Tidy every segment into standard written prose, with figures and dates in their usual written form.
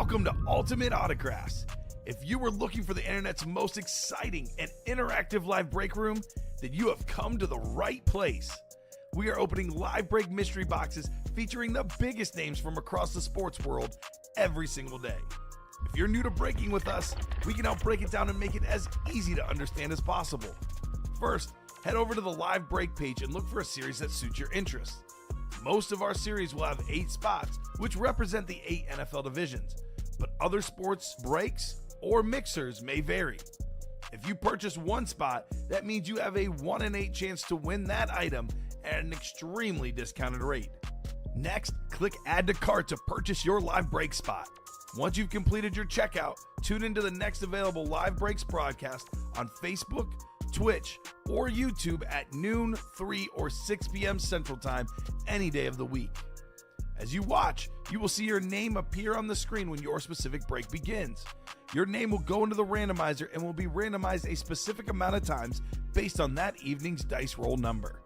Welcome to Ultimate Autographs. If you were looking for the internet's most exciting and interactive live break room, then you have come to the right place. We are opening live break mystery boxes featuring the biggest names from across the sports world every single day. If you're new to breaking with us, we can help break it down and make it as easy to understand as possible. First, head over to the live break page and look for a series that suits your interests. Most of our series will have 8 spots, which represent the 8 NFL divisions, but other sports breaks or mixers may vary. If you purchase one spot, that means you have a 1 in 8 chance to win that item at an extremely discounted rate. Next, click Add to Cart to purchase your live break spot. Once you've completed your checkout, tune into the next available live breaks broadcast on Facebook, Twitch, or YouTube at noon, 3, or 6 p.m. Central Time any day of the week. As you watch, you will see your name appear on the screen when your specific break begins. Your name will go into the randomizer and will be randomized a specific amount of times based on that evening's dice roll number.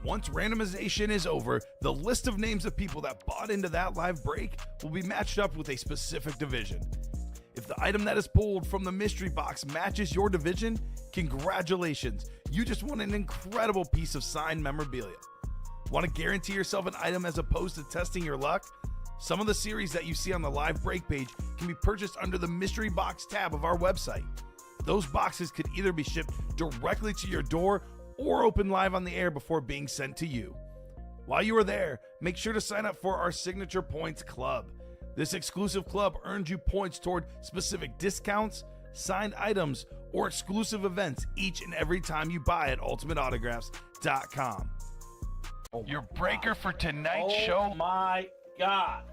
Once randomization is over, the list of names of people that bought into that live break will be matched up with a specific division. If the item that is pulled from the mystery box matches your division, congratulations, you just won an incredible piece of signed memorabilia. Want to guarantee yourself an item as opposed to testing your luck? Some of the series that you see on the live break page can be purchased under the mystery box tab of our website. Those boxes could either be shipped directly to your door or open live on the air before being sent to you. While you are there, make sure to sign up for our Signature Points Club. This exclusive club earns you points toward specific discounts, signed items, or exclusive events each and every time you buy at ultimateautographs.com. Your breaker for tonight's show. Oh my God.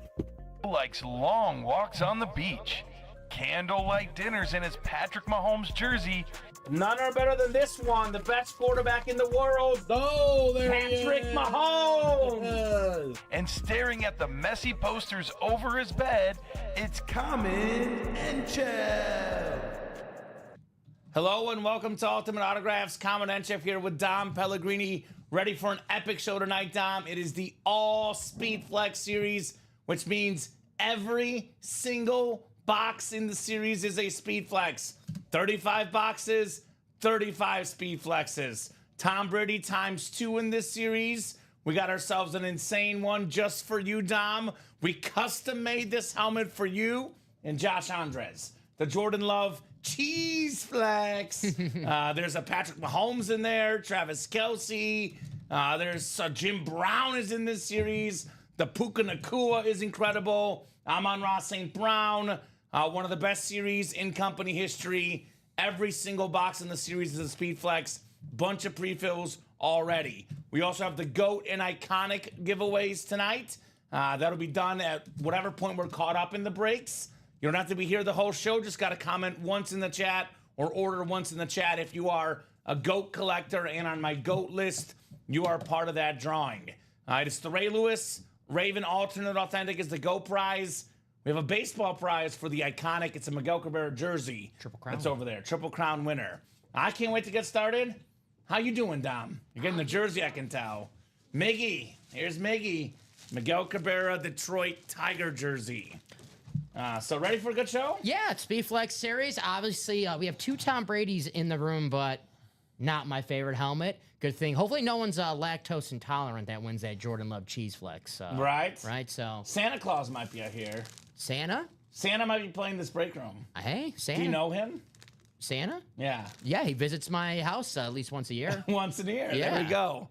Likes long walks on the beach, candlelight dinners in his Patrick Mahomes jersey, None are better than this one. The best quarterback in the world. Oh, there Patrick he is. Mahomes. and staring at the messy posters over his bed, it's Common and Chev. Hello and welcome to Ultimate Autographs. Common and Chef here with Dom Pellegrini. Ready for an epic show tonight, Dom. It is the All Speed Flex series, which means every single box in the series is a Speed Flex. 35 boxes, 35 Speed Flexes. Tom Brady times 2 in this series. We got ourselves an insane one just for you, Dom. We custom made this helmet for you and Josh Andres. The Jordan Love Cheese Flex. There's a Patrick Mahomes in there, Travis Kelce. There's Jim Brown is in this series. The Puka Nacua is incredible. Amon-Ra St. Brown. One of the best series in company history. Every single box in the series is a Speed Flex. Bunch of pre-fills already. We also have the GOAT and Iconic giveaways tonight. That'll be done at whatever point we're caught up in the breaks. You don't have to be here the whole show. Just got to comment once in the chat or order once in the chat if you are a GOAT collector. And on my GOAT list, you are part of that drawing. It's the Ray Lewis Raven Alternate Authentic is the GOAT prize. We have a baseball prize for the Iconic. It's a Miguel Cabrera jersey. Triple Crown. That's over there. Triple Crown winner. I can't wait to get started. How you doing, Dom? You're getting the jersey, I can tell. Miggy. Here's Miggy. Miguel Cabrera Detroit Tiger jersey. So ready for a good show? Yeah, it's Speed Flex series. Obviously, we have 2 Tom Brady's in the room, but not my favorite helmet. Good thing. Hopefully, no one's lactose intolerant that wins that Jordan Love Cheese Flex. Right. Right. So Santa Claus might be out here. Santa. Santa might be playing this break room. Hey, Santa. Do you know him? Santa? Yeah. Yeah, he visits my house at least once a year. Once in a year. Yeah. There we go.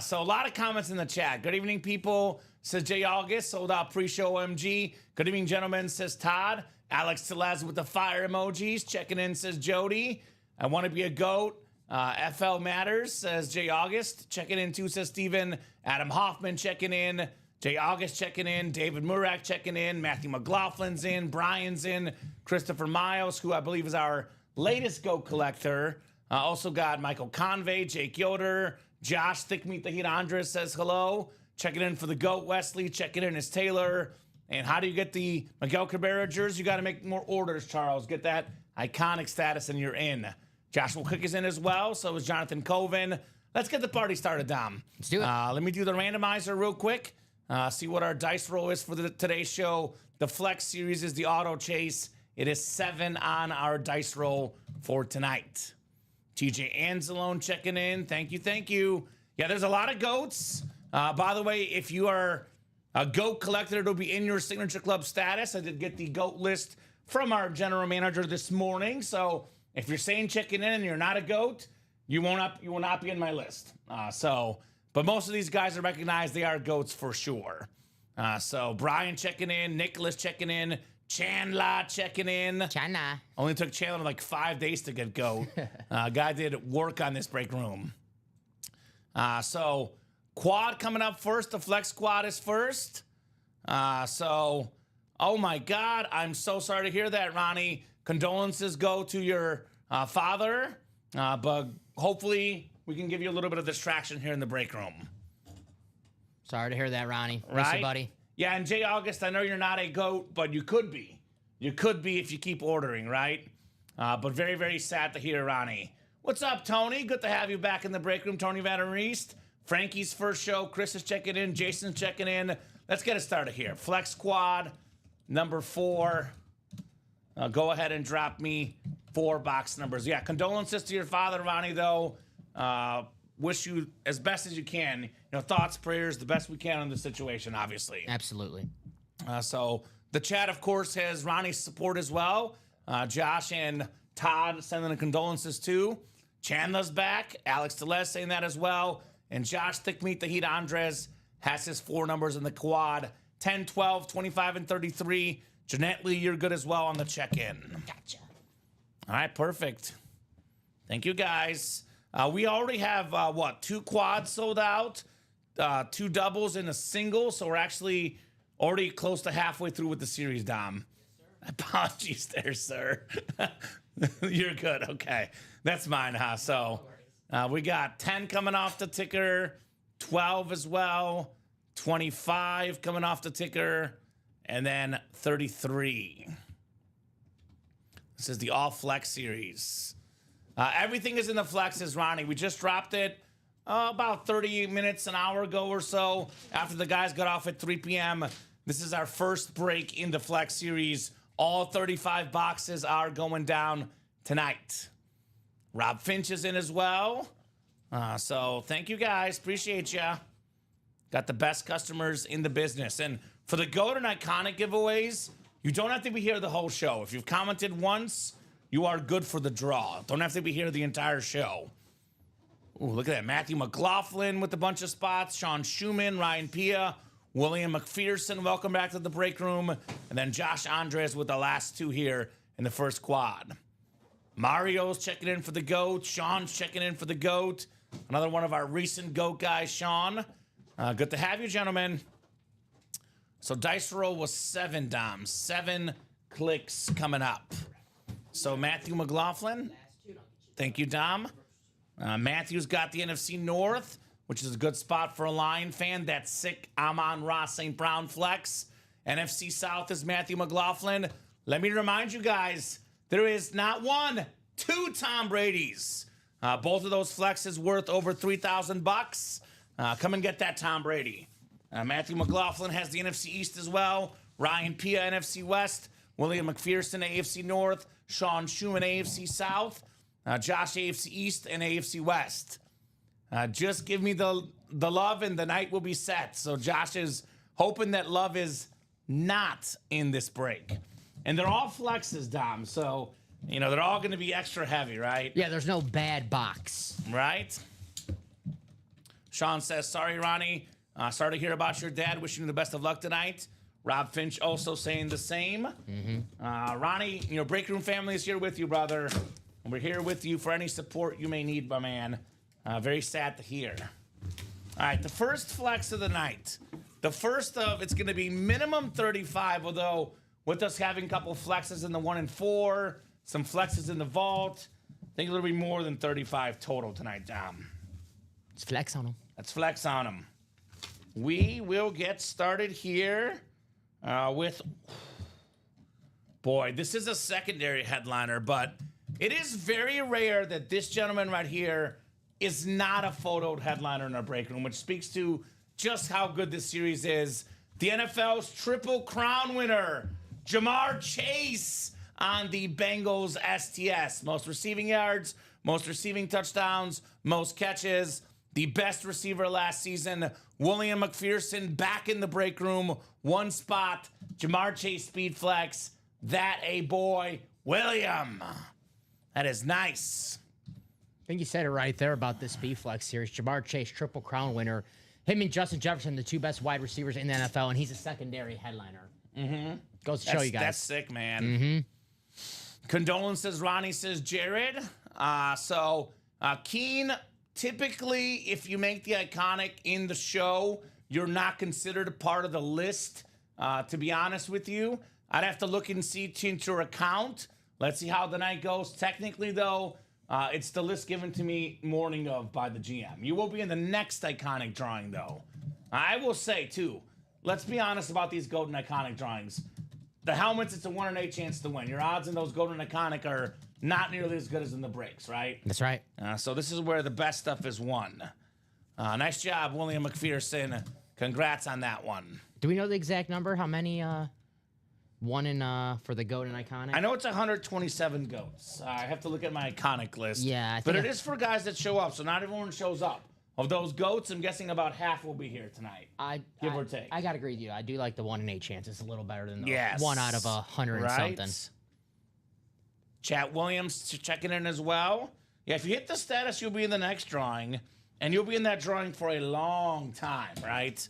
So a lot of comments in the chat. Good evening, people. Says Jay August. Sold out pre-show OMG. Good evening, gentlemen. Says Todd. Alex Telez with the fire emojis. Checking in, says Jody. I want to be a GOAT. FL Matters, says Jay August. Checking in, too, says Steven. Adam Hoffman checking in. Jay August checking in. David Murak checking in. Matthew McLaughlin's in. Brian's in. Christopher Miles, who I believe is our latest GOAT collector. Also got Michael Convey, Jake Yoder, Josh Thick Meat the Heat Andres says hello. Checking in for the GOAT Wesley. Checking in is Taylor. And how do you get the Miguel Cabrera jersey? You got to make more orders, Charles. Get that iconic status and you're in. Joshua Cook is in as well. So is Jonathan Coven. Let's get the party started, Dom. Let's do it. Let me do the randomizer real quick. See what our dice roll is for today's show. The Flex Series is the Auto Chase. It is 7 on our dice roll for tonight. TJ Anzalone checking in. Thank you. Yeah, there's a lot of goats. By the way, if you are a goat collector, it'll be in your Signature Club status. I did get the goat list from our general manager this morning. So if you're saying checking in and you're not a goat, you will not be in my list. But most of these guys are recognized. They are goats for sure. So Brian checking in, Nicholas checking in, Chandler checking in. Chandler. Only took Chandler like 5 days to get goat. Guy did work on this break room. So quad coming up first. The Flex Squad is first. Oh my God, I'm so sorry to hear that, Ronnie. Condolences go to your father, but hopefully we can give you a little bit of distraction here in the break room. Sorry to hear that, Ronnie. Miss Right? you, buddy. Yeah, and Jay August, I know you're not a goat, but you could be. You could be if you keep ordering, right? But very, very sad to hear, Ronnie. What's up, Tony? Good to have you back in the break room, Tony Vanderreest. Frankie's first show. Chris is checking in. Jason's checking in. Let's get it started here. Flex Squad, number 4. Go ahead and drop me 4 box numbers. Yeah, condolences to your father, Ronnie, though. Wish you as best as you can. Thoughts, prayers, the best we can on the situation, obviously. Absolutely. So the chat, of course, has Ronnie's support as well. Josh and Todd sending the condolences too. Chandler's back. Alex Teles saying that as well. And Josh Thick Meat the Heat Andres has his 4 numbers in the quad. 10, 12, 25, and 33. Jeanette Lee, you're good as well on the check-in. Gotcha. All right, perfect. Thank you, guys. We already have, 2 quads sold out, 2 doubles and a single, so we're actually already close to halfway through with the series, Dom. Yes, apologies there, sir. You're good. Okay. That's mine, huh? So we got 10 coming off the ticker, 12 as well, 25 coming off the ticker, and then 33. This is the All Flex Series. Everything is in the flexes, Ronnie. We just dropped it about 30 minutes, an hour ago or so, after the guys got off at 3 p.m. This is our first break in the Flex Series. All 35 boxes are going down tonight. Rob Finch is in as well. So thank you, guys. Appreciate ya. Got the best customers in the business. And for the GOAT and Iconic giveaways, you don't have to be here the whole show. If you've commented once, you are good for the draw. Don't have to be here the entire show. Ooh, look at that. Matthew McLaughlin with a bunch of spots. Sean Schumann, Ryan Pia, William McPherson, welcome back to the break room. And then Josh Andres with the last 2 here in the first quad. Mario's checking in for the GOAT. Sean's checking in for the GOAT. Another one of our recent GOAT guys, Sean. Good to have you, gentlemen. So dice roll was 7, Dom. 7 clicks coming up. So Matthew McLaughlin. Thank you, Dom. Matthew's got the NFC North, which is a good spot for a Lion fan. That's sick. Amon-Ra St. Brown flex. NFC South is Matthew McLaughlin. Let me remind you guys, there is not 1, 2 Tom Brady's. Both of those flexes worth over $3,000. Come and get that Tom Brady. Matthew McLaughlin has the NFC East as well. Ryan Pia, NFC West. William McPherson, AFC North. Sean Schumann, AFC South. Josh, AFC East, and AFC West. Just give me the love and the night will be set. So Josh is hoping that love is not in this break. And they're all flexes, Dom. So, they're all going to be extra heavy, right? Yeah, there's no bad box. Right? Sean says, sorry, Ronnie. Sorry to hear about your dad. Wishing you the best of luck tonight. Rob Finch also saying the same. Ronnie, Break Room family is here with you, brother. And we're here with you for any support you may need, my man. Very sad to hear. All right, the first flex of the night. The first of, it's going to be minimum 35, although with us having a couple flexes in the 1 and 4, some flexes in the vault, I think it'll be more than 35 total tonight, Dom. Let's flex on them. Let's flex on them. We will get started here with... Boy, this is a secondary headliner, but it is very rare that this gentleman right here is not a photoed headliner in our break room, which speaks to just how good this series is. The NFL's Triple Crown winner, Jamar Chase, on the Bengals STS. Most receiving yards, most receiving touchdowns, most catches. The best receiver last season, William McPherson, back in the break room. One spot, Jamar Chase speed flex. That a boy, William. That is nice. I think you said it right there about this B-Flex series. Jamar Chase, Triple Crown winner. Him and Justin Jefferson, the two best wide receivers in the NFL, and he's a secondary headliner. Goes to show you guys. That's sick, man. Condolences, Ronnie, says Jared. Keen, typically, if you make the iconic in the show, you're not considered a part of the list, to be honest with you. I'd have to look and see into your account. Let's see how the night goes. Technically, though, it's the list given to me morning of by the GM. You will be in the next iconic drawing, though. I will say, too, let's be honest about these Golden Iconic drawings. The helmets, it's a 1 in 8 chance to win. Your odds in those Golden Iconic are not nearly as good as in the breaks, right? That's right. So this is where the best stuff is won. Nice job, William McPherson. Congrats on that one. Do we know the exact number? How many won in for the GOAT and Iconic? I know it's 127 goats. I have to look at my iconic list. Yeah, but it is for guys that show up, so not everyone shows up. Of those goats, I'm guessing about half will be here tonight. Give or take. I gotta agree with you. I do like the 1 in 8 chance. It's a little better than the Yes. 1 out of 100 and something. Chat Williams checking in as well. Yeah, if you hit the status, you'll be in the next drawing, and you'll be in that drawing for a long time, right?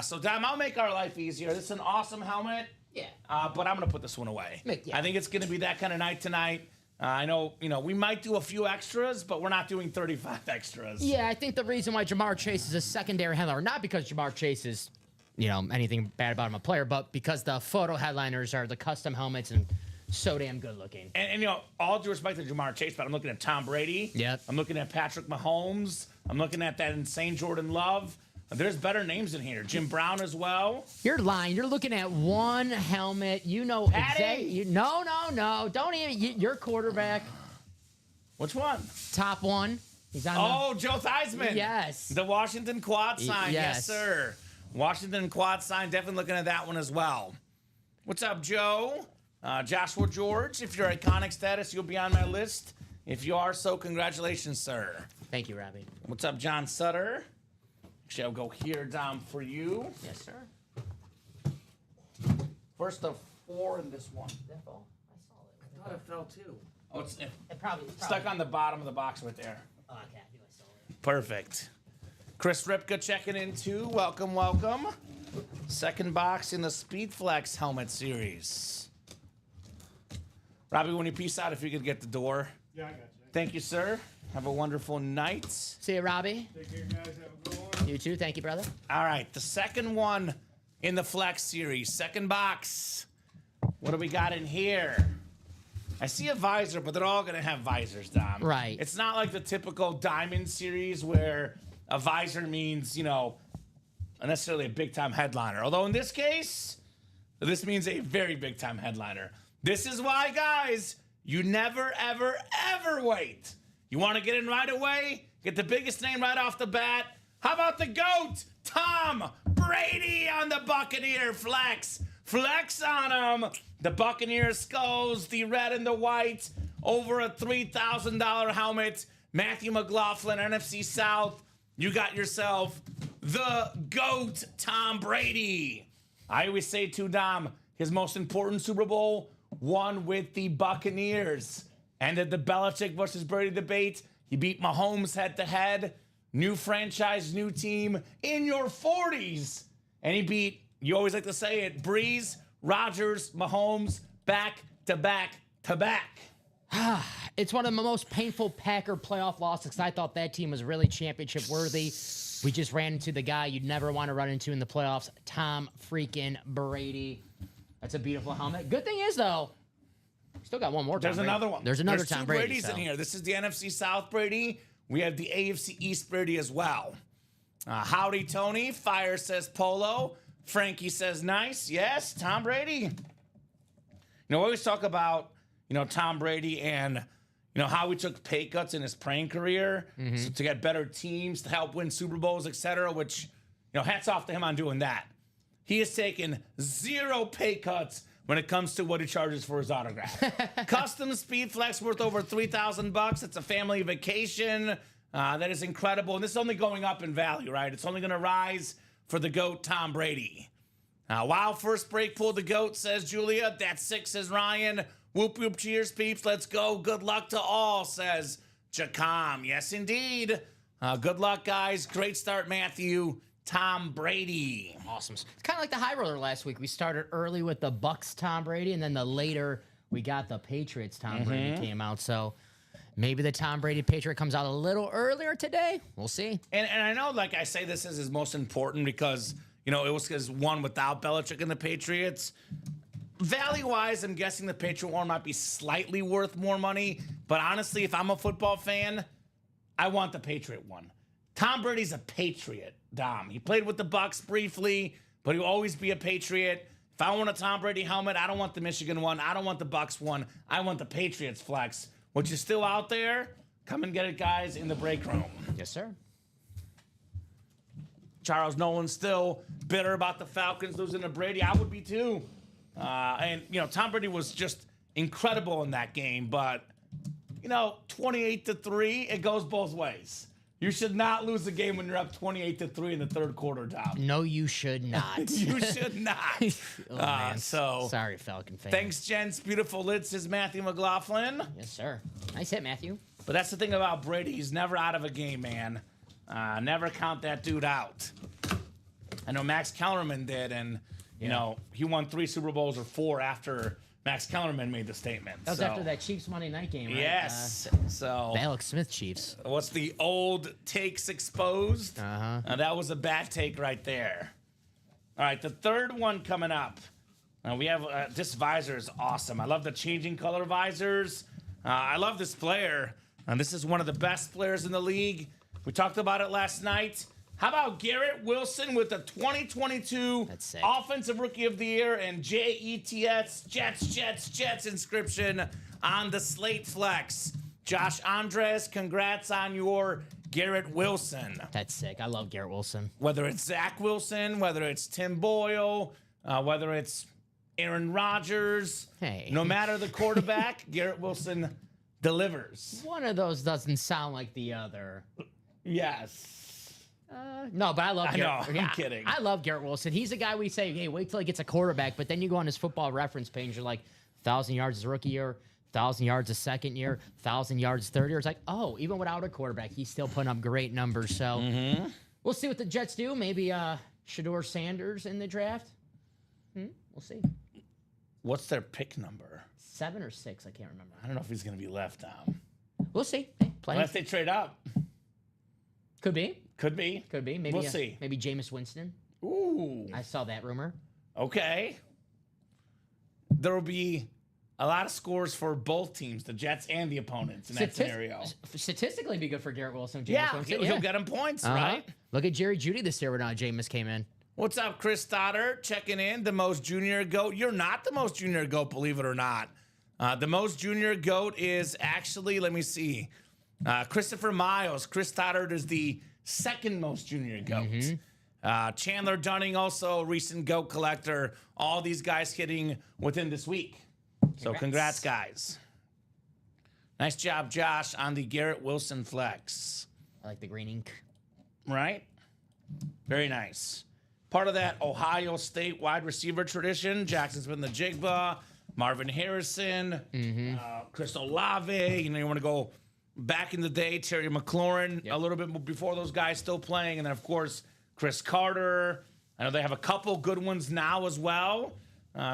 So, Dom, I'll make our life easier. This is an awesome helmet. Yeah. But I'm going to put this one away. Yeah. I think it's going to be that kind of night tonight. I know, we might do a few extras, but we're not doing 35 extras. Yeah, I think the reason why Jamar Chase is a secondary headliner, not because Jamar Chase is, anything bad about him a player, but because the photo headliners are the custom helmets and so damn good looking. And all due respect to Jamar Chase, but I'm looking at Tom Brady. Yep. I'm looking at Patrick Mahomes. I'm looking at that insane Jordan Love. There's better names in here. Jim Brown as well. You're lying. You're looking at one helmet. You know exactly. No. Don't even. Your quarterback. Which one? Top one. He's on. Joe Theismann. Yes. The Washington quad sign. Yes, sir. Washington quad sign. Definitely looking at that one as well. What's up, Joe? Joshua George. If you're iconic status, you'll be on my list. If you are so, congratulations, sir. Thank you, Robbie. What's up, John Sutter? Actually, I'll go here down for you. Yes, sir. First of 4 in this one. That fall? I saw it. I thought it fell too. Oh, it's probably stuck on the bottom of the box right there. Oh, okay. I saw it. Perfect. Chris Ripka checking in too. Welcome. Second box in the Speedflex helmet series. Robbie, when you peace out, if you could get the door. Yeah, I got you. Thank you, sir. Have a wonderful night. See you, Robbie. Take care, guys. Have a good one. You too. Thank you, brother. All right, the second one in the Flex series. Second box. What do we got in here? I see a visor, but they're all going to have visors, Dom. Right. It's not like the typical Diamond series where a visor means, not necessarily a big-time headliner. Although in this case, this means a very big-time headliner. This is why, guys, you never, ever, ever wait. You want to get in right away? Get the biggest name right off the bat? How about the GOAT, Tom Brady on the Buccaneer flex? Flex on him. The Buccaneer skulls, the red and the white, over a $3,000 helmet. Matthew McLaughlin, NFC South. You got yourself the GOAT, Tom Brady. I always say to Dom, his most important Super Bowl won with the Buccaneers. Ended the Belichick versus Brady debate. He beat Mahomes head-to-head. New franchise, new team in your 40s. And he beat, you always like to say it, Breeze, Rodgers, Mahomes, back to back to back. It's one of the most painful Packer playoff losses because I thought that team was really championship worthy. We just ran into the guy you'd never want to run into in the playoffs, Tom freaking Brady. That's a beautiful helmet. Good thing is, though, still got one more Tom There's Brady. another one. There's another There's Tom two Brady. Brady's in here. This is the NFC South Brady. We have the AFC East Brady as well. Howdy, Tony. Fire says Polo. Frankie says nice. Yes, Tom Brady. We always talk about, Tom Brady and, how he took pay cuts in his playing career to get better teams, to help win Super Bowls, etc., which, hats off to him on doing that. He has taken 0 pay cuts when it comes to what he charges for his autograph. Custom Speed Flex worth over $3,000. It's a family vacation. That is incredible. And this is only going up in value, right? It's only going to rise for the GOAT, Tom Brady. Wow, first break pulled the GOAT, says Julia. That's 6, says Ryan. Whoop, whoop, cheers, peeps. Let's go. Good luck to all, says Jacom. Yes, indeed. Good luck, guys. Great start, Matthew. Tom Brady. Awesome. It's kind of like the high roller last week. We started early with the Bucks Tom Brady, and then later we got the Patriots Tom Brady came out. So maybe the Tom Brady Patriot comes out a little earlier today. We'll see. And I know, like I say, this is his most important because, it was his one without Belichick and the Patriots. Value-wise, I'm guessing the Patriot one might be slightly worth more money. But honestly, if I'm a football fan, I want the Patriot one. Tom Brady's a Patriot, Dom. He played with the Bucks briefly, but he'll always be a Patriot. If I want a Tom Brady helmet, I don't want the Michigan one. I don't want the Bucks one. I want the Patriots flex, which is still out there. Come and get it, guys, in the break room. Yes, sir. Charles Nolan's still bitter about the Falcons losing to Brady. I would be too. And Tom Brady was just incredible in that game, but 28-3, it goes both ways. You should not lose the game when you're up 28-3 in the third quarter, Dom. No, you should not. You should not. Man. So Sorry, Falcon fans. thanks, gents. Beautiful lids, says Matthew McLaughlin. Yes, sir. Nice hit, Matthew. But that's the thing about Brady. He's never out of a game, man. Never count that dude out. I know Max Kellerman did, and he won 3 Super Bowls or 4 after Max Kellerman made the statement. That was after that Chiefs Monday night game, right? Yes. So The Alex Smith Chiefs. what's the old takes exposed? Uh-huh. That was a bad take right there. All right, the third one coming up. We have this visor is awesome. I love the changing color visors. I love this player. This is one of the best players in the league. We talked about it last night. How about Garrett Wilson with the 2022 Offensive Rookie of the Year and JETS, Jets inscription on the Slate Flex? Josh Andres, congrats on your Garrett Wilson. That's sick. I love Garrett Wilson. Whether it's Zach Wilson, whether it's Tim Boyle, whether it's Aaron Rodgers, no matter the quarterback, Garrett Wilson delivers. One of those doesn't sound like the other. Yes. No, but I love Garrett. I'm kidding. I love Garrett Wilson. He's a guy we say, hey, wait till he gets a quarterback. But then you go on his football reference page, you're like, 1,000 yards his rookie year, 1,000 yards his second year, 1,000 yards third year. It's like, oh, even without a quarterback, he's still putting up great numbers. So we'll see what the Jets do. Maybe Shedeur Sanders in the draft. We'll see. What's their pick number? 7 or 6, I can't remember. I don't know if he's going to be left out. We'll see. Hey, Unless they trade up. Could be. Could be. Maybe we'll see. Maybe Jameis Winston. Ooh. I saw that rumor. Okay. There will be a lot of scores for both teams, the Jets and the opponents in that scenario. Statistically, be good for Garrett Wilson. Winston. He'll get him points, right? Look at Jerry Jeudy this year when Jameis came in. What's up, Chris Stoddard? Checking in. The most junior GOAT. You're not the most junior GOAT, believe it or not. The most junior GOAT is actually, let me see, Christopher Miles. Chris Stoddard is the second most junior GOAT. Chandler Dunning, also a recent GOAT collector. All these guys hitting within this week. So congrats, guys. Nice job, Josh, on the Garrett Wilson flex. I like the green ink. Right? Very nice. Part of that Ohio State wide receiver tradition. Jackson Smith-Njigba, Marvin Harrison, Chris Olave. You want to go back in the day, Terry McLaurin, a little bit before those guys still playing. And then, of course, Chris Carter. I know they have a couple good ones now as well.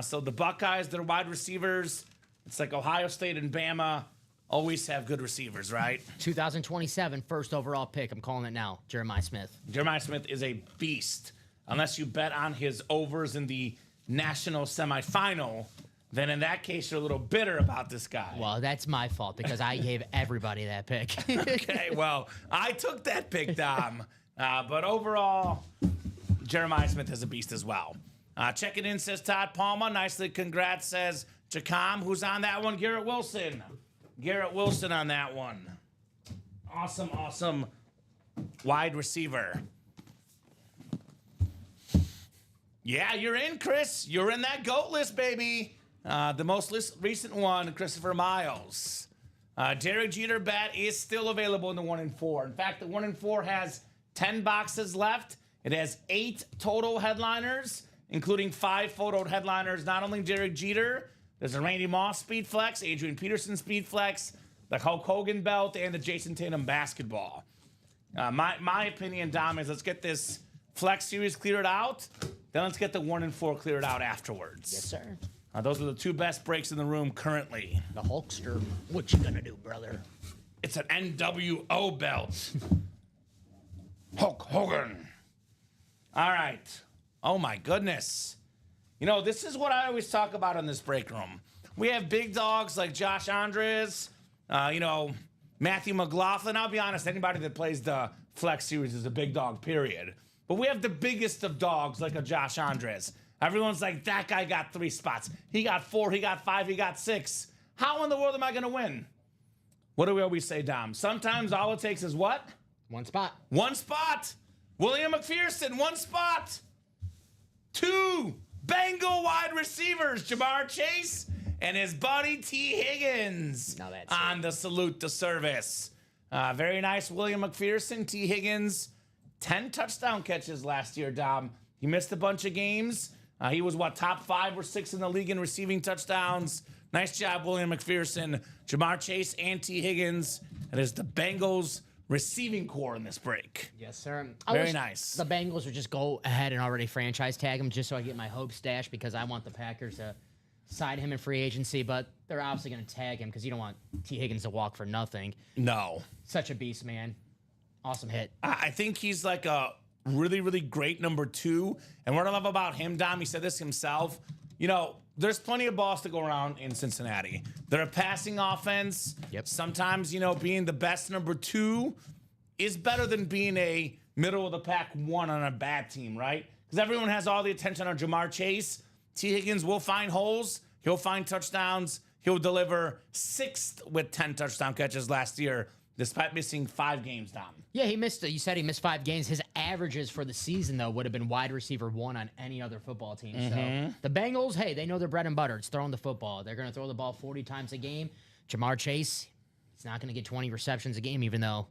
So the Buckeyes, their wide receivers, it's like Ohio State and Bama always have good receivers, right? 2027 first overall pick. I'm calling it now. Jeremiah Smith. Jeremiah Smith is a beast. Unless you bet on his overs in the national semifinal, then in that case, you're a little bitter about this guy. Well, that's my fault because I gave everybody that pick. Okay, well, I took that pick, Dom. But overall, Jeremiah Smith is a beast as well. Checking in, says Todd Palma. Nicely, congrats, says Jacom. Who's on that one? Garrett Wilson. Garrett Wilson on that one. Awesome wide receiver. Yeah, you're in, Chris. You're in that GOAT list, baby. The most recent one, Christopher Miles. Derek Jeter bat is still available in the 1 in 4. In fact, the 1 in 4 has 10 boxes left. It has 8 total headliners, including 5 photoed headliners. Not only Derek Jeter, there's a Randy Moss Speed Flex, Adrian Peterson Speed Flex, the Hulk Hogan belt, and the Jason Tatum basketball. My opinion, Dom, is let's get this Flex series cleared out. Then let's get the 1 in 4 cleared out afterwards. Yes, sir. Those are the 2 best breaks in the room currently. The Hulkster. What you gonna do, brother? It's an NWO belt. Hulk Hogan. All right. Oh, my goodness. You know, this is what I always talk about in this break room. We have big dogs like Josh Andres, Matthew McLaughlin. I'll be honest, anybody that plays the Flex series is a big dog, period. But we have the biggest of dogs like a Josh Andres. Everyone's like, that guy got 3 spots. He got 4, he got 5, he got 6. How in the world am I going to win? What do we always say, Dom? Sometimes all it takes is what? 1 spot. 1 spot. William McPherson, 1 spot. 2 Bengal wide receivers, Jamar Chase and his buddy T. Higgins Now that's on the salute to service. Very nice, William McPherson. T. Higgins, 10 touchdown catches last year, Dom. He missed a bunch of games. He was, top 5 or 6 in the league in receiving touchdowns. Nice job, William McPherson. Jamar Chase and T. Higgins. That is the Bengals receiving core in this break. Yes, sir. Very nice. The Bengals would just go ahead and already franchise tag him just so I get my hope stash because I want the Packers to sign him in free agency, but they're obviously going to tag him because you don't want T. Higgins to walk for nothing. No. Such a beast, man. Awesome hit. I think he's like a really, really great number 2. And what I love about him, Dom, he said this himself, there's plenty of balls to go around in Cincinnati. They're a passing offense. Yep. Sometimes, being the best number 2 is better than being a middle of the pack 1 on a bad team, right? Because everyone has all the attention on Jamar Chase. T. Higgins will find holes. He'll find touchdowns. He'll deliver 6th with 10 touchdown catches last year, despite missing 5 games, Dom. Yeah, he missed. You said he missed 5 games. His averages for the season, though, would have been wide receiver 1 on any other football team. So the Bengals, hey, they know their bread and butter. It's throwing the football. They're going to throw the ball 40 times a game. Jamar Chase, he's not going to get 20 receptions a game, even though,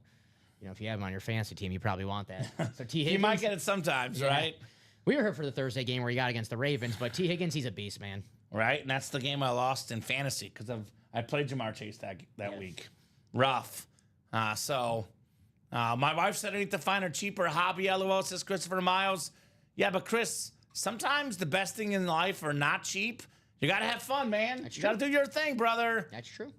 if you have him on your fantasy team, you probably want that. So T. Higgins, He might get it sometimes, right? We were here for the Thursday game where he got against the Ravens, but T. Higgins, he's a beast, man. Right, and that's the game I lost in fantasy because I played Jamar Chase that week. Rough. My wife said I need to find her cheaper hobby. LOL, says Christopher Miles. Yeah, but Chris, sometimes the best thing in life are not cheap. You got to have fun, man. You got to do your thing, brother. That's true.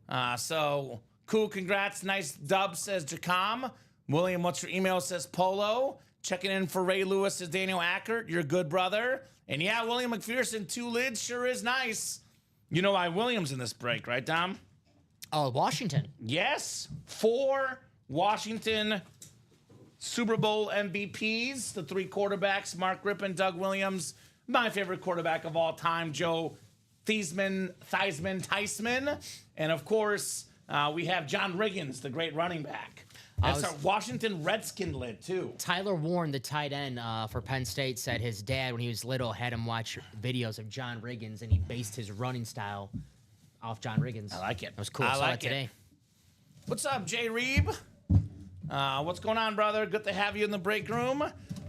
Cool, congrats. Nice dub, says Jacom. William, what's your email, says Polo. Checking in for Ray Lewis, says Daniel Ackert. You're good, brother. And yeah, William McPherson, 2 lids sure is nice. You know why Williams in this break, right, Dom? Oh, Washington. Yes, 4 Washington Super Bowl MVPs, the 3 quarterbacks, Mark Rippon, Doug Williams, my favorite quarterback of all time, Joe Theismann, and of course, we have John Riggins, the great running back. That's our Washington Redskin lid, too. Tyler Warren, the tight end for Penn State, said his dad, when he was little, had him watch videos of John Riggins, and he based his running style off John Riggins. I like it. That was cool. I Saw like that today. What's up, Jay Reeb? What's going on, brother? Good to have you in the break room.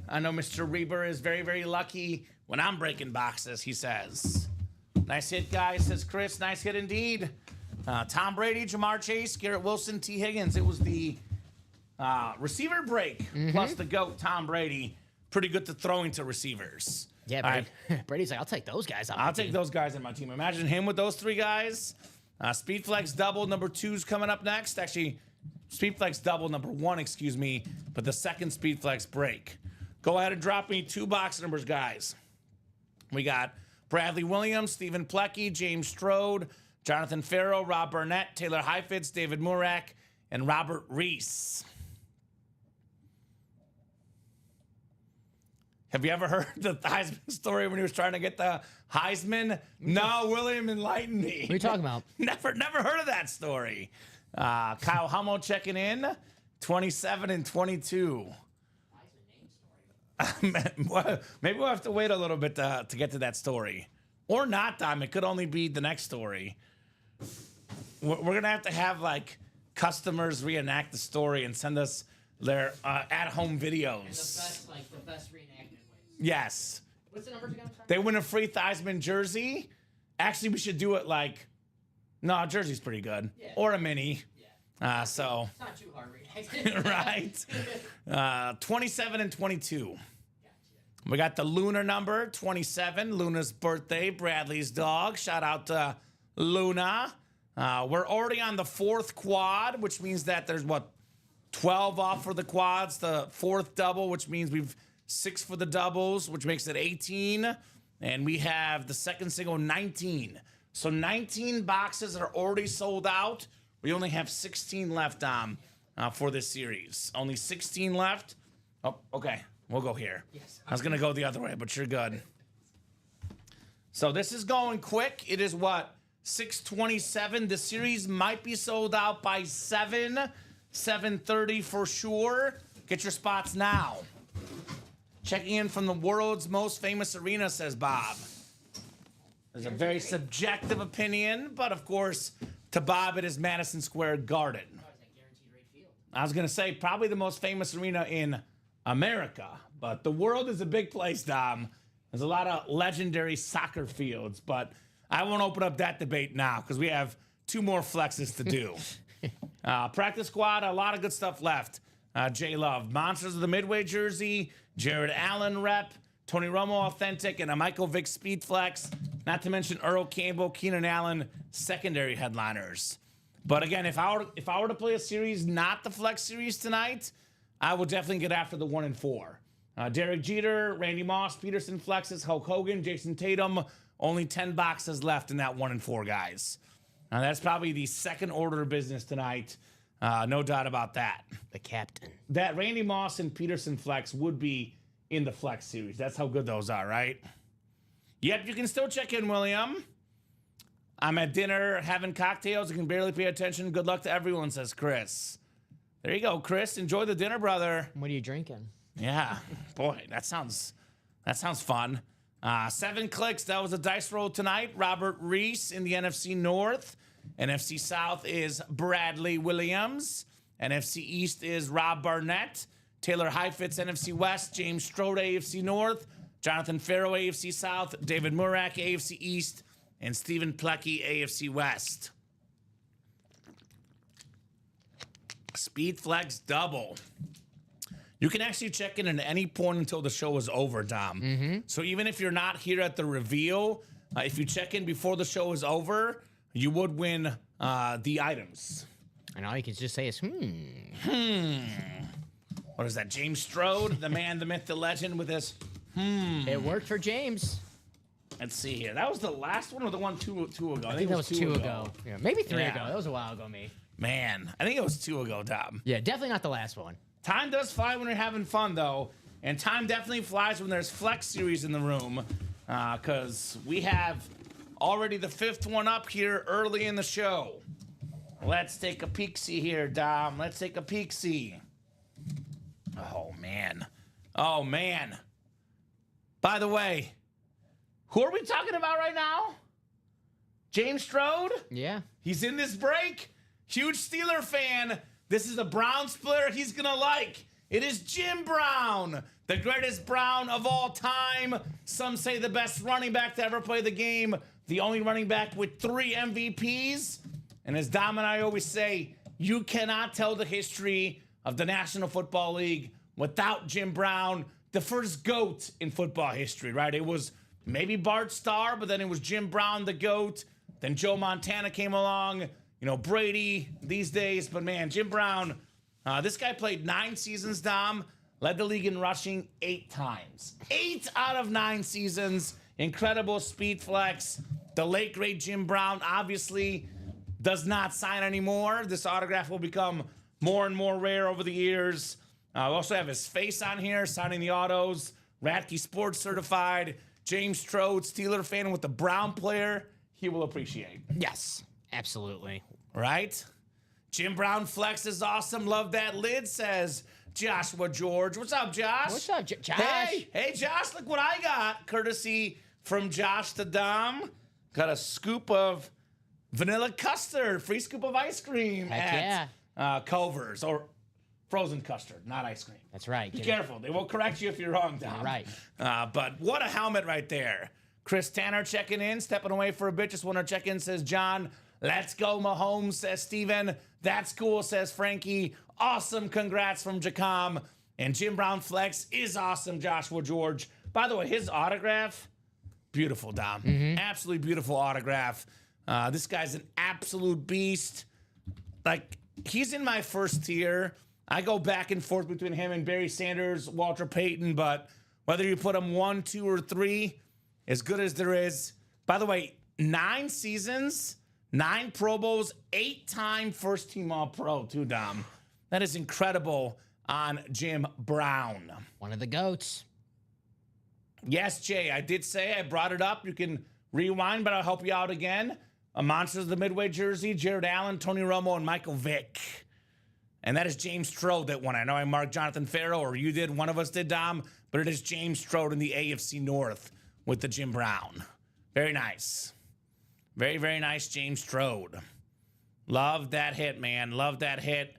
I know Mr. Reber is very, very lucky when I'm breaking boxes, he says. Nice hit, guys, says Chris. Nice hit indeed. Tom Brady, Jamar Chase, Garrett Wilson, T. Higgins. It was the receiver break plus the GOAT, Tom Brady. Pretty good to throwing to receivers. Yeah, All right. Brady's like, I'll take those guys on my I'll team. take those guys on my team. Imagine him with those 3 guys. Speed Flex double number 2's coming up next. Actually, Speed Flex double number 1, excuse me, but the second Speed Flex break. Go ahead and drop me 2 box numbers, guys. We got Bradley Williams, Stephen Plecky, James Strode, Jonathan Farrow, Rob Burnett, Taylor Heifetz, David Murak, and Robert Reese. Have you ever heard the Heisman story when he was trying to get the Heisman? No, William, enlighten me. What are you talking about? Never heard of that story. Kyle Hummel checking in, 27 and 22. Maybe we'll have to wait a little bit to get to that story. Or not, Dom. It could only be the next story. We're going to have like customers reenact the story and send us their at-home videos. The best reenactment ways. Yes. What's the numbers again? They win a free Theismann jersey. Actually, we should do it like, no, a jersey's pretty good. Yeah. Or a mini. Yeah. So. It's not too hard reenacting. Right. 27 and 22. Gotcha. We got the Lunar number, 27. Luna's birthday, Bradley's dog. Shout out to Luna. We're already on the 4th quad, which means that there's 12 off for the quads. The 4th double, which means we've 6 for the doubles, which makes it 18. And we have the 2nd single, 19. So 19 boxes are already sold out. We only have 16 left for this series. Only 16 left. Oh, okay. We'll go here. Yes. I was going to go the other way, but you're good. So this is going quick. It is 6:27. The series might be sold out by 7:30 for sure. Get your spots now. Checking in from the world's most famous arena, says Bob. There's a very subjective opinion, but of course, to Bob, it is Madison Square Garden. I was going to say probably the most famous arena in America, but the world is a big place, Dom. There's a lot of legendary soccer fields, but I won't open up that debate now because we have 2 more flexes to do. Practice squad, a lot of good stuff left. J Love, Monsters of the Midway jersey, Jared Allen rep, Tony Romo authentic, and a Michael Vick speed flex. Not to mention Earl Campbell, Keenan Allen secondary headliners. But again, if I were to play a series, not the flex series tonight, I would definitely get after the 1 and 4. Derek Jeter, Randy Moss, Peterson flexes, Hulk Hogan, Jason Tatum. Only 10 boxes left in that 1 and 4, guys. That's probably the second order of business tonight. No doubt about that. The captain. That Randy Moss and Peterson flex would be in the flex series. That's how good those are, right? Yep, you can still check in, William. I'm at dinner having cocktails. I can barely pay attention. Good luck to everyone, says Chris. There you go, Chris. Enjoy the dinner, brother. What are you drinking? Yeah. Boy, that sounds fun. 7 clicks. That was a dice roll tonight. Robert Reese in the NFC North. NFC South is Bradley Williams. NFC East is Rob Barnett. Taylor Heifetz, NFC West. James Strode, AFC North. Jonathan Farrow, AFC South. David Murak, AFC East. And Stephen Plecky, AFC West. Speed Flex double. You can actually check in at any point until the show is over, Dom. Mm-hmm. So even if you're not here at the reveal, if you check in before the show is over, you would win the items. And all you can just say is, What is that? James Strode, the man, the myth, the legend with his It worked for James. Let's see here. That was the last one or the one two ago? I think that was 2 ago. Yeah, maybe 3 ago. That was a while ago, me. Man, I think it was 2 ago, Dom. Yeah, definitely not the last one. Time does fly when you're having fun, though. And time definitely flies when there's flex series in the room. Because we have already the 5th one up here early in the show. Let's take a peek-see here, Dom. Let's take a peek-see. Oh, man. Oh, man. By the way, who are we talking about right now? James Strode? Yeah. He's in this break. Huge Steeler fan. This is a Browns player he's going to like. It is Jim Brown, the greatest Brown of all time. Some say the best running back to ever play the game. The only running back with 3 MVPs. And as Dom and I always say, you cannot tell the history of the National Football League without Jim Brown, the first GOAT in football history, right? It was maybe Bart Starr, but then it was Jim Brown, the GOAT. Then Joe Montana came along, you know, Brady these days. But man, Jim Brown, this guy played 9 seasons, Dom, led the league in rushing 8 times. 8 out of 9 seasons. Incredible speed flex. The late, great Jim Brown obviously does not sign anymore. This autograph will become more and more rare over the years. We also have his face on here, signing the autos. Radke Sports certified. James Strode, Steeler fan with the Brown player, he will appreciate. Yes, absolutely. Right? Jim Brown flex is awesome. Love that lid, says Joshua George. What's up, Josh? What's up, Josh? Hey, Josh, look what I got. Courtesy from Josh to Dom. Got a scoop of vanilla custard, free scoop of ice cream Heck at Culver's, or frozen custard, not ice cream. That's right. Be careful. They will correct you if you're wrong, Dom. Right. But what a helmet right there. Chris Tanner checking in, stepping away for a bit. Just want to check in, says John. Let's go, Mahomes, says Steven. That's cool, says Frankie. Awesome, congrats from Jacom. And Jim Brown Flex is awesome, Joshua George. By the way, his autograph, beautiful, Dom. Absolutely beautiful autograph. This guy's an absolute beast. Like, he's in my first tier. I go back and forth between him and Barry Sanders, Walter Payton, but whether you put him 1, 2, or 3, as good as there is. By the way, 9 seasons, 9 Pro Bowls, 8-time first-team All-Pro, too, Dom. That is incredible on Jim Brown. One of the GOATs. Yes, Jay, I did say I brought it up. You can rewind, but I'll help you out again. A Monsters of the Midway jersey, Jared Allen, Tony Romo, and Michael Vick. And that is James Strode that won. I know I marked Jonathan Farrow, or you did, one of us did, Dom, but it is James Strode in the AFC North with the Jim Brown. Very nice. Very, very nice, James Strode. Love that hit, man. Love that hit.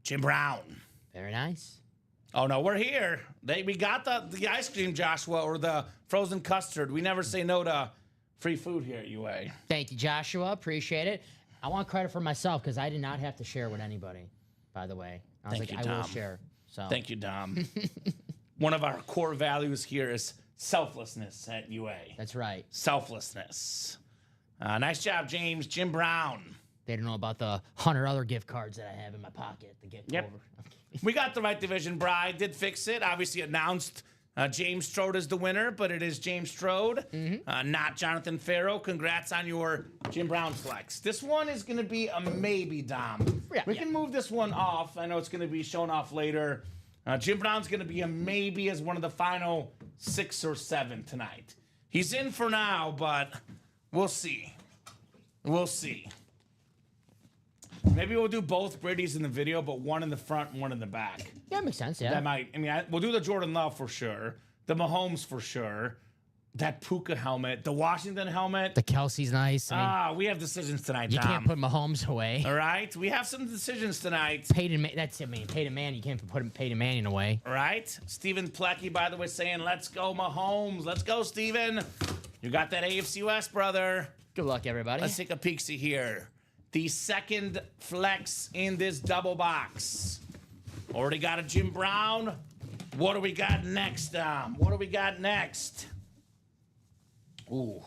Jim Brown. Very nice. Oh, no, we're here. We got the ice cream, Joshua, or the frozen custard. We never say no to free food here at UA. Thank you, Joshua. Appreciate it. I want credit for myself because I did not have to share with anybody, by the way. I was Thank like, you, I will Dom. share. So Thank you, Dom. One of our core values here is selflessness at UA. That's right. Selflessness. Nice job, James. Jim Brown. They don't know about the 100 other gift cards that I have in my pocket to get Yep. over. We got the right division, Bri. Did fix it. Obviously announced James Strode is the winner, but it is James Strode, not Jonathan Farrow. Congrats on your Jim Brown flex. This one is going to be a maybe, Dom. Yeah, we can move this one off. I know it's going to be shown off later. Jim Brown's going to be a maybe as one of the final 6 or 7 tonight. He's in for now, but we'll see. We'll see. Maybe we'll do both Brady's in the video, but one in the front and one in the back. Yeah, makes sense. Yeah. That might, we'll do the Jordan Love for sure, the Mahomes for sure, that Puka helmet, the Washington helmet. The Kelsey's nice. I mean, We have decisions tonight, you Dom. can't put Mahomes away. All right? We have some decisions tonight. Peyton Manning, you can't put Peyton Manning away. All right? Stephen Plecky, by the way, saying, let's go, Mahomes. Let's go, Stephen. You got that AFC West, brother. Good luck, everybody. Let's take a peek-see here. The second flex in this double box. Already got a Jim Brown. What do we got next, Dom? What do we got next? Ooh,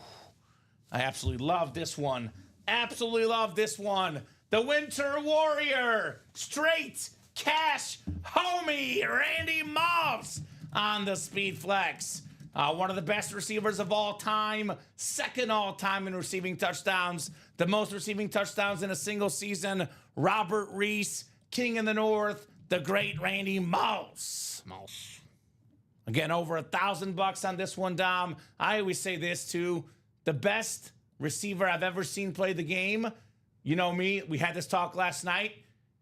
I absolutely love this one. Absolutely love this one. The Winter Warrior. Straight cash homie, Randy Moss on the Speed Flex. One of the best receivers of all time. Second all time in receiving touchdowns. The most receiving touchdowns in a single season. Robert Reese, King in the North. The great Randy Moss. Again, over $1,000 on this one, Dom. I always say this too. The best receiver I've ever seen play the game. You know me. We had this talk last night.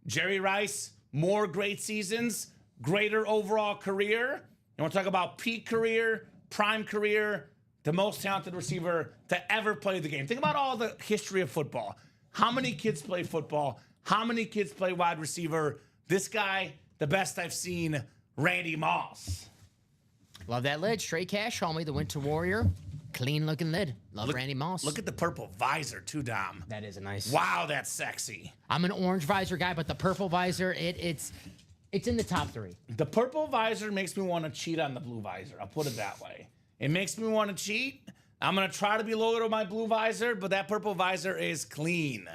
Jerry Rice, more great seasons, greater overall career. You want to talk about peak career, prime career, the most talented receiver to ever play the game. Think about all the history of football. How many kids play football? How many kids play wide receiver? This guy, the best I've seen, Randy Moss. Love that lid. Straight cash, homie. The Winter Warrior. Clean looking lid. Love Randy Moss. Look at the purple visor too, Dom. That is a nice. Wow, that's sexy. I'm an orange visor guy, but the purple visor, it's in the top 3. The purple visor makes me want to cheat on the blue visor. I'll put it that way. It makes me want to cheat. I'm going to try to be loyal to my blue visor, but that purple visor is clean.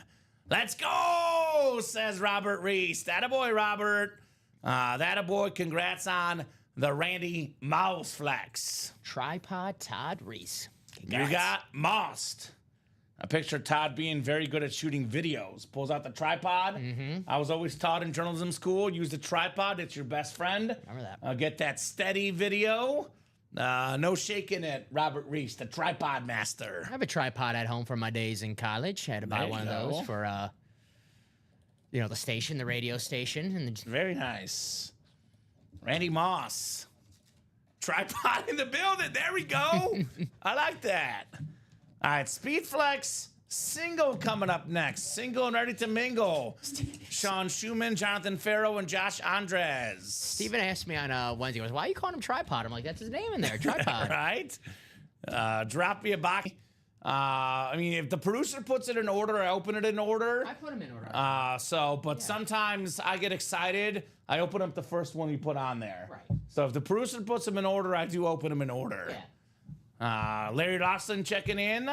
Let's go, says Robert Reese. Attaboy, Robert. Attaboy. Congrats on the Randy Moss flex. Tripod Todd Reese. You got Mossed. I picture Todd being very good at shooting videos. Pulls out the tripod. I was always taught in journalism school, use the tripod. It's your best friend. Remember that. Get that steady video. No shaking it, Robert Reese, the tripod master. I have a tripod at home from my days in college. I had to buy There one you of those go. for, the station, the radio station. And Very nice. Randy Moss. Tripod in the building. There we go. I like that. All right, Speed Flex single coming up next. Single and ready to mingle. Sean Schumann, Jonathan Farrow, and Josh Andres. Steven asked me on Wednesday, he goes, why are you calling him Tripod? I'm like, that's his name in there, Tripod. Right? Drop me a box. I mean, if the producer puts it in order, I open it in order. I put him in order. But sometimes I get excited. I open up the first one you put on there. Right. So if the producer puts them in order, I do open them in order. Yeah. Larry Dawson checking in.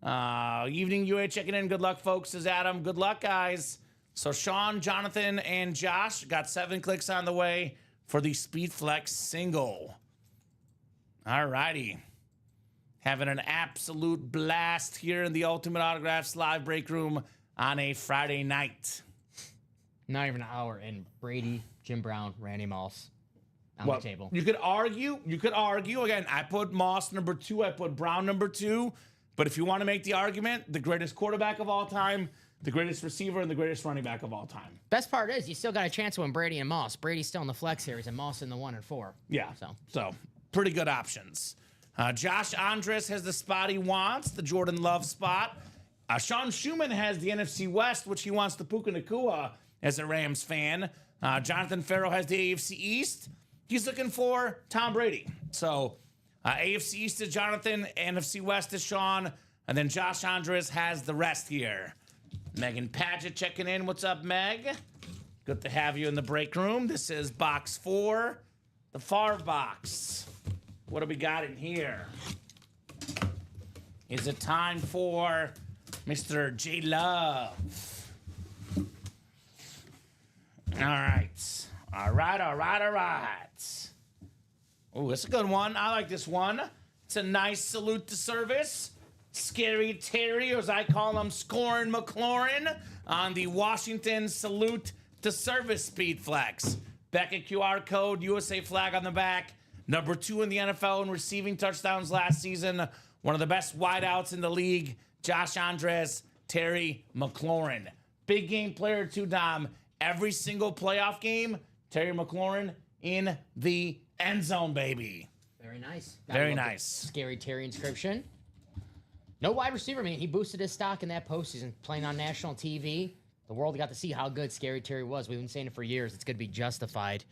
Evening UA checking in. Good luck, folks, says Adam. Good luck, guys. So Sean, Jonathan, and Josh got 7 clicks on the way for the Speed Flex single. All righty. Having an absolute blast here in the Ultimate Autographs live break room on a Friday night. Not even an hour, and Brady, Jim Brown, Randy Moss on the table. You could argue. Again, I put Moss number 2. I put Brown number 2. But if you want to make the argument, the greatest quarterback of all time, the greatest receiver, and the greatest running back of all time. Best part is you still got a chance to win Brady and Moss. Brady's still in the flex series, and Moss in the 1 and 4. Yeah. So pretty good options. Josh Andres has the spot he wants, the Jordan Love spot. Sean Schumann has the NFC West, which he wants the Puka Nacua as a Rams fan. Jonathan Farrow has the AFC East. He's looking for Tom Brady. So AFC East is Jonathan, NFC West is Sean, and then Josh Andres has the rest here. Megan Padgett checking in. What's up, Meg? Good to have you in the break room. This is box 4, the Favre box. What do we got in here? Is it time for Mr. J Love? All right. Oh, it's a good one. I like this one. It's a nice salute to service. Scary Terry, or as I call him, Scorin' McLaurin, on the Washington Salute to Service Speed Flex. Beckett QR code, USA flag on the back. Number 2 in the NFL in receiving touchdowns last season. One of the best wideouts in the league. Josh Andres, Terry McLaurin. Big game player too, Dom. Every single playoff game, Terry McLaurin in the end zone, baby. very nice. Very nice. Scary Terry inscription. No wide receiver, man. He boosted his stock in that postseason, playing on national TV. The world got to see how good Scary Terry was. We've been saying it for years. It's going to be justified.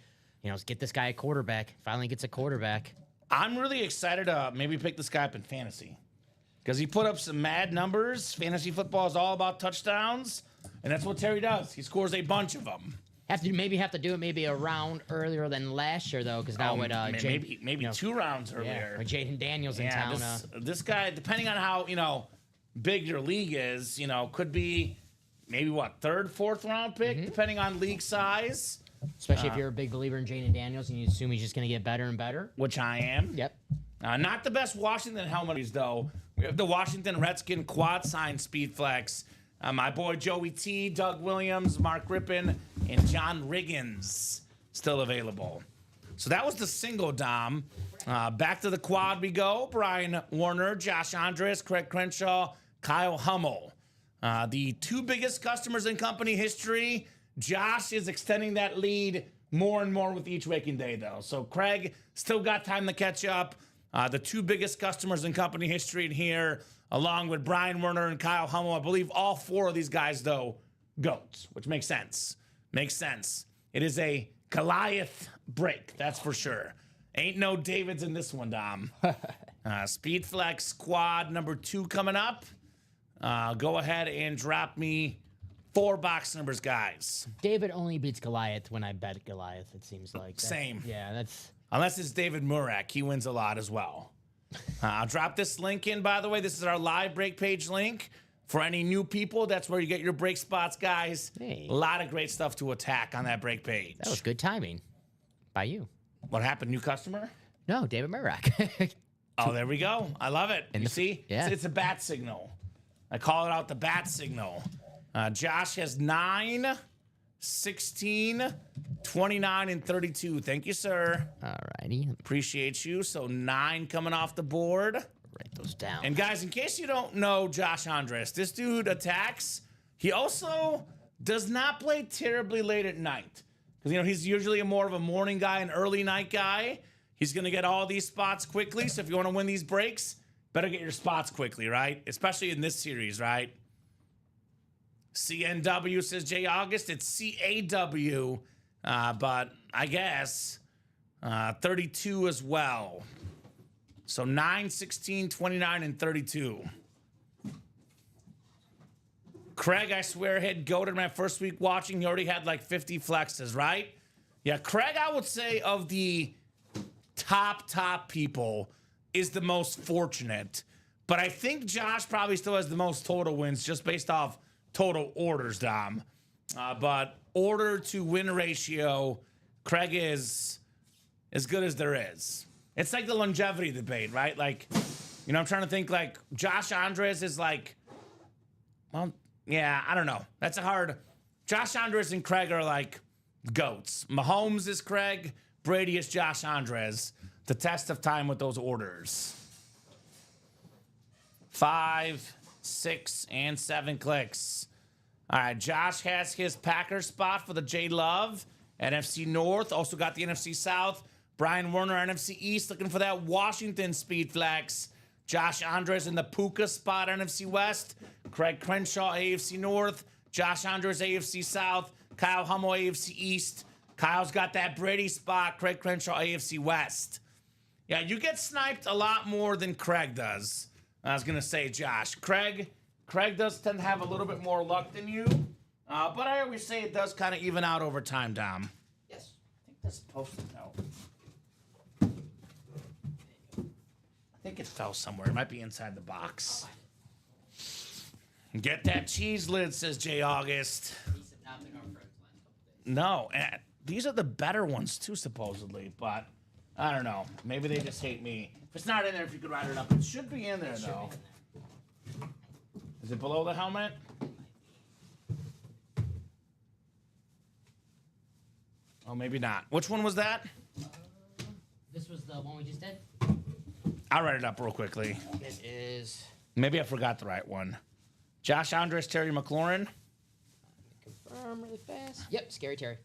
You know, let's get this guy a quarterback. Finally gets a quarterback. I'm really excited to maybe pick this guy up in fantasy because he put up some mad numbers. Fantasy football is all about touchdowns, and that's what Terry does. He scores a bunch of them. Have to do it maybe a round earlier than last year though, because now with maybe 2 rounds earlier. With Jaden Daniels in town. This guy, depending on how big your league is, could be maybe 3rd, 4th round pick, depending on league size. Especially if you're a big believer in Jaden Daniels and you assume he's just going to get better and better. Which I am. Yep. Not the best Washington helmet, though. We have the Washington Redskin quad sign Speed Flex. My boy Joey T, Doug Williams, Mark Rippon, and John Riggins still available. So that was the single, Dom. Back to the quad we go. Brian Warner, Josh Andres, Craig Crenshaw, Kyle Hummel. The 2 biggest customers in company history. Josh is extending that lead more and more with each waking day, though. So Craig still got time to catch up. The 2 biggest customers in company history in here, along with Brian Werner and Kyle Hummel. I believe all 4 of these guys, though, GOATs, which makes sense. Makes sense. It is a Goliath break, that's for sure. Ain't no Davids in this one, Dom. Speed Flex quad number 2 coming up. Go ahead and drop me 4 box numbers, guys. David only beats Goliath when I bet Goliath, it seems like. Same. Yeah, that's... Unless it's David Murak. He wins a lot as well. I'll drop this link in, by the way. This is our live break page link. For any new people, that's where you get your break spots, guys. Hey. A lot of great stuff to attack on that break page. That was good timing by you. What happened? New customer? No, David Murak. Oh, there we go. I love it. You see? Yeah. It's a bat signal. I call it out the bat signal. Josh has 9, 16, 29, and 32. Thank you, sir. All righty. Appreciate you. So 9 coming off the board. Write those down. And guys, in case you don't know Josh Andres, this dude attacks. He also does not play terribly late at night. because, he's usually more of a morning guy, an early night guy. He's going to get all these spots quickly. So if you want to win these breaks, better get your spots quickly, right? Especially in this series, right? CNW, says Jay August. It's CAW, but I guess 32 as well. So 9, 16, 29, and 32. Craig, I swear, had goated my first week watching. He already had like 50 flexes, right? Yeah, Craig, I would say, of the top people, is the most fortunate. But I think Josh probably still has the most total wins just based off total orders, Dom. But order to win ratio, Craig is as good as there is. It's like the longevity debate, right? Like, I'm trying to think, like, Josh Andres is like, well, yeah, I don't know. That's a hard. Josh Andres and Craig are like goats. Mahomes is Craig. Brady is Josh Andres. The test of time with those orders. 5, 6, and 7 clicks. All right, Josh has his Packers spot for the J Love. NFC North. Also got the NFC South. Brian Werner, NFC East, looking for that Washington speed flex. Josh Andres in the Puka spot, NFC West. Craig Crenshaw, AFC North. Josh Andres, AFC South. Kyle Hummel, AFC East. Kyle's got that Brady spot. Craig Crenshaw, AFC West. Yeah, you get sniped a lot more than Craig does. I was going to say, Josh. Craig does tend to have a little bit more luck than you. But I always say it does kind of even out over time, Dom. Yes. I think that's supposed to know. I think it fell somewhere. It might be inside the box. Get that cheese lid, says Jay August. No, and these are the better ones too, supposedly. But I don't know. Maybe they just hate me. If it's not in there, if you could write it up, it should be in there though. Is it below the helmet? Oh, maybe not. Which one was that? This was the one we just did. I'll write it up real quickly. It is. Maybe I forgot the right one. Josh Andres, Terry McLaurin. Confirm really fast. Yep, Scary Terry.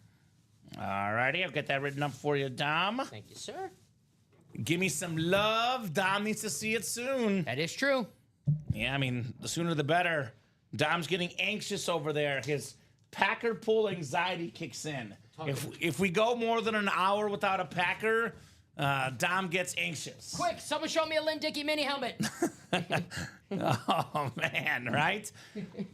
All righty, I'll get that written up for you, Dom. Thank you, sir. Give me some love. Dom needs to see it soon. That is true. Yeah, I mean, the sooner the better. Dom's getting anxious over there. His Packer pull anxiety kicks in. If we go more than an hour without a Packer, Dom gets anxious. Quick, someone show me a Lynn Dickey mini helmet. Oh, man, right?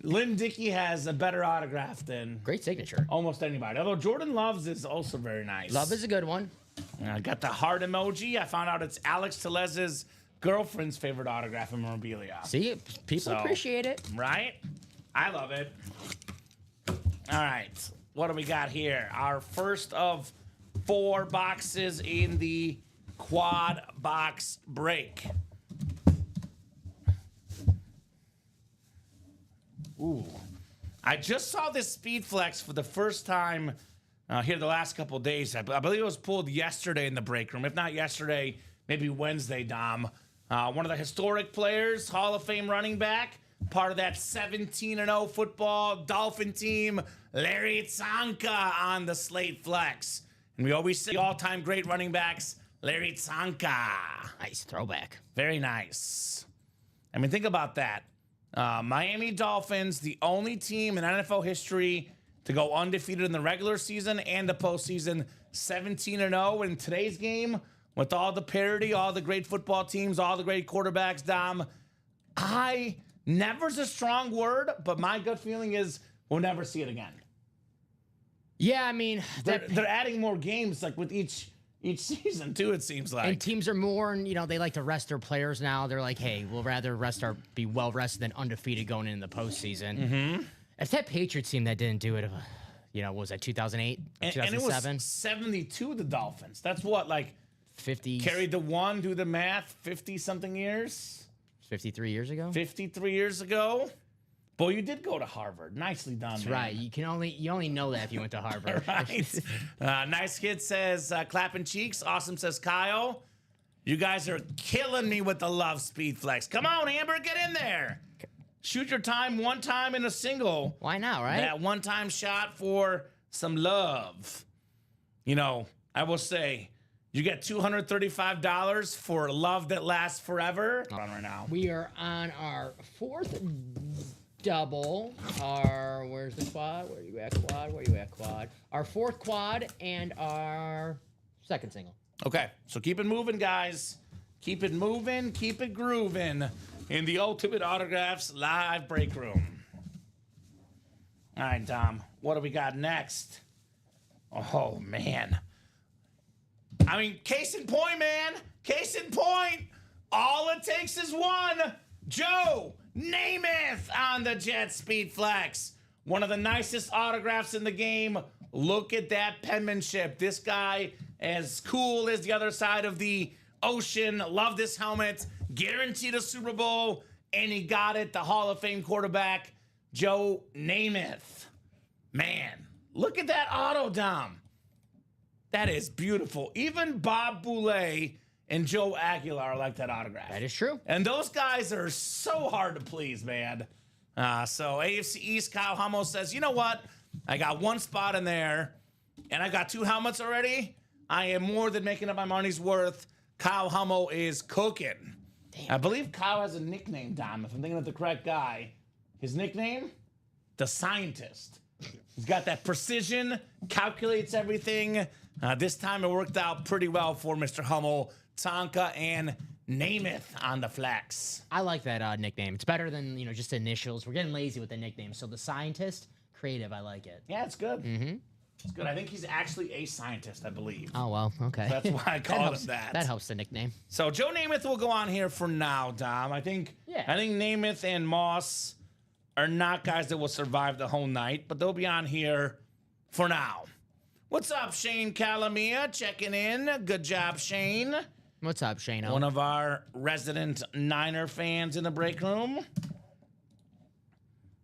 Lynn Dickey has a better autograph than Great signature. almost anybody. Although Jordan Love's is also very nice. Love is a good one. I got the heart emoji. I found out it's Alex Telez's girlfriend's favorite autograph in memorabilia. See, people appreciate it. Right? I love it. All right. What do we got here? Our first of 4 boxes in the quad box break. Ooh. I just saw this Speed Flex for the first time here the last couple of days. I believe it was pulled yesterday in the break room. If not yesterday, maybe Wednesday, Dom. One of the historic players, Hall of Fame running back, part of that 17-0 football Dolphin team, Larry Tsonka on the Slate Flex. And we always say all-time great running backs, Larry Tsonka. Nice throwback. Very nice. I mean, think about that. Miami Dolphins, the only team in NFL history to go undefeated in the regular season and the postseason, 17-0. In today's game, with all the parity, all the great football teams, all the great quarterbacks, Dom, never's a strong word, but my gut feeling is we'll never see it again. Yeah, I mean, They're adding more games like with each season too, it seems like. and teams are more, they like to rest their players now. They're like, hey, we'll rather be well rested than undefeated going into the postseason. Mm-hmm. It's that Patriots team that didn't do it. What was that, 2008, 2007? And it was 72 the Dolphins. That's what, like 50 carried the one, do the math, 50 something years. 53 years ago. 53 years ago. Boy, you did go to Harvard. Nicely done. That's man. right. You only know that if you went to Harvard. Right. Nice kid says clapping cheeks. Awesome says Kyle. You guys are killing me with the love Speed Flex. Come on, Amber, get in there. Shoot your time one time in a single. Why not, right? That one-time shot for some love. you know, I will say, you get $235 for love that lasts forever. On right now. We are on our fourth double. Where's the quad? Where you at, quad? Where you at, quad? Our fourth quad and our second single. Okay, so keep it moving, guys. Keep it moving, keep it grooving in the Ultimate Autographs live break room. All right, Dom, what do we got next? Oh, man. I mean, case in point, man. Case in point. All it takes is one. Joe Namath on the Jet Speed Flex. One of the nicest autographs in the game. Look at that penmanship. This guy, as cool as the other side of the ocean. Love this helmet. Guaranteed a Super Bowl. And he got it. The Hall of Fame quarterback, Joe Namath. Man, look at that auto, Dom. That is beautiful. Even Bob Boulay and Joe Aguilar like that autograph. That is true. And those guys are so hard to please, man. So AFC East, Kyle Hummel says, you know what? I got one spot in there, and I got two helmets already. I am more than making up my money's worth. Kyle Hummel is cooking. Damn. I believe Kyle has a nickname, Dom, if I'm thinking of the correct guy. His nickname? The Scientist. He's got that precision, calculates everything. This time it worked out pretty well for Mr. Hummel, Tonka, and Namath on the flex. I like that nickname. It's better than, just initials. We're getting lazy with the nickname. So the Scientist, creative. I like it. Yeah, it's good. Mm-hmm. It's good. I think he's actually a scientist, I believe. Oh, well, okay. So that's why I called him that. That helps the nickname. So Joe Namath will go on here for now, Dom. I think Namath and Moss are not guys that will survive the whole night, but they'll be on here for now. What's up, Shane Calamia? Checking in. Good job, Shane. What's up, Shane? One of our resident Niner fans in the break room.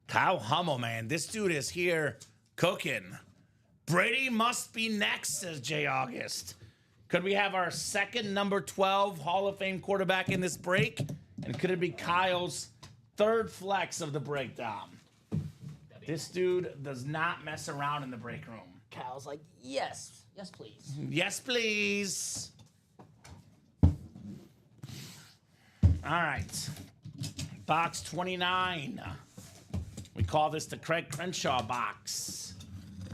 Kyle Hummel, man. This dude is here cooking. Brady must be next, says Jay August. Could we have our second number 12 Hall of Fame quarterback in this break? And could it be Kyle's third flex of the break, Dom? This dude does not mess around in the break room. Kyle's like, yes. Yes, please. Yes, please. All right. Box 29. We call this the Craig Crenshaw box.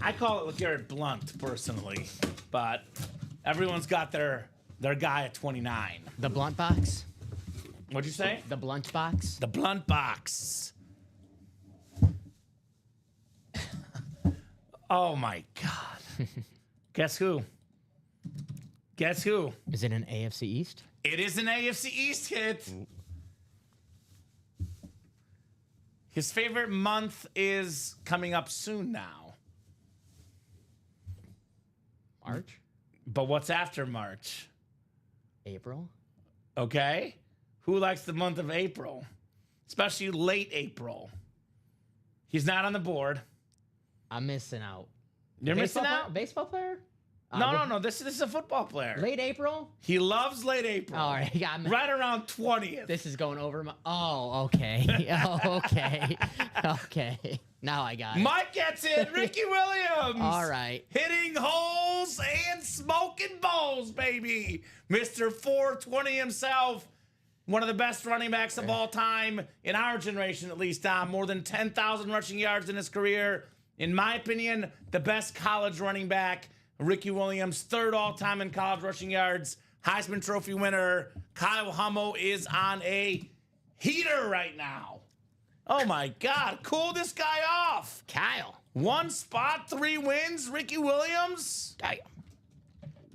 I call it LeGarrette Blount, personally. But everyone's got their guy at 29. The Blount box? What'd you say? The Blount box? The Blount box. Oh, my God. Guess who? Guess who? Is it an AFC East? It is an AFC East hit. His favorite month is coming up soon now. March? But what's after March? April? Okay. Who likes the month of April? Especially late April. He's not on the board. I'm missing out. You're missing out? Baseball player? No. This is a football player. Late April? He loves late April. All right. Right around 20th. This is going over my... Oh, okay. Okay. Okay. Now I got it. Mike gets it. Ricky Williams. All right. Hitting holes and smoking balls, baby. Mr. 420 himself. One of the best running backs of all time, in our generation at least, Dom. More than 10,000 rushing yards in his career. In my opinion, the best college running back. Ricky Williams, third all-time in college rushing yards. Heisman Trophy winner. Kyle Hummel is on a heater right now. Oh, my God. Cool this guy off. Kyle. One spot, 3 wins. Ricky Williams.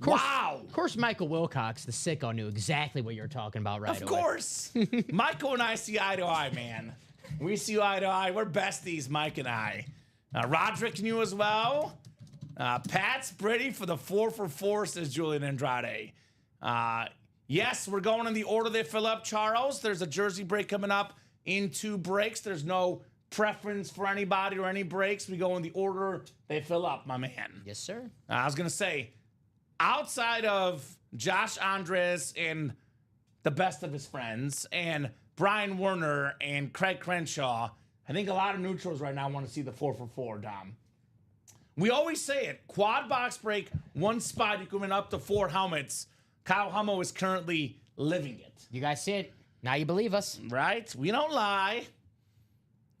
Wow. Of course, Michael Wilcox, the sicko, knew exactly what you're talking about right away. Of course. Michael and I see eye to eye, man. We see eye to eye. We're besties, Mike and I. Roderick knew as well. Pat's Brady for the 4 for 4, says Julian Andrade. Yes, we're going in the order they fill up, Charles. There's a jersey break coming up in 2 breaks. There's no preference for anybody or any breaks. We go in the order they fill up, my man. Yes, sir. I was going to say, outside of Josh Andres and the best of his friends and Brian Werner and Craig Crenshaw, I think a lot of neutrals right now want to see the 4 for 4, Dom. We always say it. Quad box break, one spot, you can win up to 4 helmets. Kyle Hummel is currently living it. You guys see it. Now you believe us. Right? We don't lie.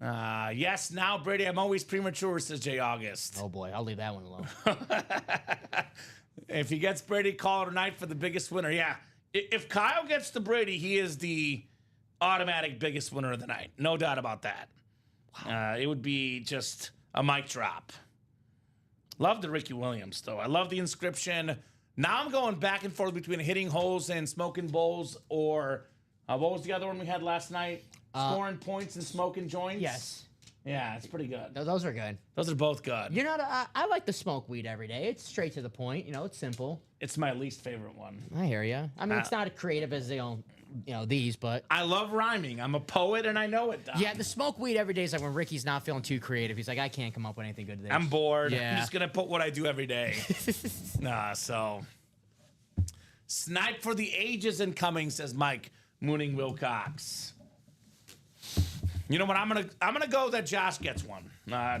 Yes, now, Brady, I'm always premature, says Jay August. Oh, boy. I'll leave that one alone. If he gets Brady, call it a night for the biggest winner. Yeah. If Kyle gets to Brady, he is the automatic biggest winner of the night. No doubt about that. It would be just a mic drop. Love the Ricky Williams, though. I love the inscription. Now I'm going back and forth between hitting holes and smoking bowls, or what was the other one we had last night? Scoring points and smoking joints? Yes. Yeah, it's pretty good. Those are good. Those are both good. You're not. I like to smoke weed every day. It's straight to the point. You know, it's simple. It's my least favorite one. I hear you. I mean, it's not as creative as these, but I love rhyming. I'm a poet and I know it, Dom. yeah, the smoke weed every day is like when Ricky's not feeling too creative. He's like, I can't come up with anything good today. I'm bored. Yeah. I'm just going to put what I do every day. So. Snipe for the ages incoming, says Mike Mooning Wilcox. You know what? I'm gonna go that Josh gets one.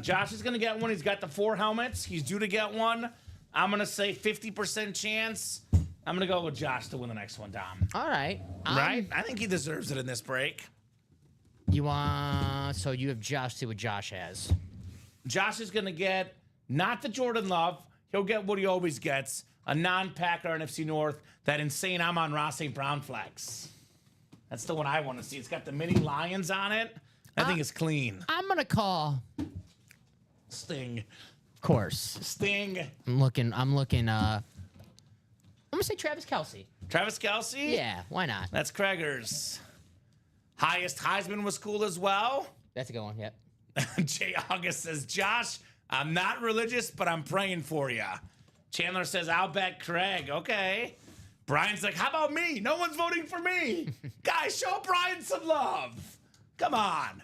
Josh is gonna get one. He's got the 4 helmets. He's due to get one. I'm gonna say 50% chance. I'm gonna go with Josh to win the next one, Dom. All right. Right? I think he deserves it in this break. You want? So you have Josh. See what Josh has. Josh is gonna get not the Jordan Love. He'll get what he always gets: a non-Packer NFC North. That insane Amon-Ra St. Brown flex. That's the one I want to see. It's got the mini lions on it. I think it's clean. I'm gonna call Sting. Of course. Sting. I'm looking. I'm gonna say Travis Kelce. Travis Kelce? Yeah, why not? That's Krager's. Highest Heisman was cool as well. That's a good one. Yep. Jay August says, Josh, I'm not religious, but I'm praying for you. Chandler says, I'll bet Craig. Okay. Brian's like, how about me? No one's voting for me. Guys, show Brian some love. Come on.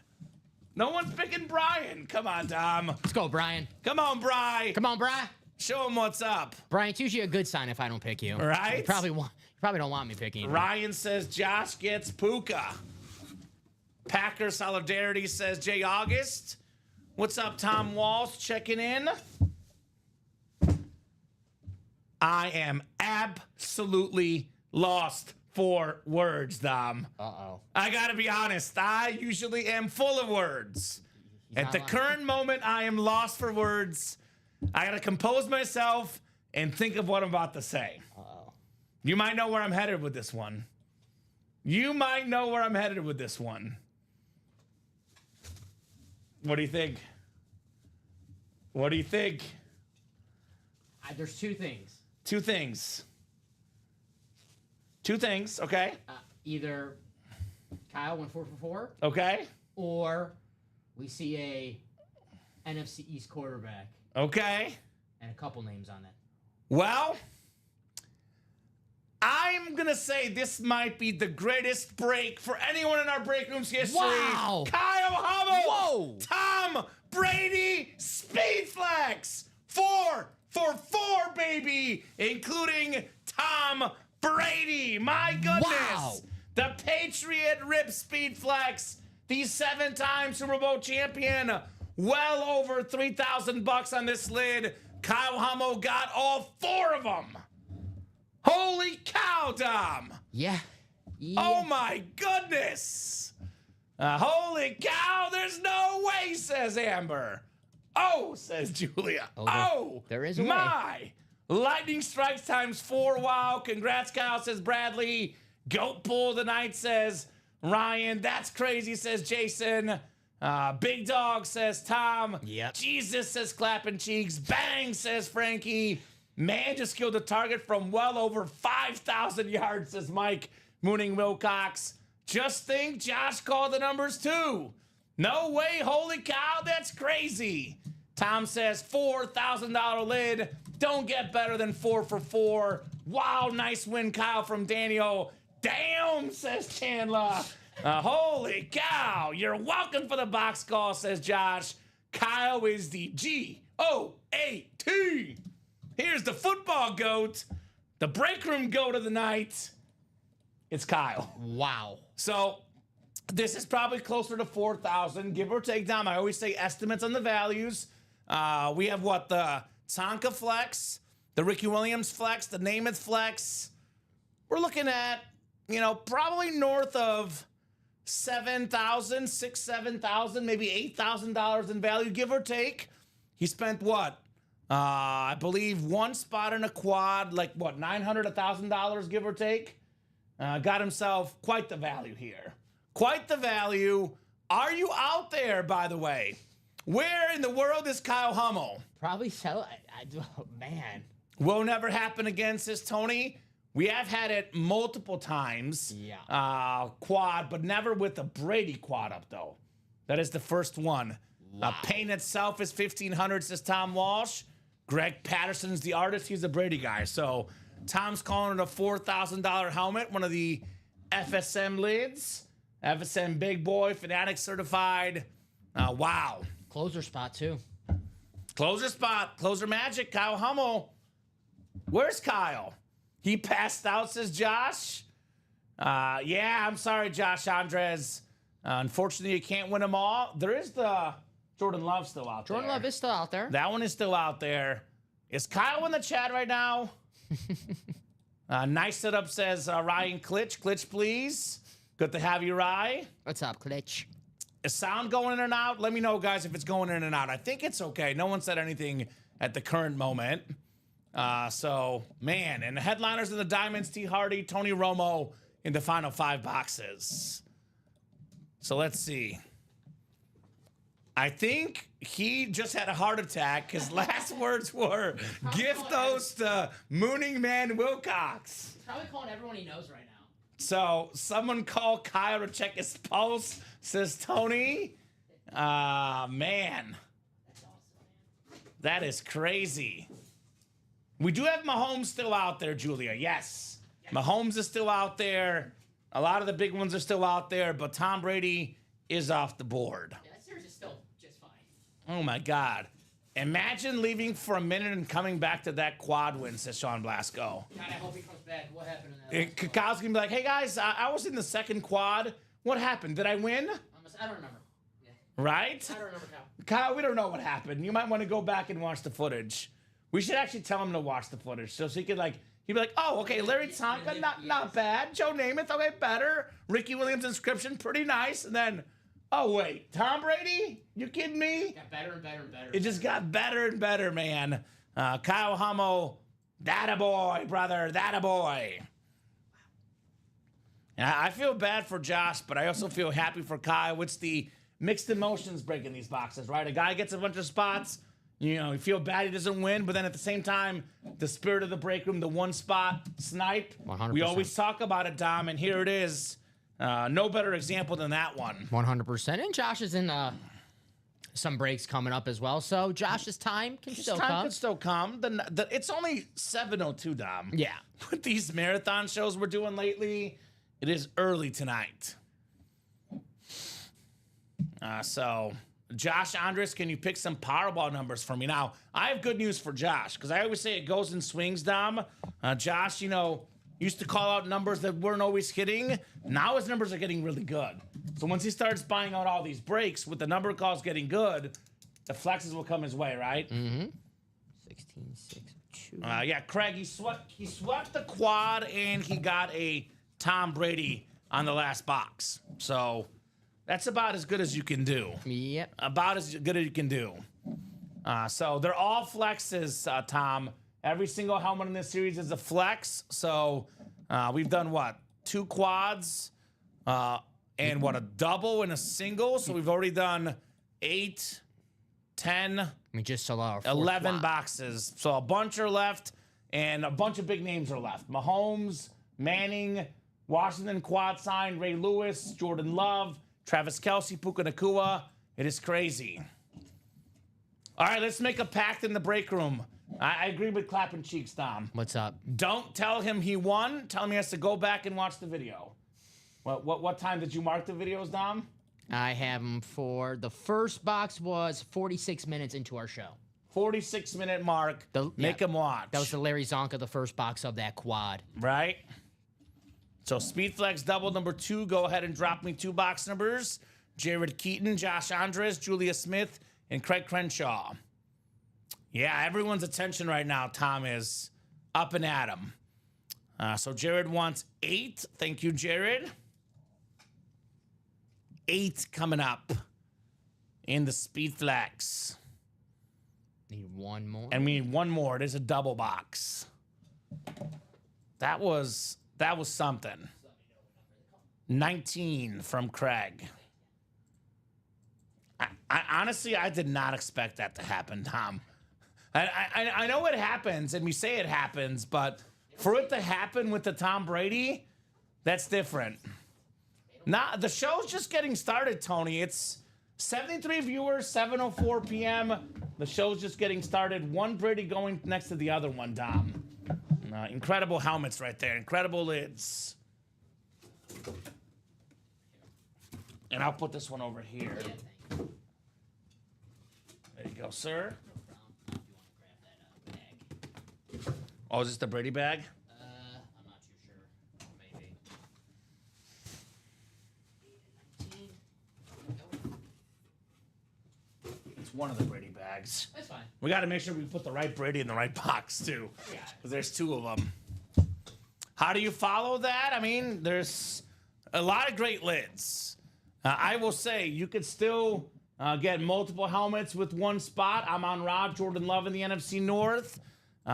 No one's picking Brian. Come on, Dom. Let's go, Brian. Come on, Bri. Come on, Bri. Show him what's up. Brian, it's usually a good sign if I don't pick you. Right? You probably don't want me picking you. Ryan says Josh gets Puka. Packer Solidarity says Jay August. What's up, Tom Walsh checking in? I am absolutely lost for words, Dom. Uh-oh. I gotta be honest, I usually am full of words. At the current moment, I am lost for words. I gotta compose myself and think of what I'm about to say. Uh-oh. You might know where I'm headed with this one. What do you think? There's two things. Two things, okay? Either Kyle went 4 for 4, Okay. or we see a NFC East quarterback Okay. and a couple names on that. Well, I'm going to say this might be the greatest break for anyone in our break room's history. Wow. Kyle Hummel. Whoa. Tom Brady Speed Flex. 4 for 4, baby, including Tom Brady. My goodness. Wow. The Patriot Rip Speed Flex. The 7-time Super Bowl champion. Well over $3,000 on this lid. Kyle Hummel got all 4 of them. Holy cow, Dom. Yeah. Oh, my goodness. Holy cow, there's no way, says Amber. Oh, says Julia. There is a way. My. Lightning strikes times 4. Wow. Congrats, Kyle, says Bradley. Goat pull of the night, says Ryan. That's crazy, says Jason. Big dog, says Tom. Yep. Jesus, says clapping cheeks. Bang, says Frankie. Man just killed the target from well over 5,000 yards, says Mike Mooning Wilcox. Just think Josh called the numbers too. No way, holy cow, that's crazy. Tom says $4,000 lid. Don't get better than 4 for 4. Wow, nice win, Kyle, from Daniel. Damn, says Chandler. Holy cow, you're welcome for the box call, says Josh. Kyle is the GOAT. Here's the football goat, the break room goat of the night. It's Kyle. Wow. So this is probably closer to 4,000, give or take, Dom. I always say estimates on the values. We have what? The Tonka Flex, the Ricky Williams Flex, the Namath Flex. We're looking at, probably north of $7,000, $6,000, $7,000, maybe $8,000 in value, give or take. He spent what? I believe one spot in a quad, like what, $900, $1,000, give or take. Got himself quite the value here. Quite the value. Are you out there, by the way? Where in the world is Kyle Hummel? Probably so. Oh, man. Will never happen again, says Tony. We have had it multiple times. Yeah. Quad, but never with a Brady quad up, though. That is the first one. Wow. Paint itself is $1,500, says Tom Walsh. Greg Patterson's the artist. He's a Brady guy. So Tom's calling it a $4,000 helmet, one of the FSM lids. FSM Big Boy, Fanatic certified. Wow. Closer spot, too. Closer spot. Closer magic. Kyle Hummel. Where's Kyle? He passed out, says Josh. Yeah, I'm sorry, Josh Andres. Unfortunately, you can't win them all. There is the Jordan Love still out there. Jordan Love is still out there. That one is still out there. Is Kyle in the chat right now? Nice setup, says Ryan Klitsch. Klitsch, please. Good to have you, Rye. What's up, Klitsch? Is sound going in and out? Let me know, guys, if it's going in and out. I think it's okay. No one said anything at the current moment. So, man, and the headliners in the Diamonds, T. Hardy, Tony Romo in the final 5 boxes. So let's see. I think he just had a heart attack. His last words were, gift those to Mooning Man Wilcox. He's probably calling everyone he knows right now. So someone call Kyle to check his pulse, says Tony. Man. That's awesome, man. That is crazy. We do have Mahomes still out there, Julia. Yes. Mahomes is still out there. A lot of the big ones are still out there, but Tom Brady is off the board. Yeah, that series is still just fine. Oh, my God. Imagine leaving for a minute and coming back to that quad win, says Sean Blasco. God, I hope he comes back. What happened in that? Kyle's going to be like, hey, guys, I was in the second quad. What happened? Did I win? I don't remember. Yeah. Right? I don't remember, Kyle. Kyle, we don't know what happened. You might want to go back and watch the footage. We should actually tell him to watch the footage so he could, he'd be like, oh, okay, Larry Tonka, not bad. Joe Namath, okay, better. Ricky Williams' inscription, pretty nice. And then, oh, wait, Tom Brady? You kidding me? Got better and better and better. It just got better and better, man. Kyle Hummel, that a boy, brother, that a boy. And I feel bad for Josh, but I also feel happy for Kyle. It's the mixed emotions breaking these boxes, right? A guy gets a bunch of spots. You feel bad he doesn't win, but then at the same time, the spirit of the break room, the one spot snipe. 100%. We always talk about it, Dom, and here it is. No better example than that one. 100%. And Josh is in some breaks coming up as well. So Josh's time can still come. Time can still come. It's only 7:02, Dom. Yeah. With these marathon shows we're doing lately, it is early tonight. So, Josh Andres, can you pick some Powerball numbers for me? Now, I have good news for Josh, because I always say it goes in swings, Dom. Josh, used to call out numbers that weren't always hitting. Now his numbers are getting really good. So once he starts buying out all these breaks, with the number calls getting good, the flexes will come his way, right? Mm-hmm. 16, 6, 2. Yeah, Craig, he swept the quad, and he got a Tom Brady on the last box. So that's about as good as you can do. Yep. About as good as you can do. So they're all flexes, Tom. Every single helmet in this series is a flex. So we've done what? 2 quads and what? A double and a single. So we've already done 8, 10, We just saw our 11 boxes. So a bunch are left, and a bunch of big names are left. Mahomes, Manning, Washington quad sign, Ray Lewis, Jordan Love, Travis Kelce, Puka Nacua. It is crazy. All right, let's make a pact in the break room. I agree with clapping cheeks, Dom. What's up? Don't tell him he won. Tell him he has to go back and watch the video. What time did you mark the videos, Dom? I have them for the first box was 46 minutes into our show. 46-minute mark. Make him watch. That was the Larry Zonka, the first box of that quad. Right? So Speedflex double number 2. Go ahead and drop me 2 box numbers. Jared Keaton, Josh Andres, Julia Smith, and Craig Crenshaw. Yeah, everyone's attention right now, Tom, is up and at 'em. So Jared wants 8. Thank you, Jared. 8 coming up in the Speed Flex. Need one more. And we need one more. It is a double box. That was something. 19 from Craig. I honestly, I did not expect that to happen, Tom. I know it happens, and we say it happens, but for it to happen with the Tom Brady, that's different. The show's just getting started, Tony. It's 73 viewers, 7:04 p.m. The show's just getting started. One Brady going next to the other one, Dom. Incredible helmets right there. Incredible lids. And I'll put this one over here. There you go, sir. Oh, is this the Brady bag? I'm not too sure. Maybe. It's one of the Brady bags. That's fine. We got to make sure we put the right Brady in the right box, too. Yeah. Because there's 2 of them. How do you follow that? I mean, there's a lot of great lids. I will say, you could still get multiple helmets with one spot. I'm on Rod, Jordan Love in the NFC North.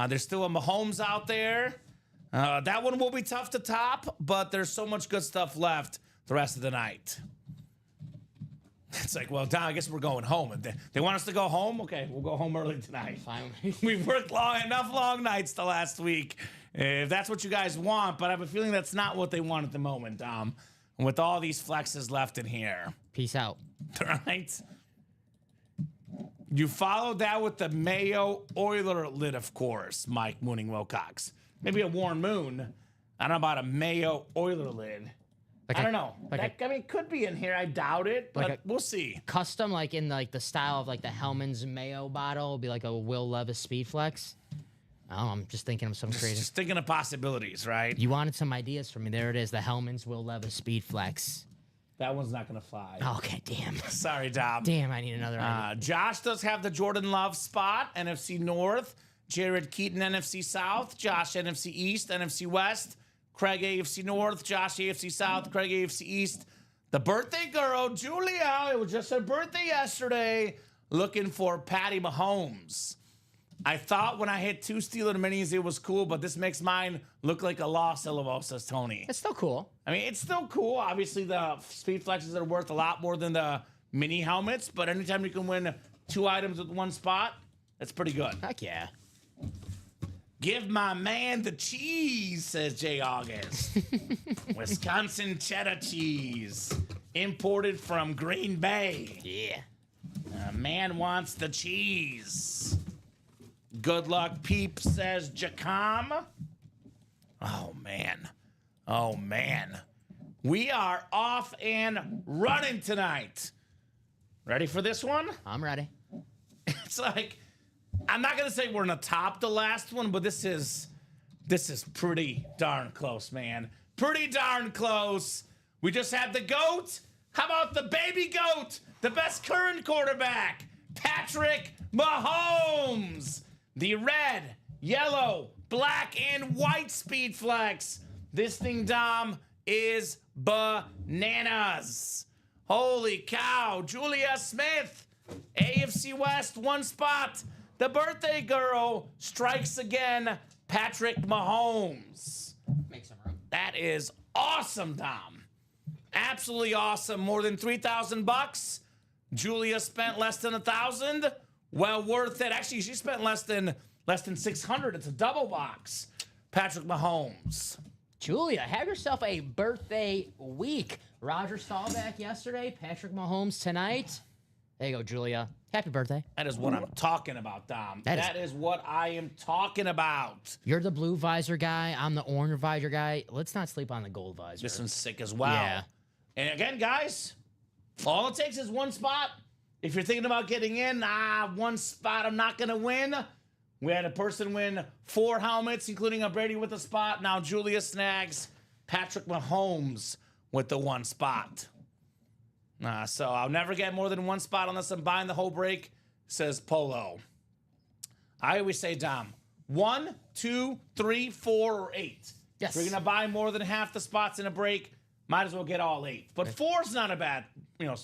There's still a Mahomes out there. That one will be tough to top, but there's so much good stuff left the rest of the night. It's like, well, Don, I guess we're going home. They want us to go home? Okay, we'll go home early tonight. Fine. We've worked enough long nights the last week. If that's what you guys want, but I have a feeling that's not what they want at the moment, Dom. With all these flexes left in here. Peace out. All right. You followed that with the Mayo Oiler lid, of course, Mike Mooning Wilcox. Maybe a Warren Moon. I don't know about a Mayo Oiler lid. I don't know. I mean, it could be in here. I doubt it, but we'll see. Custom, like in like the style of like the Hellman's Mayo bottle, would be like a Will Levis Speed Flex. Oh, I'm just thinking of some creative. Just thinking of possibilities, right? You wanted some ideas from me. There it is. The Hellman's Will Levis Speed Flex. That one's not going to fly. Okay, damn. Sorry, Dom. Damn, I need another idea. Josh does have the Jordan Love spot, NFC North. Jared Keaton, NFC South. Josh, NFC East, NFC West. Craig, AFC North. Josh, AFC South. Craig, AFC East. The birthday girl, Julia. It was just her birthday yesterday. Looking for Patty Mahomes. I thought when I hit 2 Steeler minis, it was cool, but this makes mine look like a Los Illavos, says Tony. It's still cool. I mean, it's still cool. Obviously, the Speed Flexes are worth a lot more than the mini helmets, but anytime you can win 2 items with one spot, that's pretty good. Heck yeah. Give my man the cheese, says Jay August. Wisconsin cheddar cheese, imported from Green Bay. Yeah. Man wants the cheese. Good luck, Peep, says Jacom. Oh, man. Oh, man. We are off and running tonight. Ready for this one? I'm ready. It's like, I'm not going to say we're going to top the last one, but this is pretty darn close, man. Pretty darn close. We just had the GOAT. How about the baby GOAT? The best current quarterback, Patrick Mahomes. The red, yellow, black, and white Speed Flex. This thing, Dom, is bananas. Holy cow. Julia Smith, AFC West, 1 spot. The birthday girl strikes again, Patrick Mahomes. Make some room. That is awesome, Dom. Absolutely awesome. More than $3,000. Julia spent less than $1,000. Well worth it. Actually, she spent less than $600. It's a double box. Patrick Mahomes. Julia, have yourself a birthday week. Roger Staubach yesterday. Patrick Mahomes tonight. There you go, Julia. Happy birthday. That is what I'm talking about, Dom. That That is what I am talking about. You're the blue visor guy. I'm the orange visor guy. Let's not sleep on the gold visor. This one's sick as well. Yeah. And again, guys, all it takes is 1 spot. If you're thinking about getting in, 1 spot I'm not going to win. We had a person win 4 helmets, including a Brady with a spot. Now Julia snags Patrick Mahomes with the 1 spot. So I'll never get more than 1 spot unless I'm buying the whole break, says Polo. I always say, Dom, 1, 2, 3, 4, or 8. Yes. If you're gonna buy more than half the spots in a break, might as well get all 8. But 4's not a bad,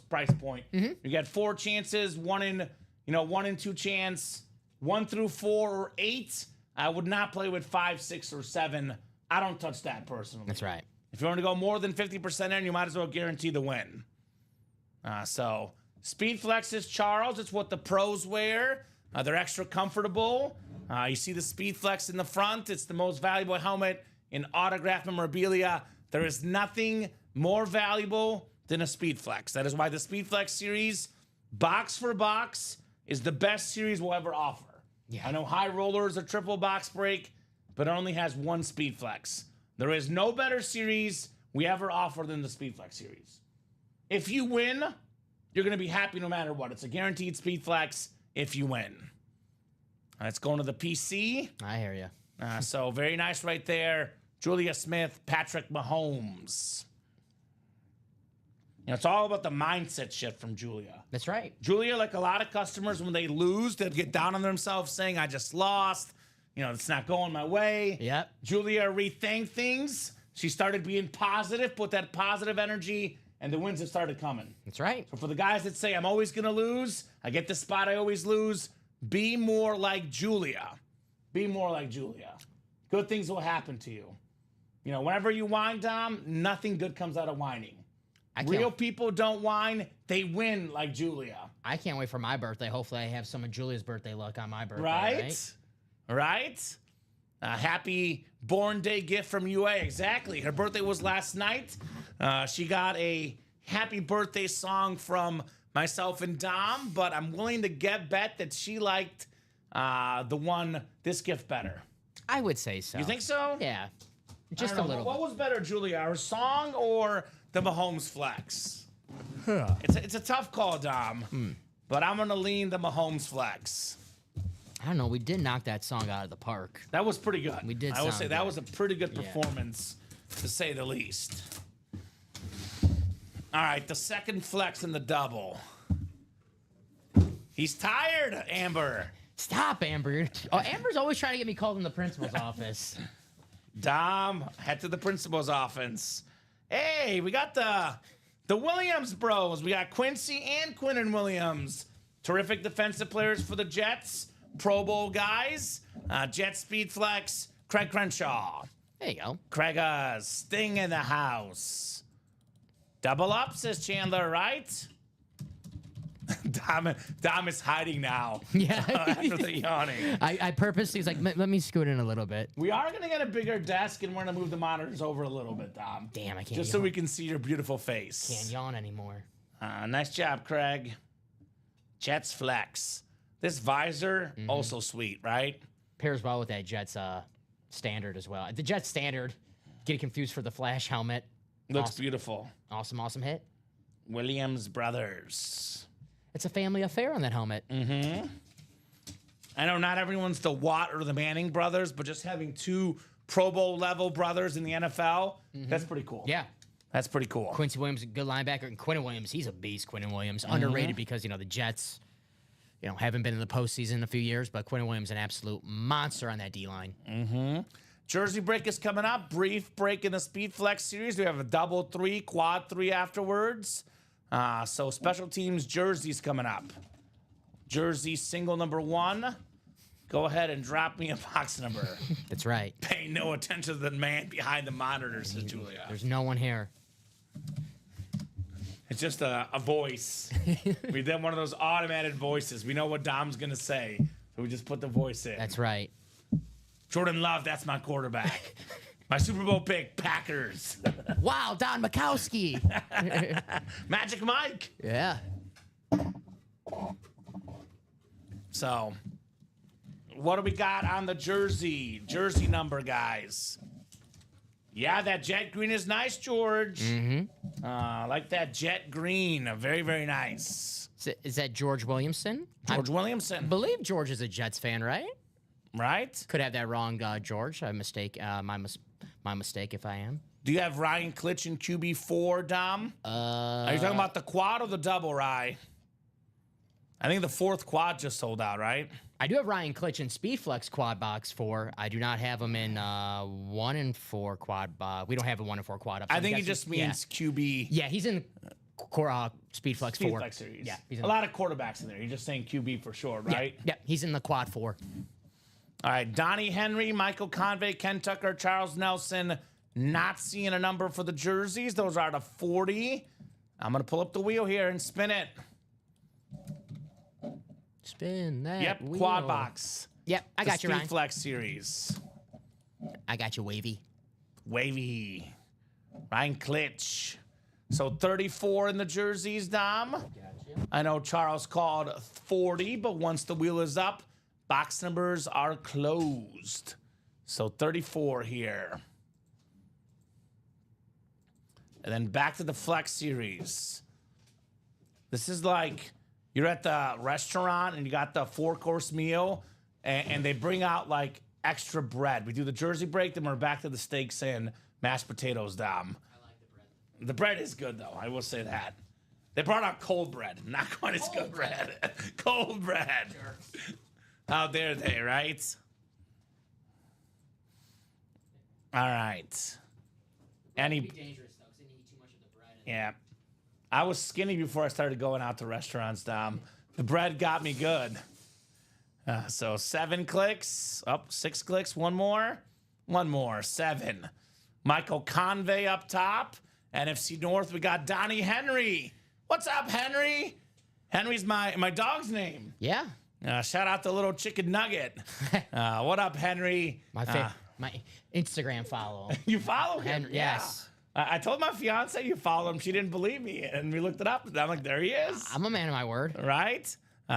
price point. You get 4 chances, 1 in 2 chance, 1 through 4 or 8. I would not play with 5, 6, or 7. I don't touch that personally. That's right. If you want to go more than 50% in, you might as well guarantee the win. So Speed Flexes, Charles, it's what the pros wear. They're extra comfortable. You see the Speed Flex in the front. It's the most valuable helmet in autograph memorabilia. There is nothing more valuable than a Speed Flex. That is why the Speed Flex series, box for box, is the best series we'll ever offer. Yeah. I know High Roller is a triple box break, but it only has 1 Speed Flex. There is no better series we ever offer than the Speed Flex series. If you win, you're going to be happy no matter what. It's a guaranteed Speed Flex if you win. It's going to the PC. I hear you. So very nice right there. Julia Smith, Patrick Mahomes. It's all about the mindset shift from Julia. That's right. Julia, like a lot of customers, when they lose, they'll get down on themselves saying, I just lost. It's not going my way. Yep. Julia rethink things. She started being positive, put that positive energy, and the wins have started coming. That's right. So for the guys that say, I'm always going to lose, I get the spot, I always lose, be more like Julia. Be more like Julia. Good things will happen to you. Whenever you whine, Dom, nothing good comes out of whining. Real people don't whine, they win like Julia. I can't wait for my birthday. Hopefully I have some of Julia's birthday luck on my birthday. Right? A happy born day gift from UA. Exactly. Her birthday was last night. She got a happy birthday song from myself and Dom, but I'm willing to bet that she liked this gift better. I would say so. You think so? Yeah. Just I a don't know. little What was better, Julia? Her song or the Mahomes flex? It's a tough call, Dom. But I'm going to lean the Mahomes flex. I don't know. We did knock that song out of the park. That was pretty good. We did I would sound say that good. was a pretty good performance, to say the least. All right, the second flex in the double. He's tired, Amber. Stop, Amber. Oh, Amber's always trying to get me called in the principal's office. Dom, head to the principal's office. Hey, we got the Williams bros. We got Quincy and Quinnen Williams. Terrific defensive players for the Jets. Pro Bowl guys. Jet Speed Flex, Craig Crenshaw. There you go. Craig Sting in the house. Double up, says Chandler, right? Dom is hiding now. Yeah. After the yawning. I purposely was like, let me scoot in a little bit. We are going to get a bigger desk, and we're going to move the monitors over a little bit, Dom. Damn, I can't Just yawn. so we can see your beautiful face. Can't yawn anymore. Nice job, Craig. Jets flex. This visor, also sweet, right? Pairs well with that Jets standard as well. The Jets standard, getting confused for the Flash helmet. Looks Awesome. beautiful. Awesome hit. Williams Brothers. It's a family affair on that helmet. I know not everyone's the Watt or the Manning brothers, but just having 2 Pro Bowl level brothers in the NFL, that's pretty cool. Yeah. That's pretty cool. Quincy Williams, a good linebacker, and Quinnen Williams, he's a beast. Quinnen Williams, underrated because the Jets, haven't been in the postseason in a few years, but Quinnen Williams an absolute monster on that D line. Jersey break is coming up. Brief break in the Speed Flex series. We have a double 3, quad 3 afterwards. So special teams jerseys coming up. Jersey single number 1. Go ahead and drop me a box number. That's right. Pay no attention to the man behind the monitor, says Julia. There's no one here. It's just a voice. We did one of those automated voices. We know what Dom's going to say, so we just put the voice in. That's right. Jordan Love, that's my quarterback. My Super Bowl pick, Packers. Wow, Don Mikowski. Magic Mike. Yeah. So, what do we got on the jersey? Jersey number, guys. Yeah, that jet green is nice, George. I like that jet green. Very, very nice. Is that George Williamson? George I Williamson, believe George is a Jets fan, right? right? Could have that wrong, George. I mistake. My mistake if I am. Do you have Ryan Klitsch in QB4, Dom? Are you talking about the quad or the double, Rye? I think the 4th quad just sold out, right? I do have Ryan Klitsch in Speedflex Quad Box 4. I do not have him in 1 and 4 quad box. We don't have a 1 and 4 quad up. So I think it just means QB. Yeah, he's in Speedflex 4. Speedflex series. Yeah, he's a in lot of quarterbacks in there. You're just saying QB for sure, right? Yeah, he's in the quad 4. All right, Donnie Henry, Michael Convey, Ken Tucker, Charles Nelson. Not seeing a number for the jerseys. Those are the 40. I'm going to pull up the wheel here and spin it. Spin that Yep, wheel. quad box. Yep, I got you, Ryan. Speedflex series. I got you, Wavy. Wavy. Ryan Klitsch. So 34 in the jerseys, Dom. I know Charles called 40, but once the wheel is up, box numbers are closed. So 34 here. And then back to the Flex series. This is like you're at the restaurant and you got the 4-course meal and they bring out like extra bread. We do the jersey break, then we're back to the steaks and mashed potatoes, Dom. I like the bread. The bread is good, though. I will say that. They brought out cold bread. Not quite as good bread. Cold bread. Sure. How dare they, right? All right. Any? Dangerous though, 'cause they eat too much of the bread. Yeah. I was skinny before I started going out to restaurants, Dom. The bread got me good. So 7 clicks. Up 6 clicks. One more. 7. Michael Convey up top. NFC North, we got Donnie Henry. What's up, Henry? Henry's my dog's name. Yeah. Shout out to little chicken nugget. What up, Henry? My Instagram follow. You follow him? Henry, yes. I told my fiance you follow him. She didn't believe me, and we looked it up. And I'm like, there he is. I'm a man of my word. Right?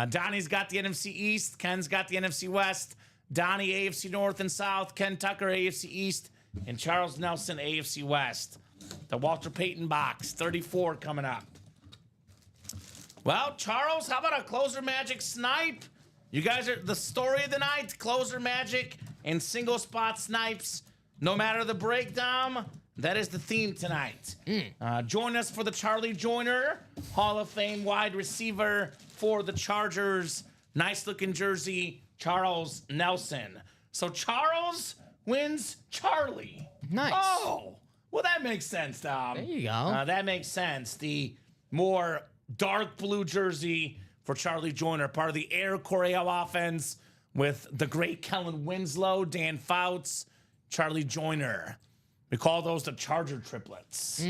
Donnie's got the NFC East. Ken's got the NFC West. Donnie, AFC North and South. Ken Tucker, AFC East. And Charles Nelson, AFC West. The Walter Payton box, 34 coming up. Well, Charles, how about a closer magic snipe? You guys are the story of the night. Closer magic and single spot snipes. No matter the breakdown, that is the theme tonight. Join us for the Charlie Joiner, Hall of Fame wide receiver for the Chargers. Nice looking jersey, Charles Nelson. So Charles wins Charlie. Nice. Oh, well, that makes sense, Tom. There you go. That makes sense. The more dark blue jersey for Charlie Joiner, part of the Air Coryell offense with the great Kellen Winslow, Dan Fouts, Charlie Joiner. We call those the Charger triplets.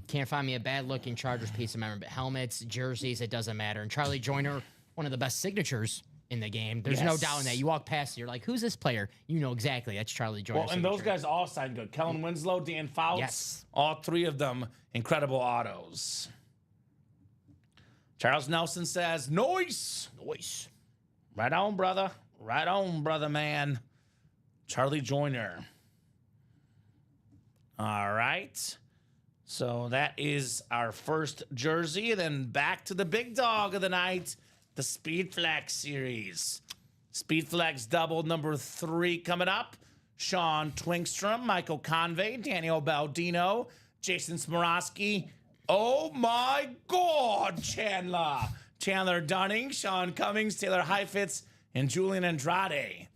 Can't find me a bad looking Chargers piece of memorabilia. Helmets, jerseys, it doesn't matter. And Charlie Joiner, one of the best signatures in the game. There's no doubt in that. You walk past, you're like, who's this player? You know exactly. That's Charlie Joiner. Well, and those guys all signed good. Kellen Winslow, Dan Fouts, Yes. all 3 of them incredible autos. Charles Nelson says, "Nice. Nice. Right on, brother. Right on, brother, man." Charlie Joiner. All right. So that is our first jersey. Then back to the big dog of the night, the Speedflex series. Speedflex double number 3 coming up. Sean Twinkstrom, Michael Convey, Daniel Baldino, Jason Smorosky. Oh my God, Chandler. Chandler Dunning, Sean Cummings, Taylor Heifetz, and Julian Andrade.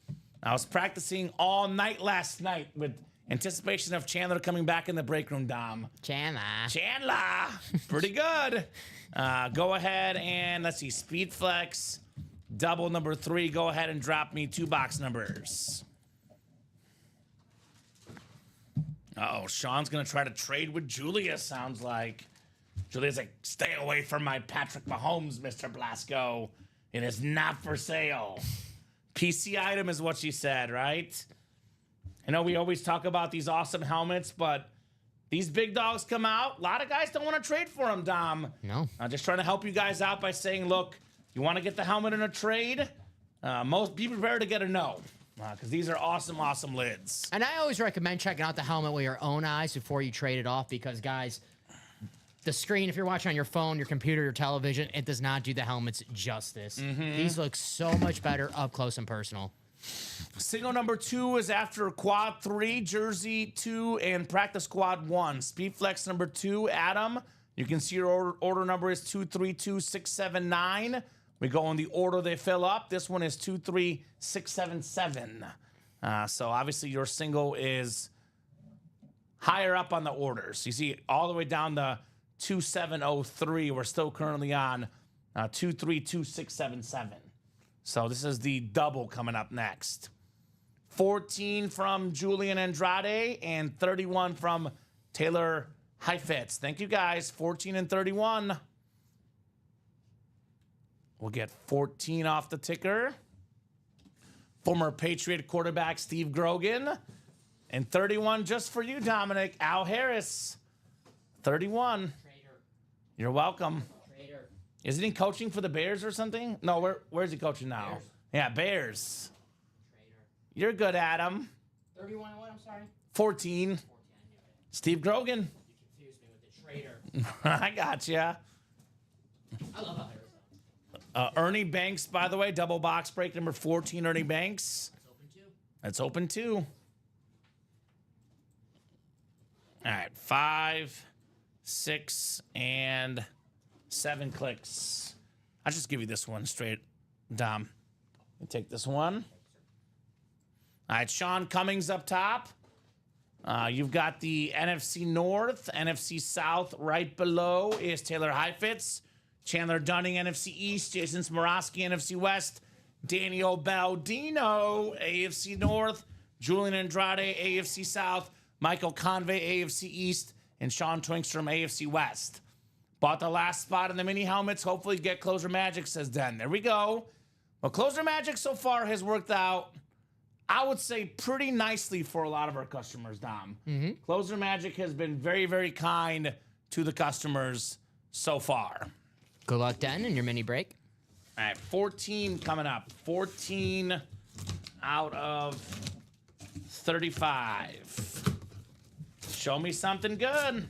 I was practicing all night last night with anticipation of Chandler coming back in the break room, Dom. Chandler, pretty good. Go ahead and let's see, Speedflex, double number 3. Go ahead and drop me 2 box numbers. Uh-oh, Sean's gonna try to trade with Julia, sounds like. Julia's like, stay away from my Patrick Mahomes, Mr. Blasco. It is not for sale. PC item is what she said, right? I know we always talk about these awesome helmets, but these big dogs come out. A lot of guys don't want to trade for them, Dom. No. I'm just trying to help you guys out by saying, look, you want to get the helmet in a trade? Be prepared to get a no, because these are awesome, awesome lids. And I always recommend checking out the helmet with your own eyes before you trade it off because, guys, the screen, if you're watching on your phone, your computer, your television, it does not do the helmets justice. These look so much better up close and personal. Single number 2 is after quad 3, jersey 2, and practice quad 1. Speedflex number 2, Adam. You can see your order number is 232679. We go in the order they fill up. This one is 23677. So obviously your single is higher up on the orders. You see all the way down the 2703. We're still currently on 232677. So this is the double coming up next. 14 from Julian Andrade and 31 from Taylor Heifetz. Thank you guys. 14 and 31. We'll get 14 off the ticker. Former Patriot quarterback Steve Grogan. And 31 just for you, Dominic. Al Harris. 31. Traitor. You're welcome. Traitor. Isn't he coaching for the Bears or something? No, where's he coaching now? Bears. Yeah, Bears. Traitor. You're good, Adam. 31 and what? I'm sorry. 14. 14. I knew it. Steve Grogan. You confused me with the traitor. I gotcha. I love Al Harris. Ernie Banks, by the way, double box break number 14, Ernie Banks. That's open too. That's open too. All right, 5, 6, and 7 clicks. I'll just give you this one straight, Dom. You take this one. All right, Sean Cummings up top. You've got the NFC North, NFC South right below is Taylor Heifetz. Chandler Dunning, NFC East. Jason Smorosky, NFC West. Daniel Baldino, AFC North. Julian Andrade, AFC South. Michael Convey, AFC East. And Sean Twinkstrom, AFC West. Bought the last spot in the mini helmets. Hopefully get Closer Magic, says Den. There we go. Well, Closer Magic so far has worked out, I would say, pretty nicely for a lot of our customers, Dom. Closer Magic has been very, very kind to the customers so far. Good luck, Den, in your mini break. All right, 14 coming up. 14 out of 35. Show me something good.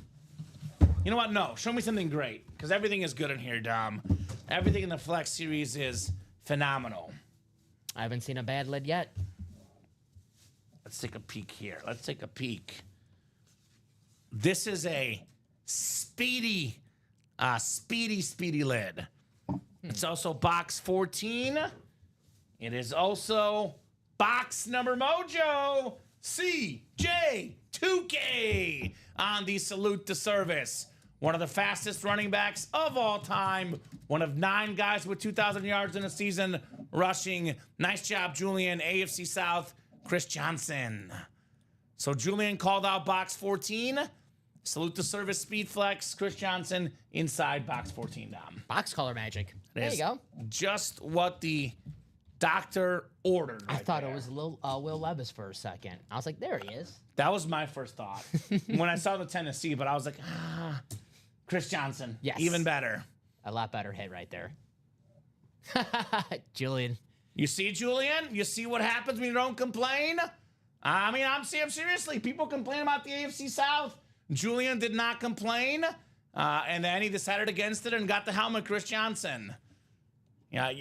You know what? No, show me something great, because everything is good in here, Dom. Everything in the Flex series is phenomenal. I haven't seen a bad lid yet. Let's take a peek here. Let's take a peek. This is a speedy lid. It's also box 14. It is also box number mojo CJ2K on the Salute to Service. One of the fastest running backs of all time. One of 9 guys with 2,000 yards in a season rushing. Nice job, Julian. AFC South, Chris Johnson. So Julian called out box 14. Salute to Service, Speed Flex, Chris Johnson inside box 14, Dom. Box color magic. There you go. Just what the doctor ordered. I thought it was Will Levis for a second. I was like, there he is. That was my first thought when I saw the Tennessee, but I was like, Chris Johnson. Yes. Even better. A lot better hit right there. Julian. You see, Julian? You see what happens when you don't complain? I mean, I'm seriously. People complain about the AFC South. Julian did not complain, and then he decided against it and got the helmet, Chris Johnson. Yeah.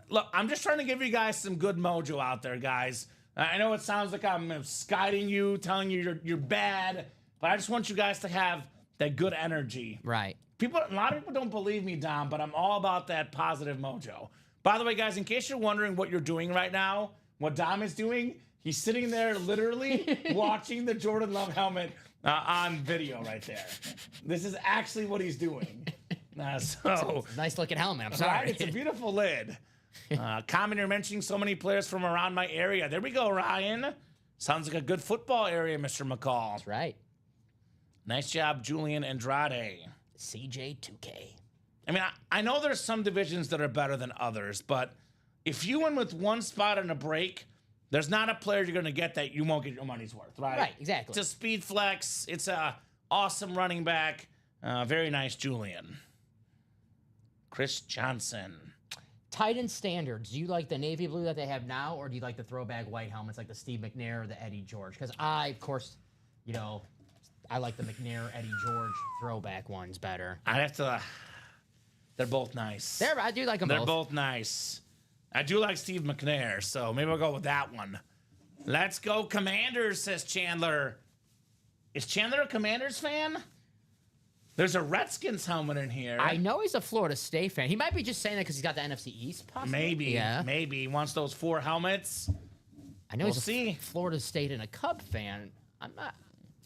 Look, I'm just trying to give you guys some good mojo out there, guys. I know it sounds like I'm skying you, telling you you're bad, but I just want you guys to have that good energy. Right. A lot of people don't believe me, Dom, but I'm all about that positive mojo. By the way, guys, in case you're wondering what you're doing right now, what Dom is doing, he's sitting there literally watching the Jordan Love helmet on video right there. This is actually what he's doing. Nice looking helmet. I'm sorry. Right? It's a beautiful lid. Commenter mentioning so many players from around my area. There we go, Ryan. Sounds like a good football area, Mr. McCall. That's right. Nice job, Julian Andrade. CJ2K. I mean, I know there's some divisions that are better than others, but if you win with one spot in a break, there's not a player you're going to get that you won't get your money's worth, right? Right, exactly. It's a speed flex. It's a awesome running back. Very nice, Julian. Chris Johnson. Titan standards. Do you like the navy blue that they have now, or do you like the throwback white helmets like the Steve McNair or the Eddie George? Because of course, I like the McNair, Eddie George throwback ones better. I'd have to. They're both nice. I do like them both. They're both nice. I do like Steve McNair, so maybe I'll go with that one. Let's go Commanders, says Chandler. Is Chandler a Commanders fan? There's a Redskins helmet in here. I know he's a Florida State fan. He might be just saying that because he's got the NFC East, possibly. Maybe. Yeah. Maybe. He wants those 4 helmets. I know We'll he's a see. Florida State and a Cub fan. I'm not.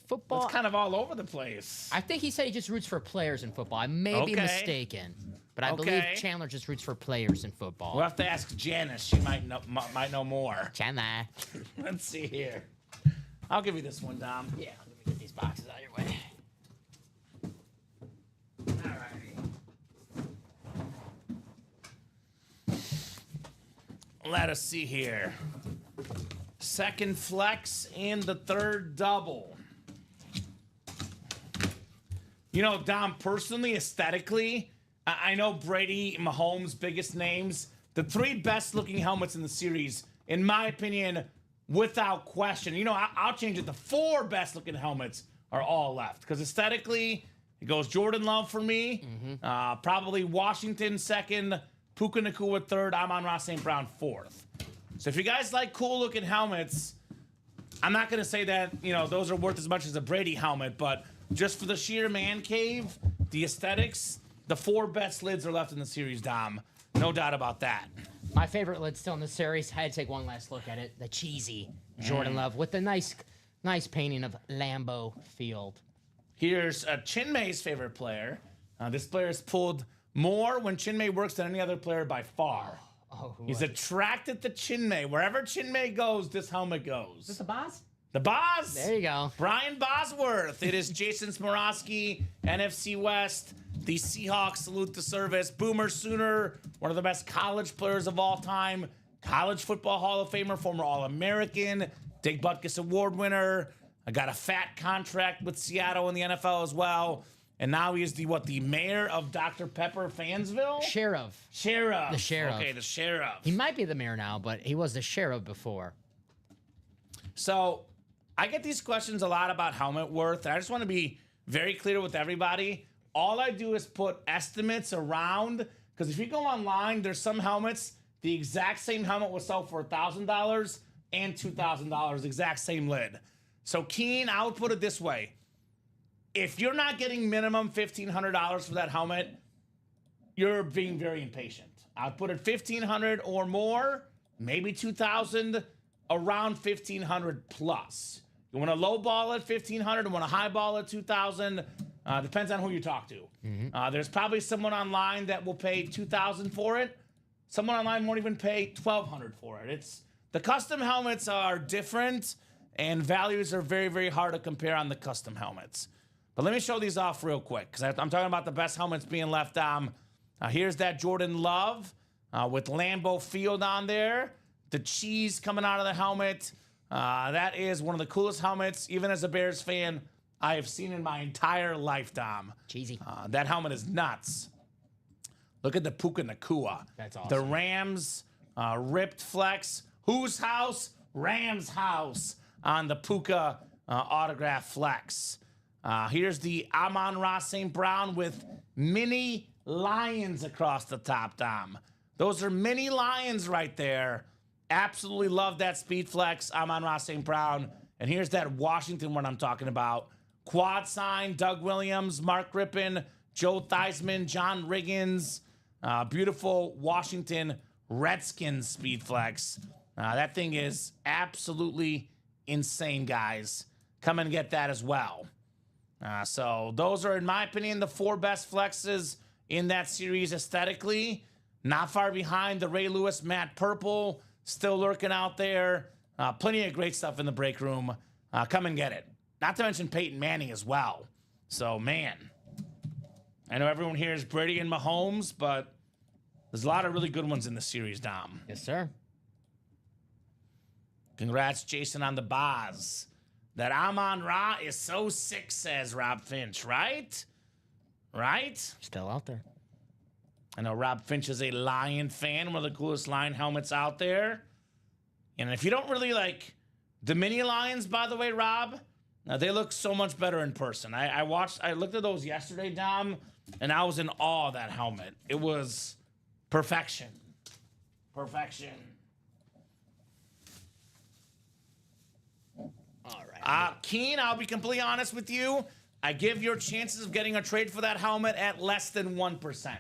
Football. It's kind of all over the place. I think he said he just roots for players in football. I may be Okay. mistaken, but I believe Chandler just roots for players in football. We'll have to ask Janice. She might know more. Chandler. Let's see here. I'll give you this one, Dom. Yeah, let me get these boxes out of your way. Let us see here. Second flex and the third double. You know, Dom, personally, aesthetically, I know Brady, Mahomes, biggest names. The 3 best looking helmets in the series, in my opinion, without question. You know, I'll change it. The 4 best looking helmets are all left. Because aesthetically, it goes Jordan Love for me. Probably Washington second. Puka Nacua third. Amon-Ra St. Brown fourth. So if you guys like cool looking helmets, I'm not going to say that, you know, those are worth as much as a Brady helmet, but just for the sheer man cave, the aesthetics, the 4 best lids are left in the series, Dom. No doubt about that. My favorite lid still in the series. I had to take one last look at it. The cheesy Jordan Love with the nice painting of Lambeau Field. Here's Chinmay's favorite player. This player has pulled more when Chinmay works than any other player by far. Oh, He's attracted to Chinmay. Wherever Chinmay goes, this helmet goes. Is this the boss? The Boz. There you go. Brian Bosworth. It is Jason Smorosky, NFC West. The Seahawks salute the service. Boomer Sooner, one of the best college players of all time. College Football Hall of Famer, former All-American. Dick Butkus Award winner. I got a fat contract with Seattle in the NFL as well. And now he is the mayor of Dr. Pepper, Fansville? Sheriff. Sheriff. The sheriff. Okay, the sheriff. He might be the mayor now, but he was the sheriff before. So I get these questions a lot about helmet worth, and I just want to be very clear with everybody. All I do is put estimates around, because if you go online, there's some helmets, the exact same helmet will sell for $1,000 and $2,000, exact same lid. So Keen, I would put it this way. If you're not getting minimum $1,500 for that helmet, you're being very impatient. I'd put it $1,500 or more, maybe $2,000, around $1,500 plus. You want to low ball at $1,500, you want to high ball at $2,000. Depends on who you talk to. There's probably someone online that will pay $2,000 for it. Someone online won't even pay $1,200 for it. The custom helmets are different, and values are very, very hard to compare on the custom helmets. But let me show these off real quick, because I'm talking about the best helmets being left on. Here's that Jordan Love with Lambeau Field on there. The cheese coming out of the helmet. That is one of the coolest helmets, even as a Bears fan, I have seen in my entire lifetime. Cheesy. That helmet is nuts. Look at the Puka Nacua. That's awesome. The Rams ripped flex. Whose house? Rams house on the Puka autograph flex. Here's the Amon-Ra St. Brown with mini lions across the top, Dom. Those are mini lions right there. Absolutely love that speed flex, Amon-Ra St. Brown. And here's that Washington one I'm talking about. Quad sign, Doug Williams, Mark Rippon, Joe Theismann, John Riggins. Beautiful Washington Redskins speed flex. That thing is absolutely insane, guys. Come and get that as well. So those are, in my opinion, the 4 best flexes in that series aesthetically. Not far behind the Ray Lewis, Matt Purple, still lurking out there. Plenty of great stuff in the break room. Come and get it. Not to mention Peyton Manning as well. So, man, I know everyone here is Brady and Mahomes, but there's a lot of really good ones in the series, Dom. Yes, sir. Congrats, Jason, on the Boz. That Amon-Ra is so sick, says Rob Finch, right? Right? Still out there. I know Rob Finch is a Lion fan, one of the coolest Lion helmets out there. And if you don't really like the mini Lions, by the way, Rob, they look so much better in person. I looked at those yesterday, Dom, and I was in awe of that helmet. It was perfection. Perfection. All right. Keen, I'll be completely honest with you. I give your chances of getting a trade for that helmet at less than 1%.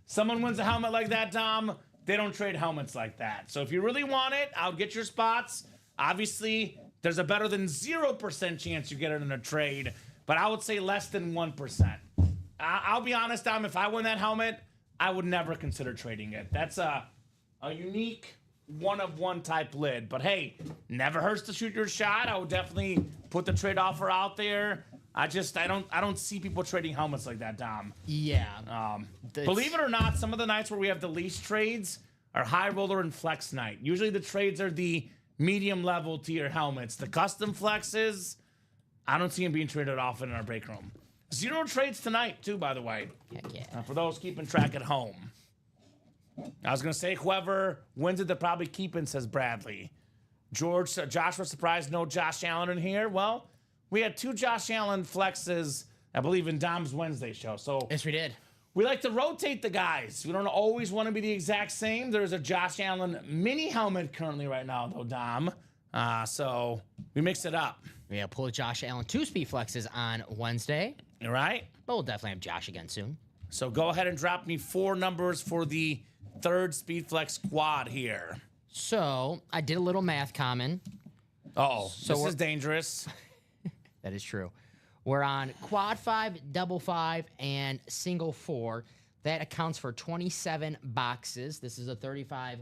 Someone wins a helmet like that, Dom, they don't trade helmets like that. So if you really want it, I'll get your spots. Obviously, there's a better than 0% chance you get it in a trade, but I would say less than 1%. I'll be honest, Dom, if I win that helmet, I would never consider trading it. That's a unique one-of-one type lid. But hey, never hurts to shoot your shot. I would definitely put the trade offer out there. I don't see people trading helmets like that, Dom. Yeah. Believe it or not, some of the nights where we have the least trades are high roller and flex night. Usually the trades are the medium level tier helmets. The custom flexes, I don't see them being traded often in our break room. 0 trades tonight, too, by the way. Heck yeah. For those keeping track at home. I was going to say whoever wins it, they're probably keeping, says Bradley. Josh was surprised no Josh Allen in here. Well, we had 2 Josh Allen flexes, I believe, in Dom's Wednesday show. So Yes, we did. we like to rotate the guys. We don't always want to be the exact same. There's a Josh Allen mini helmet currently right now, though, Dom. So we mix it up. Yeah, pull Josh Allen 2 speed flexes on Wednesday. All right? But we'll definitely have Josh again soon. So go ahead and drop me 4 numbers for the 3rd speed flex quad here. So I did a little math, Common. Uh-oh, So this we're- is dangerous. That is true. We're on quad 5, double 5, and single 4. That accounts for 27 boxes. This is a 35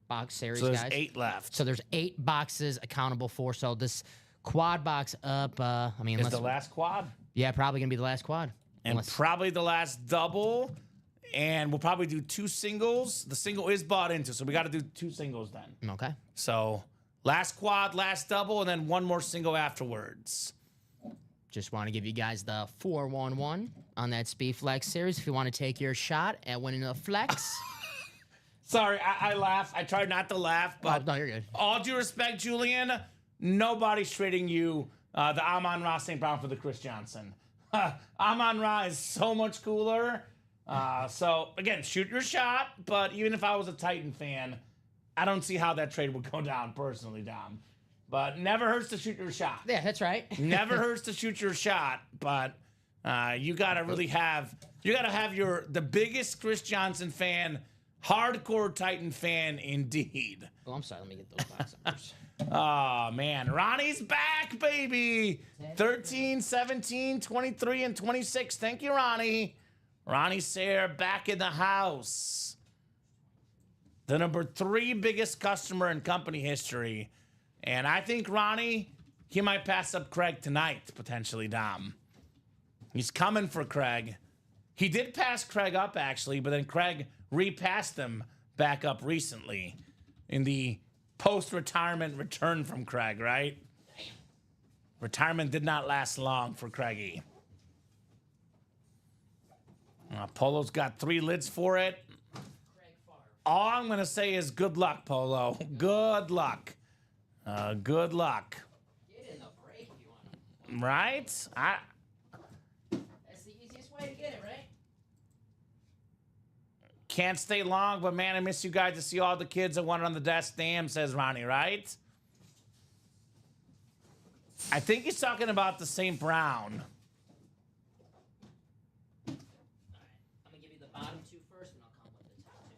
box series, So there's guys. 8 left. So there's 8 boxes accountable for. So this quad box up, is unless, the last quad. yeah, probably gonna be the last quad. And Unless, probably the last double. And we'll probably do 2 singles. The single is bought into, so we got to do 2 singles then. okay. So last quad, last double, and then 1 more single afterwards. Just want to give you guys the 4-1-1 on that speed flex series. If you want to take your shot at winning a flex. Sorry, I laugh. I tried not to laugh, but No, you're good. all due respect, Julian, nobody's trading you the Amon-Ra St. Brown for the Chris Johnson. Amon-Ra is so much cooler. So, again, shoot your shot, but even if I was a Titan fan, I don't see how that trade would go down personally, Dom. But never hurts to shoot your shot. Yeah, that's right. Never hurts to shoot your shot, but you gotta really have the biggest Chris Johnson fan, hardcore Titan fan indeed. Oh, I'm sorry. Let me get those box numbers. Oh man, Ronnie's back, baby. 13, 17, 23, and 26. Thank you, Ronnie. Ronnie Sayre back in the house. The number 3 biggest customer in company history. And I think Ronnie, he might pass up Craig tonight, potentially, Dom. He's coming for Craig. He did pass Craig up, actually, but then Craig repassed him back up recently in the post-retirement return from Craig, right? Retirement did not last long for Craigie. Polo's got 3 lids for it. All I'm going to say is good luck, Polo. Good luck. Good luck. Get in the break if you want. Right? That's the easiest way to get it, right? Can't stay long, but man, I miss you guys to see all the kids that wanted on the desk. Damn, says Ronnie, right? I think he's talking about the St. Brown. I'm gonna give you the bottom 2 first, and I'll come with the top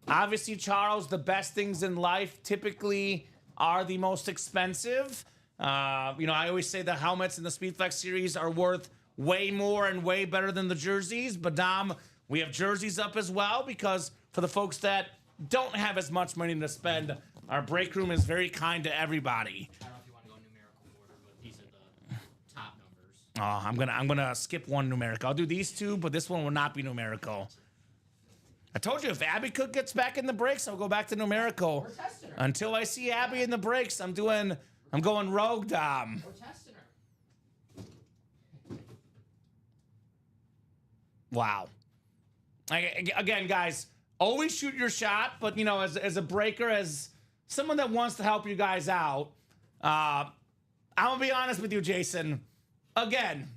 2. Obviously, Charles, the best things in life typically are the most expensive. I always say the helmets in the Speedflex series are worth way more and way better than the jerseys. But Dom, we have jerseys up as well because for the folks that don't have as much money to spend, our break room is very kind to everybody. I don't know if you want to go numerical order, but these are the top numbers. I'm gonna skip one numerical. I'll do these 2, but this one will not be numerical. I told you if Abby Cook gets back in the breaks, I'll go back to numerical. We're testing her. Until I see Abby in the breaks, I'm going rogue, Dom. We're testing her. Wow. Again, guys, always shoot your shot, but as a breaker, as someone that wants to help you guys out, I'm gonna be honest with you, Jason. Again,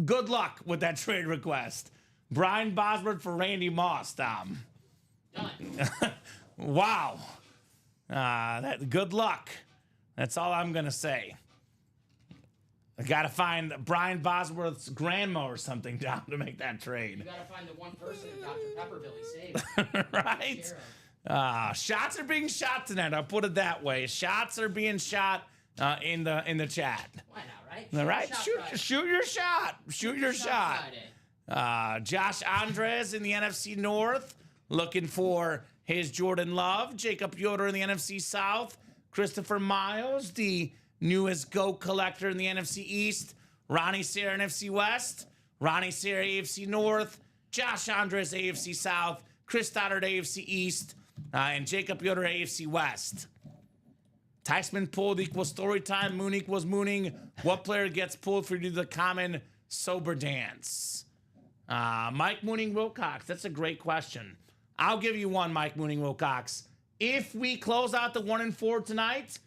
good luck with that trade request. Brian Bosworth for Randy Moss, Dom. Done. Wow. Good luck. That's all I'm gonna say. I got to find Brian Bosworth's grandma or something down to make that trade. You gotta find the one person Dr. Pepperville saved. Right? Shots are being shot tonight. I'll put it that way. Shots are being shot in the chat. Why not, right? All right, shoot your shot. Shoot your shot. Josh Andres in the NFC North, looking for his Jordan Love. Jacob Yoder in the NFC South. Christopher Miles, the newest GOAT collector in the NFC East. Ronnie Sayre, NFC West. Ronnie Sayre, AFC North. Josh Andres, AFC South. Chris Stoddard, AFC East. And Jacob Yoder, AFC West. Tysman pulled equals story time. Moon equals mooning. What player gets pulled for you to do the common sober dance? Mike Mooning Wilcox. That's a great question. I'll give you one, Mike Mooning Wilcox. If we close out the 1-4 tonight,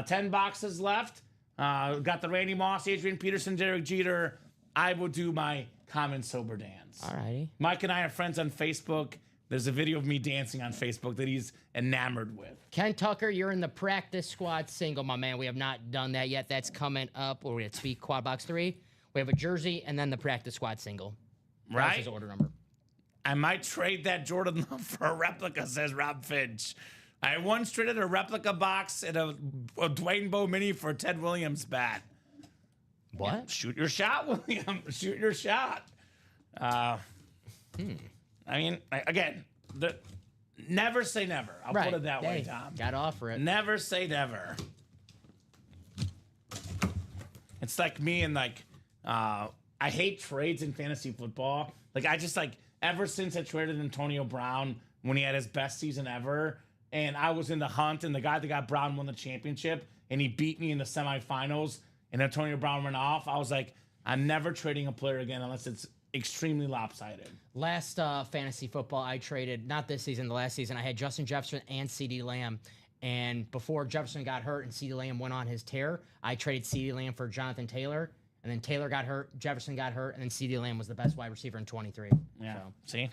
10 boxes left. Got the Randy Moss, Adrian Peterson, Derek Jeter. I will do my common sober dance. All righty. Mike and I are friends on Facebook. There's a video of me dancing on Facebook that he's enamored with. Ken Tucker, you're in the practice squad single, my man. We have not done that yet. That's coming up. We're going to speak quad box 3. We have a jersey and then the practice squad single. Right. That's his order number. I might trade that Jordan Love for a replica, says Rob Finch. I once traded a replica box and a Dwayne Bowe mini for a Ted Williams bat. What? Yeah, shoot your shot, William. Shoot your shot. I mean, again, never say never. I'll put it that way, Tom. Gotta offer it. Never say never. It's like me and I hate trades in fantasy football. Ever since I traded Antonio Brown when he had his best season ever, and I was in the hunt, and the guy that got Brown won the championship, and he beat me in the semifinals, and Antonio Brown went off, I was like, I'm never trading a player again unless it's extremely lopsided. Last fantasy football I traded, not this season, the last season, I had Justin Jefferson and CeeDee Lamb. And before Jefferson got hurt and CeeDee Lamb went on his tear, I traded CeeDee Lamb for Jonathan Taylor. And then Taylor got hurt, Jefferson got hurt, and then CeeDee Lamb was the best wide receiver in 23. Yeah. So. See?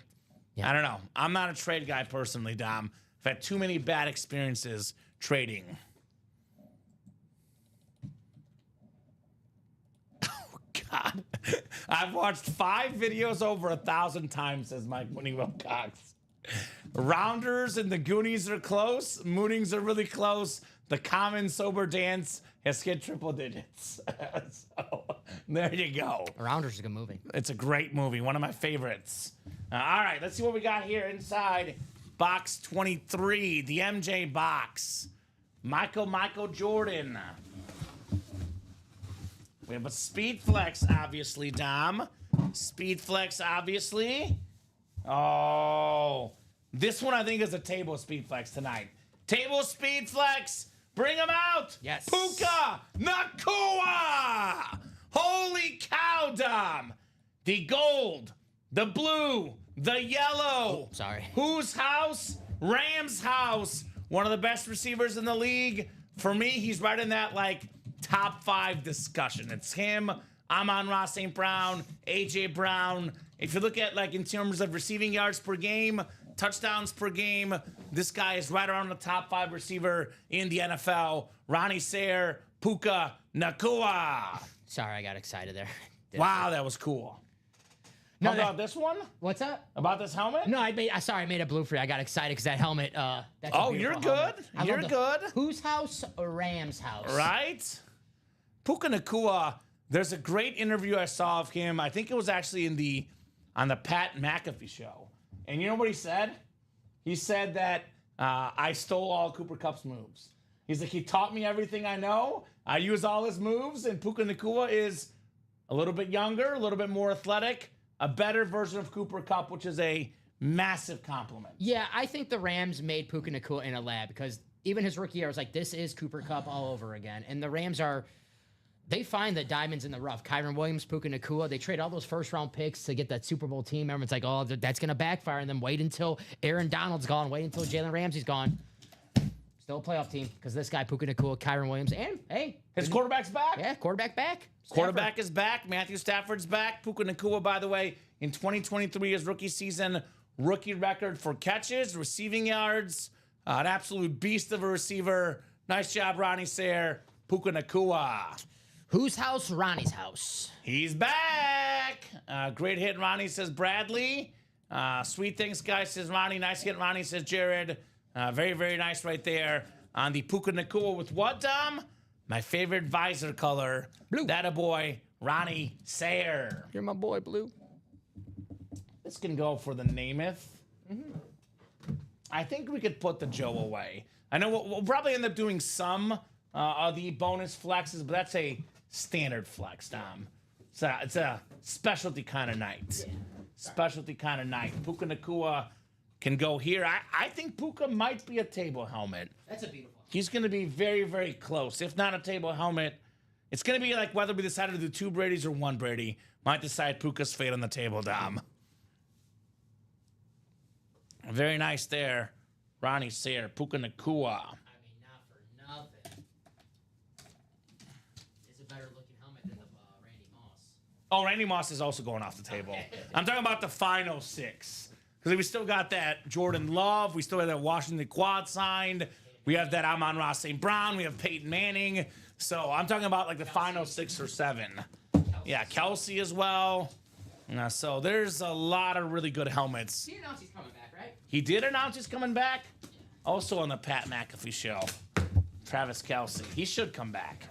Yeah. I don't know. I'm not a trade guy personally, Dom. I've had too many bad experiences trading. Oh, God. I've watched 5 videos over 1,000 times, says Mike Mooney Wilcox. Rounders and the Goonies are close. Moonings are really close. The common sober dance has hit triple digits. So there you go. Rounders is a good movie. It's a great movie. One of my favorites. All right, let's see what we got here inside box 23, the MJ box. Michael Jordan. We have a Speed Flex, obviously, Dom. Speed Flex, obviously. Oh, this one I think is a table Speed Flex tonight. Table Speed Flex. Bring them out. Yes. Puka Nacua. Holy cow, Dom. The gold, the blue, the yellow. Oh, sorry. Whose house? Rams house. One of the best receivers in the league. For me, he's right in that top 5 discussion. It's him, Amon-Ra St. Brown, A.J. Brown. If you look at in terms of receiving yards per game, touchdowns per game, this guy is right around the top 5 receiver in the NFL. Ronnie Sayre, Puka Nacua. Sorry, I got excited there. Wow, that was cool. No, How about this one? What's that? About this helmet? No, I made it blue for you. I got excited because that helmet. That's a Oh, beautiful you're helmet. good. You're good. Whose house? Rams house. Right? Puka Nacua, there's a great interview I saw of him. I think it was actually on the Pat McAfee show. And you know what he said? He said that I stole all Cooper Kupp's moves. He's like, he taught me everything I know. I use all his moves, and Puka Nacua is a little bit younger, a little bit more athletic, a better version of Cooper Kupp, which is a massive compliment. Yeah, I think the Rams made Puka Nacua in a lab because even his rookie year was like, this is Cooper Kupp all over again. And the Rams they find the diamonds in the rough. Kyron Williams, Puka Nacua, they trade all those first-round picks to get that Super Bowl team. Everyone's like, oh, that's going to backfire. And then wait until Aaron Donald's gone. Wait until Jalen Ramsey's gone. Still a playoff team because this guy, Puka Nacua, Kyron Williams, and, hey. His quarterback's back. Yeah, quarterback back. Quarterback is back. Matthew Stafford's back. Puka Nacua, by the way, in 2023, his rookie season, rookie record for catches, receiving yards, an absolute beast of a receiver. Nice job, Ronnie Sayre. Puka Nacua. Whose house? Ronnie's house. He's back. Great hit, Ronnie, says Bradley. Sweet things, guys, says Ronnie. Nice hit, Ronnie, says Jared. Very, very nice right there on the Puka Nacua with what, Dom? My favorite visor color. Blue. That a boy, Ronnie Sayer. You're my boy, Blue. This can go for the Namath. I think we could put the Joe away. I know we'll probably end up doing some of the bonus flexes, but that's a standard flex, Dom. It's a specialty kind of night. Yeah. Specialty kind of night. Puka Nacua can go here. I think Puka might be a table helmet. That's a beautiful. He's going to be very, very close. If not a table helmet, it's going to be like whether we decided to do 2 Bradys or 1 Brady. Might decide Puka's fate on the table, Dom. Very nice there. Ronnie Sayer, Puka Nacua. I mean, not for nothing. It's a better looking helmet than the Randy Moss. Oh, Randy Moss is also going off the table. I'm talking about the final 6. Because we still got that Jordan Love. We still have that Washington quad signed. We have that Amon-Ra St. Brown. We have Peyton Manning. So I'm talking about like the final 6 or 7. Yeah, Kelsey as well. So there's a lot of really good helmets. He announced he's coming back, right? He did announce he's coming back. Also on the Pat McAfee show. Travis Kelsey. He should come back.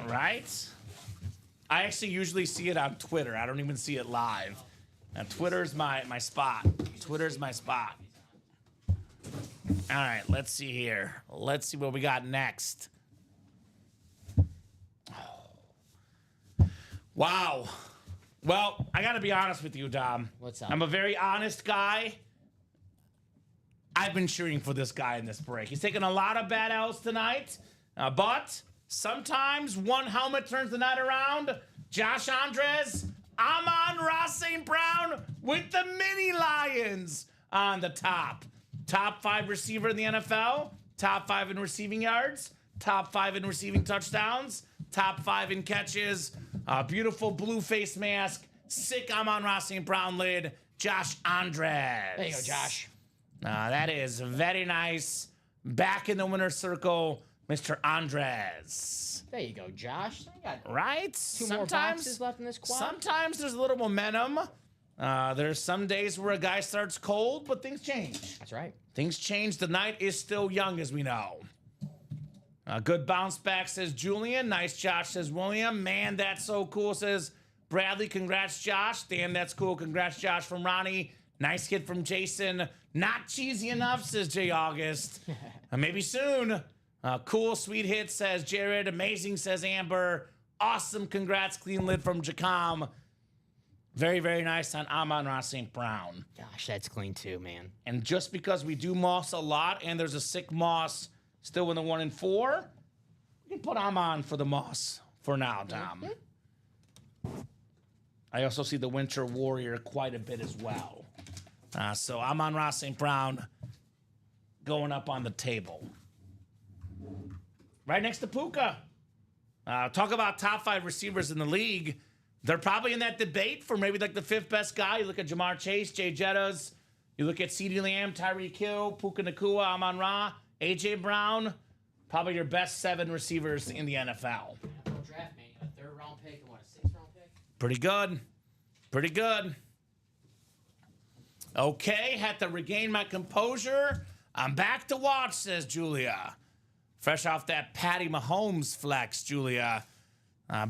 Right? I actually usually see it on Twitter. I don't even see it live. And Twitter's my spot. Twitter's my spot. All right, let's see here. Let's see what we got next. Wow. Well, I got to be honest with you, Dom. What's up? I'm a very honest guy. I've been cheering for this guy in this break. He's taking a lot of bad L's tonight, but sometimes one helmet turns the night around. Josh Andres, Amon-Ra St. Brown with the Mini Lions on the top. Top 5 receiver in the NFL, top 5 in receiving yards, top 5 in receiving touchdowns, top 5 in catches. Beautiful blue face mask, sick Amon-Ra St. Brown lid, Josh Andres. There you go, Josh. That is very nice. Back in the winner's circle, Mr. Andres. There you go, Josh. I got Right? two more boxes left in this quad. Sometimes there's a little momentum. There's some days where a guy starts cold, but things change. That's right. Things change. The night is still young, as we know. Good bounce back, says Julian. Nice, Josh, says William. Man, that's so cool, says Bradley. Congrats, Josh. Damn, that's cool. Congrats, Josh, from Ronnie. Nice hit from Jason. Not cheesy enough, says Jay August. Maybe soon. Cool, sweet hit, says Jared. Amazing, says Amber. Awesome, congrats, clean lid from Jacom. Very, very nice on Amon-Ra St. Brown. Gosh, that's clean too, man. And just because we do Moss a lot and there's a sick Moss still in the 1 and 4, we can put Amon for the Moss for now, Dom. I also see the Winter Warrior quite a bit as well. So Amon-Ra St. Brown going up on the table. Right next to Puka. Talk about top 5 receivers in the league. They're probably in that debate for maybe like the 5th best guy. You look at Jamar Chase, Jay Jettas. You look at CeeDee Lamb, Tyreek Hill, Puka Nacua, Amon-Ra, A.J. Brown. Probably your best 7 receivers in the NFL. Draft man, a 3rd round pick and what, a 6th round pick? Pretty good. Pretty good. Okay, had to regain my composure. I'm back to watch, says Julia. Fresh off that Patty Mahomes flex, Julia.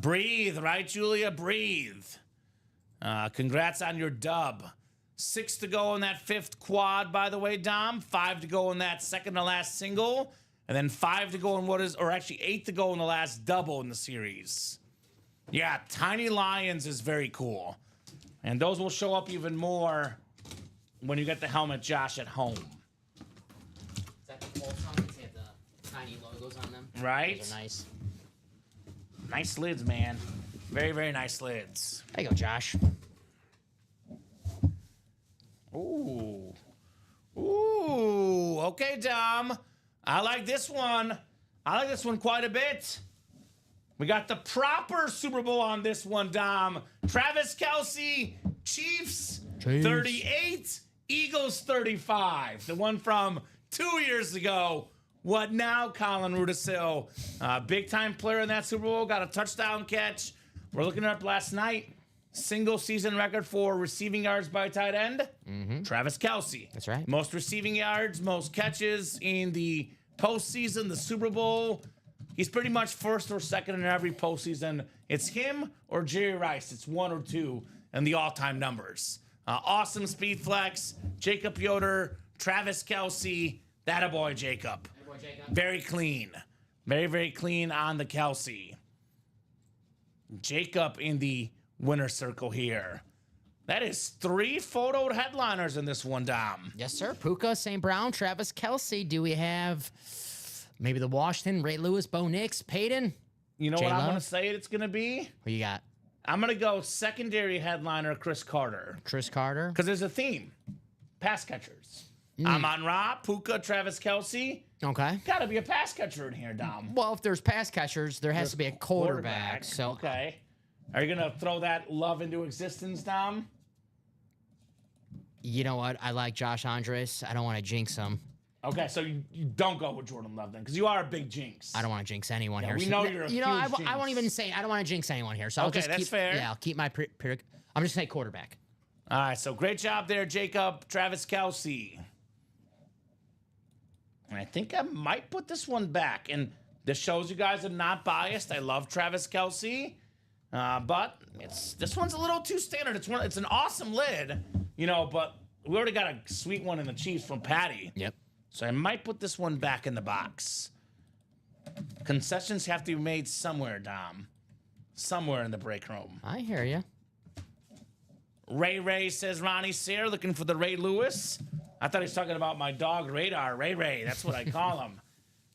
Breathe, right, Julia? Breathe. Congrats on your dub. 6 to go in that 5th quad, by the way, Dom. 5 to go in that second to last single. And then 5 to go in what is, or actually 8 to go in the last double in the series. Yeah, Tiny Lions is very cool. And those will show up even more when you get the helmet, Josh, at home. Is that the Colts helmets? They have the tiny logos on them. Right? Those are nice. Nice lids, man. Very, very nice lids. There you go, Josh. Ooh. Ooh. Okay, Dom. I like this one. I like this one quite a bit. We got the proper Super Bowl on this one, Dom. Travis Kelsey, Chiefs 38, Eagles 35. The one from 2 years ago What now, Colin Rudisil? Big time player in that Super Bowl. Got a touchdown catch. We're looking up last night. Single season record for receiving yards by tight end. Travis Kelce. That's right. Most receiving yards, most catches in the postseason, the Super Bowl. He's pretty much first or second in every postseason. It's him or Jerry Rice. It's one or two in the all-time numbers. Awesome speed flex. Jacob Yoder, Travis Kelce. That boy, Jacob. Very clean. Very, very clean on the Kelce. Jacob in the winner circle here. That is 3 photoed headliners in this one, Dom. Yes, sir. Puka, St. Brown, Travis Kelce. Do we have maybe the Washington, Ray Lewis, Bo Nix, Peyton? You know J. what I'm Love? going to say it's going to be? Who you got? I'm going to go secondary headliner Chris Carter. Chris Carter. Because there's a theme. Pass catchers. Amon-Ra, Puka, Travis Kelce. Okay. Got to be a pass catcher in here, Dom. Well, if there's pass catchers, there has to be a quarterback. So Okay. Are you going to throw that love into existence, Dom? you know what? I like Josh Andres. I don't want to jinx him. Okay, so you don't go with Jordan Love then, because you are a big jinx. I don't want to jinx anyone here. we So- know you're a You know, huge I won't jinx. even say. I don't want to jinx anyone here. So I'll Okay, just that's keep. fair. Yeah, I'll keep my. I'm just gonna say quarterback. All right, so great job there, Jacob. Travis Kelce. And I think I might put this one back. And this shows you guys are not biased. I love Travis Kelce. But this one's a little too standard. It's an awesome lid, but we already got a sweet one in the Chiefs from Patty. Yep. So I might put this one back in the box. Concessions have to be made somewhere, Dom. Somewhere in the break room. I hear you. Ray says Ronnie Sayre looking for the Ray Lewis. I thought he was talking about my dog Radar. Ray, that's what I call him.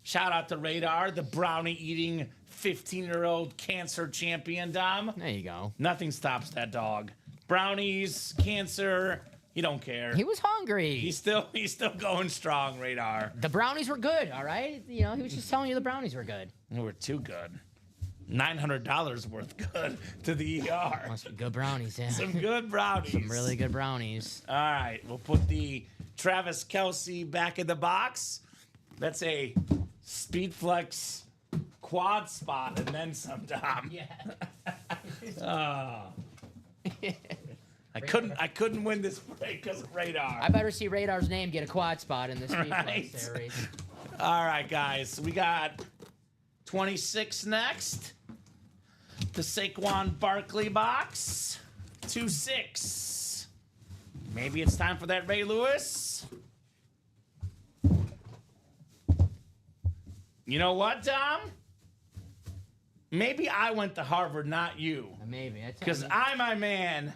Shout out to Radar, the brownie eating 15-year-old cancer champion, Dom. There you go. Nothing stops that dog. Brownies, cancer, he don't care. He was hungry. He's still going strong, Radar. The brownies were good. All right. He was just telling you the brownies were good. They were too good. $900 worth good to the ER. Must be good brownies. Yeah. Some good brownies. Some really good brownies. All right, we'll put the Travis Kelce back in the box. That's a Speed Flex quad spot and then some, Dom. Yeah. I couldn't win this break because of Radar. I better see Radar's name get a quad spot in this Right. series. All right, guys, we got 26 next. The Saquon Barkley box. 2-6. Maybe it's time for that Ray Lewis. You know what, Dom? Maybe I went to Harvard, not you. Maybe. Because I'm my man.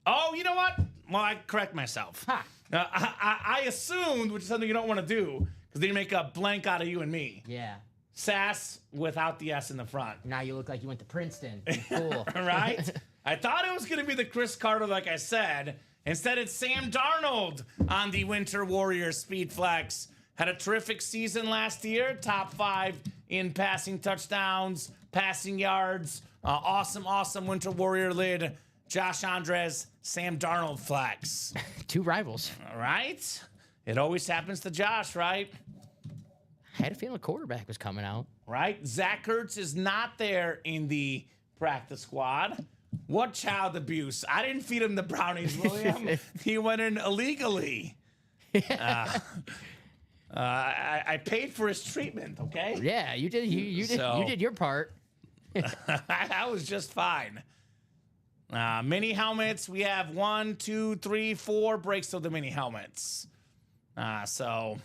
Oh, you know what? Well, I correct myself. Ha. I assumed, which is something you don't want to do, because then you make a blank out of you and me. Yeah. Sass without the S in the front. Now you look like you went to Princeton. You fool. Right? I thought it was going to be the Chris Carter, like I said. Instead, it's Sam Darnold on the Winter Warriors Speed Flex. Had a terrific season last year. Top 5 in passing touchdowns, passing yards. Awesome Winter Warrior lid. Josh Andres, Sam Darnold flex. Two rivals. All right? It always happens to Josh, right? I had a feeling a quarterback was coming out. Right? Zach Ertz is not there in the practice squad. What child abuse. I didn't feed him the brownies, William. He went in illegally. I paid for his treatment, okay? Yeah, you did. You did your part. I was just fine. Mini helmets. We have 1, 2, 3, 4 breaks of the mini helmets. The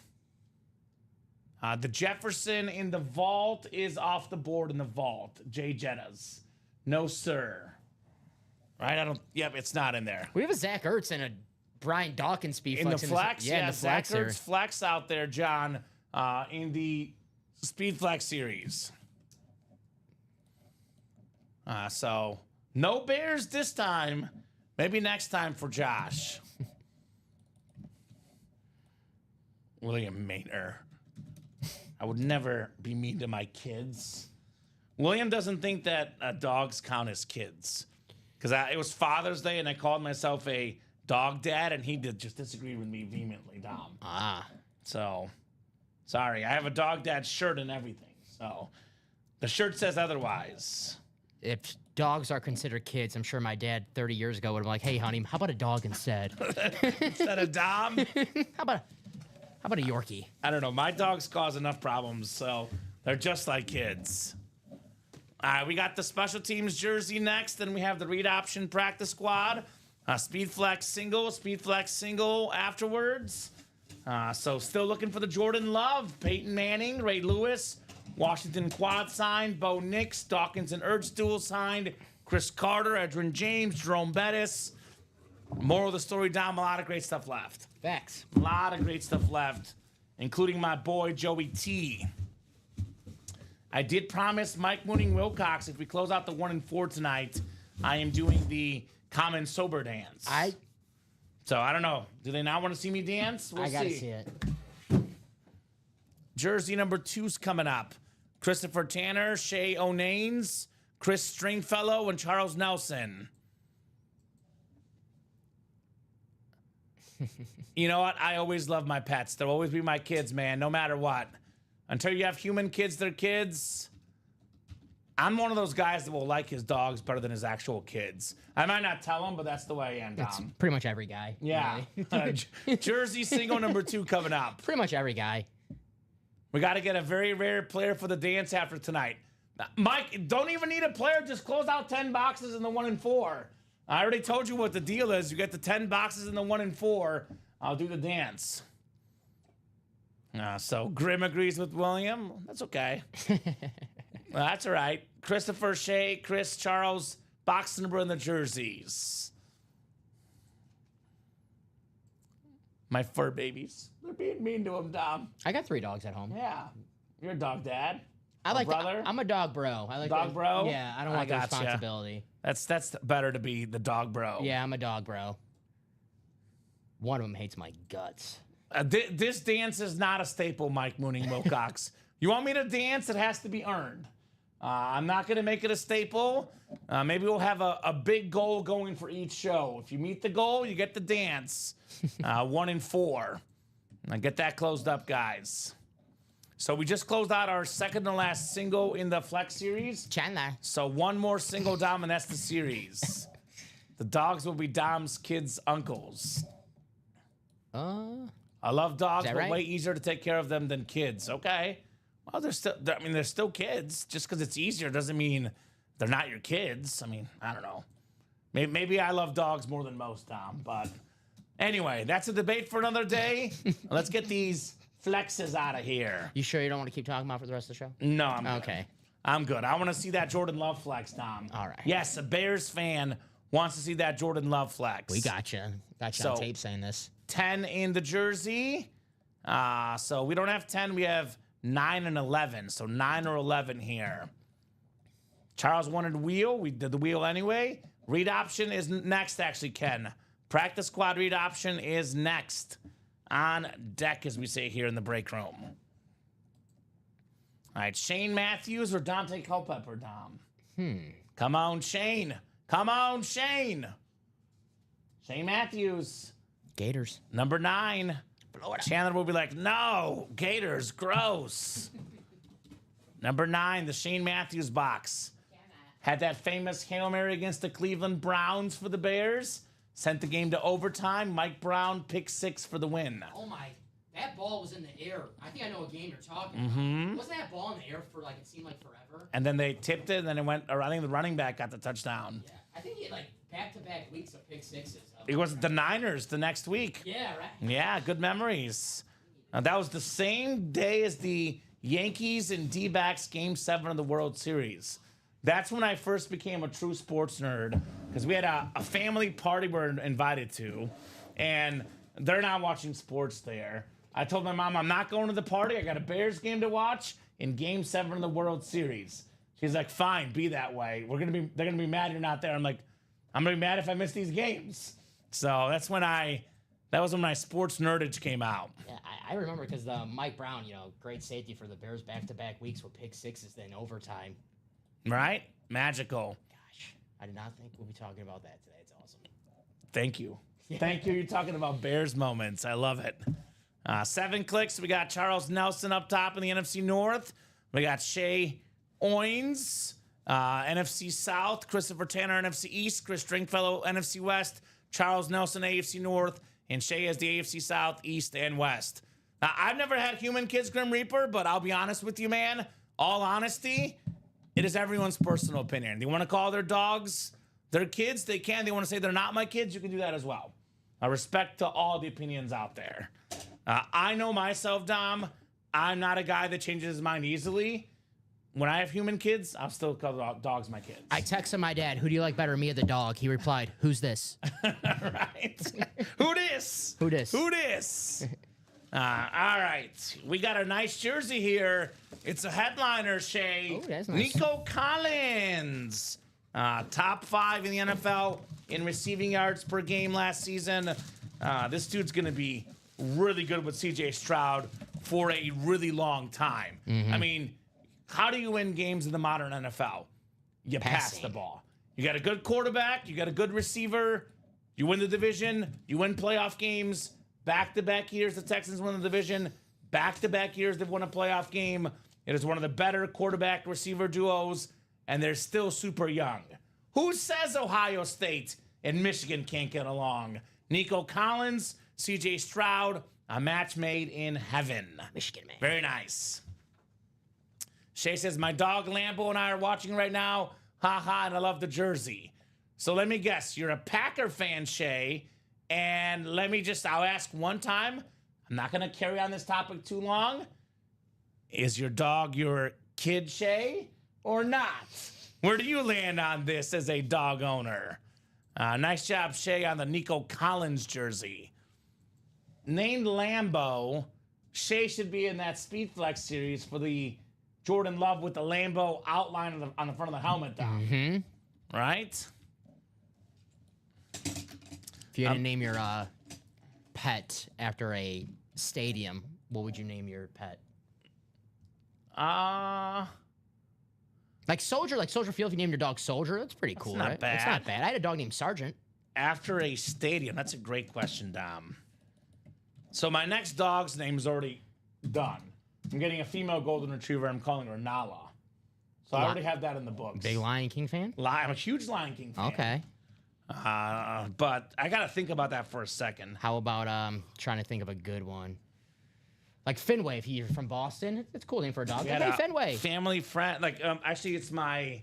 Jefferson in the vault is off the board in the vault. Jay Jettas. No, sir. Right? Yep, it's not in there. We have a Zach Ertz and a Brian Dawkins speed In the flex. flex? in the Zach flex there. Ertz flex out there, John, in the Speed Flex series. So, no Bears this time. Maybe next time for Josh. William Maynard. I would never be mean to my kids. William doesn't think that dogs count as kids. Because it was Father's Day and I called myself a dog dad and he just disagreed with me vehemently, Dom. Ah, So Sorry, I have a Dog Dad shirt and everything. So the shirt says otherwise. If dogs are considered kids, I'm sure my dad 30 years ago would have been like, hey, honey, how about a dog instead? Instead of Dom? How about a Yorkie? I don't know. My dogs cause enough problems, so they're just like kids. All right, we got the special teams jersey next. Then we have the read option practice squad. Speed flex single afterwards. So still looking for the Jordan Love, Peyton Manning, Ray Lewis, Washington quad signed, Bo Nix, Dawkins and Ertzduel signed, Chris Carter, Edrin James, Jerome Bettis. Moral of the story, Dom, a lot of great stuff left. Facts. A lot of great stuff left, including my boy Joey T. I did promise Mike Mooning Wilcox if we close out the 1 and 4 tonight, I am doing the common sober dance. So I don't know. Do they not want to see me dance? We'll I gotta see it. Jersey number 2's coming up. Christopher Tanner, Shay O'Naines, Chris Stringfellow, and Charles Nelson. You know what? I always love my pets. They'll always be my kids, man, no matter what. Until you have human kids, they're kids. I'm one of those guys that will like his dogs better than his actual kids. I might not tell him, but that's the way I am, It's Dom. pretty much every guy. Yeah. Really. Jersey single number 2 coming up. Pretty much every guy. We got to get a very rare player for the dance after tonight. Mike, don't even need a player. Just close out 10 boxes in the 1 and 4. I already told you what the deal is. You get the 10 boxes in the 1 and 4. I'll do the dance. So Grim agrees with William. That's okay. That's all right. Christopher, Shea, Chris, Charles, box number in the jerseys. My fur babies. They're being mean to him, Dom. I got 3 dogs at home. Yeah. You're a dog dad. I like brother. I'm a dog bro. I like Dog bro? Yeah, I don't want the gotcha. responsibility. That's better to be the dog bro. Yeah, I'm a dog bro. One of them hates my guts. This dance is not a staple, Mike Mooning Wilcox. You want me to dance? It has to be earned. I'm not going to make it a staple. Maybe we'll have a big goal going for each show. If you meet the goal, you get the dance. 1 and 4. Now get that closed up, guys. So we just closed out our second to last single in the Flex series. Chandler. So one more single, Dom, and that's the series. The dogs will be Dom's kids' uncles. I love dogs, but right? way easier to take care of them than kids. Okay. Well, they're still kids. Just because it's easier doesn't mean they're not your kids. I mean, I don't know. Maybe I love dogs more than most, Dom. But anyway, that's a debate for another day. Let's get these flexes out of here. You sure you don't want to keep talking about it for the rest of the show? No, I'm good. Okay. I'm good. I want to see that Jordan Love flex, Dom. All right. Yes, a Bears fan wants to see that Jordan Love flex. We gotcha. Got you on tape saying this. 10 in the jersey. So we don't have 10. We have 9 and 11. So 9 or 11 here. Charles wanted wheel. We did the wheel anyway. Read option is next, actually, Ken. Practice squad read option is next. On deck, as we say here in the break room. All right, Shane Matthews or Dante Culpepper, Dom? Come on, Shane. Come on, Shane. Shane Matthews. Gators. Number 9. Florida. Chandler will be like, no, Gators, gross. Number 9, the Shane Matthews box. Had that famous Hail Mary against the Cleveland Browns for the Bears. Sent the game to overtime. Mike Brown, pick 6 for the win. Oh my, that ball was in the air. I think I know what game you're talking about. Wasn't that ball in the air for it seemed like forever? And then they tipped it, and then it went, or I think the running back got the touchdown. Yeah. I think he had back-to-back weeks of pick 6s. It was the Niners the next week. Yeah, right. Yeah, good memories. That was the same day as the Yankees and D-backs Game 7 of the World Series. That's when I first became a true sports nerd, because we had a family party we were invited to, and they're not watching sports there. I told my mom, I'm not going to the party. I got a Bears game to watch in Game 7 of the World Series. She's like, fine, be that way. They're gonna be mad you're not there. I'm like, I'm gonna be mad if I miss these games. So that was when my sports nerdage came out. Yeah, I remember because Mike Brown, great safety for the Bears back-to-back weeks with pick 6s then overtime. Right? Magical. Gosh, I did not think we'd be talking about that today. It's awesome. Thank you. Thank you. You're talking about Bears moments. I love it. 7 clicks. We got Charles Nelson up top in the NFC North. We got Shea Owens, NFC South. Christopher Tanner, NFC East. Chris Stringfellow, NFC West. Charles Nelson, AFC North. And Shea has the AFC South, East, and West. Now, I've never had human kids, Grim Reaper, but I'll be honest with you, man. All honesty, it is everyone's personal opinion. They want to call their dogs their kids, they can. They want to say they're not my kids, you can do that as well. Respect to all the opinions out there. I know myself, Dom. I'm not a guy that changes his mind easily. When I have human kids, I'll still call dogs my kids. I texted my dad, who do you like better, me or the dog? He replied, who's this? Right? Who this? Who this? Who this? All right. We got a nice jersey here. It's a headliner, Shay. Oh, that's nice. Nico Collins. Top 5 in the NFL in receiving yards per game last season. This dude's going to be really good with C.J. Stroud for a really long time. I mean, how do you win games in the modern NFL? You pass the ball. You got a good quarterback. You got a good receiver. You win the division. You win playoff games. Back-to-back years, the Texans won the division. Back-to-back years, they've won a playoff game. It is one of the better quarterback-receiver duos, and they're still super young. Who says Ohio State and Michigan can't get along? Nico Collins, C.J. Stroud, a match made in heaven. Michigan, man. Very nice. Shay says, my dog Lambo and I are watching right now. Ha ha, and I love the jersey. So let me guess, you're a Packer fan, Shay. And I'll ask one time. I'm not going to carry on this topic too long. Is your dog your kid, Shay, or not? Where do you land on this as a dog owner? Nice job, Shay, on the Nico Collins jersey. Named Lambo, Shay should be in that Speed Flex series for the Jordan Love with the Lambo outline on the front of the helmet down. Right? If you had to name your pet after a stadium, what would you name your pet? Like Soldier Field, if you named your dog Soldier, that's pretty cool, not right? bad. It's not bad. I had a dog named Sergeant. After a stadium, that's a great question, Dom. So my next dog's name is already done. I'm getting a female golden retriever. I'm calling her Nala. So I already have that in the books. Big Lion King fan? I'm a huge Lion King fan. Okay. But I got to think about that for a second. How about trying to think of a good one? Like Fenway, if you're from Boston. It's a cool name for a dog. We had Hey, a Fenway. family friend. Actually, it's my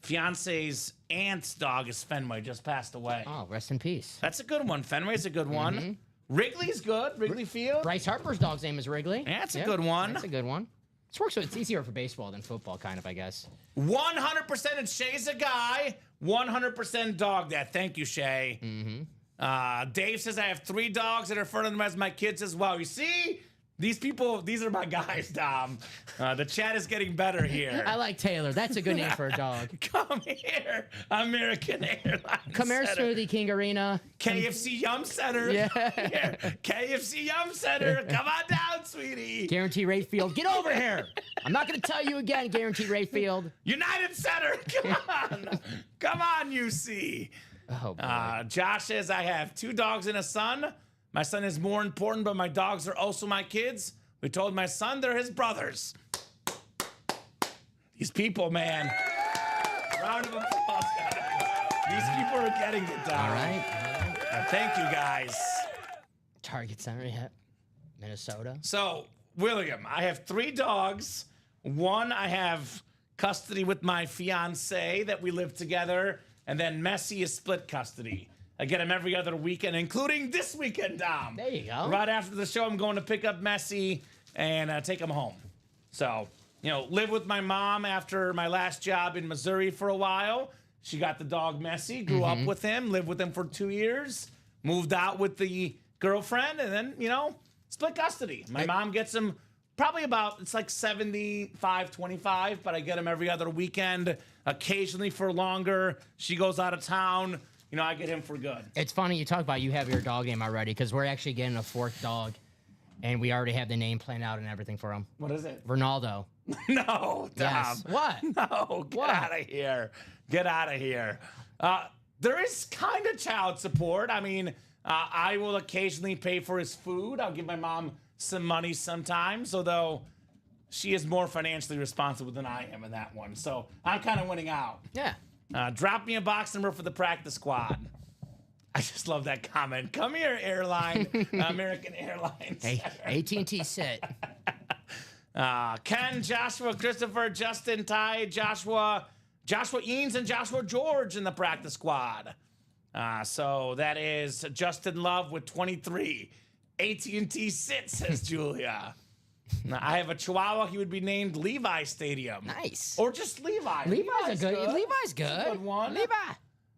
fiance's aunt's dog is Fenway, just passed away. Oh, rest in peace. That's a good one. Fenway's a good one. Wrigley's good. Wrigley Field. Bryce Harper's dog's name is Wrigley. Yeah, that's a good one. That's a good one. It's easier for baseball than football, kind of, I guess. 100% and Shay's a guy. 100% dog that. Thank you, Shay. Dave says I have 3 dogs that are referring to them as my kids as well. You see? These are my guys, Dom. The chat is getting better here. I like Taylor. That's a good name for a dog. Come here, American Airlines. Come here, Center. Smoothie King Arena. KFC Yum Center. Yeah. Here. KFC Yum Center. Come on down, sweetie. Guarantee Rate Field. Get over here. I'm not going to tell you again, Guarantee Rate Field. United Center. Come on. Come on, UC. Oh, boy. Josh says, I have 2 dogs and a son. My son is more important, but my dogs are also my kids. We told my son they're his brothers. These people, man. Round of applause, guys. These people are getting it down. All right. Thank you, guys. Target Center, yeah. Minnesota. So, William, I have 3 dogs. 1, I have custody with my fiance that we live together. And then Messi is split custody. I get him every other weekend, including this weekend, Dom. There you go. Right after the show, I'm going to pick up Messi and take him home. So, live with my mom after my last job in Missouri for a while. She got the dog Messi, grew up with him, lived with him for 2 years, moved out with the girlfriend, and then, split custody. My mom gets him probably it's like 75-25, but I get him every other weekend, occasionally for longer. She goes out of town. I get him for good. It's funny you talk about you have your dog name already because we're actually getting a 4th dog, and we already have the name planned out and everything for him. What is it? Ronaldo. No, Dom. Yes. What? No, get What? out of here. Get out of here. There is kind of child support. I mean, I will occasionally pay for his food. I'll give my mom some money sometimes, although she is more financially responsible than I am in that one. So I'm kind of winning out. Yeah. Drop me a box number for the practice squad. I just love that comment. Come here, airline, American Airlines. Hey, AT&T sit. Ken, Joshua, Christopher, Justin, Ty, Joshua Eanes, and Joshua George in the practice squad. So that is Justin Love with 23. AT&T sit, says Julia. Now, I have a Chihuahua. He would be named Levi Stadium. Nice. Or just Levi. Levi's good. Levi's good. That's a good one. Levi.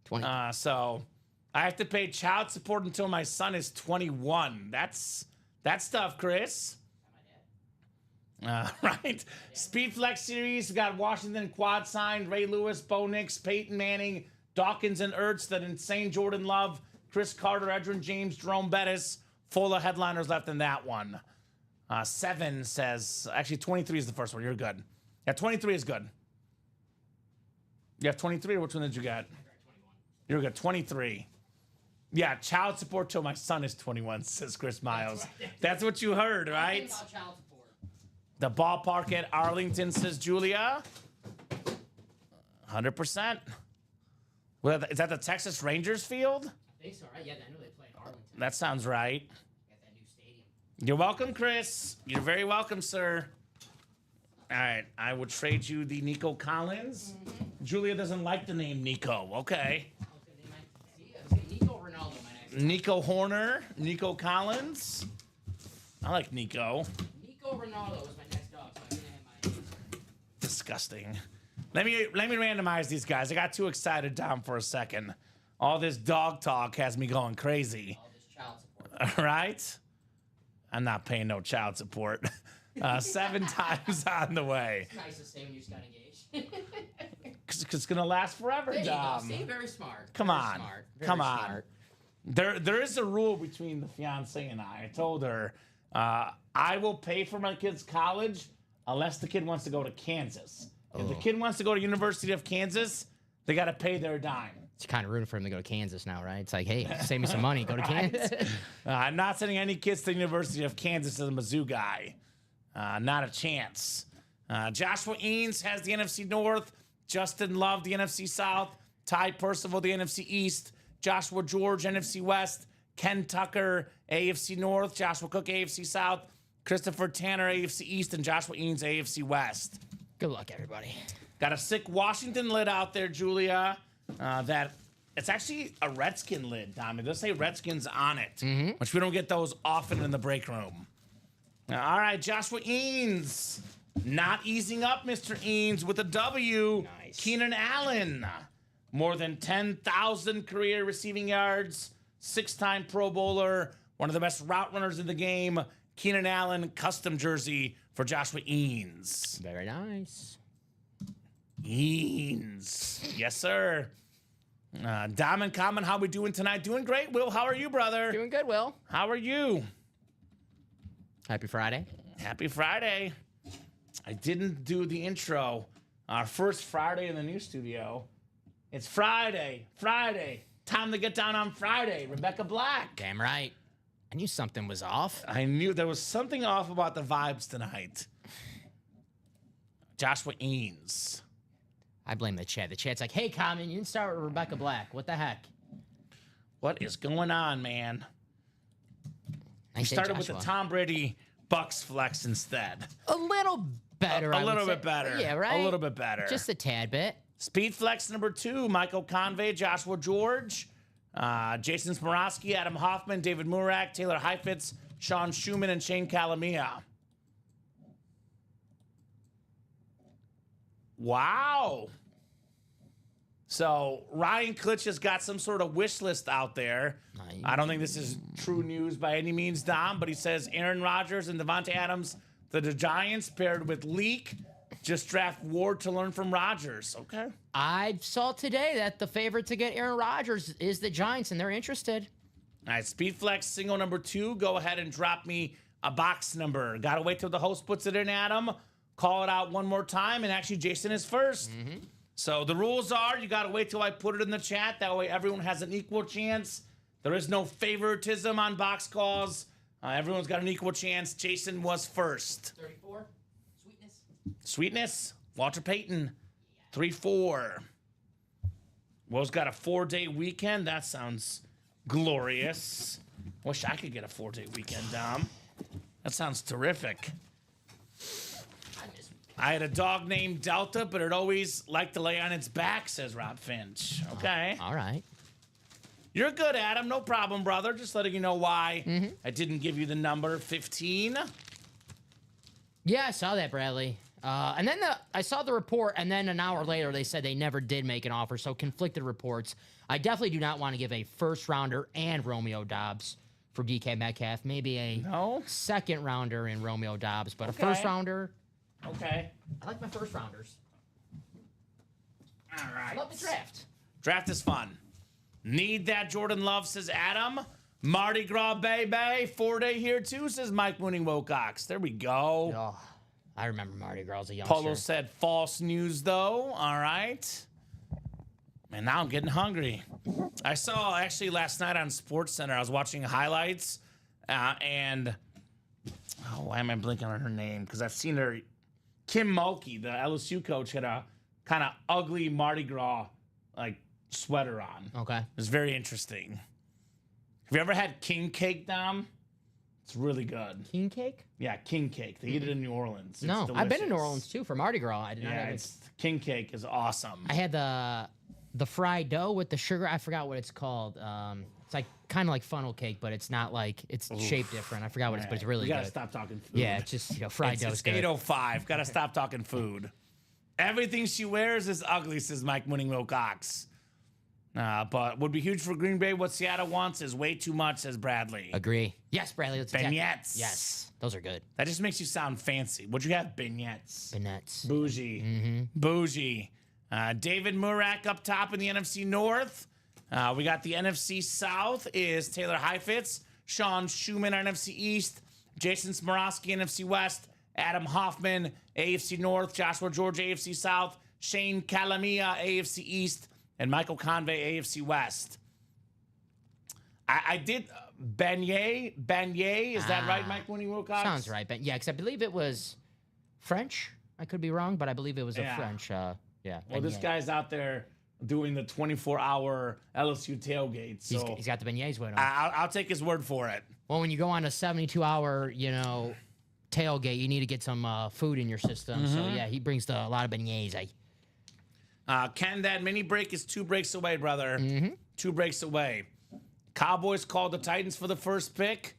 20. So I have to pay child support until my son is 21. That's tough, Chris. Right. Speed Flex Series. We got Washington quad signed, Ray Lewis, Bo Nix, Peyton Manning, Dawkins and Ertz, that insane Jordan Love, Chris Carter, Edgerrin James, Jerome Bettis. Full of headliners left in that one. 7 says, actually 23 is the first one. You're good. Yeah, 23 is good. You have 23, or which one did you get? You're good. 23. Yeah, child support till my son is 21, says Chris Miles. That's what you heard, right? The ballpark at Arlington, says Julia. 100%. Well, is that the Texas Rangers field? I think so, right? Yeah, I know they play in Arlington. That sounds right. Got that new stadium. You're welcome, Chris. You're very welcome, sir. All right, I will trade you the Nico Collins. Julia doesn't like the name Nico. Okay. Nico Ronaldo, my next. Nico Horner, Nico Collins. I like Nico. Nico Ronaldo was my next dog, so I'm gonna have my. Disgusting. Let me randomize these guys. I got too excited, Dom, for a second. All this dog talk has me going crazy. All this child support. All right? I'm not paying no child support. 7 times on the way. It's nice to say when you just got engaged. Because it's going to last forever, There you go. Dom. See, very smart. Come Very on. smart. Very Come on. smart. There is a rule between the fiance and I. I told her, I will pay for my kid's college unless the kid wants to go to Kansas. If the kid wants to go to University of Kansas, they got to pay their dime. It's kind of rooting for him to go to Kansas now, right? It's like, hey, save me some money, go to Kansas. I'm not sending any kids to the University of Kansas as a Mizzou guy. Not a chance. Joshua Eanes has the NFC North. Justin Love, the NFC South. Ty Percival, the NFC East. Joshua George, NFC West. Ken Tucker, AFC North. Joshua Cook, AFC South. Christopher Tanner, AFC East. And Joshua Eanes, AFC West. Good luck, everybody. Got a sick Washington lid out there, Julia. That it's actually a Redskin lid, Dom. It does say Redskins on it, which we don't get those often in the break room. All right, Joshua Eanes. Not easing up, Mr. Eanes, with a W. Nice. Keenan Allen. More than 10,000 career receiving yards. 6-time Pro Bowler. One of the best route runners in the game. Keenan Allen, custom jersey for Joshua Eanes. Very nice. Eanes. Yes, sir. Dom and Common, how we doing tonight? Doing great, Will. How are you, brother? Doing good, Will. How are you? Happy Friday. Happy Friday. I didn't do the intro. Our first Friday in the new studio. It's Friday. Friday. Time to get down on Friday. Rebecca Black. Damn right. I knew something was off. I knew there was something off about the vibes tonight. Joshua Eanes. I blame the chat. The chat's like, hey, Common, you didn't start with Rebecca Black. What the heck? What is going on, man? I We started with the Tom Brady Bucks flex instead. A little better. A little bit better. Yeah, right? A little bit better. Just a tad bit. Speed flex number 2, Michael Convey, Joshua George, Jason Smorowski, Adam Hoffman, David Murak, Taylor Heifetz, Sean Schumann, and Shane Calamia. Wow. So Ryan Klitsch has got some sort of wish list out there. Nice. I don't think this is true news by any means, Dom, but he says Aaron Rodgers and Devontae Adams, the Giants, paired with Leak, just draft Ward to learn from Rodgers. Okay. I saw today that the favorite to get Aaron Rodgers is the Giants, and they're interested. All right, Speedflex single number 2. Go ahead and drop me a box number. Got to wait till the host puts it in, Adam. Call it out one more time, and actually Jason is first. So the rules are you got to wait till I put it in the chat. That way everyone has an equal chance. There is no favoritism on box calls. Everyone's got an equal chance. Jason was first. 34. Sweetness. Walter Payton. 3-4. Will's got a 4-day weekend. That sounds glorious. Wish I could get a 4-day weekend, Dom. That sounds terrific. I had a dog named Delta, but it always liked to lay on its back, says Rob Finch. Okay. All right. You're good, Adam. No problem, brother. Just letting you know why I didn't give you the number 15. Yeah, I saw that, Bradley. And then I saw the report, and then an hour later they said they never did make an offer, so conflicted reports. I definitely do not want to give a first-rounder and Romeo Dobbs for DK Metcalf. Maybe a second-rounder in Romeo Dobbs, but a first-rounder. Okay. I like my first-rounders. All right. I love the draft. Draft is fun. Need that Jordan Love, says Adam. Mardi Gras baby. 4-day here too, says Mike Mooney Wilcox. There we go. Oh, I remember Mardi Gras as a youngster. Polo said false news though. All right. Man, now I'm getting hungry. I saw actually last night on SportsCenter, I was watching highlights and why am I blinking on her name? Because I've seen her. Kim Mulkey, the LSU coach, had a kind of ugly Mardi Gras like sweater on. Okay. It was very interesting. Have you ever had king cake, Dom? It's really good. King cake? Yeah, king cake. They eat it in New Orleans. It's No, I've been in New delicious. Orleans too for Mardi Gras. I did not Yeah, have it's king cake is awesome. I had the fried dough with the sugar. I forgot what it's called. It's like kind of like funnel cake, but it's not like it's shaped different. I forgot what it's, but it's really we gotta good. stop talking food. Yeah, it's just fried dough. It's 8:05. Gotta stop talking food. Everything she wears is ugly, says Mike Mooney Wilcox. But would be huge for Green Bay. What Seattle wants is way too much, says Bradley. Agree. Yes, Bradley. Let's attack. Beignets. Yes, those are good. That just makes you sound fancy. Would you have beignets? Beignets. Bougie. Bougie. David Murak up top in the NFC North. We got the NFC South is Taylor Heifetz, Sean Schumann, NFC East, Jason Smorosky, NFC West, Adam Hoffman, AFC North, Joshua George, AFC South, Shane Calamia, AFC East, and Michael Convey, AFC West. I did Beignet. Is that right, Mike Mooney Wilcox? Sounds right, but yeah, because I believe it was French. I could be wrong, but I believe it was a French. Well, this guy's out there doing the 24-hour LSU tailgate. So he's got the beignets with him. I'll take his word for it. Well, when you go on a 72-hour, tailgate, you need to get some food in your system. So yeah, he brings a lot of beignets. Ken, that mini break is 2 breaks away, brother. 2 breaks away. Cowboys called the Titans for the first pick.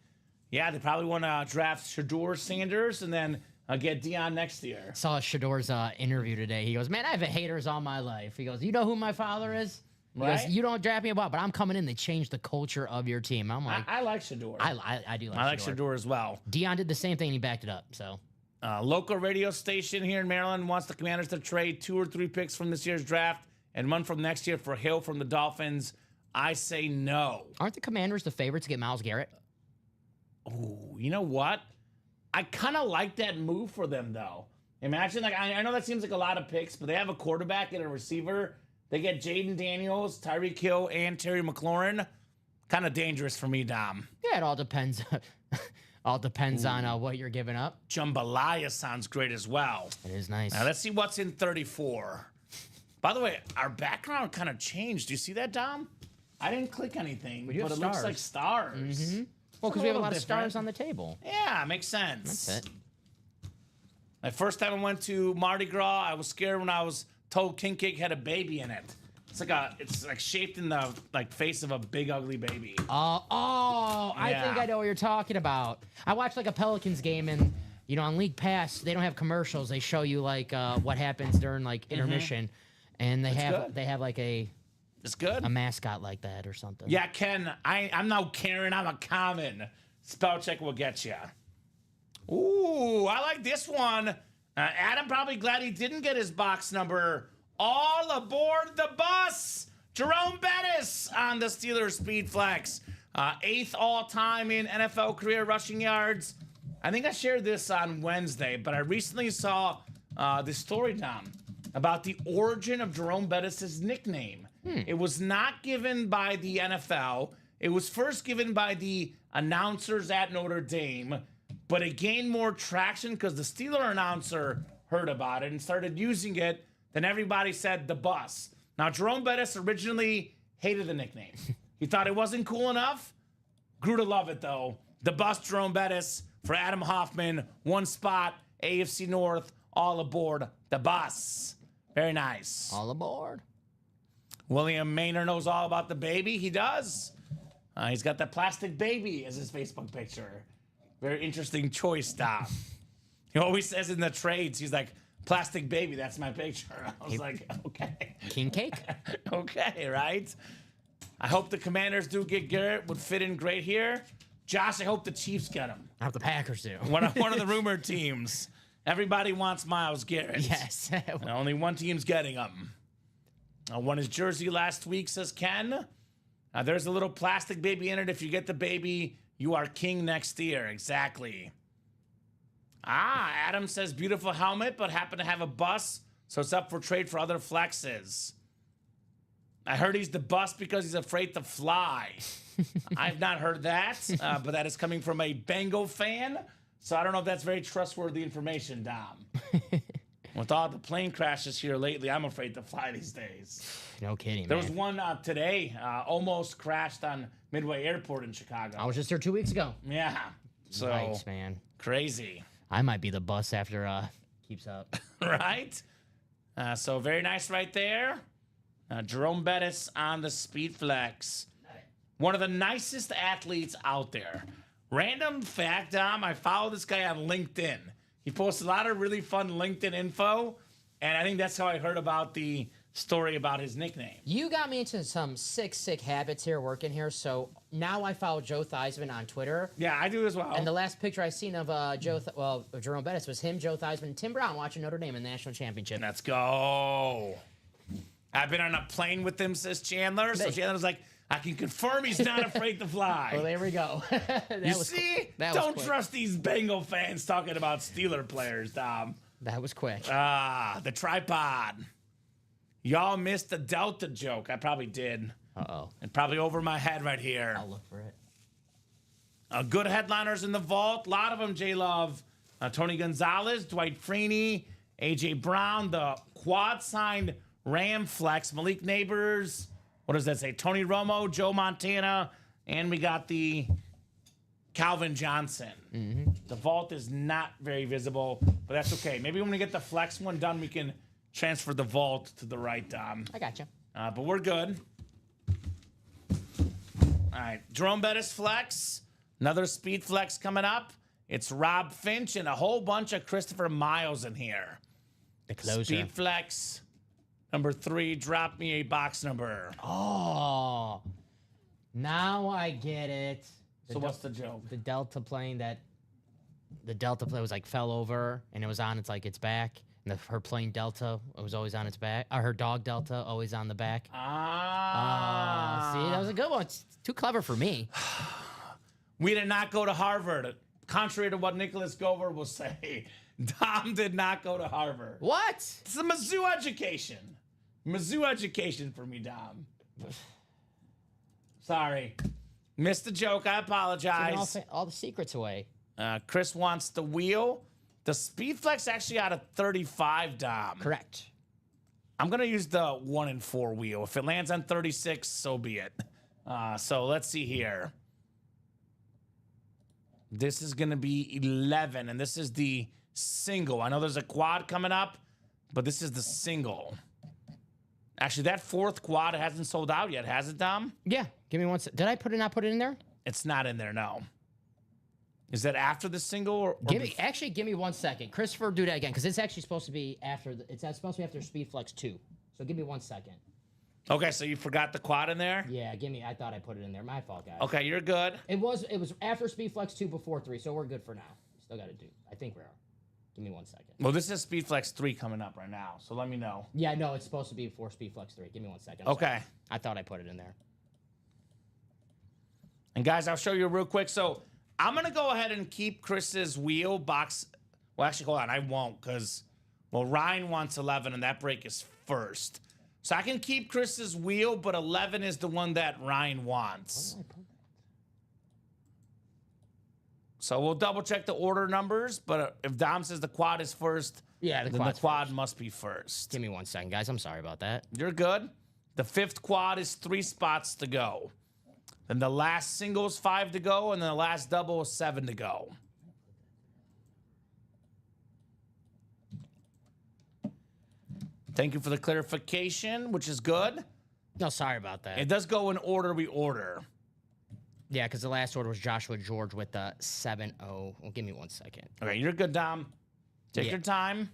Yeah, they probably want to draft Shedeur Sanders and then get Dion next year. Saw Shedor's interview today. He goes, "Man, I've had haters all my life." He goes, "You know who my father is?" He goes, "You don't draft me about, but I'm coming in to change the culture of your team." I'm like, I like Shedeur. I do like. I like Shedeur as well. Dion did the same thing and he backed it up. So. Local radio station here in Maryland wants the Commanders to trade 2 or 3 picks from this year's draft and 1 from next year for Hill from the Dolphins. I say no. Aren't the Commanders the favorite to get Myles Garrett? Oh, you know what? I kind of like that move for them, though. Imagine, I know that seems like a lot of picks, but they have a quarterback and a receiver. They get Jaden Daniels, Tyreek Hill, and Terry McLaurin. Kind of dangerous for me, Dom. Yeah, it all depends. All depends on what you're giving up. Jambalaya sounds great as well. It is nice. Now, let's see what's in 34. By the way, our background kind of changed. Do you see that, Dom? I didn't click anything, but it looks like stars. Well, because we have a lot of stars on the table. Yeah, makes sense. That's it. My first time I went to Mardi Gras, I was scared when I was told king cake had a baby in it. It's like shaped in the face of a big ugly baby. I think I know what you're talking about. I watched a Pelicans game and on League Pass they don't have commercials. They show you what happens during intermission, and they have It's good. a mascot like that or something. Yeah, Ken, I'm no Karen, I'm a common. Spell check will get you. Ooh, I like this one. Adam probably glad he didn't get his box number. All aboard the bus. Jerome Bettis on the Steelers Speed Flex. 8th all-time in NFL career rushing yards. I think I shared this on Wednesday, but I recently saw this story, Tom, about the origin of Jerome Bettis' nickname. It was not given by the NFL. It was first given by the announcers at Notre Dame, but it gained more traction because the Steeler announcer heard about it and started using it. Then everybody said the bus. Now, Jerome Bettis originally hated the nickname. He thought it wasn't cool enough. Grew to love it, though. The bus, Jerome Bettis, for Adam Hoffman. One spot, AFC North, all aboard the bus. Very nice. All aboard. William Maynard knows all about the baby. He does. He's got the plastic baby as his Facebook picture. Very interesting choice, Dom. He always says in the trades, he's like, plastic baby, that's my picture. I was like, okay. King cake? Okay, right? I hope the Commanders do get Garrett. Would fit in great here. Josh, I hope the Chiefs get him. I hope the Packers do. One of the rumored teams. Everybody wants Myles Garrett. Yes. And only one team's getting him. Won his jersey last week, says Ken. There's a little plastic baby in it. If you get the baby, you are king next year. Exactly. Adam says beautiful helmet, but happen to have a bus, so it's up for trade for other flexes. I heard he's the bus because he's afraid to fly. I've not heard that, but that is coming from a Bengal fan, so I don't know if that's very trustworthy information, Dom. With all the plane crashes here lately, I'm afraid to fly these days. No kidding, There man. was one today, almost crashed on Midway Airport in Chicago. I was just there 2 weeks ago. Yeah, so Yikes, man. crazy. I might be the bus after keeps up. Right? So very nice right there. Jerome Bettis on the Speed Flex. One of the nicest athletes out there. Random fact, Dom, I follow this guy on LinkedIn. He posts a lot of really fun LinkedIn info, and I think that's how I heard about the story about his nickname. You got me into some sick habits here working here. So now I follow Joe Theismann on Twitter. Yeah, I do as well. And the last picture I seen of Jerome Bettis was him, Joe Theismann, and Tim Brown watching Notre Dame in the national championship. Let's go. I've been on a plane with him, says Chandler. So Chandler's like, I can confirm he's not afraid to fly. Well, there we go. You see? Don't trust these Bengal fans talking about Steeler players, Dom. That was quick. The tripod. Y'all missed the Delta joke. I probably did. Uh-oh. And probably over my head right here. I'll look for it. Good headliners in the vault. A lot of them, J-Love. Tony Gonzalez, Dwight Freeney, A.J. Brown, the quad-signed Ram Flex, Malik Neighbors. What does that say? Tony Romo, Joe Montana, and we got the Calvin Johnson. Mm-hmm. The vault is not very visible, but that's okay. Maybe when we get the Flex one done, we can transfer the vault to the right, Dom. I got you. But we're good. All right, Jerome Bettis Flex. Another Speed Flex coming up. It's Rob Finch and a whole bunch of Christopher Miles in here. The closer. Speed Flex. Number 3, drop me a box number. Oh, now I get it. So what's the joke? The Delta plane was like fell over and it was on its back. And her plane Delta was always on its back. Or her dog Delta always on the back. See, See, that was a good one. It's too clever for me. We did not go to Harvard. Contrary to what Nicholas Gover will say, Dom did not go to Harvard. What? It's a Mizzou education. Mizzou education for me, Dom. Sorry. Missed the joke. I apologize. All the secrets away. Chris wants the wheel. The Speed Flex actually out of 35, Dom. Correct. I'm going to use the 1 and 4 wheel. If it lands on 36, so be it. So let's see here. This is going to be 11, and this is the single. I know there's a quad coming up, but this is the single. Actually, that 4th quad hasn't sold out yet, has it, Dom? Yeah. Give me one sec. Did I not put it in there? It's not in there, no. Is that after the single? Or give me 1 second. Christopher, do that again, because it's actually supposed to be after. It's supposed to be after Speed Flex 2. So give me 1 second. Okay, so you forgot the quad in there? Yeah, I thought I put it in there. My fault, guys. Okay, you're good. It was after Speed Flex 2 before 3, so we're good for now. Still got to do. I think we are. Give me 1 second. Well, this is Speed Flex 3 coming up right now, so let me know. Yeah, no, it's supposed to be before Speed Flex 3. Give me 1 second. Okay. Sorry. I thought I put it in there. And guys, I'll show you real quick. So I'm going to go ahead and keep Chris's wheel box. Well, actually, hold on. I won't because, Ryan wants 11, and that break is first. So I can keep Chris's wheel, but 11 is the one that Ryan wants. So we'll double check the order numbers, but if Dom says the quad is first, Yeah, the then the quad's quad first. must be first. Give me 1 second, guys. I'm sorry about that. You're good. The 5th quad is 3 spots to go. Then the last single is 5 to go, and then the last double is 7 to go. Thank you for the clarification, which is good. No, sorry about that. It does go in order we order. Yeah, because the last order was Joshua George with the 7-0. Well, give me 1 second. Okay, you're good, Dom. Take Yeah. your time.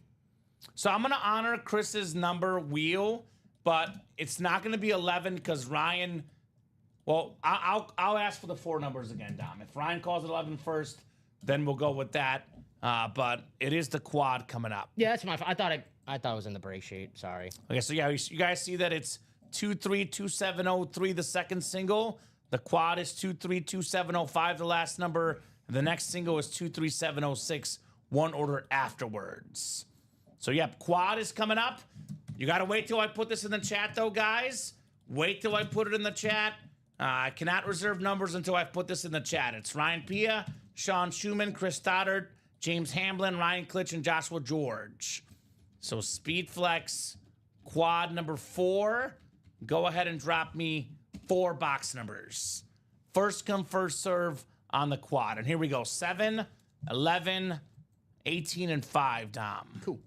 So I'm gonna honor Chris's number wheel, but it's not gonna be 11 because Ryan. Well, I'll ask for the 4 numbers again, Dom. If Ryan calls it 11 first, then we'll go with that. But it is the quad coming up. Yeah, that's my fault. I thought it was in the break sheet. Sorry. Okay, so yeah, you guys see that it's 232703, the second single. The quad is 232705, the last number. And the next single is 23706, one order afterwards. So yep, quad is coming up. You gotta wait till I put this in the chat though, guys. Wait till I put it in the chat. I cannot reserve numbers until I've put this in the chat. It's Ryan Pia, Sean Schumann, Chris Stoddard, James Hamblin, Ryan Klitsch, and Joshua George. So Speed Flex quad number 4. Go ahead and drop me 4 box numbers. First come, first serve on the quad. And here we go. 7, 11, 18, and 5, Dom. Cool.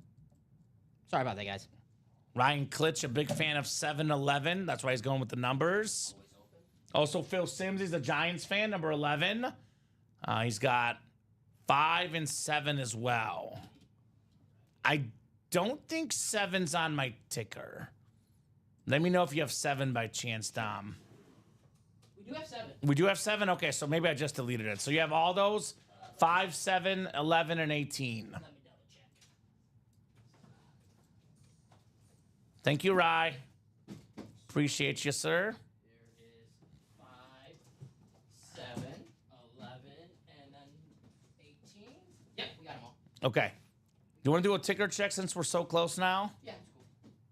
Sorry about that, guys. Ryan Klitsch, a big fan of 7-11. That's why he's going with the numbers. Also, Phil Sims, he's a Giants fan, number 11. He's got 5 and 7 as well. I don't think 7's on my ticker. Let me know if you have 7 by chance, Dom. We do have 7. We do have 7? Okay, so maybe I just deleted it. So you have all those? 5, 7, 11, and 18. Let me double check. Thank you, Rye. Appreciate you, sir. There is 5, 7, 11, and then 18. Yep, we got them all. Okay. You want to do a ticker check since we're so close now? Yeah, it's cool.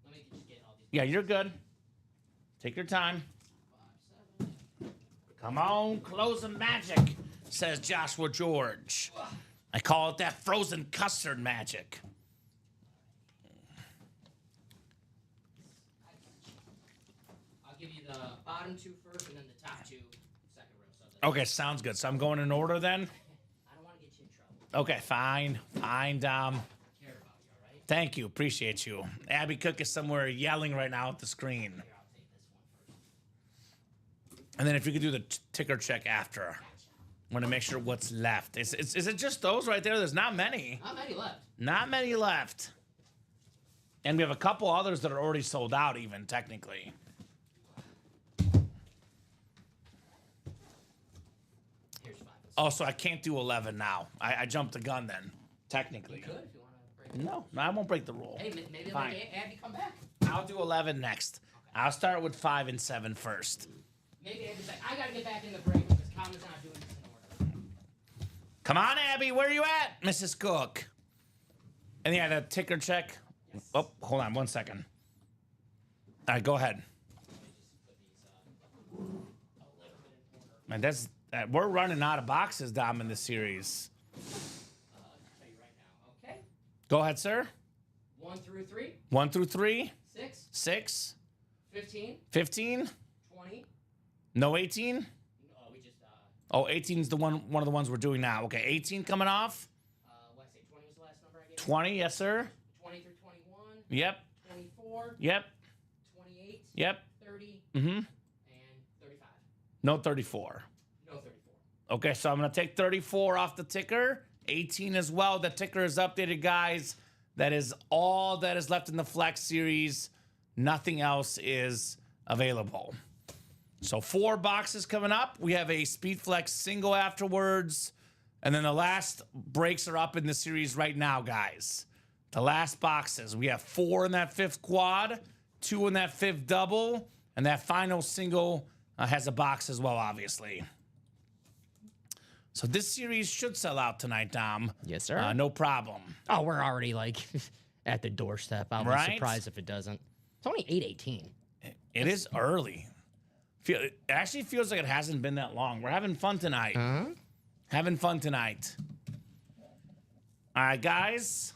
Let me just get all these. Yeah, you're good. Take your time. 5, 7. Come on, closing magic, says Joshua George. I call it that frozen custard magic. I'll give you the bottom 2 first and then the top 2 second row. So that Okay, sounds good. So I'm going in order then? I don't want to get you in trouble. Okay, fine. Fine, Dom. I care about you, all right? Thank you. Appreciate you. Abby Cook is somewhere yelling right now at the screen. Here, I'll take this one first. And then if you could do the ticker check after. I want to make sure what's left. Is it just those right there? There's not many. Not many left. Not many left. And we have a couple others that are already sold out even, technically. Here's 5. Also, I can't do 11 now. I jumped the gun then, technically. Good if you want to break it. No, I won't break the rule. Hey, maybe Fine. let Abby come back. I'll do 11 next. I'll start with 5 and 7 first. Maybe Abby's like, I got to get back in the break because Colin's not doing this in order. Come on, Abby, where you at, Mrs. Cook? And yeah, the ticker check. Yes. Oh, hold on 1 second. All right, go ahead. Man, that's we're running out of boxes, Dom, in this series. I'll tell you right now. Okay. Go ahead, sir. 1 through 3, 1 through 3, 6, 6, 15, 15. 20. No 18. Oh, we just, Oh, 18 is the one of the ones we're doing now. Okay, 18 coming off. what did I say? 20 was the last number I gave you? 20, yes, sir. 20 through 21, Yep, 24, yep, 28, yep. 30, Mm-hmm. and 35. No 34. No 34. Okay, so I'm going to take 34 off the ticker. 18 as well. The ticker is updated, guys. That is all that is left in the Flex series. Nothing else is available. So 4 boxes coming up. We have a Speed Flex single afterwards. And then the last breaks are up in the series right now, guys. The last boxes. We have 4 in that 5th quad, 2 in that 5th double, and that final single has a box as well, obviously. So this series should sell out tonight, Dom. Yes, sir. No problem. Oh, we're already like at the doorstep. I'll Right? be surprised if it doesn't. It's only 8:18. It is early. It actually feels like it hasn't been that long. We're having fun tonight. Having fun tonight. All right, guys.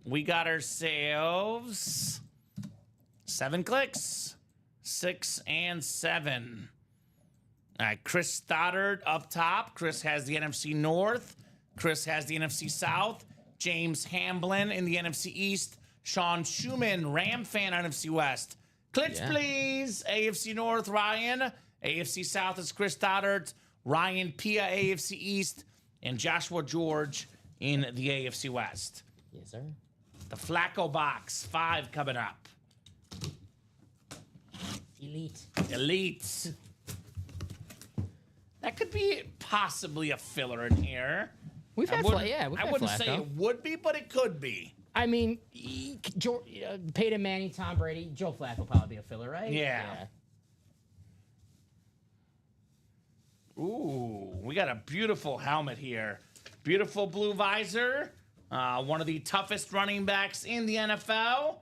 We got ourselves 7 clicks. 6 and 7. All right, Chris Stoddard up top. Chris has the NFC North. Chris has the NFC South. James Hamblin in the NFC East. Sean Schumann, Ram fan, NFC West. Clicks, please. AFC North, Ryan. AFC South is Chris Stoddard. Ryan Pia, AFC East. And Joshua George in the AFC West. Yes, sir. The Flacco Box, 5 coming up. Elite. That could be possibly a filler in here. We've had I wouldn't say it would be, but it could be. I mean, Peyton Manning, Tom Brady, Joe Flacco will probably be a filler, right? Yeah. Ooh, we got a beautiful helmet here. Beautiful blue visor. One of the toughest running backs in the NFL.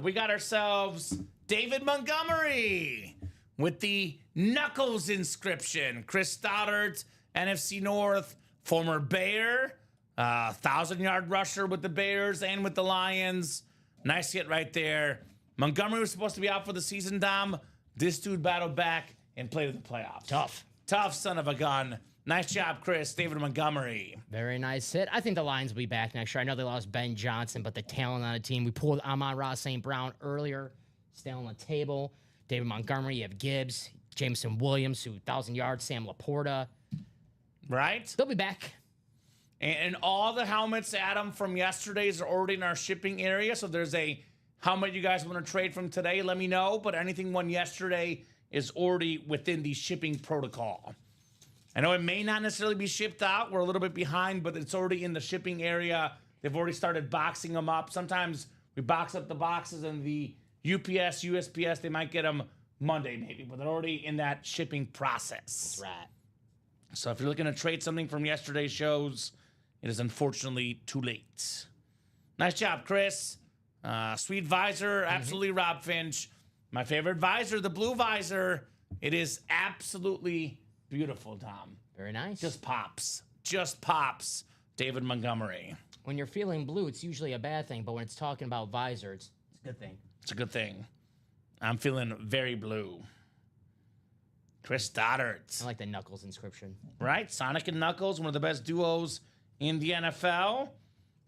We got ourselves David Montgomery with the Knuckles inscription. Chris Stoddard, NFC North, former Bear. 1,000-yard rusher with the Bears and with the Lions. Nice hit right there. Montgomery was supposed to be out for the season, Dom. This dude battled back and played in the playoffs. Tough son of a gun. Nice job, Chris. David Montgomery. Very nice hit. I think the Lions will be back next year. I know they lost Ben Johnson, but the talent on the team. We pulled Amon-Ra St. Brown earlier. Still on the table. David Montgomery, you have Gibbs, Jameson Williams, who 1,000 yards, Sam Laporta. Right? They'll be back. And all the helmets, Adam, from yesterday's are already in our shipping area. So there's a helmet you guys want to trade from today, let me know. But anything won yesterday is already within the shipping protocol. I know it may not necessarily be shipped out. We're a little bit behind, but it's already in the shipping area. They've already started boxing them up. Sometimes we box up the boxes and the UPS, USPS, they might get them Monday maybe, but they're already in that shipping process. That's right. So if you're looking to trade something from yesterday's shows, it is unfortunately too late. Nice job, Chris. Sweet visor, absolutely, Rob Finch. My favorite visor, the blue visor. It is absolutely beautiful, Tom. Very nice. Just pops. David Montgomery. When you're feeling blue, it's usually a bad thing, but when it's talking about visor, it's a good thing. It's a good thing. I'm feeling very blue. Chris Stoddard. I like the Knuckles inscription. Right? Sonic and Knuckles, one of the best duos in the NFL.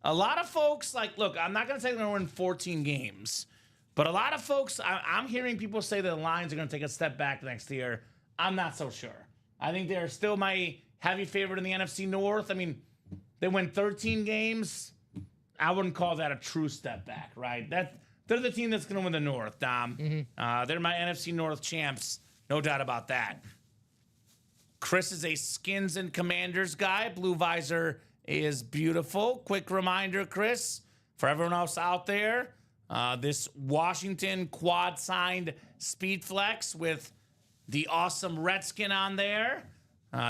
A lot of folks, look, I'm not going to say they're going to win 14 games, but a lot of folks, I'm hearing people say that the Lions are going to take a step back next year. I'm not so sure. I think they're still my heavy favorite in the NFC North. I mean, they win 13 games. I wouldn't call that a true step back, right? They're the team that's going to win the North, Dom. Mm-hmm. They're my NFC North champs. No doubt about that. Chris is a Skins and Commanders guy. Blue visor is beautiful. Quick reminder, Chris, for everyone else out there, this Washington quad signed Speed Flex with the awesome Redskin on there.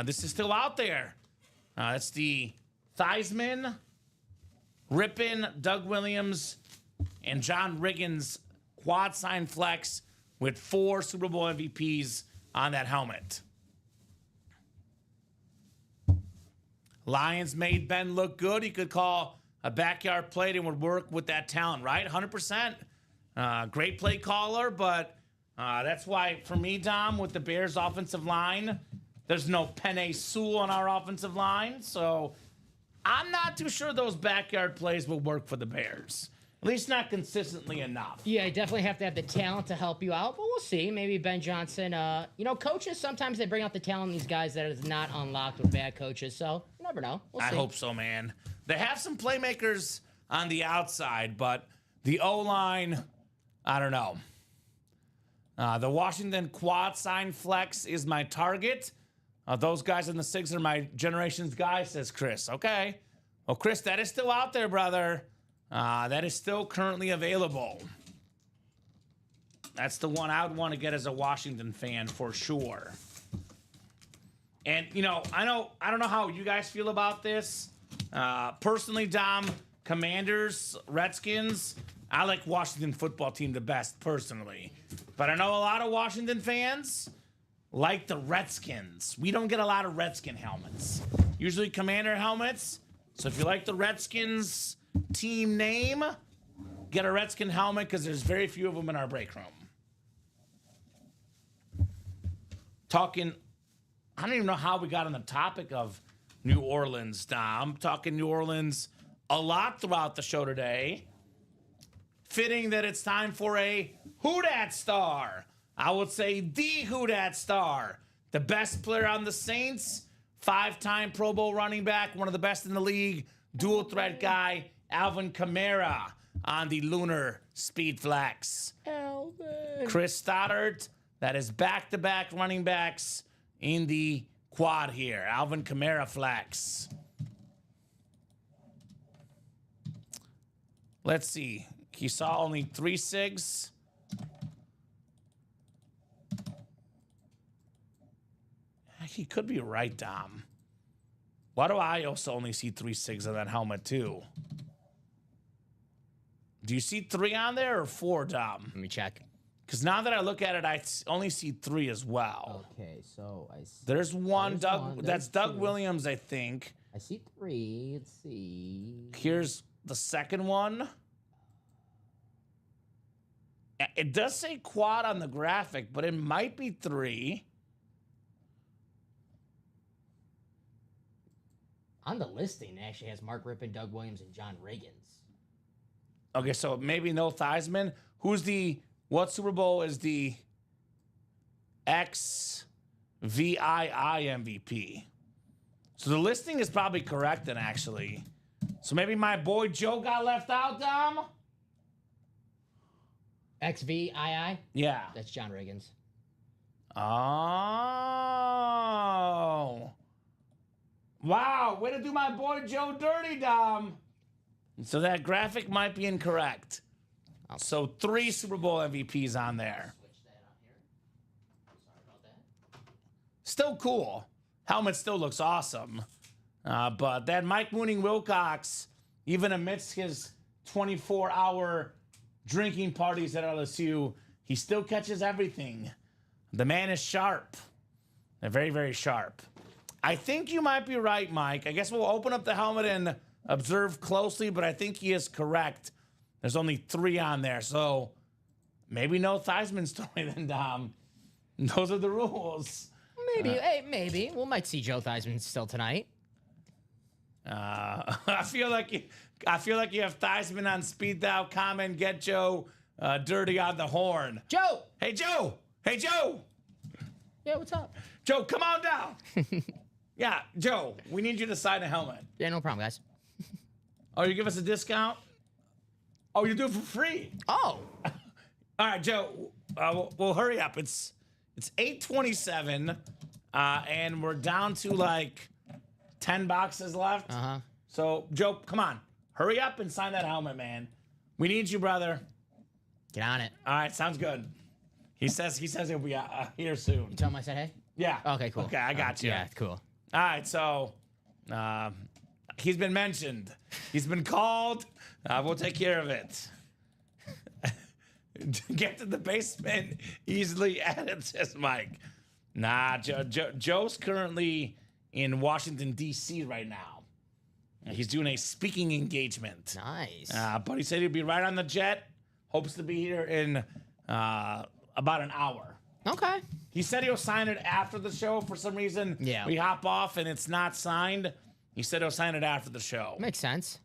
This is still out there. It's the Theismann, Rippin, Doug Williams, and John Riggins quad sign flex with 4 Super Bowl MVPs on that helmet. Lions made Ben look good. He could call a backyard play and would work with that talent, right? 100%. Great play caller, but that's why, for me, Dom, with the Bears' offensive line, there's no Penei Sewell on our offensive line, so I'm not too sure those backyard plays will work for the Bears. At least not consistently enough. Yeah, you definitely have to have the talent to help you out, but we'll see. Maybe Ben Johnson. Coaches, sometimes they bring out the talent in these guys that is not unlocked with bad coaches, so you never know. We'll see. I hope so, man. They have some playmakers on the outside, but the O-line, I don't know. The Washington quad sign flex is my target. Those guys in the 6 are my generation's guys, says Chris. Okay. Well, Chris, that is still out there, brother. That is still currently available. That's the one I would want to get as a Washington fan for sure. And, I don't know how you guys feel about this. Personally, Dom, Commanders, Redskins, I like Washington football team the best, personally. But I know a lot of Washington fans like the Redskins. We don't get a lot of Redskin helmets. usually Commander helmets. So if you like the Redskins team name, get a Redskin helmet because there's very few of them in our break room. Talking, I don't even know how we got on the topic of New Orleans, Dom. Talking New Orleans a lot throughout the show today. Fitting that it's time for a Who Dat Star. I would say the Who Dat Star. The best player on the Saints, 5-time Pro Bowl running back, one of the best in the league, dual threat guy, Alvin Kamara on the Lunar Speed Flex. Alvin. Chris Stoddard, that is back-to-back running backs in the quad here. Alvin Kamara Flex. Let's see. He saw only 3 SIGs. He could be right, Dom. Why do I also only see 3 SIGs on that helmet, too? Do you see 3 on there or 4, Dom? Let me check. Because now that I look at it, I only see 3 as well. Okay, so I see. There's one, There's Doug. one, That's there's Doug 2. Williams, I think. I see 3. Let's see. Here's the second one. It does say quad on the graphic, but it might be 3. On the listing, it actually has Mark Rippon, Doug Williams, and John Riggins. Okay, so maybe no Theismann. What Super Bowl is the XVII MVP? So the listing is probably correct then, actually. So maybe my boy Joe got left out, Dom? XVII? Yeah. That's John Riggins. Oh. Wow, way to do my boy Joe dirty, Dom. So that graphic might be incorrect. So 3 Super Bowl MVPs on there. Switch that on here. Sorry about that. Still cool. Helmet still looks awesome. But that Mike Mooning Wilcox, even amidst his 24-hour drinking parties at LSU, he still catches everything. The man is sharp. They're very, very sharp. I think you might be right, Mike. I guess we'll open up the helmet and observe closely, but I think he is correct. There's only 3 on there, so maybe no Theismann story then, Dom. Those are the rules. Maybe. Hey, maybe. We might see Joe Theismann still tonight. I feel like you have Theismann on speed dial. Comment, get Joe dirty on the horn. Joe! Hey, Joe! Hey, Joe! Yeah, what's up? Joe, come on down. Yeah, Joe, we need you to sign a helmet. Yeah, no problem, guys. Oh, you give us a discount? Oh, you do it for free. Oh! All right, Joe, we'll hurry up. It's 8:27, and we're down to like 10 boxes left. Uh-huh. So, Joe, come on. Hurry up and sign that helmet, man. We need you, brother. Get on it. All right, sounds good. He says he'll be here soon. You tell him I said hey? Yeah. Okay, cool. Okay, I got you. Yeah, cool. All right, so he's been mentioned. He's been called. We'll take care of it. Get to the basement easily, added, says Mike. Nah, Joe's currently in Washington, D.C. right now. He's doing a speaking engagement. Nice. But he said he'll be right on the jet. Hopes to be here in about an hour. Okay. He said he'll sign it after the show. For some reason, Yeah. we hop off and it's not signed. He said he'll sign it after the show. Makes sense.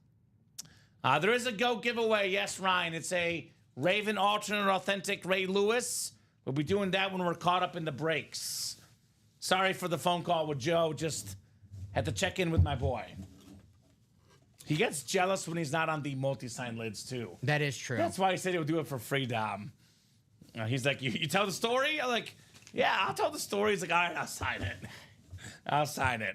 There is a GOAT giveaway. Yes, Ryan. It's a Raven alternate authentic Ray Lewis. We'll be doing that when we're caught up in the breaks. Sorry for the phone call with Joe. Just had to check in with my boy. He gets jealous when he's not on the multi-sign lids, too. That is true. That's why he said he'll do it for free, Dom. He's like, you tell the story? I'm like, yeah, I'll tell the story. He's like, all right, I'll sign it. I'll sign it.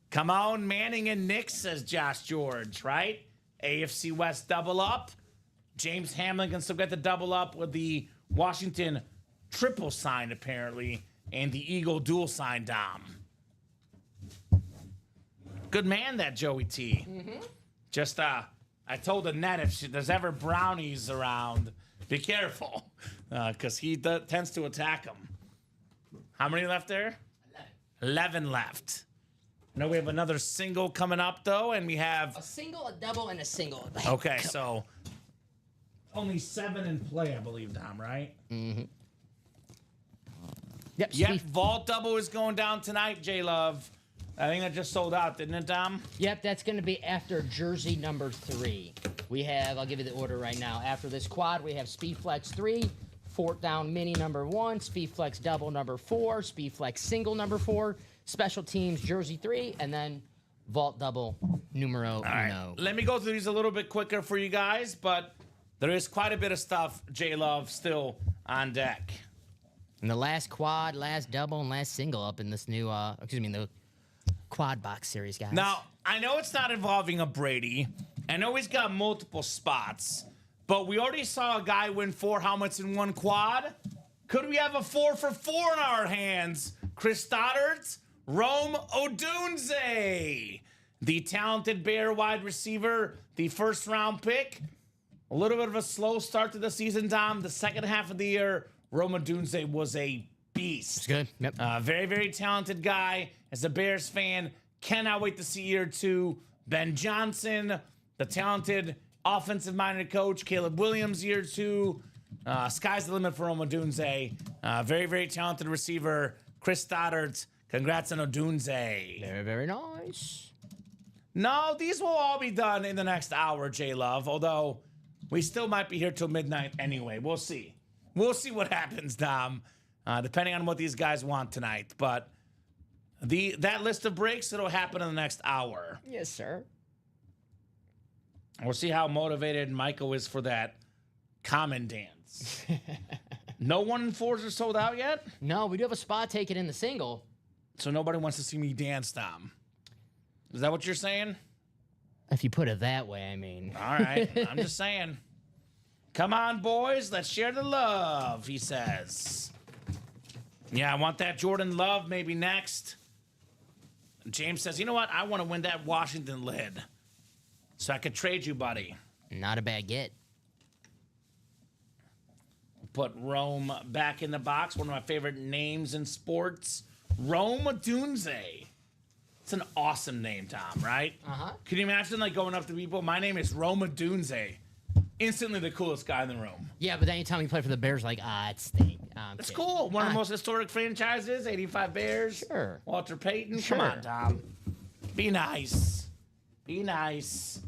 Come on, Manning and Nick, says Josh George, right? AFC West double up. James Hamlin can still get the double up with the Washington triple sign, apparently, and the Eagle dual sign, Dom. Good man, that Joey T. Mm-hmm. Just, I told Annette if there's ever brownies around, be careful, because he tends to attack them. How many left there? 11 left. No, we have another single coming up, though, and we have... A single, a double, and a single. Okay, so... Only 7 in play, I believe, Dom, right? Yep. Yep, Vault Double is going down tonight, J-Love. I think that just sold out, didn't it, Dom? Yep, that's going to be after jersey number 3. We have, I'll give you the order right now. After this quad, we have Speed Flex 3, Fort Down Mini number 1, Speed Flex Double number 4, Speed Flex Single number 4, Special Teams jersey 3, and then Vault Double numero uno. Let me go through these a little bit quicker for you guys, but there is quite a bit of stuff, J-Love, still on deck. And the last quad, last double, and last single up in this new, the quad box series, guys. Now, I know it's not involving a Brady. I know he's got multiple spots, but we already saw a guy win 4 helmets in one quad. Could we have a 4 for 4 in our hands? Chris Stoddard, Rome Odunze, the talented Bear wide receiver, the first-round pick. A little bit of a slow start to the season, Dom. The second half of the year, Rome Odunze was a beast. It's good. Yep. Very, very talented guy. As a Bears fan, cannot wait to see year 2. Ben Johnson, the talented offensive-minded coach. Caleb Williams, year 2. Sky's the limit for Rome Odunze. Very, very talented receiver. Chris Stoddard, congrats on Odunze. Very, very nice. No, these will all be done in the next hour, J-Love, although we still might be here till midnight anyway. We'll see. We'll see what happens, Dom, depending on what these guys want tonight. But that list of breaks, it'll happen in the next hour. Yes, sir. We'll see how motivated Michael is for that common dance. No 1 in 4s are sold out yet? No, we do have a spot taken in the single. So nobody wants to see me dance, Dom. Is that what you're saying? If you put it that way, I mean. All right, I'm just saying. Come on, boys, let's share the love, he says. Yeah, I want that Jordan Love maybe next. James says, you know what? I want to win that Washington lid. So I could trade you, buddy. Not a bad get. Put Rome back in the box. One of my favorite names in sports. Rome Odunze. It's an awesome name, Tom, right? Uh-huh. Can you imagine, like, going up to people? My name is Rome Odunze. Instantly the coolest guy in the room. Yeah, but anytime you play for the Bears, like, it's the... It's cool. One of the most historic franchises, 85 Bears. Sure. Walter Payton. Sure. Come on, Tom. Be nice. Be nice.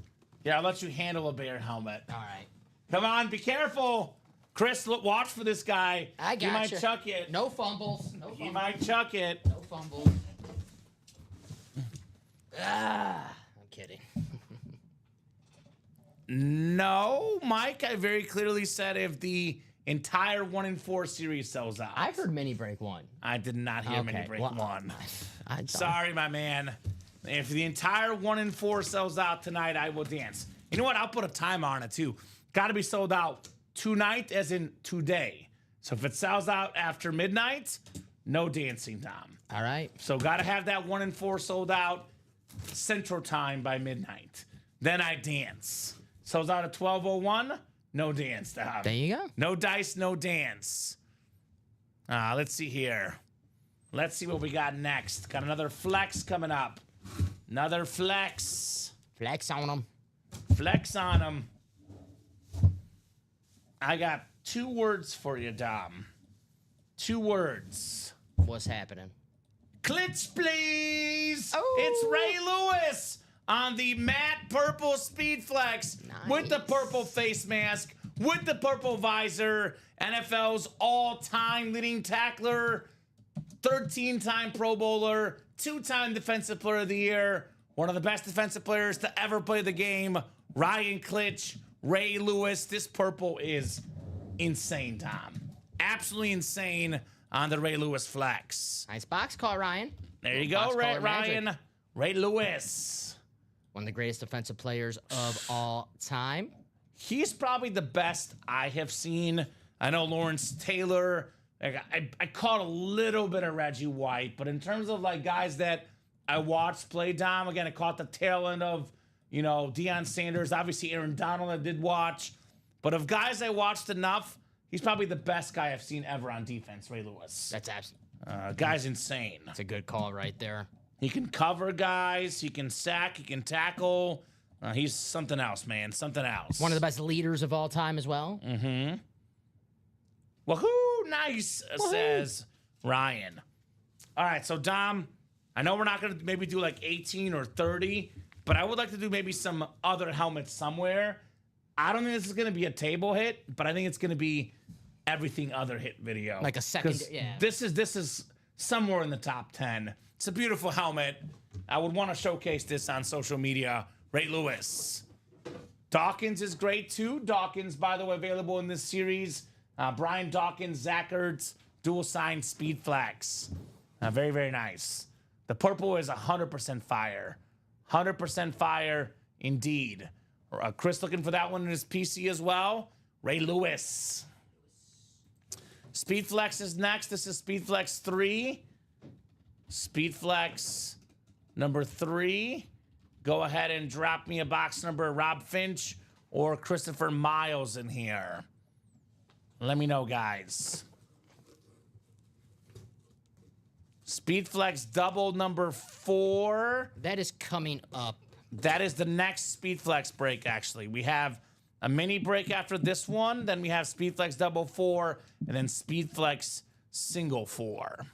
Yeah, I'll let you handle a Bear helmet. All right. Come on, be careful. Chris, watch for this guy. I got He might chuck it. No fumbles. No fumbles. He might chuck it. No fumbles. I'm kidding. No, Mike, I very clearly said if the entire 1 in 4 series sells out. I heard mini break 1. I did not hear mini break 1. Sorry. Sorry, my man. If the entire 1 in 4 sells out tonight, I will dance. You know what? I'll put a timer on it too. Got to be sold out tonight, as in today. So if it sells out after midnight, no dancing, Tom. All right. So got to have that 1 in 4 sold out Central Time by midnight. Then I dance. Sells out at 12:01. No dance, Tom. There you go. No dice, no dance. Let's see here. Let's see what we got next. Got another flex coming up. Another flex. Flex on them. Flex on them. I got 2 words for you, Dom. 2 words. What's happening? Klitsch, please. Oh. It's Ray Lewis on the matte purple Speed Flex with the purple face mask, with the purple visor. NFL's all-time leading tackler, 13-time Pro Bowler, 2-time Defensive Player of the Year, one of the best defensive players to ever play the game, Ryan Klitsch, Ray Lewis. This purple is insane, Tom. Absolutely insane on the Ray Lewis Flex. Nice box call, Ryan. There you go, Ryan. Ray Lewis. One of the greatest defensive players of all time. He's probably the best I have seen. I know Lawrence Taylor. I caught a little bit of Reggie White, but in terms of like guys that I watched play, Dom, again, I caught the tail end of, Deion Sanders. Obviously, Aaron Donald I did watch. But of guys I watched enough, he's probably the best guy I've seen ever on defense, Ray Lewis. That's absolutely. Guy's insane. That's a good call right there. He can cover guys. He can sack. He can tackle. He's something else, man. Something else. One of the best leaders of all time as well. Woohoo! Nice, says Ryan. All right, so Dom, I know we're not going to maybe do like 18 or 30, but I would like to do maybe some other helmets somewhere. I don't think this is going to be a table hit, but I think it's going to be everything other hit video. Like a second, yeah. This is somewhere in the top 10. It's a beautiful helmet. I would want to showcase this on social media. Ray Lewis. Dawkins is great too. Dawkins, by the way, available in this series. Brian Dawkins, Zach Ertz, dual sign Speed Flex. Very, very nice. The purple is 100% fire. 100% fire indeed. Chris looking for that one in his PC as well. Ray Lewis. Speed Flex is next. This is Speed Flex 3. Speed Flex number 3. Go ahead and drop me a box number, Rob Finch or Christopher Miles in here. Let me know, guys. Speed Flex double number 4. That is coming up. That is the next Speed Flex break, actually. We have a mini break after this one. Then we have Speed Flex double 4. And then Speed Flex single 4.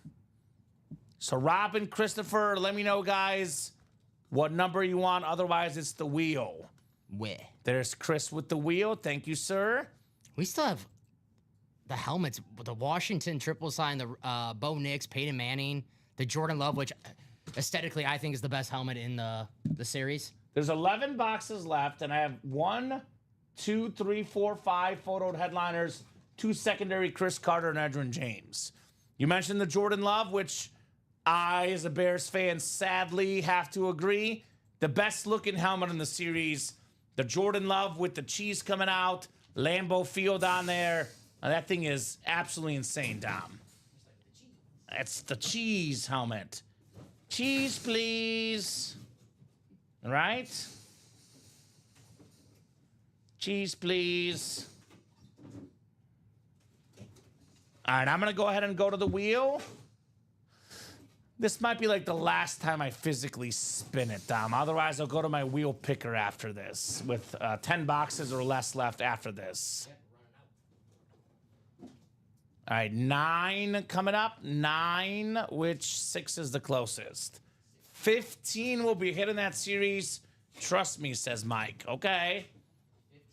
So Rob and Christopher, let me know, guys, what number you want. Otherwise, it's the wheel. Where? There's Chris with the wheel. Thank you, sir. We still have the helmets, the Washington triple sign, the Bo Nix, Peyton Manning, the Jordan Love, which aesthetically I think is the best helmet in the series. There's 11 boxes left, and I have 1, 2, 3, 4, 5 photoed headliners, 2 secondary Chris Carter and Edgerrin James. You mentioned the Jordan Love, which I, as a Bears fan, sadly have to agree. The best looking helmet in the series, the Jordan Love with the cheese coming out, Lambeau Field on there. That thing is absolutely insane, Dom. It's the cheese helmet. Cheese, please. All right? Cheese, please. All right, I'm going to go ahead and go to the wheel. This might be like the last time I physically spin it, Dom. Otherwise, I'll go to my wheel picker after this with 10 boxes or less left after this. All right, 9 coming up. 9, which 6 is the closest. 15 will be hitting that series. Trust me, says Mike. Okay.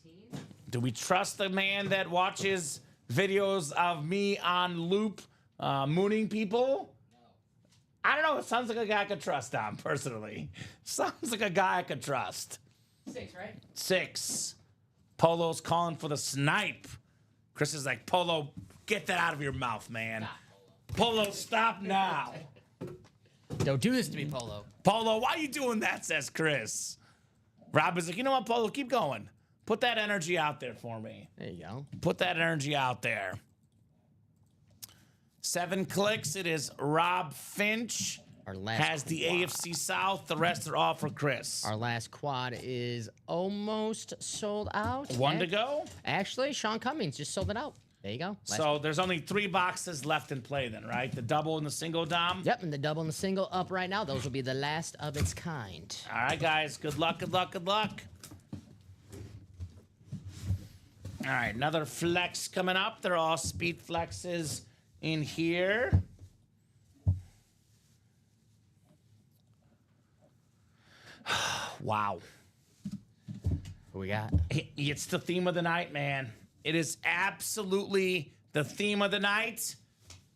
15? Do we trust the man that watches videos of me on loop mooning people? I don't know. It sounds like a guy I could trust, Dom, personally. Sounds like a guy I could trust. 6, right? 6. Polo's calling for the snipe. Chris is like, Polo, get that out of your mouth, man. Polo, stop now. Don't do this to me, Polo. Polo, why are you doing that, says Chris. Rob is like, you know what, Polo, keep going. Put that energy out there for me. There you go. Put that energy out there. 7 clicks. It is Rob Finch. Our last has the quad. AFC South. The rest are all for Chris. Our last quad is almost sold out. 1 to go. Actually, Sean Cummings just sold it out. There you go. So there's only 3 boxes left in play then, right? The double and the single, Dom? Yep, and the double and the single up right now. Those will be the last of its kind. All right, guys. Good luck, good luck, good luck. All right, another flex coming up. They're all speed flexes in here. Wow. What we got? It's the theme of the night, man. It is absolutely the theme of the night.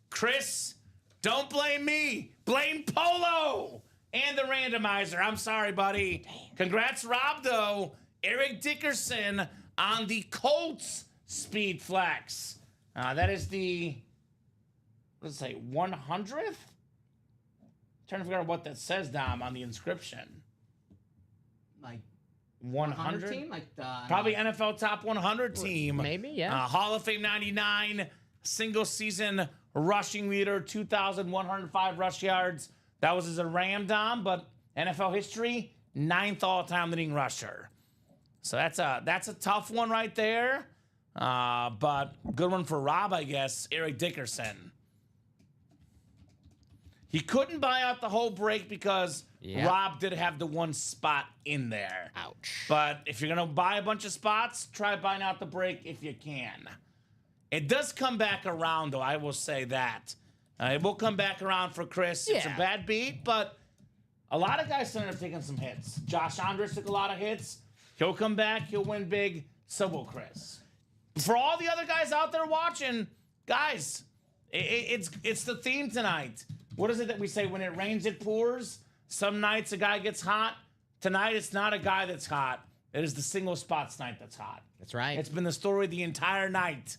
Chris, don't blame me. Blame Polo and the randomizer. I'm sorry, buddy. Congrats, Rob, though. Eric Dickerson on the Colts Speed Flex. That is the, let's say, 100th? Trying to figure out what that says, Dom, on the inscription. Like 100 team? Like the, probably NFL top 100 team. Maybe, yeah. Hall of Fame 99, single season rushing leader, 2,105 rush yards. That was as a Ram, Dom, but NFL history, 9th all-time leading rusher. So that's a tough one right there. But good one for Rob, I guess. Eric Dickerson. He couldn't buy out the whole break because Yep. Rob did have the one spot in there. Ouch. But if you're going to buy a bunch of spots, try buying out the break if you can. It does come back around, though, I will say that. It will come back around for Chris. It's a Yeah. bad beat, but a lot of guys ended up taking some hits. Josh Andres took a lot of hits. He'll come back. He'll win big. So will Chris. For all the other guys out there watching, guys, it's the theme tonight. What is it that we say? When it rains, it pours. Some nights a guy gets hot. Tonight, it's not a guy that's hot. It is the single spots night that's hot. That's right. It's been the story the entire night.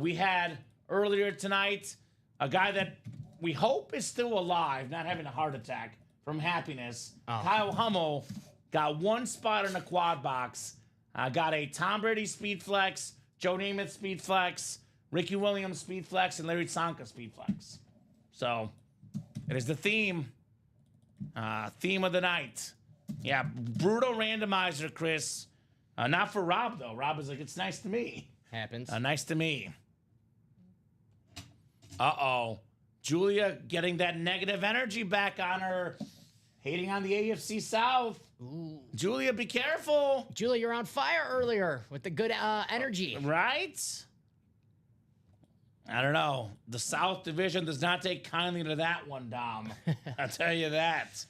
We had earlier tonight a guy that we hope is still alive, not having a heart attack from happiness. Oh. Kyle Hummel got one spot in a quad box. Got a Tom Brady speed flex, Joe Namath speed flex, Ricky Williams speed flex, and Larry Tsonka speed flex. So it is the theme of the night. Yeah, brutal randomizer, Chris. Not for Rob, though. Rob is like, it's nice to me. Happens. Nice to me. Uh-oh. Julia getting that negative energy back on her. Hating on the AFC South. Ooh. Julia, be careful. Julie, you're on fire earlier with the good energy. Right? I don't know. The South Division does not take kindly to that one, Dom. I'll tell you that.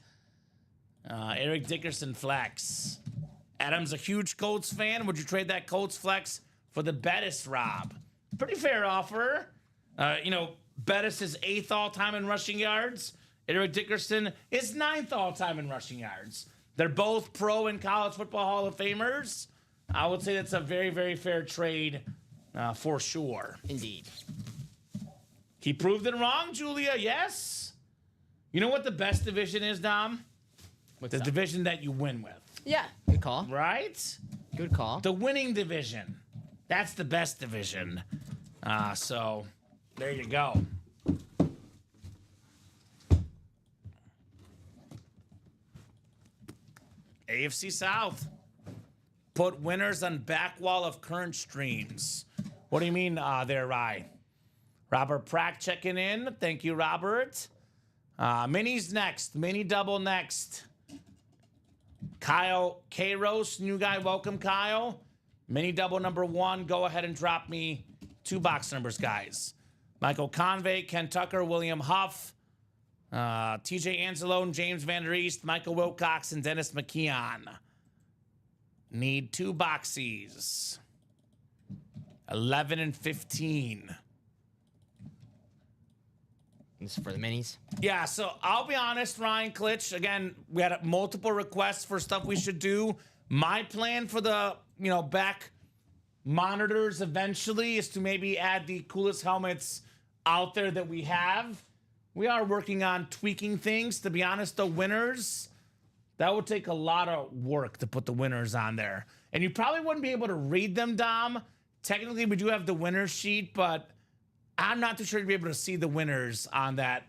Eric Dickerson flex. Adam's a huge Colts fan. Would you trade that Colts flex for the Bettis, Rob? Pretty fair offer. Bettis is 8th all-time in rushing yards. Eric Dickerson is 9th all-time in rushing yards. They're both pro and college football Hall of Famers. I would say that's a very, very fair trade for sure. Indeed. He proved it wrong, Julia, yes. You know what the best division is, Dom? What's The up? division that you win with, Yeah, good call. right? Good call. The winning division. That's the best division. So there you go. AFC South. Put winners on back wall of current streams. What do you mean there, Rye? Robert Prack checking in. Thank you, Robert. Mini's next. Mini double next. Kyle Kairos, new guy. Welcome, Kyle. Mini double number 1. Go ahead and drop me 2 box numbers, guys. Michael Convey, Ken Tucker, William Huff, TJ Anzalone, James Van Der East, Michael Wilcox, and Dennis McKeon. Need 2 boxies. 11 and 15. This is for the minis. Yeah, so I'll be honest, Ryan Klitsch. Again, we had multiple requests for stuff we should do. My plan for the, back monitors eventually is to maybe add the coolest helmets out there that we have. We are working on tweaking things. To be honest, the winners, that would take a lot of work to put the winners on there. And you probably wouldn't be able to read them, Dom. Technically, we do have the winner's sheet, but I'm not too sure you'd be able to see the winners on that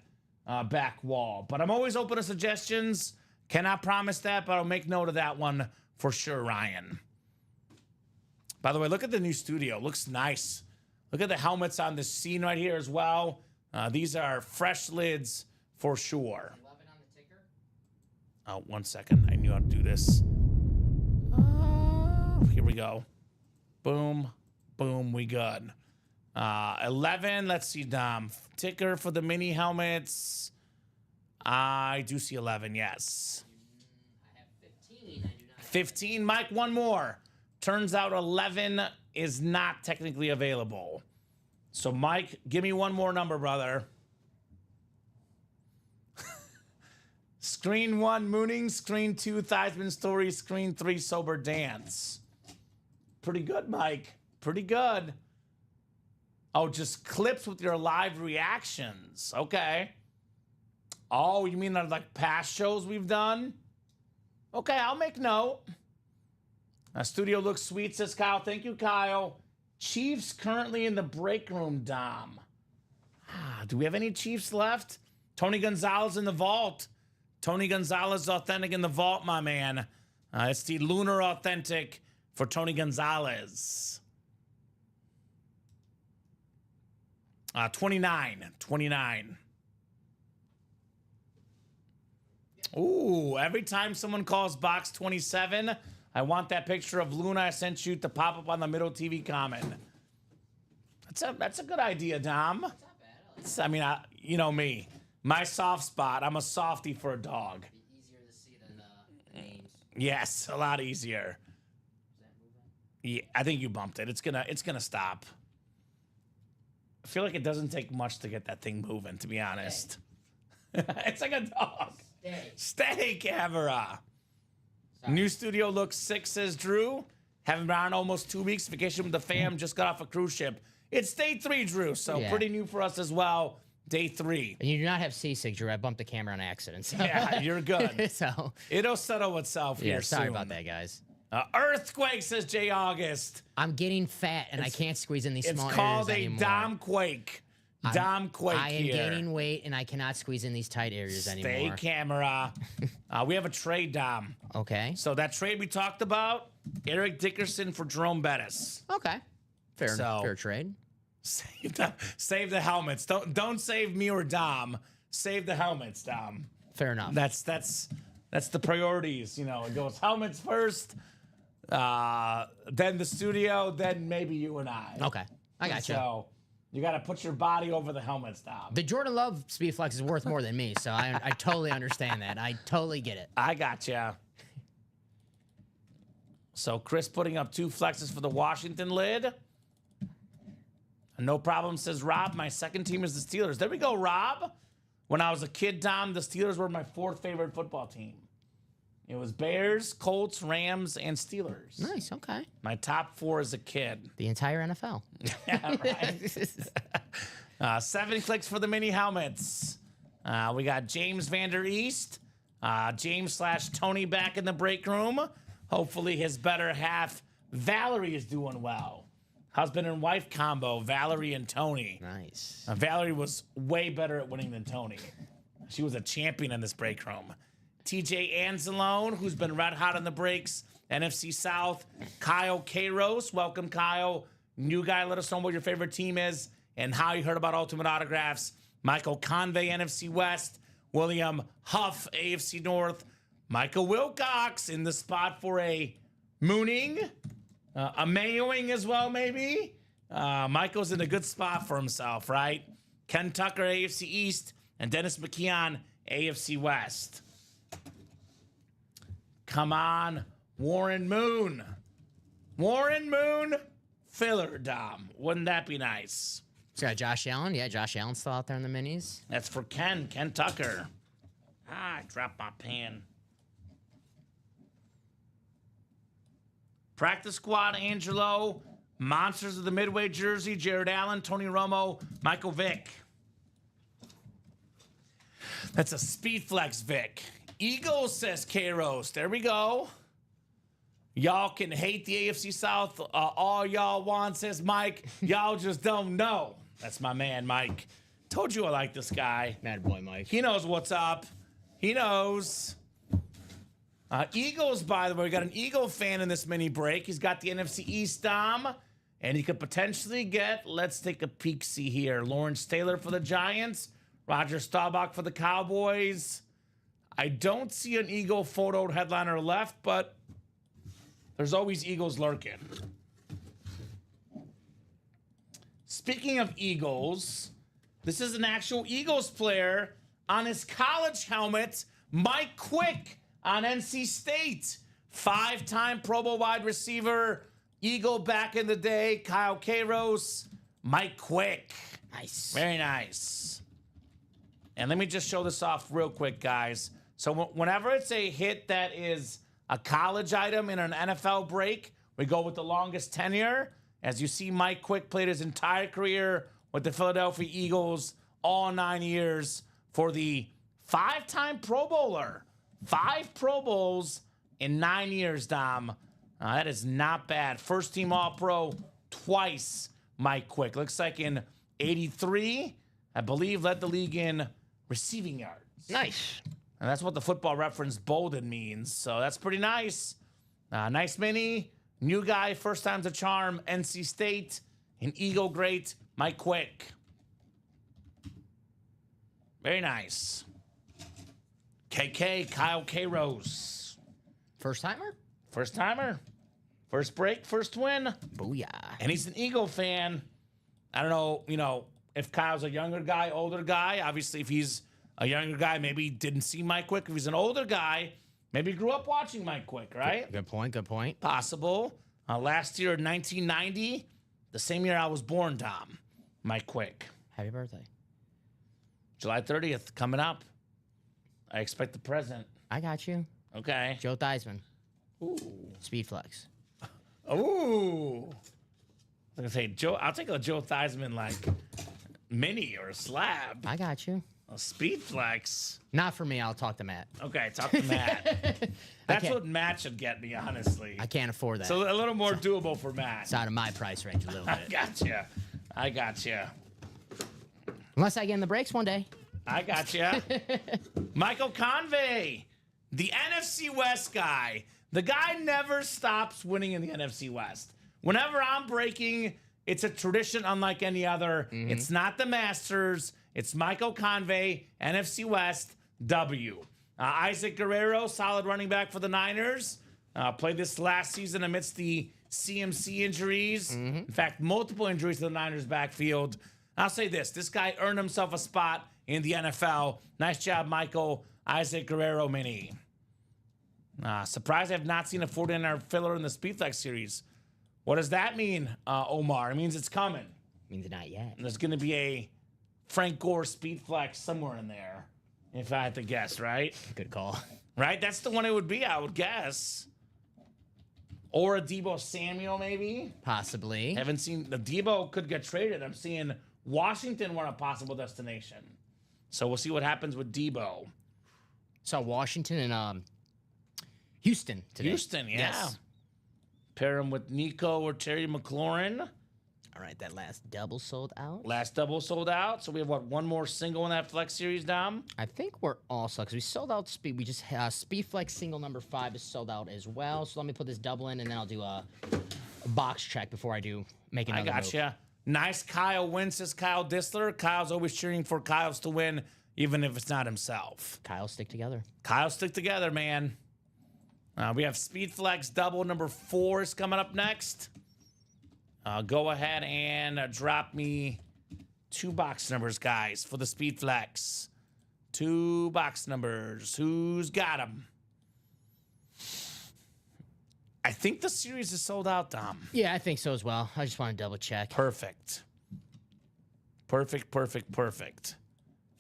back wall. But I'm always open to suggestions. Cannot promise that, but I'll make note of that one for sure, Ryan. By the way, look at the new studio. Looks nice. Look at the helmets on the scene right here as well. These are fresh lids for sure. 11 on the ticker. Oh, 1 second. I knew how to do this. Here we go. Boom. Boom. We good. 11. Let's see, Dom. Ticker for the mini helmets. I do see 11, yes. I have 15. I do not. 15. Mike, one more. Turns out 11 is not technically available. So, Mike, give me one more number, brother. Screen 1, Mooning. Screen 2, Theismann Story. Screen 3, Sober Dance. Pretty good, Mike. Pretty good. Oh, just clips with your live reactions. Okay. Oh, you mean like past shows we've done? Okay, I'll make note. Studio looks sweet, says Kyle. Thank you, Kyle. Chiefs currently in the break room, Dom. Do we have any Chiefs left? Tony Gonzalez in the vault. Tony Gonzalez authentic in the vault, my man. It's the Lunar authentic for Tony Gonzalez. 29. Ooh, every time someone calls box 27, I want that picture of Luna I sent you to pop up on the middle TV comment. That's a good idea, Dom. You know me. My soft spot, I'm a softie for a dog. Easier to see than the names. Yes, a lot easier. Yeah, I think you bumped it. It's gonna stop. I feel like it doesn't take much to get that thing moving, to be honest. It's like a dog. Stay, camera. Sorry. New studio looks sick, says Drew. Haven't been on almost 2 weeks. Vacation with the fam. Just got off a cruise ship. It's day 3, Drew, so Yeah. pretty new for us as well. Day 3. And you do not have seasick, Drew. I bumped the camera on accident. So. Yeah, you're good. So, It'll settle itself yeah, here sorry soon. about that, guys. Earthquake, says Jay August. I'm getting fat, and I can't squeeze in these It's small called areas a anymore. Domquake. Domquake I am here. gaining weight, and I cannot squeeze in these tight areas Stay, anymore. camera. We have a trade, Dom. Okay. So that trade we talked about, Eric Dickerson for Jerome Bettis. Okay. Fair So- fair trade. Save the helmets. Don't save me or Dom. Save the helmets, Dom. Fair enough. That's the priorities. You know, it goes helmets first, then the studio, then maybe you and I. Okay. I got you. So you got to put your body over the helmets, Dom. The Jordan Love Speedflex is worth more than me, so I totally understand that. I totally get it. I gotcha. So Chris putting up 2 flexes for the Washington lid. No problem, says Rob. My second team is the Steelers. There we go, Rob. When I was a kid, Dom, the Steelers were my 4th favorite football team. It was Bears, Colts, Rams, and Steelers. Nice. Okay. My top 4 as a kid. The entire NFL. Yeah, right. 7 clicks for the mini helmets. We got James Vander East, James/Tony back in the break room. Hopefully his better half, Valerie, is doing well. Husband and wife combo, Valerie and Tony. Nice. Valerie was way better at winning than Tony. She was a champion in this break room. TJ Anzalone, who's been red hot on the breaks. NFC South. Kyle Kairos. Welcome, Kyle. New guy, let us know what your favorite team is and how you heard about Ultimate Autographs. Michael Convey, NFC West. William Huff, AFC North. Michael Wilcox in the spot for a mooning. A mayoing as well, maybe. Michael's in a good spot for himself, right? Ken Tucker, AFC East, and Dennis McKeon, AFC West. Come on, Warren Moon. Warren Moon, filler, Dom. Wouldn't that be nice? So got Josh Allen. Yeah, Josh Allen's still out there in the minis. That's for Ken Tucker. I dropped my pen. Practice squad, Angelo. Monsters of the Midway jersey, Jared Allen, Tony Romo, Michael Vick. That's a speed flex, Vic. Eagles, says Kairos. There we go. Y'all can hate the AFC South all y'all want, says Mike. Y'all just don't know. That's my man, Mike. Told you I like this guy. Mad boy, Mike. He knows what's up. He knows. Eagles, by the way, we got an Eagle fan in this mini break. He's got the NFC East, Dom, and he could potentially get, let's take a peek-see here, Lawrence Taylor for the Giants, Roger Staubach for the Cowboys. I don't see an Eagle photo headliner left, but there's always Eagles lurking. Speaking of Eagles, this is an actual Eagles player on his college helmet, Mike Quick on NC State. 5-time Pro Bowl wide receiver, Eagle back in the day, Kyle Kairos, Mike Quick. Nice. Very nice. And let me just show this off real quick, guys. So whenever it's a hit that is a college item in an NFL break, we go with the longest tenure. As you see, Mike Quick played his entire career with the Philadelphia Eagles, all 9 years, for the 5-time Pro Bowler. 5 Pro Bowls in 9 years, Dom. That is not bad. First team All-Pro twice, Mike Quick. Looks like in 83, I believe, led the league in receiving yards. Nice. And that's what the Football Reference bolded means. So that's pretty nice. Nice mini. New guy, first time's a charm. NC State. An Eagle great, Mike Quick. Very nice. KK, Kyle K-Rose. First timer? First timer. First break, first win. Booyah. And he's an Eagle fan. I don't know, if Kyle's a younger guy, older guy. Obviously, if he's a younger guy, maybe he didn't see Mike Quick. If he's an older guy, maybe he grew up watching Mike Quick, right? Good point. Possible. Last year, 1990, the same year I was born, Dom. Mike Quick. Happy birthday. July 30th, coming up. I expect the present. I got you. Okay. Joe Theismann. Ooh. Speed flex. Ooh. I was gonna say I'll take a Joe Theismann like mini or a slab. I got you. A speed flex. Not for me. I'll talk to Matt. Okay, talk to Matt. That's can't- what Matt should get me, honestly. I can't afford that. So a little more doable for Matt. It's out of my price range a little bit. I gotcha. Unless I get in the breaks one day. I gotcha. Michael Convey, the NFC West guy. The guy never stops winning in the NFC West. Whenever I'm breaking, it's a tradition unlike any other. It's not the Masters. It's Michael Convey, NFC West, W. Isaac Guerrero, solid running back for the Niners. Played this last season amidst the CMC injuries. In fact, multiple injuries to the Niners backfield. I'll say this guy earned himself a spot in the NFL. Nice job, Michael. Isaac Guerrero mini. Surprised I have not seen a 49er filler in the Speedflex series. What does that mean, Omar? It means it's coming. Means not yet. There's going to be a Frank Gore Speedflex somewhere in there, if I had to guess, right? Good call. Right? That's the one it would be, I would guess. Or a Debo Samuel, maybe. Possibly. Haven't seen the Debo could get traded. I'm seeing Washington want a possible destination. So we'll see what happens with Debo. Saw Washington and Houston today. Houston, yeah. Yes. Pair him with Nico or Terry McLaurin. All right, that last double sold out. Last double sold out. So we have one more single in that flex series, Dom? I think we're also because we sold out speed. We just speed flex single number 5 is sold out as well. So let me put this double in, and then I'll do a box check before I do make another. I gotcha. Nice Kyle win, says Kyle Disler. Kyle's always cheering for Kyle's to win, even if it's not himself. Kyle, stick together. Kyle, stick together, man. We have Speed Flex double number 4 is coming up next. Go ahead and drop me 2 box numbers, guys, for the Speed Flex. 2 box numbers. Who's got them? I think the series is sold out, Dom. Yeah, I think so as well. I just want to double check. Perfect. Perfect.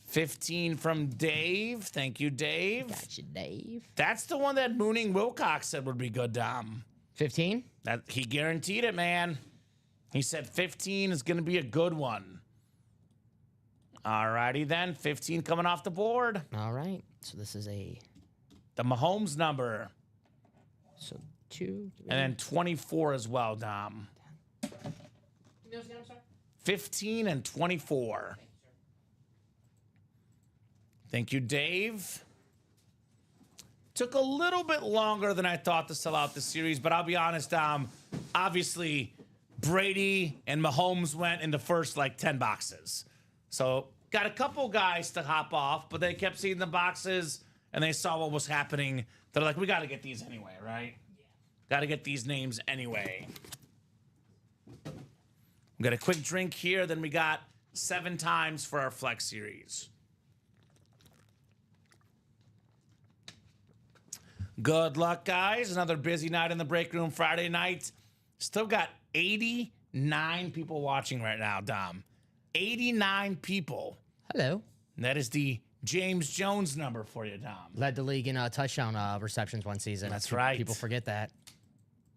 15 from Dave. Thank you, Dave. Gotcha, Dave. That's the one that Mooning Wilcox said would be good, Dom. 15? That he guaranteed it, man. He said 15 is going to be a good one. All righty then. 15 coming off the board. All right. So this is The Mahomes number. So 2, 3. And then 24 as well, Dom. 15 and 24. Thank you, Dave. Took a little bit longer than I thought to sell out the series, but I'll be honest, obviously Brady and Mahomes went in the first 10 boxes. So got a couple guys to hop off, but they kept seeing the boxes and they saw what was happening. They're like, we got to get these anyway, right? Yeah. Got to get these names anyway. We got a quick drink here, then we got 7 times for our Flex series. Good luck, guys. Another busy night in the break room Friday night. Still got 89 people watching right now, Dom. 89 people. Hello. And that is the James Jones number for you, Dom. Led the league in touchdown receptions one season. That's right. People forget that.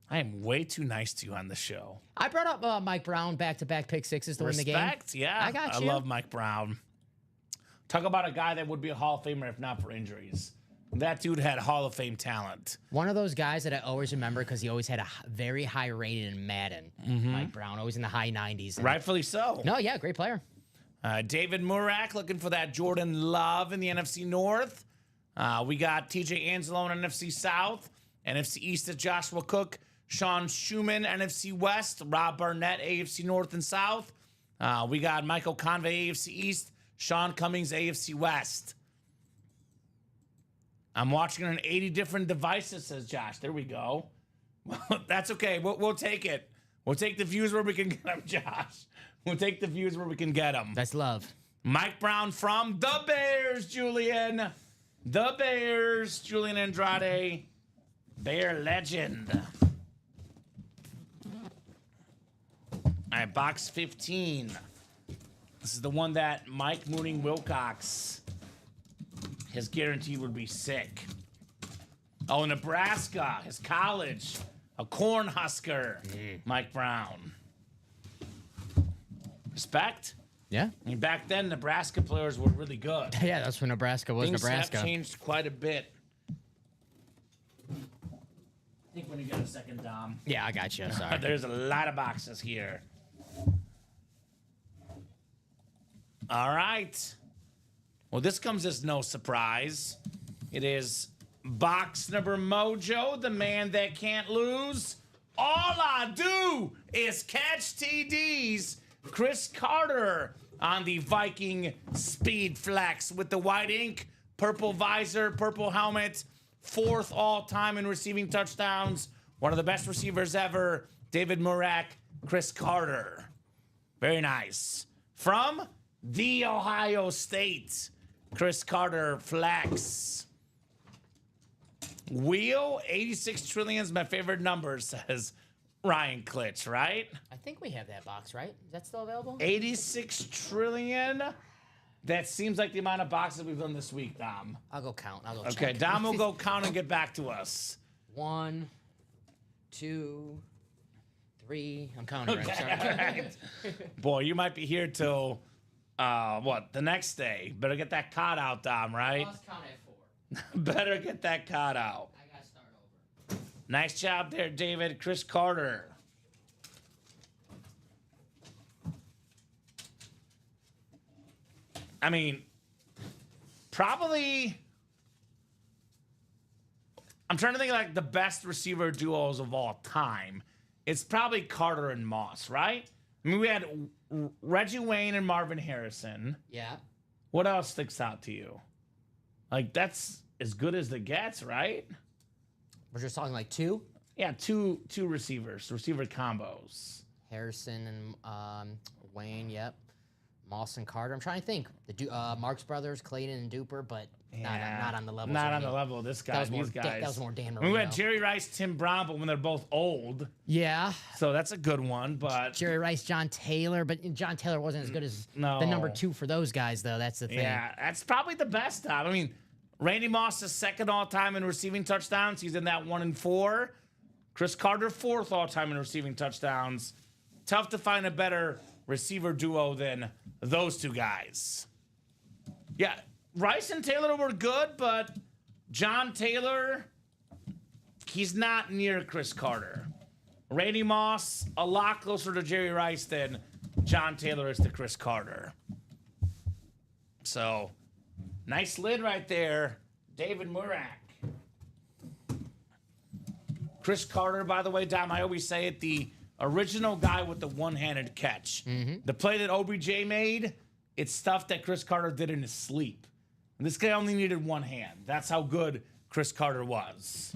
I am way too nice to you on the show. I brought up Mike Brown back-to-back pick sixes to win the game. Respect, yeah. I got you. I love Mike Brown. Talk about a guy that would be a Hall of Famer if not for injuries. That dude had Hall of Fame talent. One of those guys that I always remember because he always had a very high rated in Madden. Mike Brown, always in the high 90s. And Rightfully so. no, yeah, great player. David Murak looking for that Jordan Love in the NFC North. We got TJ Angelo in NFC South. NFC East is Joshua Cook. Sean Schumann, NFC West. Rob Barnett, AFC North and South. We got Michael Convey, AFC East. Sean Cummings, AFC West. I'm watching on 80 different devices, says Josh. There we go. That's okay. We'll take it. We'll take the views where we can get them, Josh. We'll take the views where we can get them. That's love. Mike Brown from the Bears, Julian. The Bears, Julian Andrade. Bear legend. All right, box 15. This is the one that Mike Mooning Wilcox has guaranteed would be sick. Oh, Nebraska, his college. A Cornhusker, Mike Brown. Respect? Yeah. I mean, back then, Nebraska players were really good. Yeah, that's when Nebraska was Things Nebraska. have changed quite a bit. I think when you get a second, Dom. Yeah, I got you. Sorry. There's a lot of boxes here. All right. Well, this comes as no surprise. It is box number Mojo, the man that can't lose. All I do is catch TDs. Chris Carter on the Viking Speed Flex with the white ink, purple visor, purple helmet, 4th all-time in receiving touchdowns. One of the best receivers ever, David Murak, Chris Carter. Very nice. From the Ohio State, Chris Carter Flex. Wheel, 86 trillion is my favorite number, says Ryan Klitsch, right? I think we have that box, right? Is that still available? 86 trillion. That seems like the amount of boxes we've done this week, Dom. I'll go count. Okay, check. Dom will go count and get back to us. 1, 2, 3. I'm counting. Right? Okay, Sorry. all right. Boy, you might be here till, the next day. Better get that card out, Dom, right? Let's count at 4. Better get that card out. I gotta start over. Nice job there, David. Chris Carter. I mean, probably. I'm trying to think of like the best receiver duos of all time. It's probably Carter and Moss, right? I mean, we had Reggie Wayne and Marvin Harrison. Yeah. What else sticks out to you? Like, that's as good as it gets, right? We're just talking like 2. Yeah, two receivers, receiver combos. Harrison and Wayne. Yep. Moss and Carter. I'm trying to think. The Marx brothers, Clayton and Duper, but not on the level. Not on the level of this guy. That was more. These guys. That was more Dan I Marino. mean, we had Jerry Rice, Tim Brown, but when they're both old, Yeah. so that's a good one. But Jerry Rice, John Taylor, but John Taylor wasn't as good as No. the number 2 for those guys, though. That's the thing. yeah, that's probably the best time. I mean, Randy Moss is second all time in receiving touchdowns. He's in that 1 and 4. Chris Carter 4th all time in receiving touchdowns. Tough to find a better receiver duo than those two guys. Yeah, Rice and Taylor were good, but John Taylor, he's not near Chris Carter. Randy Moss, a lot closer to Jerry Rice than John Taylor is to Chris Carter. So, nice lid right there, David Murak. Chris Carter, by the way, Dom, I always say it, the original guy with the one-handed catch. The play that OBJ made, it's stuff that Chris Carter did in his sleep. And this guy only needed one hand. That's how good Chris Carter was.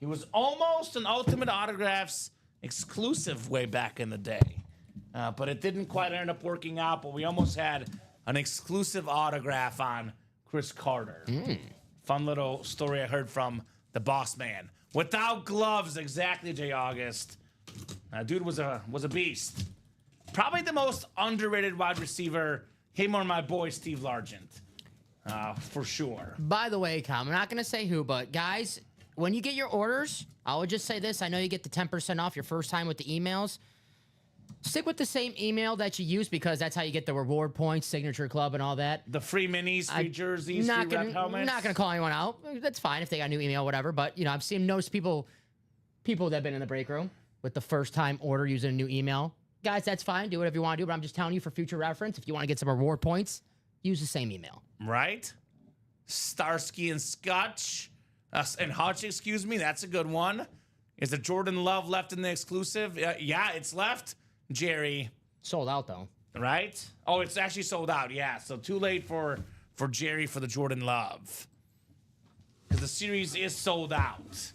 He was almost an Ultimate Autographs exclusive way back in the day. But it didn't quite end up working out, but we almost had an exclusive autograph on Chris Carter. Fun little story I heard from the boss man. Without gloves, exactly, Jay August. Dude was a beast. Probably the most underrated wide receiver. Him or my boy Steve Largent, for sure. By the way, Tom, I'm not going to say who, but guys, when you get your orders, I would just say this. I know you get the 10% off your first time with the emails. Stick with the same email that you use because that's how you get the reward points, signature club, and all that. The free minis, free jerseys, Not free gonna, rep helmets. Not gonna call anyone out. That's fine if they got a new email, whatever. But you know, I've seen most people that have been in the break room with the first time order using a new email. Guys, that's fine. Do whatever you want to do. But I'm just telling you for future reference, if you want to get some reward points, use the same email. Right? Starsky and Scotch. And Hutch, excuse me. That's a good one. Is the Jordan Love left in the exclusive? Yeah, it's left. Jerry. Sold out though. Right? Oh, it's actually sold out. Yeah. So too late for for Jerry for the Jordan Love. Because the series is sold out.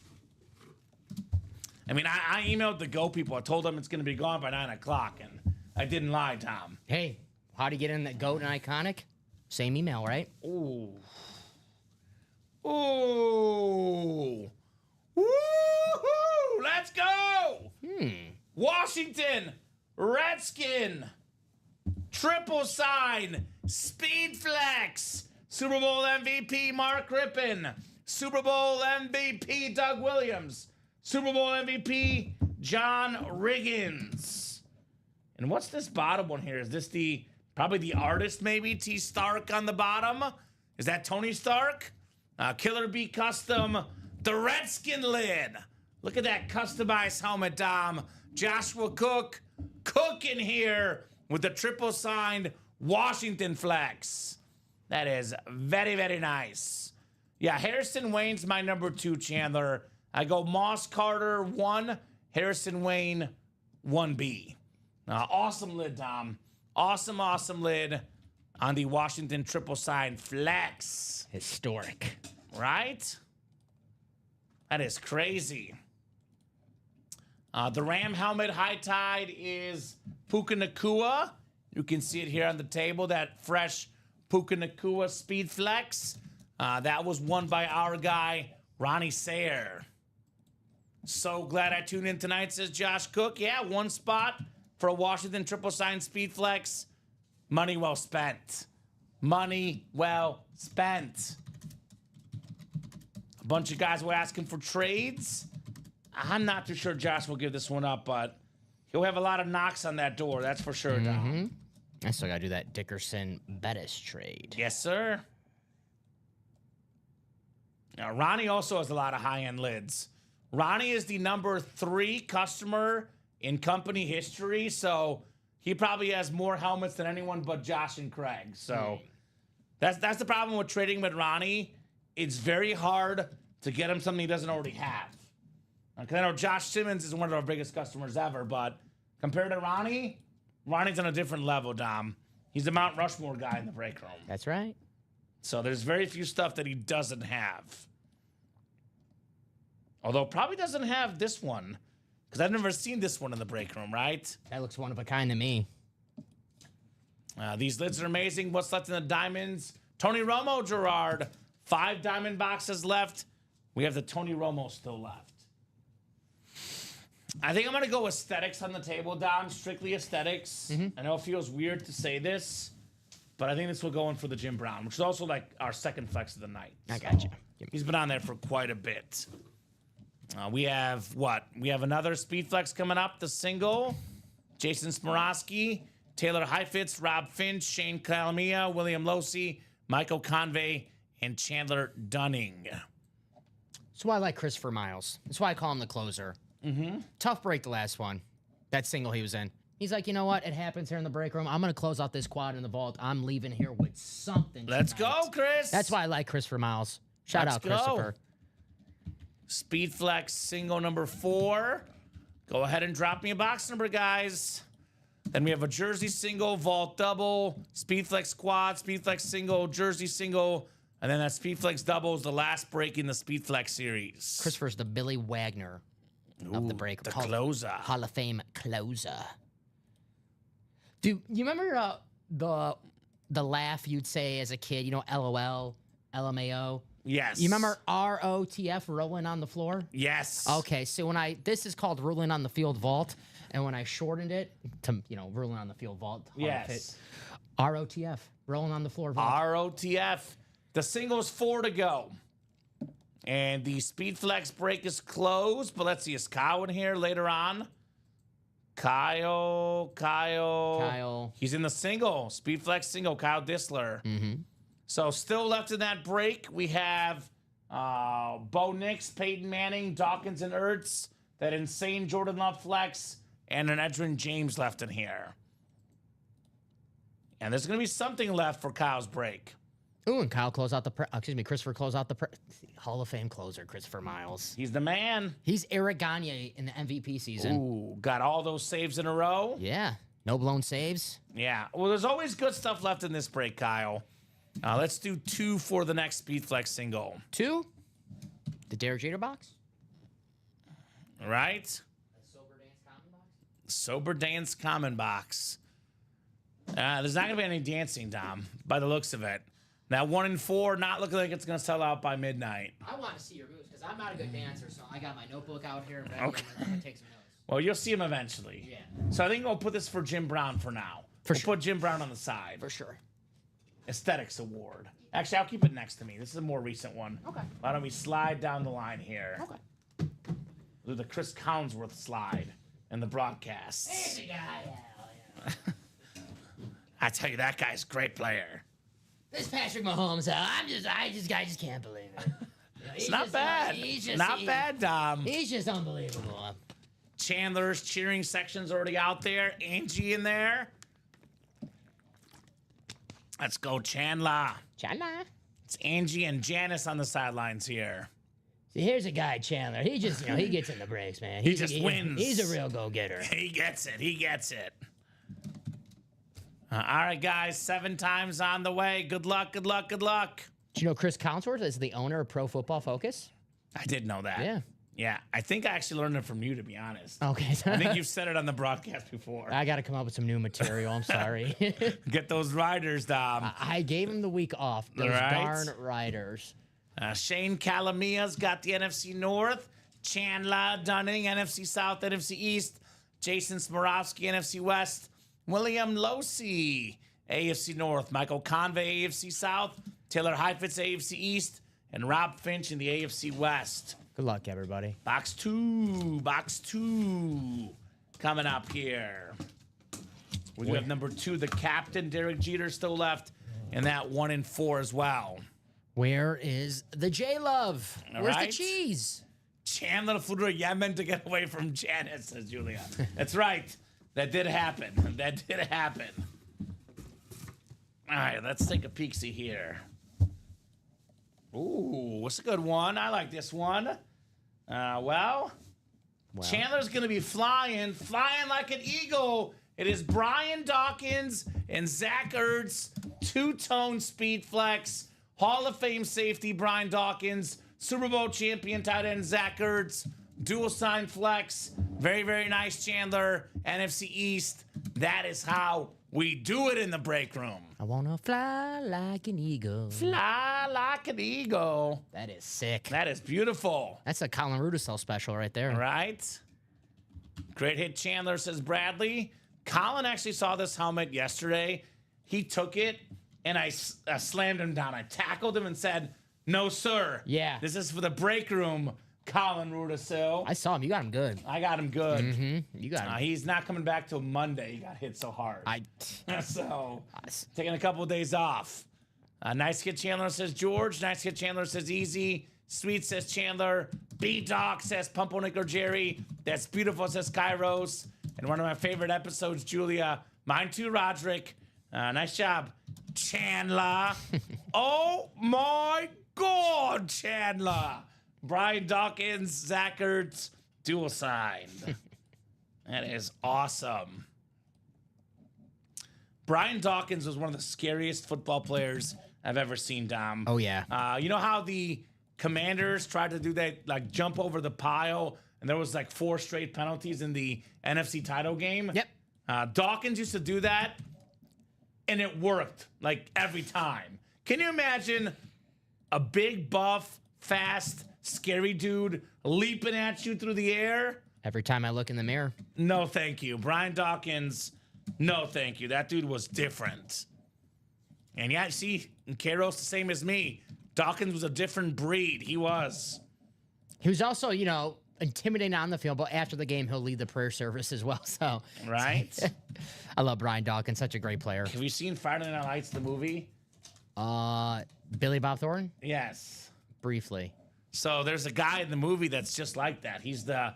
I mean, I emailed the Go people. I told them it's going to be gone by 9 o'clock, and I didn't lie, Tom. Hey, how to get in the GOAT and Iconic? Same email, right? Ooh. Ooh. Woo-hoo! Let's go! Washington Redskin. Triple sign. Speed Flex. Super Bowl MVP Mark Rippon. Super Bowl MVP Doug Williams. Super Bowl MVP John Riggins. And what's this bottom one here? Is this probably the artist maybe? T Stark on the bottom? Is that Tony Stark? Killer Bee Custom, the Redskin lid. Look at that customized helmet, Dom. Joshua Cook cooking here with the triple signed Washington flex. That is very, very nice. Yeah, Harrison Wayne's my number 2, Chandler. I go Moss Carter 1, Harrison Wayne 1B. Awesome lid, Dom. Awesome, awesome lid on the Washington triple sign flex. Historic. Right? That is crazy. The Ram helmet high tide is Puka Nacua. You can see it here on the table, that fresh Puka Nacua Speed Flex. That was won by our guy, Ronnie Sayer. So glad I tuned in tonight, says Josh Cook. Yeah, one spot for a Washington triple sign Speed Flex. Money well spent. Money well spent. A bunch of guys were asking for trades. I'm not too sure Josh will give this one up, but he'll have a lot of knocks on that door. That's for sure, Dom. I still got to do that Dickerson Bettis trade. Yes, sir. Now, Ronnie also has a lot of high-end lids. Ronnie is the number 3 customer in company history, so he probably has more helmets than anyone but Josh and Craig. So that's the problem with trading with Ronnie. It's very hard to get him something he doesn't already have. Because I know Josh Simmons is one of our biggest customers ever, but compared to Ronnie, Ronnie's on a different level, Dom. He's the Mount Rushmore guy in the break room. That's right. So there's very few stuff that he doesn't have. Although probably doesn't have this one. Because I've never seen this one in the break room, right? That looks one of a kind to me. These lids are amazing. What's left in the diamonds? Tony Romo, Gerard. 5 diamond boxes left. We have the Tony Romo still left. I think I'm going to go aesthetics on the table, Dom. Strictly aesthetics. I know it feels weird to say this, but I think this will go in for the Jim Brown, which is also like our second flex of the night. I got you. He's been on there for quite a bit. We have what? We have another Speed Flex coming up, the single. Jason Smorosky, Taylor Heifetz, Rob Finch, Shane Calamia, William Losi, Michael Convey, and Chandler Dunning. That's why I like Christopher Miles. That's why I call him the closer. Tough break, the last one. That single he was in. He's like, you know what? It happens here in the break room. I'm going to close out this quad in the vault. I'm leaving here with something Let's tonight. go, Chris. That's why I like Christopher Miles. Shout Let's out, go. Christopher. Speed Flex single number 4. Go ahead and drop me a box number, guys. Then we have a jersey single, vault double, Speed Flex quad, Speed Flex single, jersey single, and then that Speed Flex double is the last break in the Speed Flex series. Christopher's the Billy Wagner of the break. The closer. Hall of Fame closer. Dude, you remember the laugh you'd say as a kid? You know, LOL, LMAO? Yes. You remember ROTF, rolling on the floor? Yes. Okay, so when this is called rolling on the field vault, and when I shortened it to, rolling on the field vault. Yes. ROTF, rolling on the floor vault. ROTF. The single's 4 to go. And the Speed Flex break is closed, but let's see, is Kyle in here later on? Kyle. He's in the single, Speed Flex single, Kyle Disler. So still left in that break, we have Bo Nix, Peyton Manning, Dawkins, and Ertz, that insane Jordan Love flex, and an Edgerrin James left in here. And there's going to be something left for Kyle's break. Ooh, and Kyle close out Christopher close out the Hall of Fame closer, Christopher Miles. He's the man. He's Eric Gagne in the MVP season. Ooh, got all those saves in a row. Yeah, no blown saves. Yeah. Well, there's always good stuff left in this break, Kyle. Let's do 2 for the next Speedflex single. 2, the Derek Jeter box. Right? Sober Dance Common box. Sober Dance Common box. There's not going to be any dancing, Dom, by the looks of it. Now, 1 and 4, not looking like it's going to sell out by midnight. I want to see your moves because I'm not a good dancer, so I got my notebook out here and ready. Okay. I'm going to take some notes. Well, you'll see him eventually. Yeah. So I think we'll put this for Jim Brown for now. For we'll sure. put Jim Brown on the side. For sure. Aesthetics Award. Actually, I'll keep it next to me. This is a more recent one. Okay. Why don't we slide down the line here? Okay. Do the Chris Collinsworth slide in the broadcasts. There's a guy. I tell you, that guy's a great player. This Patrick Mahomes, I just can't believe it. You know, It's not bad. Not bad, Dom. He's just unbelievable. Chandler's cheering section's already out there. Angie in there. Let's go, Chandler. Chandler. It's Angie and Janice on the sidelines here. See, here's a guy, Chandler. He just, he gets in the breaks, man. He just wins. He's a real go-getter. He gets it. He gets it. All right, guys. 7 times on the way. Good luck. Good luck. Good luck. Do you know Chris Collinsworth is the owner of Pro Football Focus? I did know that. Yeah. Yeah. I think I actually learned it from you, to be honest. Okay. I think you've said it on the broadcast before. I got to come up with some new material. I'm sorry. Get those riders, Dom. I gave him the week off. Those Right. darn riders. Shane Calamia's got the NFC North. Chandler Dunning, NFC South, NFC East. Jason Smirofsky, NFC West. William Losi, AFC North. Michael Convey, AFC South. Taylor Heifetz, AFC East. And Rob Finch in the AFC West. Good luck, everybody. Box 2. Box 2 coming up here. We do have number 2, the captain, Derek Jeter, still left. And that 1 and 4 as well. Where is the J-Love? All Where's right. the cheese? Chandler flew to Yemen to get away from Janice, says Julia. That's right. That did happen. That did happen. All right, let's take a peek-see here. Ooh, what's a good one? I like this one. Well, Chandler's going to be flying like an eagle. It is Brian Dawkins and Zach Ertz, 2-tone speed flex. Hall of Fame safety Brian Dawkins, Super Bowl champion tight end Zach Ertz, dual sign flex. Very, very nice, Chandler. NFC East. That is how we do it in the break room. I want to fly like an eagle. Fly like an eagle. That is sick. That is beautiful. That's a Colin Rudisell special right there. Right? Great hit, Chandler, says Bradley. Colin actually saw this helmet yesterday. He took it, and I slammed him down. I tackled him and said, "No, sir. Yeah. This is for the break room, Colin Rudisill." I saw him. You got him good. I got him good. You got him. He's not coming back till Monday. He got hit so hard. So, taking a couple of days off. Nice hit, Chandler, says George. Nice hit, Chandler, says Easy. Sweet, says Chandler. B-Doc, says Pumpernickel Jerry. That's beautiful, says Kairos. And one of my favorite episodes, Julia. Mine too, Roderick. Nice job, Chandler. Oh, my God, Chandler. Brian Dawkins, Zach Ertz, dual signed. That is awesome. Brian Dawkins was one of the scariest football players I've ever seen, Dom. Oh, yeah. You know how the Commanders tried to do that, like jump over the pile, and there was like 4 straight penalties in the NFC title game? Yep. Dawkins used to do that, and it worked like every time. Can you imagine a big, buff, fast, scary dude leaping at you through the air? Every time I look in the mirror. No, thank you. Brian Dawkins, no, thank you. That dude was different. And yeah, see, Kairos the same as me. Dawkins was a different breed. He was. He was also, intimidating on the field, but after the game, he'll lead the prayer service as well. So, Right? I love Brian Dawkins, such a great player. Have you seen Friday Night Lights, the movie? Billy Bob Thornton? Yes. Briefly. So there's a guy in the movie that's just like that. He's the,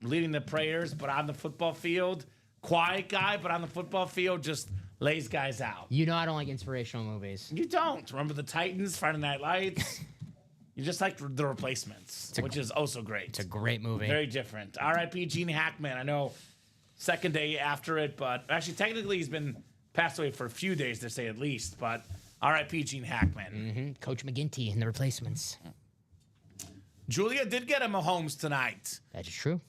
leading the prayers, but on the football field, quiet guy, but on the football field, just lays guys out. I don't like inspirational movies. You don't. Remember the Titans, Friday Night Lights? You just like The Replacements, which is also great. It's a great movie. Very different. R.I.P. Gene Hackman. I know second day after it, but actually technically he's been passed away for a few days, to say at least. But R.I.P. Gene Hackman. Coach McGinty and the replacements. Julia did get a Mahomes tonight. That is true.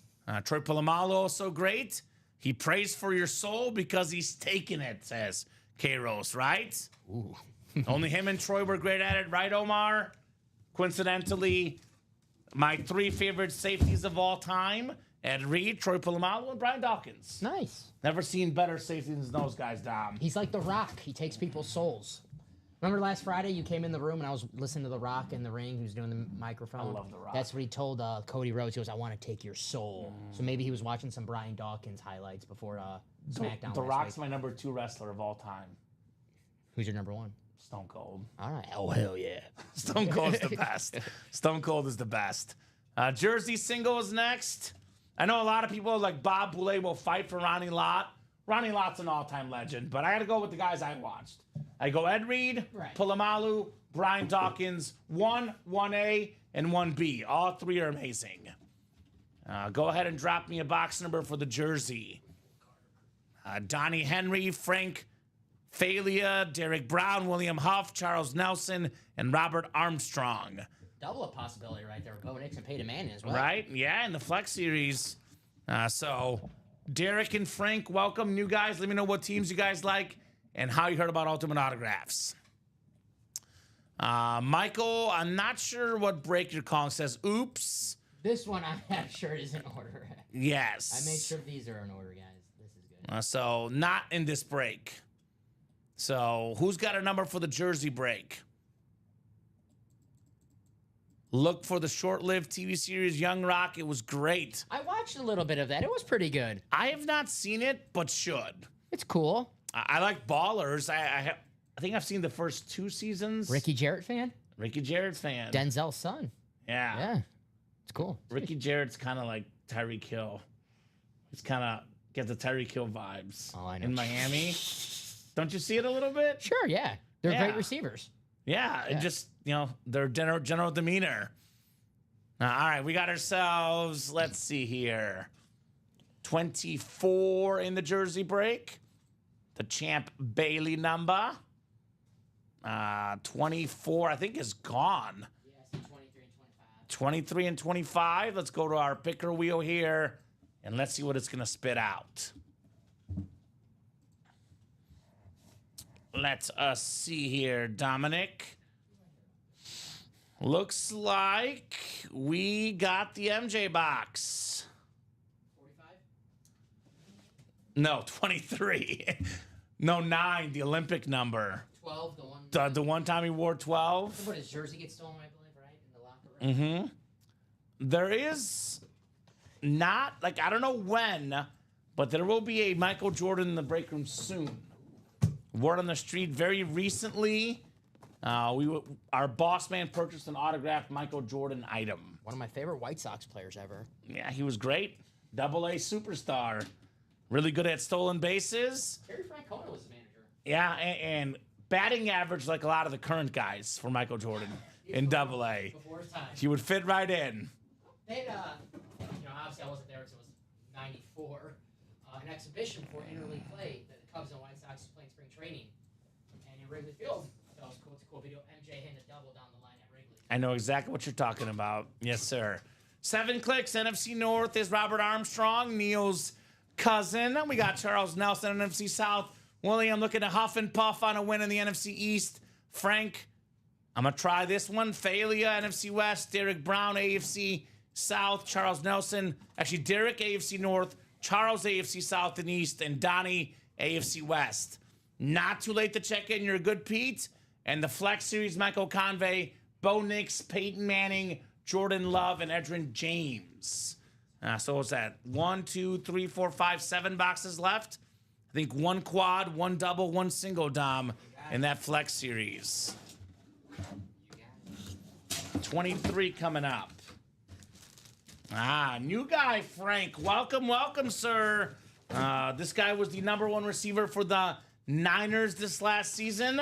Troy Polamalu also great. He prays for your soul because he's taking it, says Kairos, right? Ooh. Only him and Troy were great at it, right, Omar? Coincidentally, my 3 favorite safeties of all time, Ed Reed, Troy Polamalu, and Brian Dawkins. Nice. Never seen better safeties than those guys, Dom. He's like The Rock. He takes people's souls. Remember last Friday you came in the room and I was listening to The Rock in the ring. He was doing the microphone. I love The Rock. That's what he told Cody Rhodes. He goes, I want to take your soul. So maybe he was watching some Brian Dawkins highlights before SmackDown. The last Rock's week. my number 2 wrestler of all time. Who's your number 1? Stone Cold. All right. Oh, hell yeah. Stone Cold is the best. Stone Cold is the best. Jersey singles next. I know a lot of people like Bob Boulay will fight for Ronnie Lott. Ronnie Lott's an all-time legend, but I got to go with the guys I watched. I go Ed Reed, Right. Polamalu, Brian Dawkins, 1, 1A, and 1B. All 3 are amazing. Go ahead and drop me a box number for the jersey. Donnie Henry, Frank Falia, Derek Brown, William Huff, Charles Nelson, and Robert Armstrong. Double a possibility right there. Bo Nix and Peyton Manning as well. Right? Yeah, in the Flex Series. So, Derek and Frank, welcome. New guys, let me know what teams you guys like and how you heard about Ultimate Autographs. Michael, I'm not sure what break you're calling. Says, oops. This one I'm not sure is in order. Yes. I made sure these are in order, guys. This is good. So, not in this break. So, who's got a number for the jersey break? Look for the short-lived TV series Young Rock. It was great. I watched a little bit of that. It was pretty good. I have not seen it, but should. It's cool. I like Ballers. I think I've seen the first 2 seasons. Ricky Jarrett fan? Ricky Jarrett fan. Denzel's son. Yeah. Yeah. It's cool. Ricky Jarrett's kind of like Tyreek Hill. He's kind of get the Tyreek Hill vibes. Oh, I know. In Miami. Don't you see it a little bit? Sure, yeah. They're Yeah. great receivers. Yeah, it just, their general demeanor. All right, we got ourselves, let's see here, 24 in the jersey break. The Champ Bailey number. 24, I think, is gone. Yes, 23 and 25. 23 and 25. Let's go to our picker wheel here, and let's see what it's going to spit out. Let us see here, Dominic. Looks like we got the MJ box. 45? No, 23. No, 9, the Olympic number. 12, the one. The one time he wore 12. What, his jersey gets stolen, I believe, right? In the locker room? Mm-hmm. There is not, I don't know when, but there will be a Michael Jordan in the break room soon. Word on the street very recently. Our boss man purchased an autographed Michael Jordan item. One of my favorite White Sox players ever. Yeah, he was great. AA superstar. Really good at stolen bases. Terry Francona was his manager. Yeah, and batting average like a lot of the current guys for Michael Jordan in AA. Before his time. He would fit right in. They had, obviously I wasn't there because it was 94, an exhibition for interleague play that the Cubs and White Sox was playing spring training. And in Wrigley Field, that was cool. It's a cool video. MJ hitting a double down the line at Wrigley. I know exactly what you're talking about. Yes, sir. 7 clicks. NFC North is Robert Armstrong, Neil's cousin. We got Charles Nelson, NFC South. William looking to huff and puff on a win in the NFC East. Frank, I'm going to try this one. Falia, NFC West. Derek Brown, AFC South. Charles Nelson. Actually, Derek, AFC North. Charles, AFC South and East. And Donnie, AFC West. Not too late to check in. You're a good Pete. And the Flex Series, Michael Convey, Bo Nix, Peyton Manning, Jordan Love, and Edgerrin James. So what's that? 1, 2, 3, 4, 5, 7 boxes left. I think 1 quad, 1 double, 1 single, Dom, in that Flex Series. 23 coming up. New guy, Frank. Welcome, sir. This guy was the #1 receiver for the Niners this last season.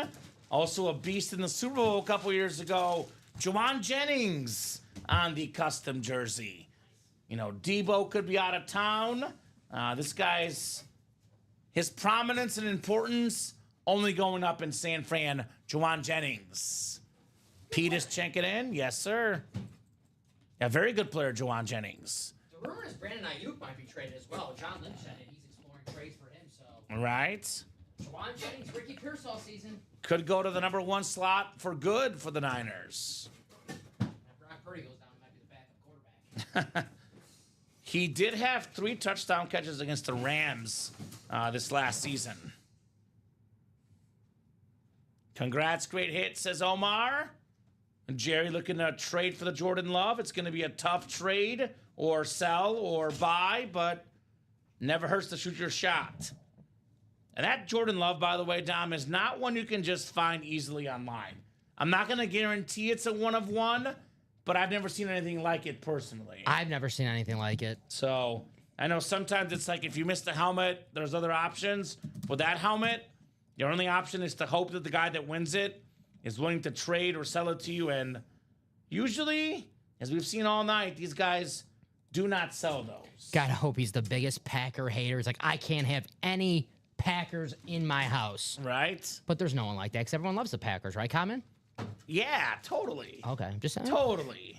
Also a beast in the Super Bowl a couple years ago. Juwan Jennings on the custom jersey. Debo could be out of town. This guy's, his prominence and importance only going up in San Fran, Juwan Jennings. Pete is checking in. Yes, sir. A very good player, Juwan Jennings. The rumor is Brandon Ayuk might be traded as well. John Lynch said it. He's exploring trades for him. So Right. Juwan Jennings, Ricky Pierce all season. Could go to the number 1 slot for good for the Niners. If Brock Purdy goes down, he might be the backup quarterback. He did have 3 touchdown catches against the Rams this last season. Congrats, great hit, says Omar. And Jerry looking to trade for the Jordan Love. It's going to be a tough trade or sell or buy, but never hurts to shoot your shot. And that Jordan Love, by the way, Dom, is not one you can just find easily online. I'm not going to guarantee it's a 1 of 1, but I've never seen anything like it personally. I've never seen anything like it. So I know sometimes it's like if you miss the helmet, there's other options. With that helmet, your only option is to hope that the guy that wins it is willing to trade or sell it to you. And usually, as we've seen all night, these guys do not sell those. Gotta hope he's the biggest Packer hater. It's like, I can't have any Packers in my house. Right? But there's no one like that because everyone loves the Packers, right, Common? Yeah, totally. Okay, just saying. Totally.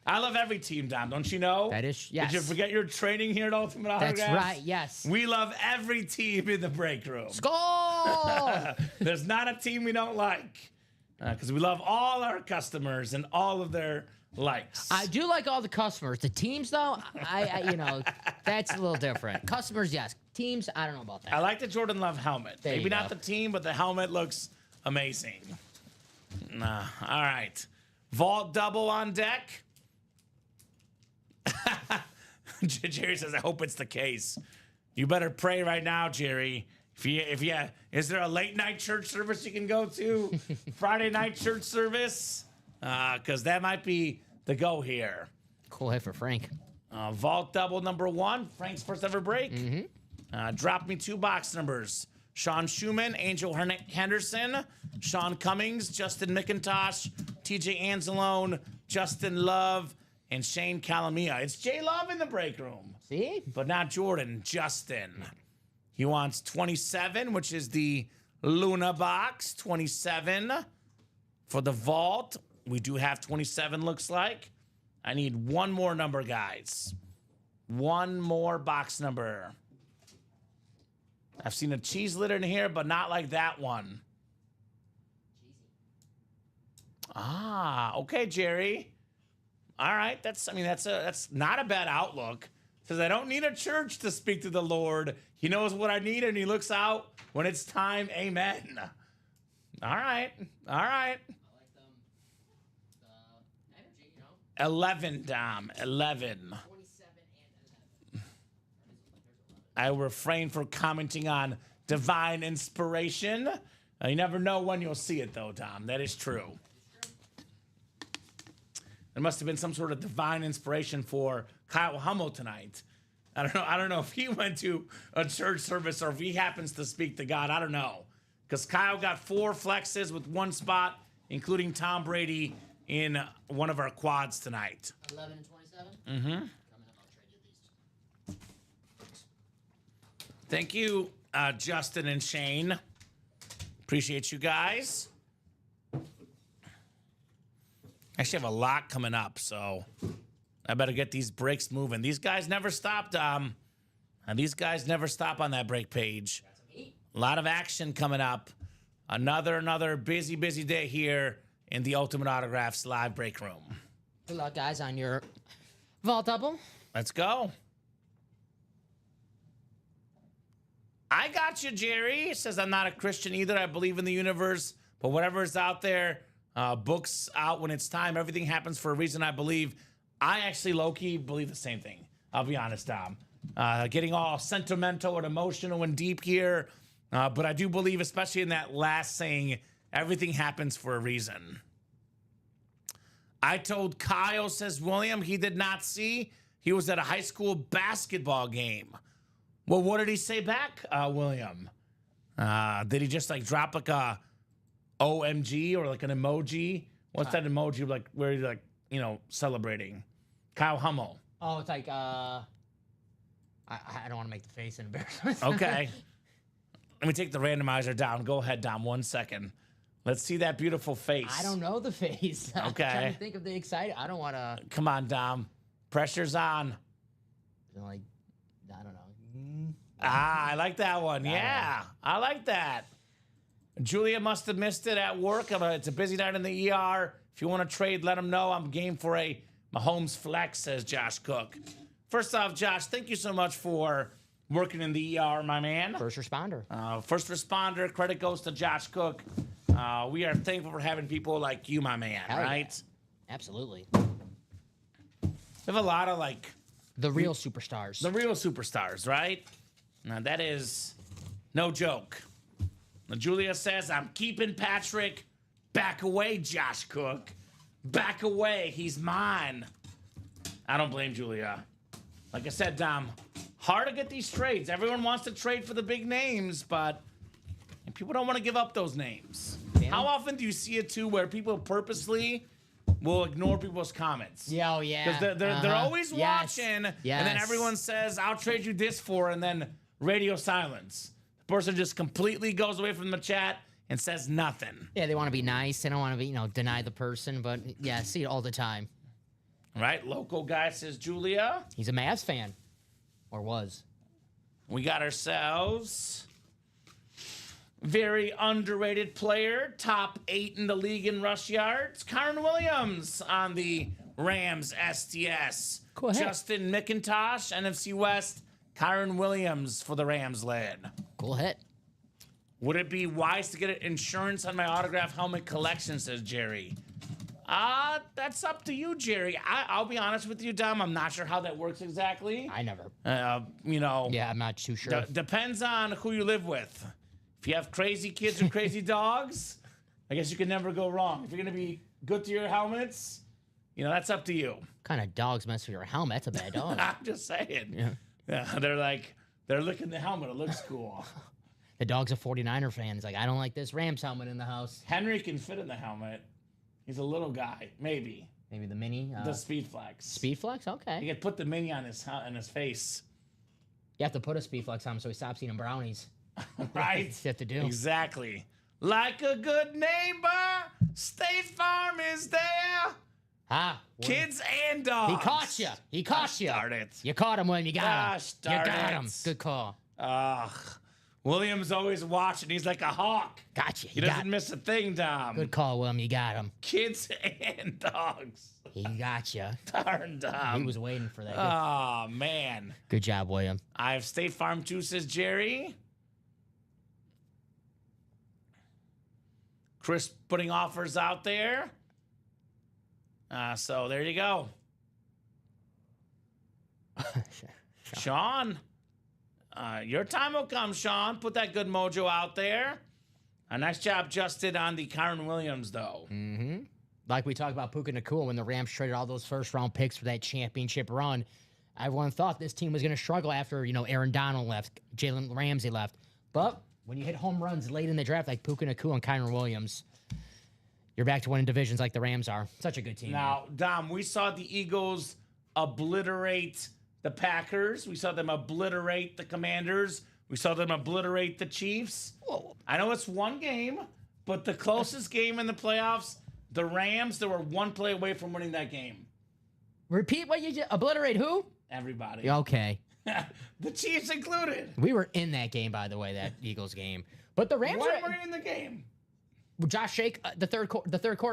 I love every team, Dom. Don't you know? That is, yes. Did you forget your training here at Ultimate Autographs? That's right, yes. We love every team in the break room. Skol! There's not a team we don't like because we love all our customers and all of their likes. I do like all the customers. The teams, though, I that's a little different. Customers, yes. Teams, I don't know about that. I like the Jordan Love helmet. There Maybe you not go. the team, but the helmet looks amazing. All right. Vault double on deck. Jerry says, I hope it's the case. You better pray right now, Jerry. If you, is there a late night church service you can go to? Friday night church service? Because that might be the go here. Cool hit for Frank. Vault double number 1, Frank's first ever break. Drop me 2 box numbers. Sean Schumann, Angel Henderson, Sean Cummings, Justin McIntosh, TJ Anzalone, Justin Love, and Shane Calamia. It's J Love in the break room. See? But not Jordan, Justin. He wants 27, which is the Luna box. 27 for the vault. We do have 27, looks like. I need 1 more number, guys. 1 more box number. I've seen a cheese litter in here, but not like that one. Ah, okay, Jerry. All right, that's not a bad outlook. Says I don't need a church to speak to the Lord. He knows what I need, and he looks out when it's time. Amen. All right, all right. I like them. The energy, 11, Dom. 11. 27 and 11. I refrain from commenting on divine inspiration. You never know when you'll see it, though, Dom. That is true. There must have been some sort of divine inspiration for Kyle Hummel tonight. I don't know if he went to a church service or if he happens to speak to God. I don't know. Because Kyle got 4 flexes with 1 spot, including Tom Brady in one of our quads tonight. 11 and 27? Mm-hmm. Coming up, I'll trade you these. Thank you, Justin and Shane. Appreciate you guys. Actually have a lot coming up, so I better get these breaks moving. These guys never stopped. And these guys never stop on that break page. A lot of action coming up. Another busy day here in the Ultimate Autographs live break room. Good luck, guys, on your vault double. Let's go. I got you, Jerry. Says I'm not a Christian either. I believe in the universe, but whatever is out there, books out when it's time. Everything happens for a reason, I believe. I actually, low-key, believe the same thing. I'll be honest, Dom. Getting all sentimental and emotional and deep here. But I do believe, especially in that last saying, everything happens for a reason. I told Kyle, says William, he did not see. He was at a high school basketball game. Well, what did he say back, William? Did he just like drop like a OMG or like an emoji? What's that emoji like where you're like, celebrating? Kyle Hummel. Oh, it's like, I don't want to make the face and embarrass myself. Okay. Let me take the randomizer down. Go ahead, Dom. 1 second. Let's see that beautiful face. I don't know the face. I'm Okay. trying to think of the excited. I don't want to, Come on, Dom. Pressure's on. like, I don't know. I like that one. Yeah, I like that. Julia must have missed it at work. It's a busy night in the ER. If you want to trade, let them know. I'm game for a Mahomes flex, says Josh Cook. First off, Josh, thank you so much for working in the ER, my man. First responder. First responder, credit goes to Josh Cook. We are thankful for having people like you, my man, Hell yeah. right? Absolutely. We have a lot of, like, The real superstars. the real superstars, right? Now, that is no joke. Now, Julia says, I'm keeping Patrick. Back away, Josh Cook. Back away. He's mine. I don't blame Julia. Like I said, Dom, hard to get these trades. Everyone wants to trade for the big names, but people don't want to give up those names. Yeah. How often do you see it, too, where people purposely will ignore people's comments? Yeah, oh, yeah. Because they're always Yes. watching, and then Yes. everyone says, I'll trade you this for, and then radio silence. The person just completely goes away from the chat and says nothing. Yeah, they want to be nice. They don't want to be, deny the person. But yeah, I see it all the time. Right? Local guy says, Julia, He's a Mavs fan. Or was. we got ourselves very underrated player, top 8 in the league in rush yards, Kyron Williams on the Rams STS. Go ahead. Justin McIntosh, NFC West, Kyron Williams for the Rams led. Cool hit. Would it be wise to get insurance on my autograph helmet collection, says Jerry. That's up to you, Jerry. I'll be honest with you, Dom. I'm not sure how that works exactly. I never. Yeah, I'm not too sure. depends on who you live with. If you have crazy kids or crazy dogs, I guess you can never go wrong. If you're going to be good to your helmets, that's up to you. Kind of dogs mess with your helmet. That's a bad dog. I'm just saying. Yeah, they're licking the helmet. It looks cool. The dog's a 49er fan. He's like, I don't like this Rams helmet in the house. Henry can fit in the helmet. He's a little guy, maybe. Maybe the mini. The Speed Flex. Speed Flex? Okay. You could put the mini on his face, You have to put a Speed Flex on him so he stops eating brownies. right? That's what you have to do. Exactly. Like a good neighbor, State Farm is there. Ah. Kids and dogs. He caught you. He caught you. Darn it. You caught him when you got him. Gosh, You darn got it. him. Good call. Ugh. William's always watching. He's like a hawk. Got you. He doesn't miss a thing, Dom. Good call, William. You got him. Kids and dogs. He got you. Darn, He Dom. was waiting for that. Oh, man. Good job, William. I have State Farm too, says Jerry. Chris putting offers out there. So there you go. Sean, your time will come, Sean. Put that good mojo out there. Nice job, Justin, on the Kyron Williams, though. Like we talked about Puka Nacua when the Rams traded all those first-round picks for that championship run. Everyone thought this team was going to struggle after, Aaron Donald left, Jalen Ramsey left. But when you hit home runs late in the draft like Puka Nacua and Kyron Williams, you're back to winning divisions like the Rams are. Such a good team. Now, Dom, we saw the Eagles obliterate the Packers. We saw them obliterate the Commanders. We saw them obliterate the Chiefs. Whoa. I know it's one game, but the closest game in the playoffs, the Rams, they were one play away from winning that game. Repeat what you just obliterate who? Everybody. Okay. The Chiefs included. We were in that game, by the way, that Eagles game. But the Rams Why were were you in the game? Josh Shake, the third quarter,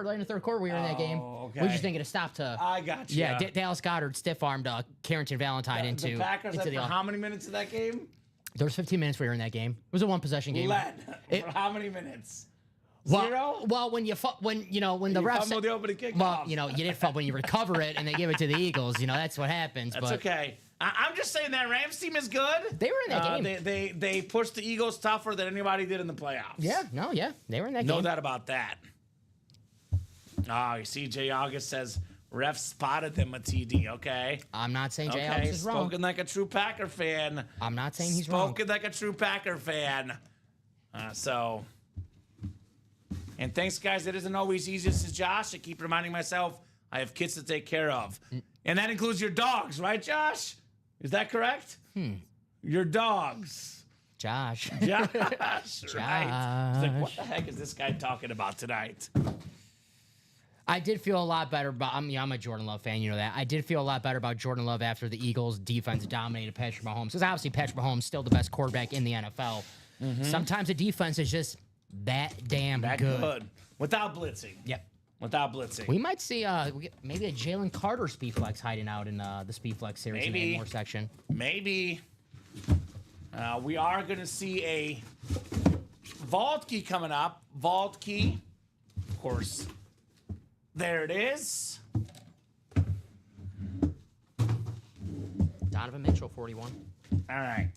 late in the third quarter, we were in that game. okay. We were just thinking to stop to. I got you. Yeah, Dallas Goddard stiff-armed Carrington Valentine The into Packers had the. for how many minutes of that game? There was 15 minutes we were in that game. It was a one-possession game. Led. For how many minutes? Well, Zero? well, when the refs fumbled the opening kickoff. well, you didn't fumble when you recover it and they give it to the Eagles. That's what happens. That's but okay. I'm just saying that Rams team is good. They were in that game. They pushed the Eagles tougher than anybody did in the playoffs. Yeah, they were in that No game. doubt about that. Oh, you see, Jay August says ref spotted them a TD. Okay. I'm not saying Jay Okay. Alex is wrong. Spoken like a true Packer fan. I'm not saying he's wrong. Spoken like a true Packer fan. And thanks, guys. It isn't always easy. This is Josh. I keep reminding myself I have kids to take care of. And that includes your dogs, right, Josh? Is that correct? Your dogs. Josh. Josh, right. It's like, what the heck is this guy talking about tonight? I did feel a lot better about. I'm a Jordan Love fan, you know that. I did feel a lot better about Jordan Love after the Eagles' defense dominated Patrick Mahomes. Because obviously Patrick Mahomes is still the best quarterback in the NFL. Sometimes the defense is just that damn good. Without blitzing. Yep. Without blitzing. We might see maybe a Jalen Carter speed flex hiding out in the speed flex series in the more section. Maybe. We are going to see a vault key coming up. Vault key. Of course. There it is. Donovan Mitchell, 41. All right.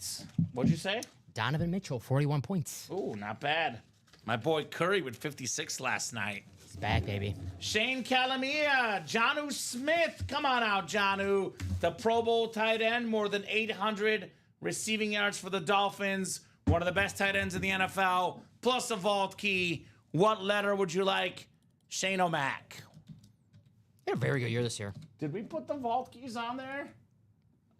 What'd you say? Donovan Mitchell, 41 points. Ooh, not bad. My boy Curry with 56 last night. He's back, baby. Shane Calamia, Jonnu Smith. Come on out, Jonnu. The Pro Bowl tight end, more than 800 receiving yards for the Dolphins. One of the best tight ends in the NFL, plus a vault key. What letter would you like, Shane O'Mac? He had a very good year this year. Did we put the vault keys on there?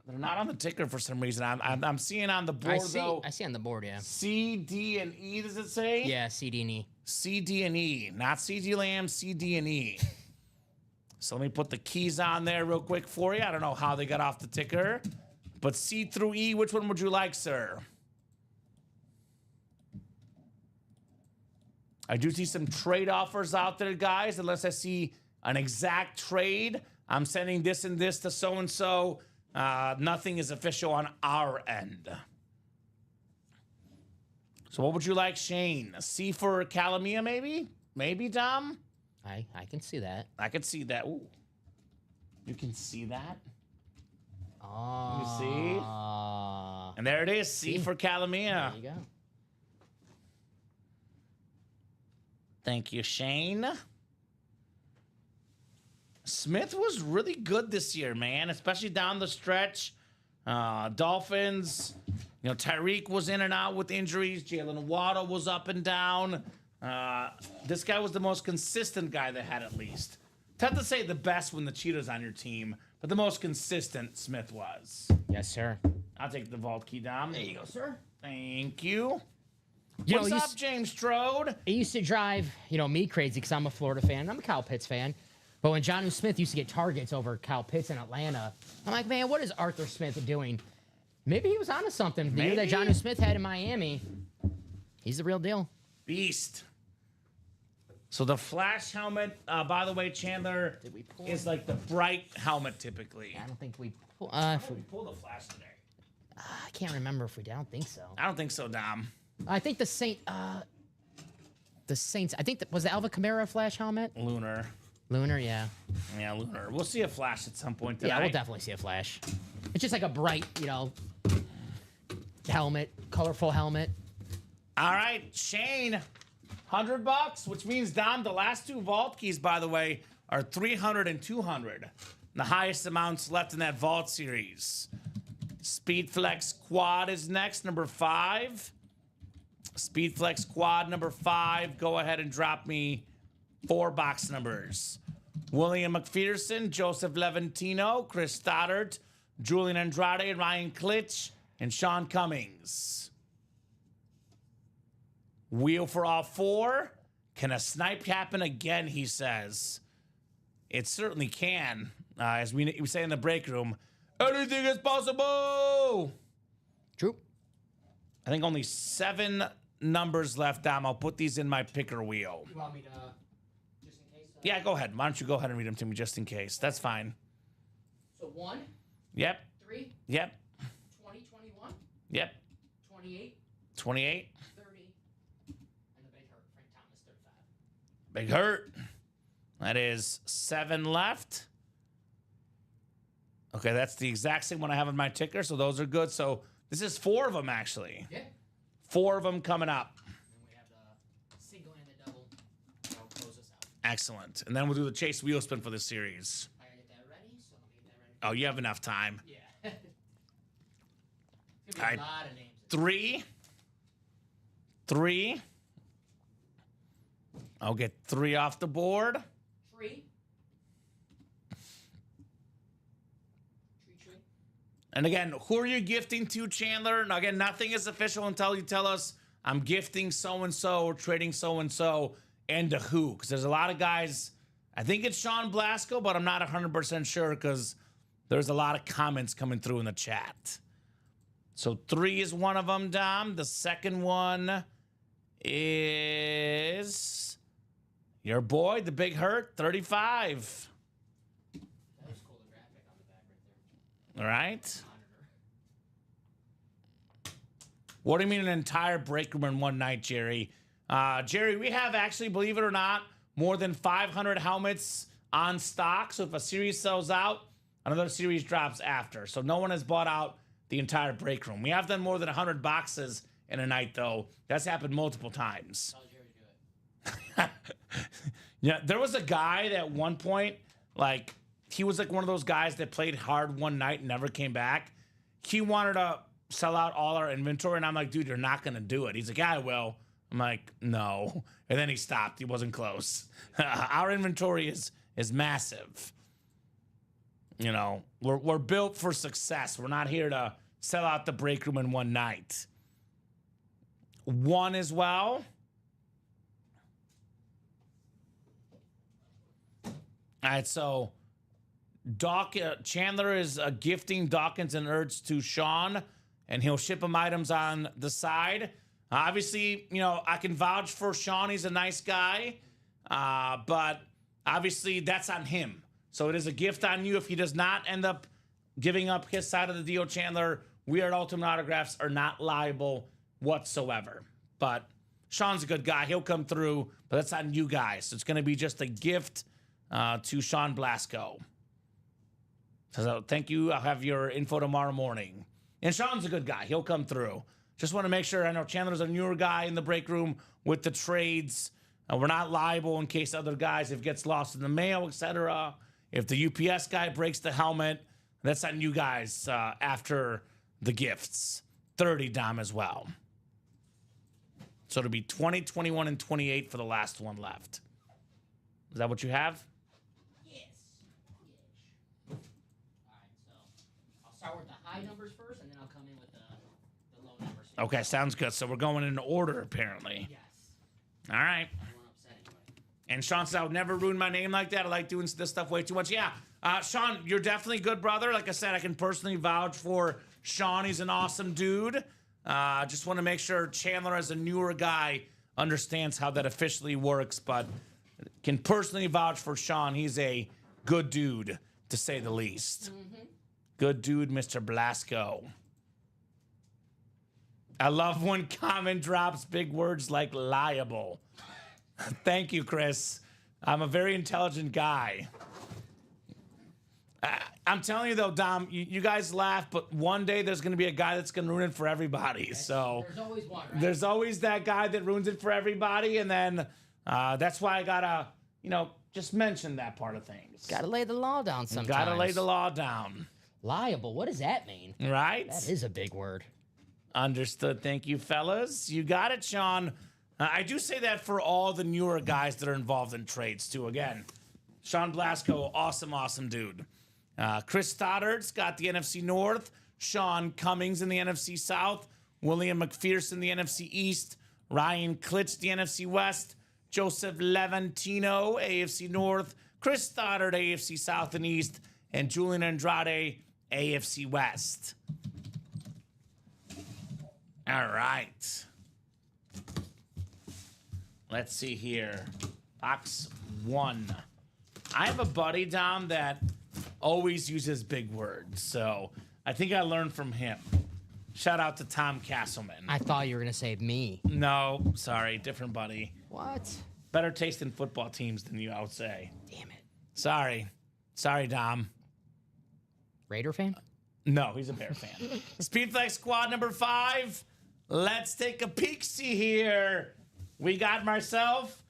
They're not on the ticker for some reason. I'm seeing on the board, though. I see on the board, yeah. C, D, and E, does it say? Yeah, C, D, and E. C, D, and E. Not C.D. Lamb, C, D, and E. So let me put the keys on there real quick for you. I don't know how they got off the ticker. But C through E, which one would you like, sir? I do see some trade offers out there, guys. Unless I see an exact trade, I'm sending this and this to so-and-so. Nothing is official on our end. So what would you like, Shane? A C for Calamia, maybe? Maybe, Dom? I can see that. I could see that. Ooh. You can see that? Oh. You see? And there it is, C for Calamia. There you go. Thank you, Shane. Smith was really good this year, man, especially down the stretch. Dolphins, Tyreek was in and out with injuries. Jalen Waddle was up and down. This guy was the most consistent guy they had, at least. Tough to say the best when the cheetah's on your team, but the most consistent Smith was. Yes, sir. I'll take the vault key, Dom. There you go, sir. Thank you. You What's know, up, James Strode? It used to drive, me crazy because I'm a Florida fan. I'm a Kyle Pitts fan. But when Jonnu Smith used to get targets over Kyle Pitts in Atlanta, I'm like, man, what is Arthur Smith doing? Maybe he was onto something. The year that Jonnu Smith had in Miami, he's the real deal. Beast. So the flash helmet, by the way, Chandler, Did we pull is like the bright helmet typically. I don't think we pull. We pulled the flash today. I can't remember if we did. I don't think so. I don't think so, Dom. I think the Saints. I think was the Alvin Kamara flash helmet. Lunar. Lunar, yeah. Yeah, lunar. We'll see a flash at some point tonight. Yeah, we'll definitely see a flash. It's just like a bright, helmet, colorful helmet. All right, Shane, $100, which means, Dom, the last two vault keys, by the way, are 300 and 200. The highest amounts left in that vault series. Speed Flex Quad is next, number 5. Speed Flex Quad number 5. Go ahead and drop me 4 box numbers. William McPherson, Joseph Levantino, Chris Stoddard, Julian Andrade, Ryan Klitsch, and Sean Cummings. Wheel for all 4. Can a snipe happen again, he says. It certainly can. As we say in the break room, anything is possible. True. I think only 7 numbers left, Dom. I'll put these in my picker wheel. You want me to, just in case? Yeah, go ahead. Why don't you go ahead and read them to me just in case? That's fine. So 1, Yep. 3, Yep. 20, 21, Yep. 28, 28. 30, and the big hurt, Frank Thomas, 35. Big hurt. That is 7 left. Okay, that's the exact same one I have in my ticker, so those are good. So this is 4 of them, actually. Yeah. 4 of them coming up. Then we have the single and the double. That'll close us out. Excellent. And then we'll do the chase wheel spin for this series. I gotta get that ready, so let me get that ready. Oh, you have enough time. Yeah. It's gonna be a lot of names. 3. 3. I'll get 3 off the board. 3. Tree. And again, who are you gifting to, Chandler? Now, again, nothing is official until you tell us I'm gifting so-and-so or trading so-and-so and to who. Because there's a lot of guys. I think it's Sean Blasco, but I'm not 100% sure because there's a lot of comments coming through in the chat. So 3 is one of them, Dom. The second one is your boy, the Big Hurt, 35. All right. What do you mean an entire break room in one night, Jerry? Jerry, we have actually, believe it or not, more than 500 helmets on stock. So if a series sells out, another series drops after. So no one has bought out the entire break room. We have done more than 100 boxes in a night, though. That's happened multiple times. Yeah, there was a guy that at one point, like, he was like one of those guys that played hard one night and never came back. He wanted to sell out all our inventory, and I'm like, dude, you're not going to do it. He's like, yeah, I will. I'm like, no. And then he stopped. He wasn't close. Our inventory is massive. You know, we're built for success. We're not here to sell out the break room in one night. 1 as well. All right, so Chandler is gifting Dawkins and Ertz to Sean, and he'll ship him items on the side. Obviously, you know, I can vouch for Sean. He's a nice guy, but obviously that's on him. So it is a gift on you if he does not end up giving up his side of the deal, Chandler. We at Ultimate Autographs are not liable whatsoever. But Sean's a good guy. He'll come through, but that's on you guys. So it's going to be just a gift to Sean Blasco. So thank you. I'll have your info tomorrow morning. And Sean's a good guy. He'll come through. Just want to make sure. I know Chandler's a newer guy in the break room with the trades. We're not liable in case other guys, if it gets lost in the mail, etc. If the UPS guy breaks the helmet, that's on you guys after the gifts. 30, Dom, as well. So it'll be 20, 21, and 28 for the last one left. Is that what you have? Yes. All right, so I'll start with the high numbers first, and then I'll come in with the low numbers. Okay, sounds good. So we're going in order, apparently. Yes. All right. I won't upset anybody. And Sean says, I would never ruin my name like that. I like doing this stuff way too much. Yeah, Sean, you're definitely a good brother. Like I said, I can personally vouch for Sean. He's an awesome dude. Just want to make sure Chandler, as a newer guy, understands how that officially works, but can personally vouch for Sean. He's a good dude, to say the least. Mm-hmm. Good dude, Mr. Blasco. I love when comment drops big words like liable. Thank you, Chris. I'm a very intelligent guy. I'm telling you, though, Dom, you guys laugh, but one day there's going to be a guy that's going to ruin it for everybody. So There's always one, right? there's always that guy that ruins it for everybody. And then that's why I got to, just mention that part of things. Gotta lay the law down sometimes. Got to lay the law down. Liable, what does that mean? Right? That is a big word. Understood. Thank you, fellas. You got it, Sean. I do say that for all the newer guys that are involved in trades, too. Again, Sean Blasco, awesome, awesome dude. Chris Stoddard's got the NFC North. Sean Cummings in the NFC South. William McPherson, the NFC East. Ryan Klitsch, the NFC West. Joseph Levantino, AFC North. Chris Stoddard, AFC South and East. And Julian Andrade, AFC West. All right. Let's see here. Box 1. I have a buddy, Dom, that always uses big words. So I think I learned from him. Shout out to Tom Castleman. I thought you were gonna say me. No, sorry, different buddy. What? Better taste in football teams than you, I would say. Damn it. Sorry, Dom. Raider fan? No, he's a Bear fan. Speedflex squad number 5. Let's take a peek-see here. We got myself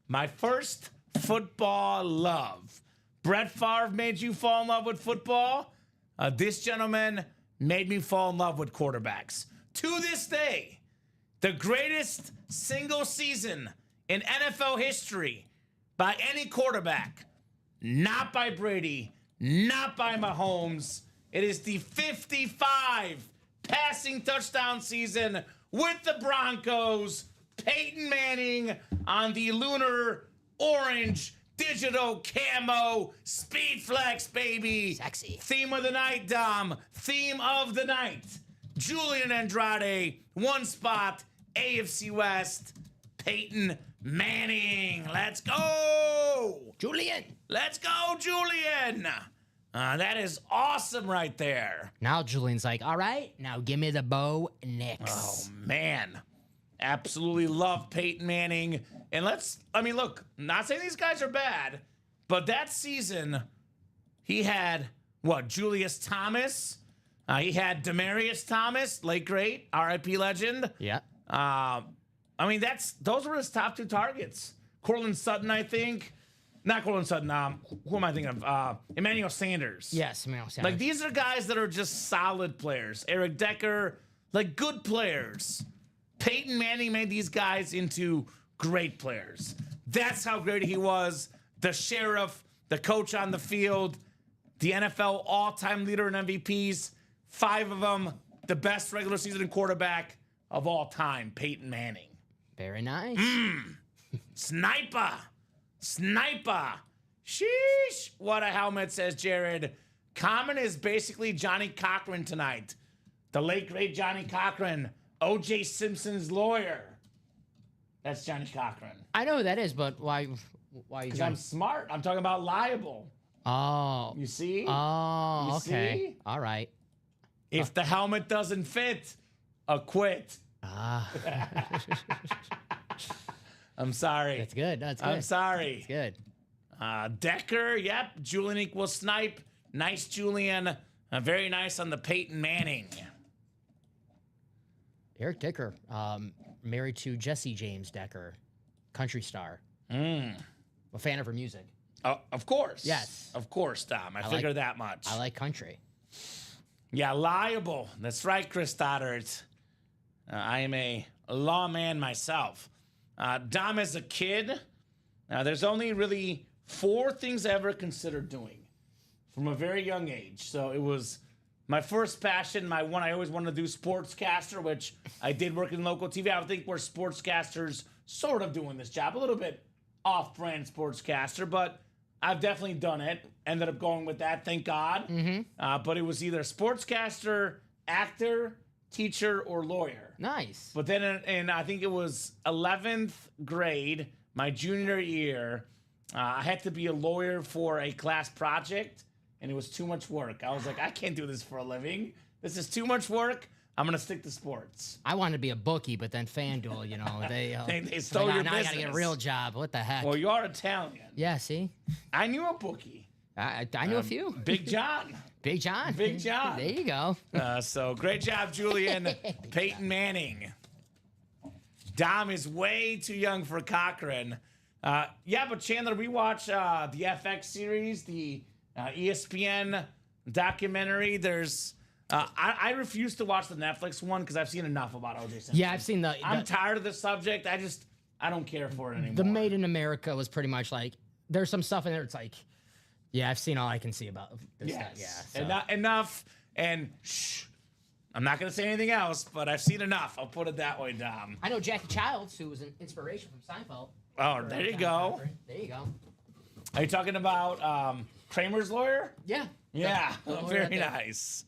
my first football love. Brett Favre made you fall in love with football. This gentleman made me fall in love with quarterbacks. To this day, the greatest single season in NFL history by any quarterback, not by Brady, not by Mahomes, It is the 55 passing touchdown season with the Broncos. Peyton Manning on the lunar orange digital camo speed flex, baby. Sexy. Theme of the night, Dom. Theme of the night. Julian Andrade, one spot, AFC West, Peyton Manning. Let's go. Julian. Let's go, Julian. That is awesome right there. Now Julian's like, all right, now give me the Bo Nix. Oh, man. Absolutely love Peyton Manning. And look, not saying these guys are bad, but that season, he had, Julius Thomas? He had Demaryius Thomas, late great, RIP legend. Yeah. Those were his top two targets. Cortland Sutton, I think. Not Cortland Sutton. Who am I thinking of? Emmanuel Sanders. Yes, Emmanuel Sanders. Like, these are guys that are just solid players. Eric Decker, like, good players. Peyton Manning made these guys into great players. That's how great he was. The sheriff, the coach on the field, the NFL all-time leader in MVPs, 5 of them, the best regular season quarterback of all time, Peyton Manning. Very nice. Sniper. Sheesh. What a helmet, says Jared. Common is basically Johnny Cochran tonight. The late, great Johnny Cochran. O.J. Simpson's lawyer. That's Johnny Cochran. I know who that is, but why you Because I'm smart. I'm talking about liable. Oh. You see? Oh, You okay. see? All right. If the helmet doesn't fit, acquit. I'm sorry. That's good. That's good. I'm sorry. Good. Decker, yep. Julian equals snipe. Nice, Julian. Very nice on the Peyton Manning. Eric Decker, married to Jesse James Decker, country star. A fan of her music. Of course. Yes. Of course, Dom. I figured that much. I like country. Yeah, liable. That's right, Chris Stoddard. I am a lawman myself. Dom, as a kid, there's only really 4 things I ever considered doing from a very young age. So it was my first passion, I always wanted to do sportscaster, which I did work in local TV. I would think we're sportscasters sort of doing this job, a little bit off-brand sportscaster, but I've definitely done it. Ended up going with that, thank God. But it was either sportscaster, actor, teacher, or lawyer. Nice. But then in I think it was 11th grade, my junior year, I had to be a lawyer for a class project, and it was too much work. I was like, I can't do this for a living. This is too much work. I'm going to stick to sports. I wanted to be a bookie, but then FanDuel, They stole your now business. I got to get a real job. What the heck? Well, you are Italian. Yeah, see? I knew a bookie. I knew a few. Big John. Big John. Big John. There you go. So great job, Julian. Peyton Manning. Dom is way too young for Cochran. Yeah, but Chandler, we watch the FX series, the ESPN documentary. There's I refuse to watch the Netflix one because I've seen enough about O.J. Simpson. Yeah, I've seen the I'm tired of the subject. I don't care for it anymore. The Made in America was pretty much like, there's some stuff in there. It's like, yeah, I've seen all I can see about this stuff. Yeah. So. Enough. And shh. I'm not going to say anything else, but I've seen enough. I'll put it that way, Dom. I know Jackie Childs, who was an inspiration from Seinfeld. Oh, there you go. There you go. Are you talking about Kramer's lawyer? Yeah. Yeah. The lawyer Very right there. nice.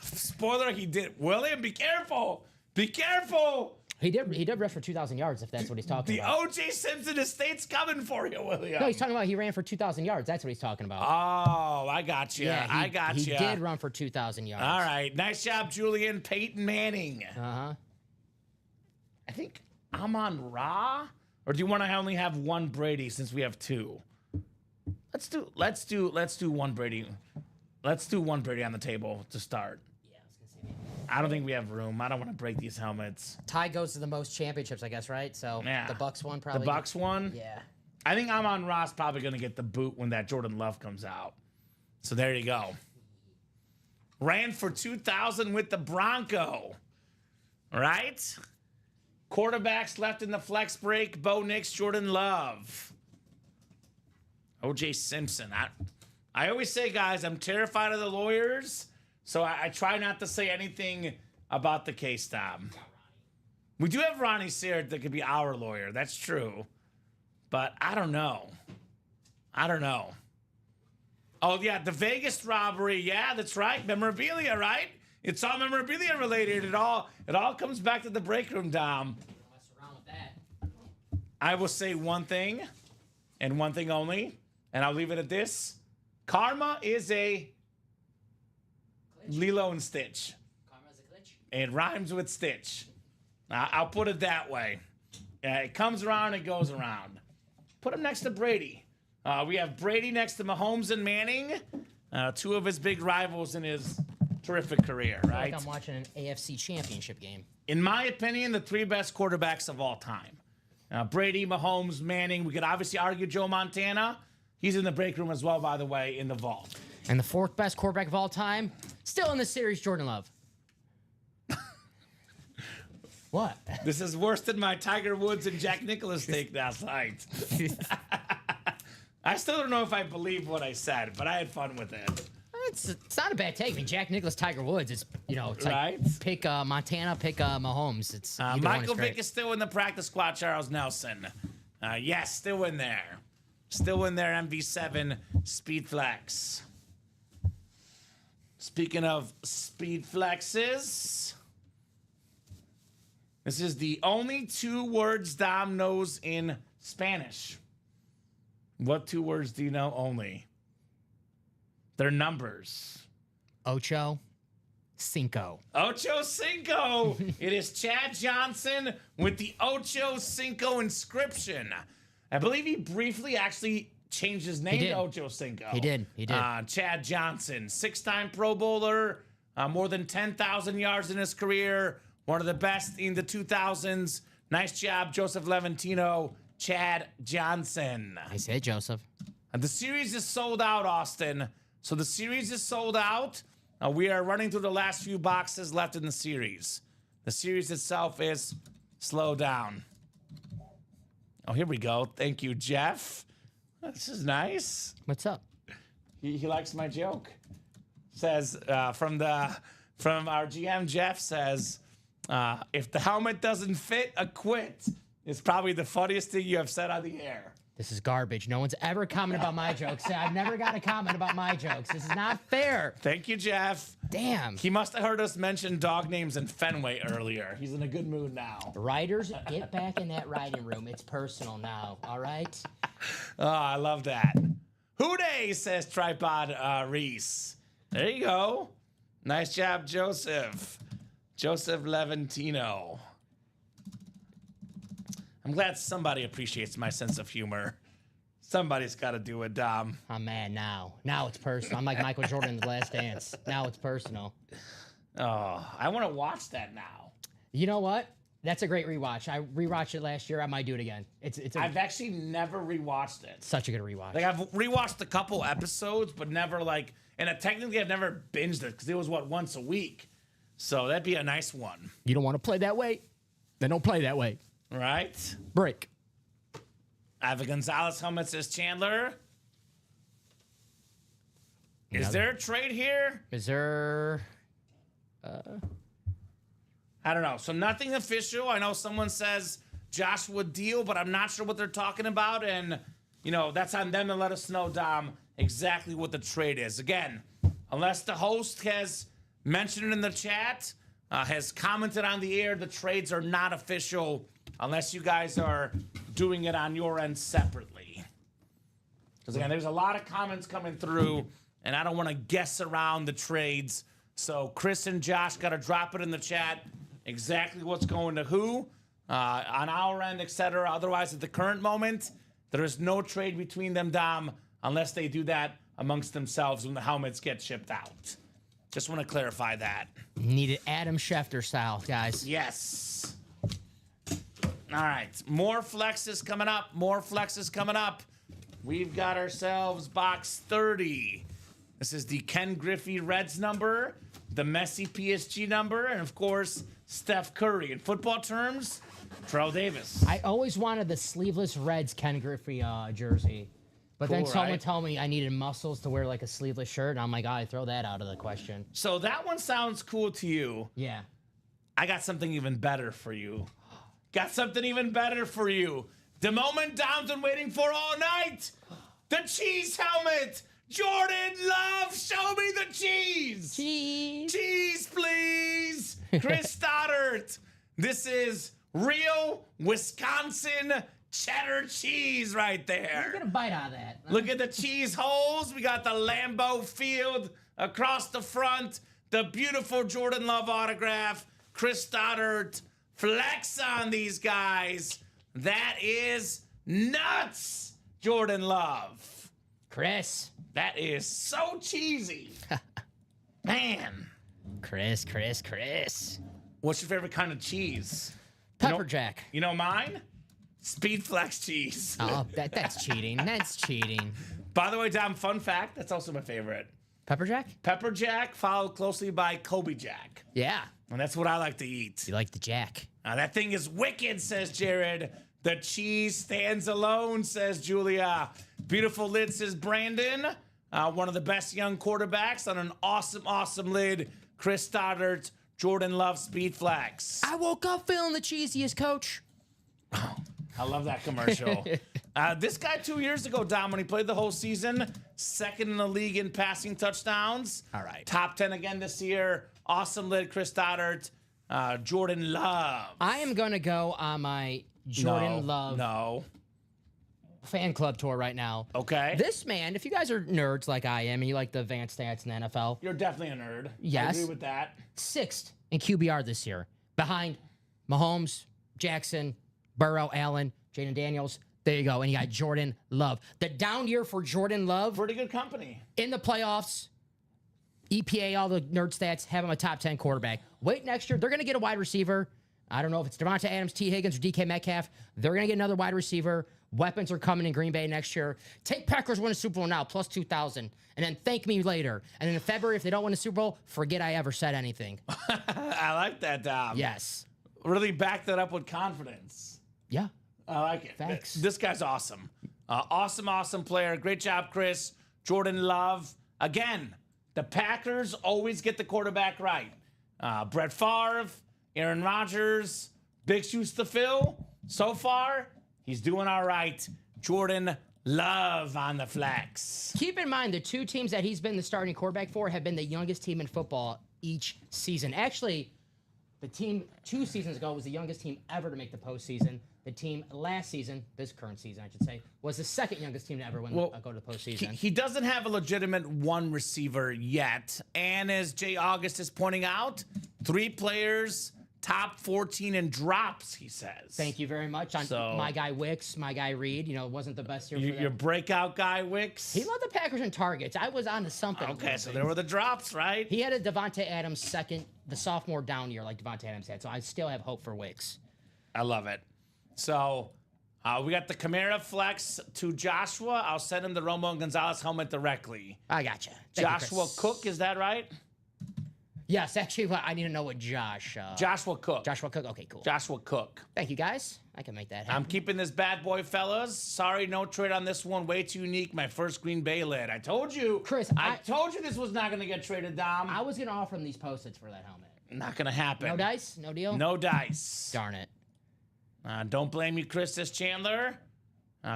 Spoiler, he did. William, be careful. Be careful. He did rush for 2,000 yards, if that's what he's talking The about. O.J. Simpson estate's coming for you, William. No, he's talking about he ran for 2,000 yards. That's what he's talking about. Oh, I got you. I got you. He did run for 2,000 yards. All right. Nice job, Julian. Peyton Manning. Uh-huh. I think I'm on Ra. Or do you want to only have one Brady since we have 2? Let's do one Brady. Let's do one Brady on the table to start. Yeah, I was gonna say. I don't think we have room. I don't want to break these helmets. Ty goes to the most championships, I guess, right? So Yeah. the Bucks one probably. The Bucks one? Yeah. I think Amon Ross probably going to get the boot when that Jordan Love comes out. So there you go. Ran for 2,000 with the Bronco. Right? Quarterbacks left in the flex break. Bo Nix, Jordan Love. O.J. Simpson. I always say, guys, I'm terrified of the lawyers, so I try not to say anything about the case, Dom. We do have Ronnie Seard that could be our lawyer. That's true. But I don't know. Oh, yeah, the Vegas robbery. Yeah, that's right. Memorabilia, right? It's all memorabilia related. It all comes back to the break room, Dom. Don't mess around with that. I will say one thing, and one thing only, and I'll leave it at this. Karma is a Lilo and Stitch. Karma's a glitch. It rhymes with Stitch. I'll put it that way. It comes around, it goes around. Put him next to Brady. We have Brady next to Mahomes and Manning, two of his big rivals in his terrific career, right? Like I'm watching an AFC championship game. In my opinion, the three best quarterbacks of all time. Brady, Mahomes, Manning. We could obviously argue Joe Montana. He's in the break room as well, by the way, in the vault. And the fourth best quarterback of all time, still in the series, Jordan Love. What? This is worse than my Tiger Woods and Jack Nicklaus take last night. I still don't know if I believe what I said, but I had fun with it. It's not a bad take. I mean, Jack Nicklaus, Tiger Woods. It's it's Right. like pick Montana, pick Mahomes. It's either one is Michael great. Vick is still in the practice squad. Charles Nelson, yes, still in there, MV7 Speed Flex. Speaking of Speed Flexes, this is the only two words Dom knows in Spanish. What two words do you know only? They're numbers. Ocho Cinco. Ocho Cinco. It is Chad Johnson with the Ocho Cinco inscription. I believe he briefly actually changed his name did. to Ocho Cinco. He did. Chad Johnson, six-time Pro Bowler, more than 10,000 yards in his career, one of the best in the 2000s. Nice job, Joseph Levantino, Chad Johnson. I said Joseph. The series is sold out, Austin. So the series is sold out. We are running through the last few boxes left in the series. The series itself is slow down. Oh, here we go. Thank you, Jeff. This is nice. What's up? He likes my joke. Says from our GM, Jeff says, if the helmet doesn't fit, a quit. It's probably the funniest thing you have said on the air. This is garbage. No one's ever commented about my jokes. I've never got a comment about my jokes. This is not fair. Thank you, Jeff. Damn. He must have heard us mention dog names in Fenway earlier. He's in a good mood now. Writers, get back in that writing room. It's personal now, all right? Oh, I love that. Hooday, says Tripod Reese. There you go. Nice job, Joseph. Joseph Levantino. I'm glad somebody appreciates my sense of humor. Somebody's got to do it, Dom. I'm mad now. Now it's personal. I'm like Michael Jordan in The Last Dance. Now it's personal. Oh, I want to watch that now. You know what? That's a great rewatch. I rewatched it last year. I might do it again. I've actually never rewatched it. Such a good rewatch. Like, I've rewatched a couple episodes, but never technically I've never binged it because it was, once a week. So that'd be a nice one. You don't want to play that way? Then don't play that way. Right? Break. I have a Gonzalez helmet, says Chandler. Is there a trade here? Is there... I don't know. So nothing official. I know someone says Joshua Deal, but I'm not sure what they're talking about. And, that's on them to let us know, Dom, exactly what the trade is. Again, unless the host has mentioned it in the chat, has commented on the air, the trades are not official unless you guys are doing it on your end separately. Because, again, there's a lot of comments coming through, and I don't want to guess around the trades. So Chris and Josh got to drop it in the chat, exactly what's going to who, on our end, etc. Otherwise, at the current moment, there is no trade between them, Dom, unless they do that amongst themselves when the helmets get shipped out. Just want to clarify that. Needed Adam Schefter style, guys. Yes. All right. More flexes coming up. We've got ourselves box 30. This is the Ken Griffey Reds number, the Messi PSG number, and, of course, Steph Curry. In football terms, Terrell Davis. I always wanted the sleeveless Reds Ken Griffey jersey. But then Cool, someone right? told me I needed muscles to wear like a sleeveless shirt, and I'm like, I throw that out of the question. So that one sounds cool to you. Yeah. I got something even better for you. Got something even better for you. The moment Dom's been waiting for all night. The cheese helmet. Jordan Love, show me the cheese. Cheese. Cheese, please. Chris Stoddard. This is real Wisconsin cheddar cheese right there. Get a bite out of that. Look at the cheese holes. We got the Lambeau Field across the front. The beautiful Jordan Love autograph. Chris Stoddard. Flex on these guys. That is nuts, Jordan Love. Chris. That is so cheesy. Man. Chris. What's your favorite kind of cheese? Pepper Jack. You know mine? Speed Flex cheese. Oh, that's cheating. That's cheating. By the way, Dom, fun fact, that's also my favorite. Pepper Jack? Pepper Jack, followed closely by Kobe Jack. Yeah. And that's what I like to eat. You like the Jack. That thing is wicked, says Jared. The cheese stands alone, says Julia. Beautiful lid, says Brandon. One of the best young quarterbacks on an awesome lid. Chris Stoddard, Jordan Love, Speed Flex. I woke up feeling the cheesiest, coach. I love that commercial. This guy 2 years ago, Dom, when he played the whole season, second in the league in passing touchdowns. All right. Top 10 again this year. Awesome lid, Chris Stoddard, Jordan Love. I am going to go on my Jordan Love No. fan club tour right now. Okay. This man, if you guys are nerds like I am and you like the advanced stats in the NFL, You're definitely a nerd. Yes. I agree with that. 6th in QBR this year, behind Mahomes, Jackson, Burrow, Allen, Jaden Daniels. There you go. And you got Jordan Love. The down year for Jordan Love Pretty good company. in the playoffs. EPA, all the nerd stats, have him a top 10 quarterback. Wait next year, they're going to get a wide receiver. I don't know if it's Devonta Adams, T. Higgins, or DK Metcalf. They're going to get another wide receiver. Weapons are coming in Green Bay next year. Take Packers win a Super Bowl now, plus 2,000, and then thank me later. And then in February, if they don't win a Super Bowl, forget I ever said anything. I like that, Dom. Yes. Really back that up with confidence. Yeah. I like it. Thanks. This guy's awesome. Awesome player. Great job, Chris. Jordan Love. Again, the Packers always get the quarterback right. Brett Favre, Aaron Rodgers, big shoes to fill. So far, he's doing all right. Jordan Love on the flex. Keep in mind, the two teams that he's been the starting quarterback for have been the youngest team in football each season. Actually, the team 2 seasons ago was the youngest team ever to make the postseason. The team last season, this current season, I should say, was the second youngest team to ever go to the postseason. He doesn't have a legitimate one receiver yet. And as Jay August is pointing out, 3 players, top 14 in drops, he says. Thank you very much. My guy Wicks, my guy Reed, wasn't the best year for them. Your breakout guy, Wicks? He led the Packers in targets. I was on to something. Okay, so there were the drops, right? He had a Devonta Adams the sophomore down year like Devonta Adams had, so I still have hope for Wicks. I love it. So we got the Kamara flex to Joshua. I'll send him the Romo and Gonzalez helmet directly. I gotcha. Joshua Cook, is that right? Yes, actually, I need to know what Joshua Cook. Okay, cool. Joshua Cook. Thank you, guys. I can make that happen. I'm keeping this bad boy, fellas. Sorry, no trade on this one. Way too unique. My first Green Bay lid. I told you. Chris, I told you this was not going to get traded, Dom. I was going to offer him these Post-its for that helmet. Not going to happen. No dice? No deal? No dice. Darn it. Don't blame you, Chris, says Chandler.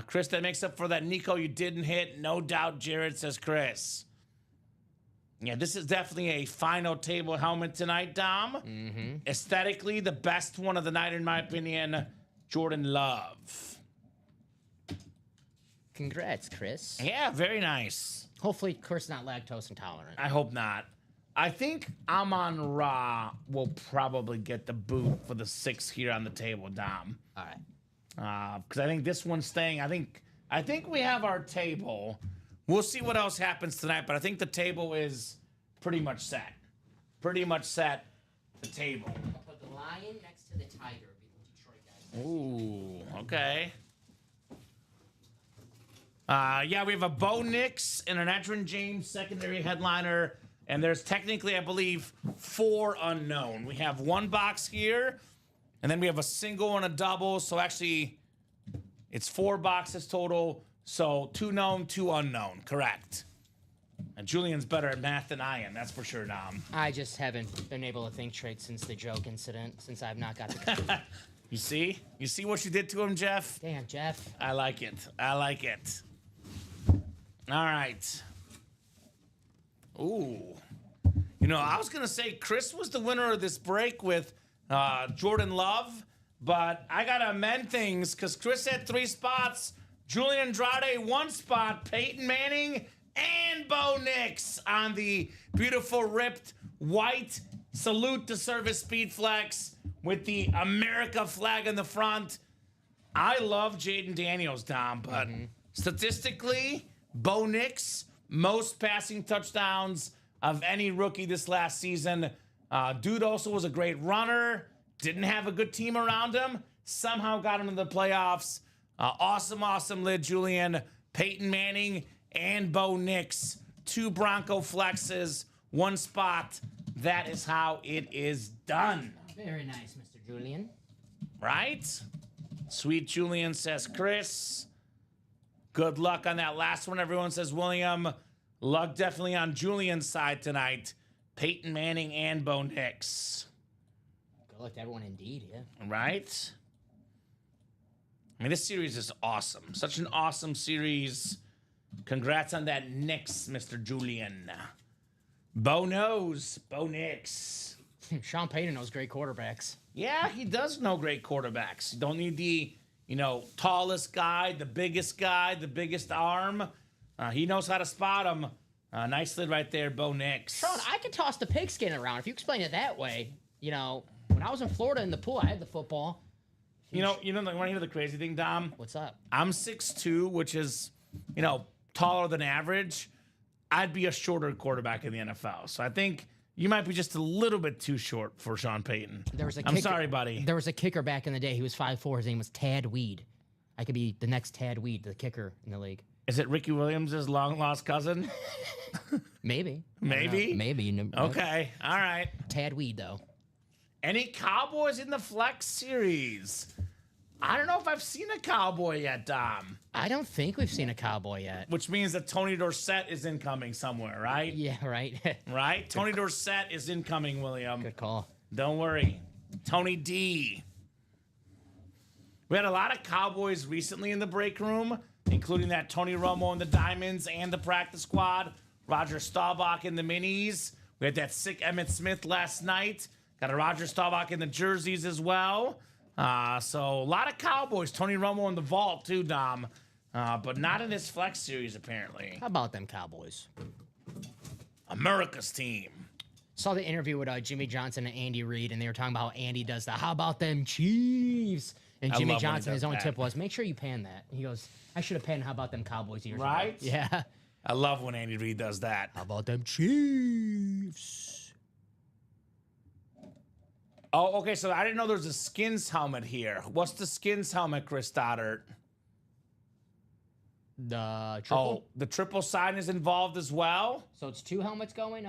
Chris, that makes up for that Nico you didn't hit. No doubt, Jared, says Chris. Yeah, this is definitely a final table helmet tonight, Dom. Mm-hmm. Aesthetically, the best one of the night, in my opinion, Jordan Love. Congrats, Chris. Yeah, very nice. Hopefully, Chris is not lactose intolerant. I hope not. I think Amon Ra will probably get the boot for the 6 here on the table, Dom. All right. Because I think this one's staying. I think we have our table. We'll see what else happens tonight, but I think the table is pretty much set. Pretty much set, the table. I'll put the lion next to the tiger. Detroit guys. Ooh, okay. Yeah, we have a Bo Nix and an Edgerrin James secondary headliner, and there's technically, I believe, 4 unknown. We have 1 box here, and then we have a single and a double, so actually it's 4 boxes total. So 2 known, 2 unknown. Correct. And Julian's better at math than I am. That's for sure, Dom. I just haven't been able to think straight since the joke incident, since I've not got the... You see? You see what you did to him, Jeff? Damn, Jeff. I like it. I like it. All right. Ooh. You know, I was going to say Chris was the winner of this break with Jordan Love, but I got to amend things because Chris had 3 spots, Julian Andrade 1 spot, Peyton Manning, and Bo Nix on the beautiful ripped white salute to service Speed Flex with the America flag in the front. I love Jaden Daniels, Dom, but statistically, Bo Nix, most passing touchdowns of any rookie this last season. Dude also was a great runner, didn't have a good team around him, somehow got him to the playoffs. Awesome lid, Julian. Peyton Manning and Bo Nix, 2 Bronco flexes, 1 spot. That is how it is done. Very nice, Mr. Julian. Right? Sweet Julian, says Chris. Good luck on that last one, everyone, says William. Luck definitely on Julian's side tonight. Peyton Manning and Bo Nix. Good luck to everyone indeed, yeah. Right? I mean, this series is awesome. Such an awesome series. Congrats on that Nix, Mr. Julian. Bo knows. Bo Nix. Sean Payton knows great quarterbacks. Yeah, he does know great quarterbacks. You don't need the, tallest guy, the biggest arm. He knows how to spot him. Nice lid right there, Bo Nix. Sean, I could toss the pigskin around if you explain it that way. When I was in Florida in the pool, I had the football. You want to hear the crazy thing, Dom? What's up? I'm 6'2", which is, taller than average. I'd be a shorter quarterback in the NFL. So I think you might be just a little bit too short for Sean Payton. I'm sorry, buddy. There was a kicker back in the day. He was 5'4". His name was Tad Weed. I could be the next Tad Weed, the kicker in the league. Is it Ricky Williams' long-lost cousin? Maybe. Maybe? Maybe. Okay. All right. Tad Weed, though. Any Cowboys in the Flex series? I don't know if I've seen a Cowboy yet, Dom. I don't think we've seen a Cowboy yet. Which means that Tony Dorsett is incoming somewhere, right? Yeah, right. Right? Tony Dorsett is incoming, William. Good call. Don't worry. Tony D. We had a lot of Cowboys recently in the break room, including that Tony Romo and the Diamonds and the practice squad. Roger Staubach in the minis. We had that sick Emmitt Smith last night. Got a Roger Staubach in the jerseys as well. So a lot of Cowboys. Tony Romo in the vault too, Dom. But not in this Flex series, apparently. How about them Cowboys? America's team. Saw the interview with Jimmy Johnson and Andy Reid, and they were talking about how Andy does the "How about them Chiefs?" And Jimmy Johnson, his own tip was, "Make sure you pan that." He goes, "I should have panned How about them Cowboys years ago." Right? Yeah. I love when Andy Reid does that. How about them Chiefs? Oh, okay. So I didn't know there was a Skins helmet here. What's the Skins helmet, Chris Stoddard? The triple. Oh, the triple sign is involved as well. So it's 2 helmets going.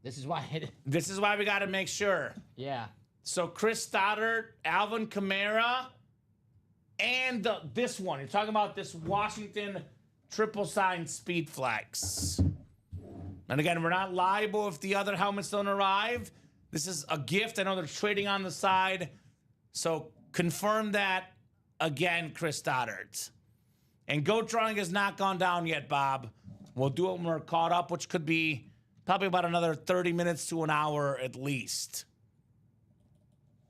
This is why. This is why we got to make sure. Yeah. So Chris Stoddard, Alvin Kamara, and this one. You're talking about this Washington triple sign Speed Flex. And again, we're not liable if the other helmets don't arrive. This is a gift. I know they're trading on the side. So confirm that again, Chris Stoddard. And goat drawing has not gone down yet, Bob. We'll do it when we're caught up, which could be probably about another 30 minutes to an hour at least.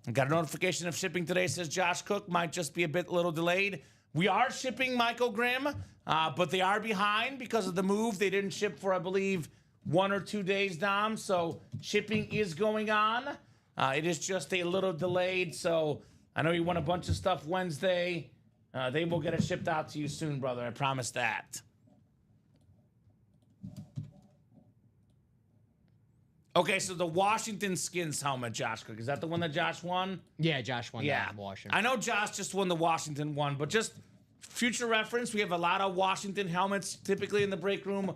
I got a notification of shipping today. Says Josh Cook might just be a little delayed. We are shipping Michael Grimm, but they are behind because of the move. They didn't ship for, I believe, 1 or 2 days, Dom. So shipping is going on. It is just a little delayed. So I know you won a bunch of stuff Wednesday. They will get it shipped out to you soon, brother. I promise that. Okay, so the Washington Skins helmet, Josh Cook. Is that the one that Josh won? Yeah, Josh won Yeah. that Washington. I know Josh just won the Washington one, but just future reference, we have a lot of Washington helmets typically in the break room.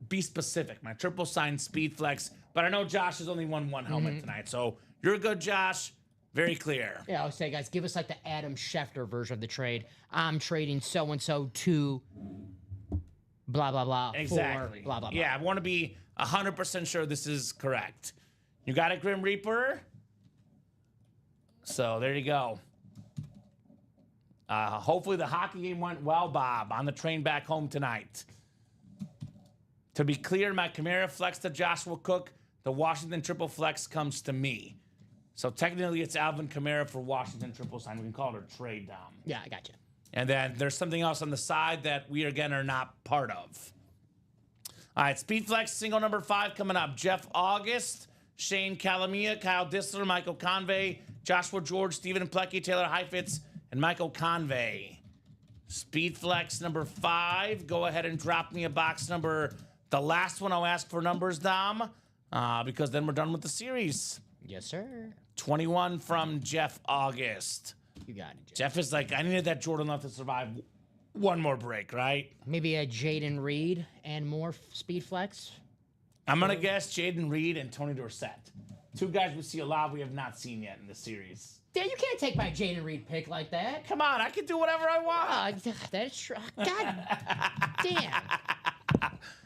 Be specific. My triple sign Speed Flex. But I know Josh has only won 1 helmet tonight. So you're good, Josh. Very clear. Yeah, I would say, guys, give us like the Adam Schefter version of the trade. I'm trading so and so to blah blah blah. Exactly. For blah blah blah. Yeah, I want to be 100% sure this is correct. You got it, Grim Reaper? So there you go. Hopefully the hockey game went well, Bob, on the train back home tonight. To be clear, my Kamara flex to Joshua Cook. The Washington triple flex comes to me. So technically it's Alvin Kamara for Washington triple sign. We can call it a trade down. Yeah, I got you. And then there's something else on the side that we, again, are not part of. All right, Speed Flex, single number 5 coming up. Jeff August, Shane Calamia, Kyle Dissler, Michael Convey, Joshua George, Stephen Plecky, Taylor Heifetz, and Michael Convey. Speed Flex number 5. Go ahead and drop me a box number. The last one I'll ask for numbers, Dom, because then we're done with the series. Yes, sir. 21 from Jeff August. You got it, Jeff. Jeff is like, I needed that Jordan Love to survive one more break, right? Maybe a Jaden Reed and more speed flex. I'm going to guess Jaden Reed and Tony Dorsett. 2 guys we see a lot we have not seen yet in the series. Damn, you can't take my Jaden Reed pick like that. Come on, I can do whatever I want. That's true. God damn.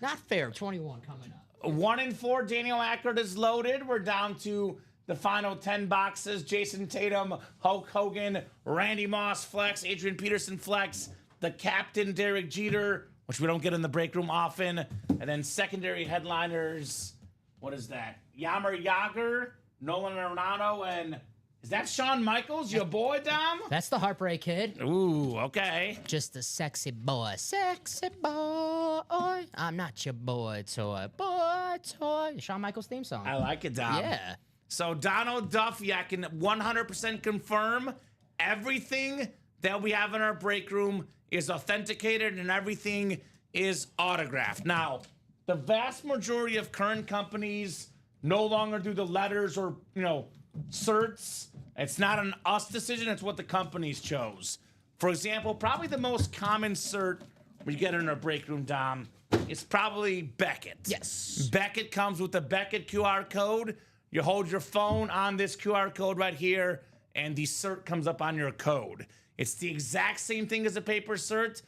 Not fair. 21 coming up. 1 and 4, Daniel Ackert is loaded. We're down to the final 10 boxes. Jason Tatum, Hulk Hogan, Randy Moss flex, Adrian Peterson flex, the captain Derek Jeter, which we don't get in the break room often, and then secondary headliners. What is that? Yammer Yager, Nolan Arenado, and is that Shawn Michaels, your boy, Dom? That's the Heartbreak Kid. Ooh, okay. Just a sexy boy. Sexy boy. I'm not your boy toy. Boy toy. Shawn Michaels theme song. I like it, Dom. Yeah. So Donald Duffy, I can 100% confirm everything that we have in our break room is authenticated and everything is autographed. Now, the vast majority of current companies no longer do the letters or, certs. It's not an us decision. It's what the companies chose. For example, probably the most common cert we get in our break room, Dom, is probably Beckett. Yes. Beckett comes with the Beckett QR code. You hold your phone on this QR code right here, and the cert comes up on your code. It's the exact same thing as a paper cert.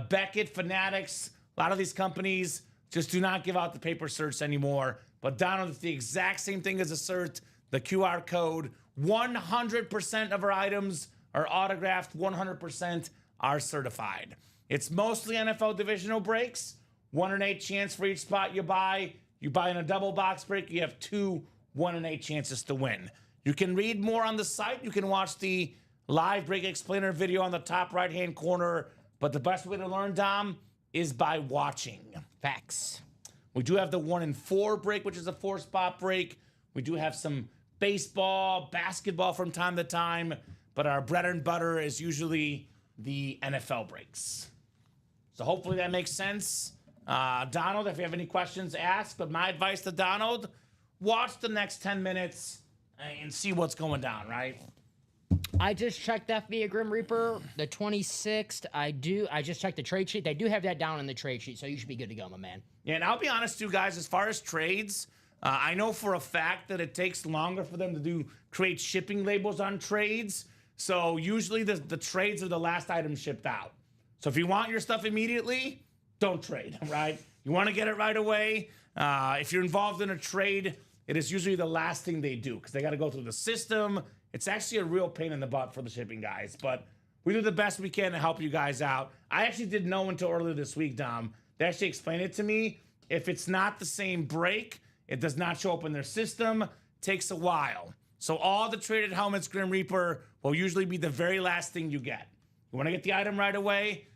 Beckett, Fanatics, a lot of these companies just do not give out the paper certs anymore. But Donald, it's the exact same thing as a cert, the QR code. 100% of our items are autographed, 100% are certified. It's mostly NFL divisional breaks. 1 in 8 chance for each spot you buy. You buy in a double box break, you have 2 1 in 8 chances to win. You can read more on the site. You can watch the live break explainer video on the top right-hand corner. But the best way to learn, Dom, is by watching. Facts. We do have the 1 in 4 break, which is a 4-spot break. We do have some baseball, basketball from time to time. But our bread and butter is usually the NFL breaks. So hopefully that makes sense. Donald, if you have any questions, ask. But my advice to Donald, watch the next 10 minutes and see what's going down, right? I just checked that via Grim Reaper. The 26th, I just checked the trade sheet. They do have that down in the trade sheet, so you should be good to go, my man. Yeah, and I'll be honest too, guys, as far as trades, I know for a fact that it takes longer for them to create shipping labels on trades. So usually the trades are the last item shipped out. So if you want your stuff immediately, don't trade, right? You want to get it right away. If you're involved in a trade, it is usually the last thing they do because they got to go through the system. It's actually a real pain in the butt for the shipping guys, but we do the best we can to help you guys out. I actually didn't know until earlier this week, Dom. They actually explained it to me. If it's not the same break, it does not show up in their system. It takes a while. So all the traded helmets, Grim Reaper, will usually be the very last thing you get. You want to get the item right away,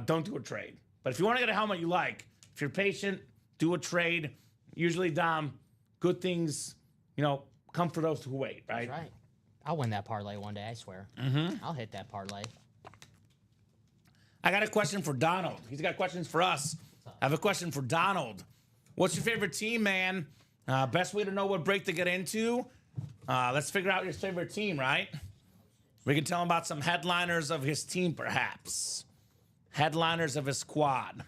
don't do a trade. But if you want to get a helmet you like, if you're patient, do a trade. Usually, Dom, good things, come for those who wait, right? That's right. I'll win that parlay one day, I swear. I'll hit that parlay. I got a question for Donald. He's got questions for us. I have a question for Donald. What's your favorite team, man? Best way to know what break to get into? Let's figure out your favorite team, right? We can tell him about some headliners of his team, perhaps. Headliners of his squad.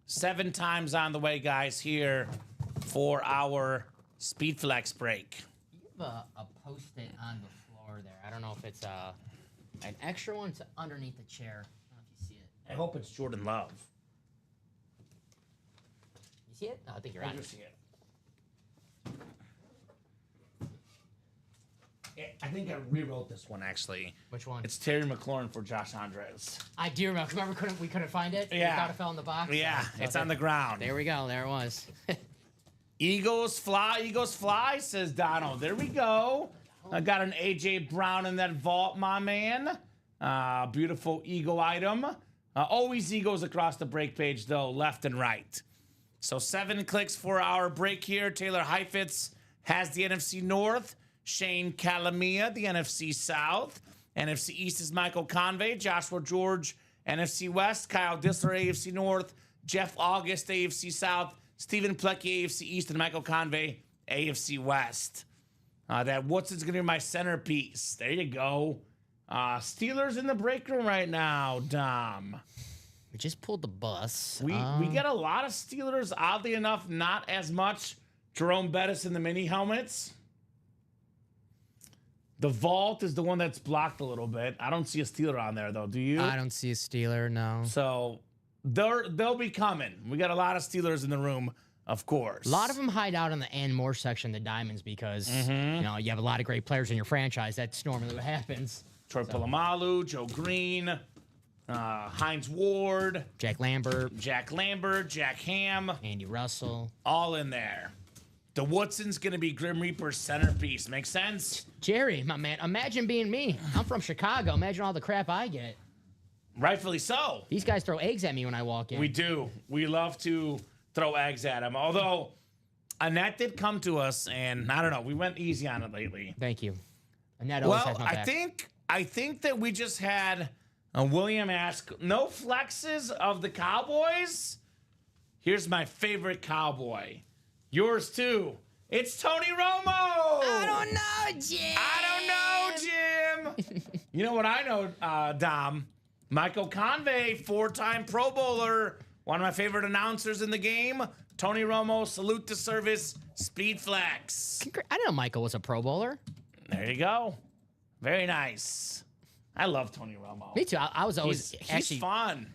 7 times on the way, guys, here for our Speed Flex break. a post-it on the floor there. I don't know if it's an extra one. It's underneath the chair. I don't know if you see it. I hope it's Jordan Love. You see it? No, I think you're I on do it. see it. Yeah, I think I rewrote this one actually. Which one? It's Terry McLaurin for Josh Andres. I do remember. Remember, we couldn't find it. Yeah. We thought it fell in the box. Yeah, So it's there- on the ground. There we go. There it was. Eagles fly, says Donald. There we go. I got an AJ Brown in that vault, my man. Beautiful Eagle item. Always Eagles across the break page, though, left and right. So 7 clicks for our break here. Taylor Heifetz has the NFC North. Shane Calamia, the NFC South. NFC East is Michael Convey. Joshua George, NFC West. Kyle Dissler, AFC North. Jeff August, AFC South. Stephen Plecky, AFC East. And Michael Convey, AFC West. That Woodson's going to be my centerpiece. There you go. Steelers in the break room right now, Dom. We just pulled the bus. We get a lot of Steelers. Oddly enough, not as much Jerome Bettis in the mini helmets. The vault is the one that's blocked a little bit. I don't see a Steeler on there, though. Do you? I don't see a Steeler, no. So they'll be coming. We got a lot of Steelers in the room, of course. A lot of them hide out in the and more section, the Diamonds, because you know you have a lot of great players in your franchise. That's normally what happens. Troy Polamalu, Joe Green, Hines Ward, Jack Lambert, Jack Lambert, Jack Ham, Andy Russell, all in there. The Woodson's going to be Grim Reaper's centerpiece. Make sense? Jerry, my man. Imagine being me. I'm from Chicago. Imagine all the crap I get. Rightfully so. These guys throw eggs at me when I walk in. We do. We love to throw eggs at him. Although, Annette did come to us, and I don't know, we went easy on it lately. Thank you. And that always Well, has my back. I think that we just had William ask, no flexes of the Cowboys? Here's my favorite Cowboy. Yours too. It's Tony Romo. I don't know, Jim. I don't know, Jim. You know what I know, Dom? Michael Convey, 4-time Pro Bowler, one of my favorite announcers in the game. Tony Romo, salute to service, speed flex. I didn't know Michael was a Pro Bowler. There you go. Very nice. I love Tony Romo. Me too. I was always He's actually. fun.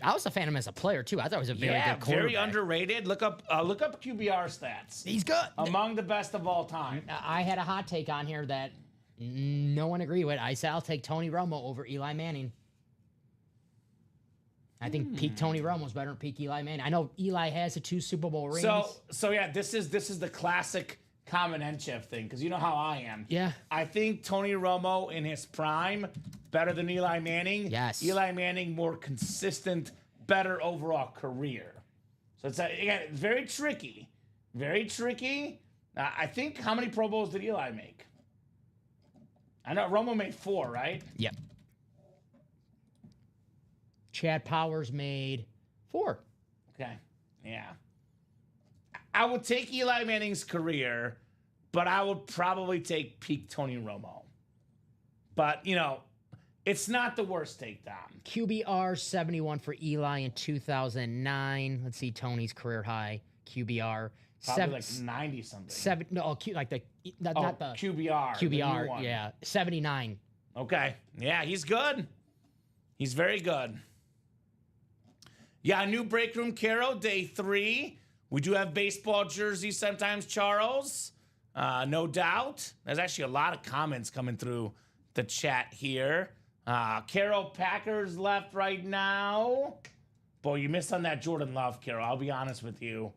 I was a fan of him as a player too. I thought he was a very good quarterback. very underrated. Look up QBR stats. He's good. Among the best of all time. I had a hot take on here that no one agreed with. I said I'll take Tony Romo over Eli Manning. I think peak Tony Romo is better than peak Eli Manning. I know Eli has the 2 Super Bowl rings. So yeah, this is the classic Common Enchef thing, because you know how I am. Yeah. I think Tony Romo in his prime better than Eli Manning. Yes. Eli Manning more consistent, better overall career. So it's again very tricky, very tricky. I think how many Pro Bowls did Eli make? I know Romo made 4, right? Yep. Chad Powers made 4. Okay. Yeah. I would take Eli Manning's career, but I would probably take peak Tony Romo. But, you know, it's not the worst take, Dom. QBR 71 for Eli in 2009. Let's see Tony's career high QBR. Probably like 90 something. Not the QBR. the new QBR. one. Yeah, 79. Okay. Yeah, he's good. He's very good. Yeah, new break room, Carol, day 3. We do have baseball jerseys sometimes, Charles. No doubt. There's actually a lot of comments coming through the chat here. Carol, Packers left right now. Boy, you missed on that Jordan Love, Carol. I'll be honest with you.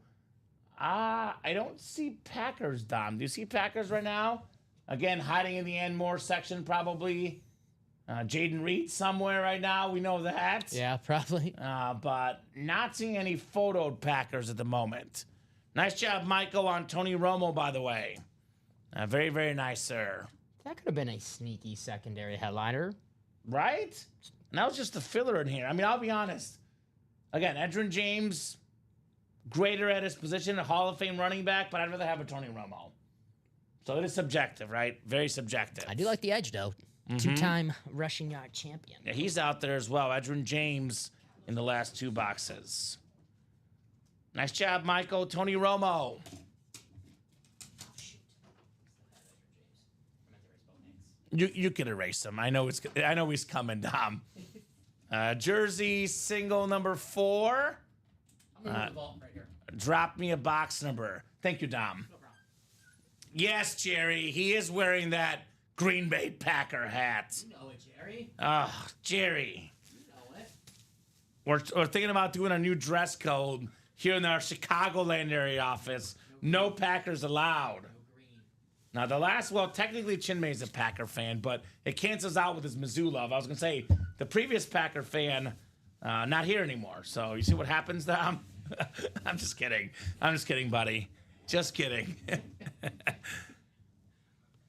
I don't see Packers, Dom. Do you see Packers right now? Again, hiding in the Anmore section, probably. Jaden Reed somewhere right now. We know that. Yeah, probably. But not seeing any photoed Packers at the moment. Nice job, Michael, on Tony Romo, by the way. Very, very nice, sir. That could have been a sneaky secondary headliner. Right? And that was just a filler in here. I mean, I'll be honest. Again, Edgerrin James, greater at his position, a Hall of Fame running back, but I'd rather have a Tony Romo. So it is subjective, right? Very subjective. I do like the edge, though. 2-time rushing yard champion. Yeah, he's out there as well. Edgerrin James in the last 2 boxes. Nice job, Michael. Tony Romo. You can erase him. I know he's coming, Dom. Jersey single number 4. I'm gonna move the vault right here. Drop me a box number. Thank you, Dom. No problem. Yes, Jerry. He is wearing that Green Bay Packer hat. You know it, Jerry. Jerry. You know it. We're thinking about doing a new dress code here in our Chicagoland area office. No Packers allowed. No green. Now, technically Chinmay's a Packer fan, but it cancels out with his Mizzou love. I was going to say, the previous Packer fan, not here anymore. So, you see what happens, Dom? I'm just kidding. Buddy. Just kidding.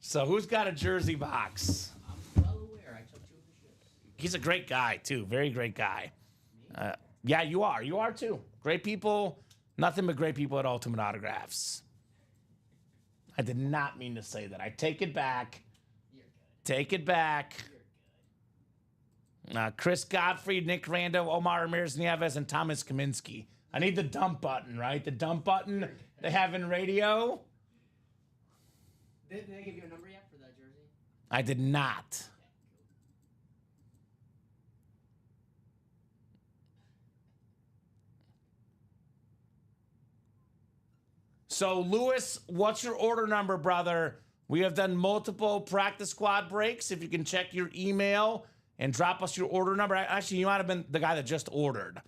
So, who's got a jersey box? I'm well aware. I took 2 of the ships. He's a great guy, too. Very great guy. Yeah, you are. You are, too. Great people. Nothing but great people at Ultimate Autographs. I did not mean to say that. I take it back. You're good. Take it back. You're good. Chris Godfrey, Nick Rando, Omar Ramirez Nieves, and Thomas Kaminsky. I need the dump button, right? The dump button they have in radio. Did they give you a number yet for that jersey? I did not. So, Lewis, what's your order number, brother? We have done multiple practice squad breaks. If you can check your email and drop us your order number. Actually, you might have been the guy that just ordered.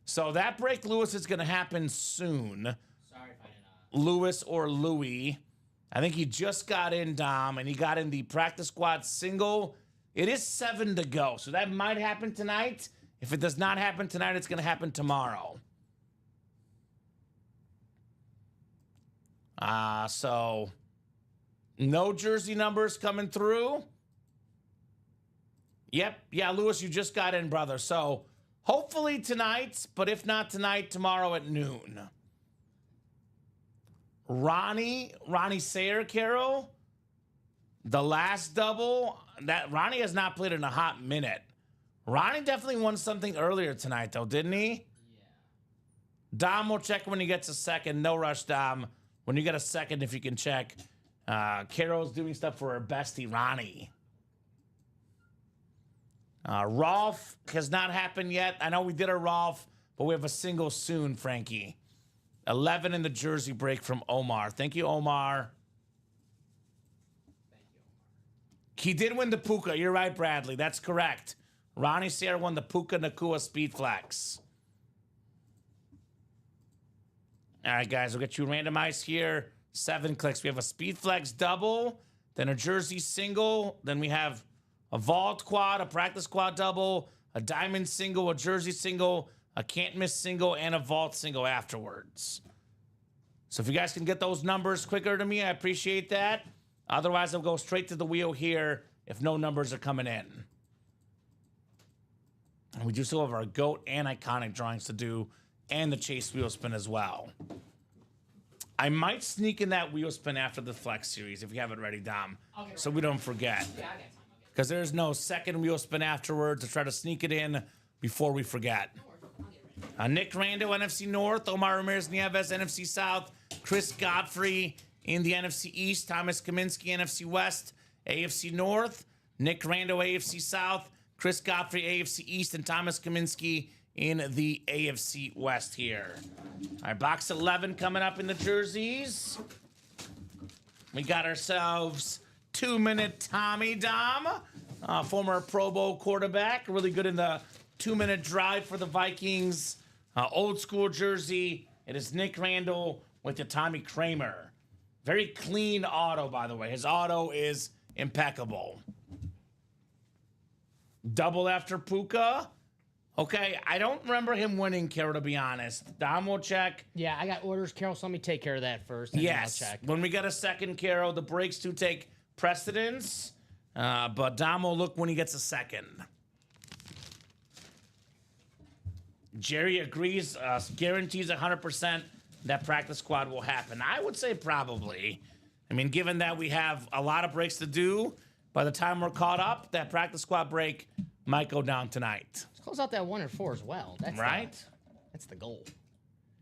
So that break, Lewis, is going to happen soon. Sorry if I didn't. Lewis or Louie. I think he just got in, Dom, and he got in the practice squad single. It is 7 to go, so that might happen tonight. If it does not happen tonight, it's going to happen tomorrow. So no jersey numbers coming through. Yep. Yeah, Lewis, you just got in, brother. So hopefully tonight, but if not tonight, tomorrow at noon. Ronnie Sayer, Carol, the last double. That Ronnie has not played in a hot minute. Ronnie definitely won something earlier tonight, though, didn't he? Yeah. Dom will check when he gets a second. No rush, Dom. When you get a second, if you can check. Carol's doing stuff for her bestie, Ronnie. Rolf has not happened yet. I know we did a Rolf, but we have a single soon, Frankie. 11 in the jersey break from Omar. Thank you, Omar. Thank you, Omar. He did win the Puka. You're right, Bradley. That's correct. Ronnie Sayre won the Puka Nakua Speed Flex. All right, guys, we'll get you randomized here. 7 clicks. We have a Speed Flex double, then a jersey single, then we have a vault quad, a practice quad double, a diamond single, a jersey single, a can't miss single, and a vault single afterwards. So if you guys can get those numbers quicker to me, I appreciate that. Otherwise, I'll go straight to the wheel here if no numbers are coming in. And we do still have our GOAT and iconic drawings to do, and the chase wheel spin as well. I might sneak in that wheel spin after the Flex series if you have it ready, Dom, so we don't forget. Yeah, I got time. Because there's no second wheel spin afterwards to try to sneak it in before we forget. I'll get ready. Nick Rando, NFC North. Omar Ramirez Nieves, NFC South. Chris Godfrey in the NFC East. Thomas Kaminsky, NFC West. AFC North. Nick Rando, AFC South. Chris Godfrey, AFC East. And Thomas Kaminsky in the AFC West here. All right, box 11 coming up in the jerseys. We got ourselves 2-minute Tommy Dom, former Pro Bowl quarterback, really good in the 2-minute drive for the Vikings. Old school jersey. It is Nick Randall with the Tommy Kramer. Very clean auto, by the way. His auto is impeccable. Double after Puka. Okay, I don't remember him winning, Carol, to be honest. Dom will check. Yeah, I got orders, Carol, so let me take care of that first. And Yes. Then I'll check. When we get a second, Carol, the breaks do take precedence. But Dom will look when he gets a second. Jerry agrees, guarantees 100% that practice squad will happen. I would say probably. I mean, given that we have a lot of breaks to do, by the time we're caught up, that practice squad break might go down tonight. Let's close out that 1 and 4 as well. That's Right? That's the goal.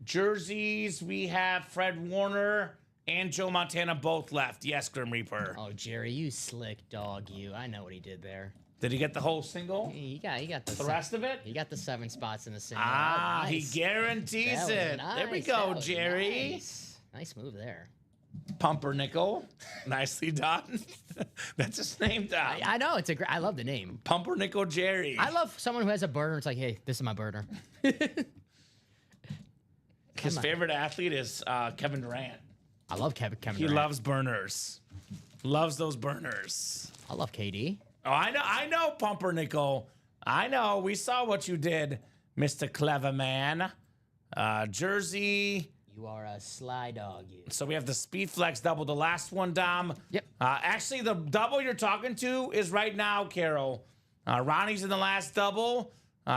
Jerseys, we have Fred Warner and Joe Montana both left. Yes, Grim Reaper. Oh, Jerry, you slick dog, you. I know what he did there. Did he get the whole single? He got The rest of it? He got the 7 spots in the single. Ah, Nice. he guarantees That was it. nice. There we That go, was Jerry. Nice move there. Pumpernickel. Nicely done. That's his name, Dom. I know it's I love the name. Pumpernickel Jerry. I love someone who has a burner. It's like, hey, this is my burner. His favorite athlete is Kevin Durant. I love Kevin He Durant. loves burners. Loves those burners. I love KD. Oh, I know, Pumpernickel. I know. We saw what you did, Mr. Clever Man. Jersey. You are a sly dog, you. So we have the Speed Flex double, the last one, Dom. Yep. Actually, the double you're talking to is right now, Carol. Ronnie's in the last double.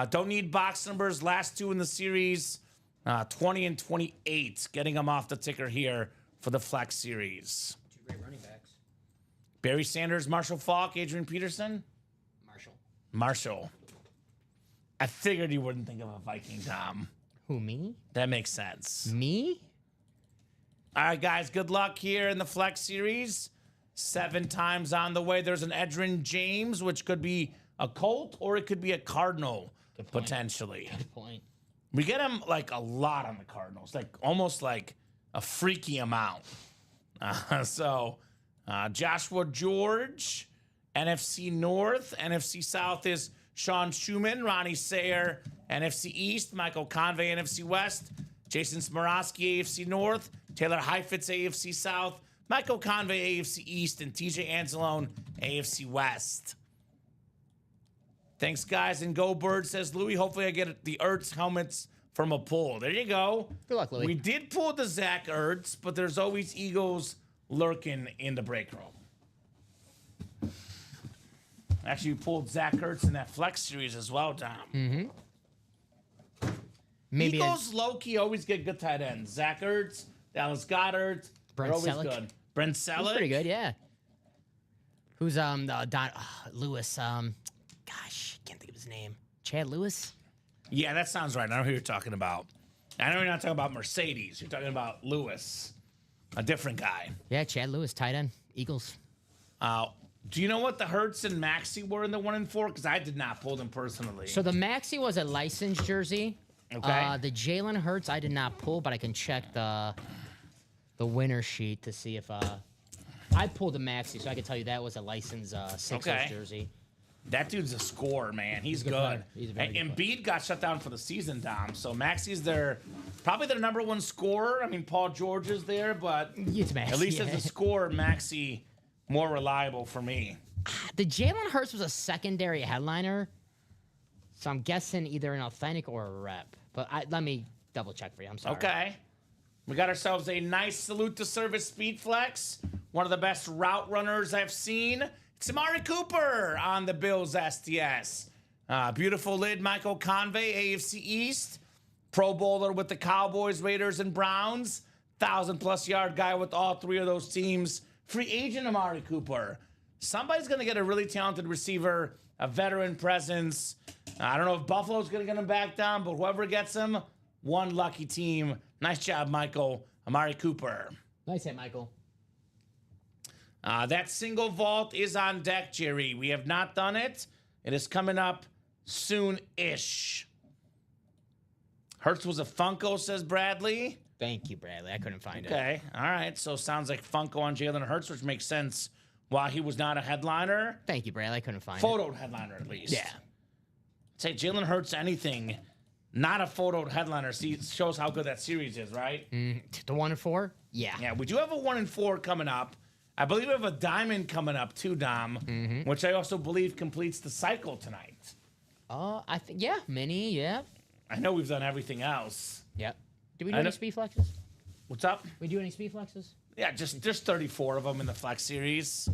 Don't need box numbers. Last 2 in the series, 20 and 28. Getting them off the ticker here for the Flex series. 2 great running backs. Barry Sanders, Marshall Faulk, Adrian Peterson. Marshall. I figured you wouldn't think of a Viking, Dom. Who, me? That makes sense. Me? All right, guys, good luck here in the Flex series. 7 times on the way. There's an Edgerrin James, which could be a Colt or it could be a Cardinal, potentially. Good point. We get him like a lot on the Cardinals, like almost like a freaky amount. Joshua George, NFC North. NFC South is Sean Schumann, Ronnie Sayer, NFC East, Michael Convey, NFC West, Jason Smorosky, AFC North, Taylor Heifetz, AFC South, Michael Convey, AFC East, and TJ Anzalone, AFC West. Thanks, guys, and go Bird, says Louis. Hopefully I get the Ertz helmets from a pull. There you go. Good luck, Louis. We did pull the Zach Ertz, but there's always egos lurking in the break room. Actually, we pulled Zach Ertz in that Flex series as well, Tom. Mm-hmm. Maybe Eagles low-key always get good tight ends. Zach Ertz, Dallas Goedert. Brent They're always Selleck. good. Brent Selleck. He's pretty good, yeah. Who's Lewis? Gosh, can't think of his name. Chad Lewis. Yeah, that sounds right. I know who you're talking about. I know you're not talking about Mercedes. You're talking about Lewis, a different guy. Yeah, Chad Lewis, tight end, Eagles. Do you know what the Hurts and Maxey were in the 1 and 4? Because I did not pull them personally. So the Maxey was a licensed jersey. Okay. The Jalen Hurts I did not pull, but I can check the winner sheet to see if I pulled the Maxey, so I can tell you that was a licensed Sixers jersey. That dude's a scorer, man. He's a good good. player. He's a very good Embiid got shut down for the season, Dom. So Maxey's probably their number 1 scorer. I mean, Paul George is there, but It's Maxey, at least yeah. as a scorer, Maxey more reliable for me. The Jalen Hurts was a secondary headliner, so I'm guessing either an authentic or a rep. But let me double check for you. I'm sorry. Okay. We got ourselves a nice salute to service Speed Flex. One of the best route runners I've seen. It's Amari Cooper on the Bills STS. Beautiful lid, Michael Convey, AFC East. Pro Bowler with the Cowboys, Raiders, and Browns. 1,000+ yard guy with all 3 of those teams. Free agent Amari Cooper. Somebody's going to get a really talented receiver, a veteran presence. I don't know if Buffalo's going to get him back down, but whoever gets him, one lucky team. Nice job, Michael. Amari Cooper. Nice hit, Michael. That single vault is on deck, Jerry. We have not done it. It is coming up soon-ish. Hurts was a Funko, says Bradley. Thank you, Bradley. I couldn't find it. Okay, all right. So sounds like Funko on Jalen Hurts, which makes sense why he was not a headliner. Thank you, Bradley. I couldn't find it. Photoed headliner, at least. Yeah. Say Jalen Hurts anything, not a photoed headliner. See, it shows how good that series is, right? The 1 and 4? Yeah. Yeah, we do have a 1 and 4 coming up. I believe we have a diamond coming up too, Dom, which I also believe completes the cycle tonight. I think, yeah. Mini, yeah. I know we've done everything else. Yep. Did we do I any know- speed flexes? What's up? We do any speed flexes? Yeah, just 34 of them in the Flex series.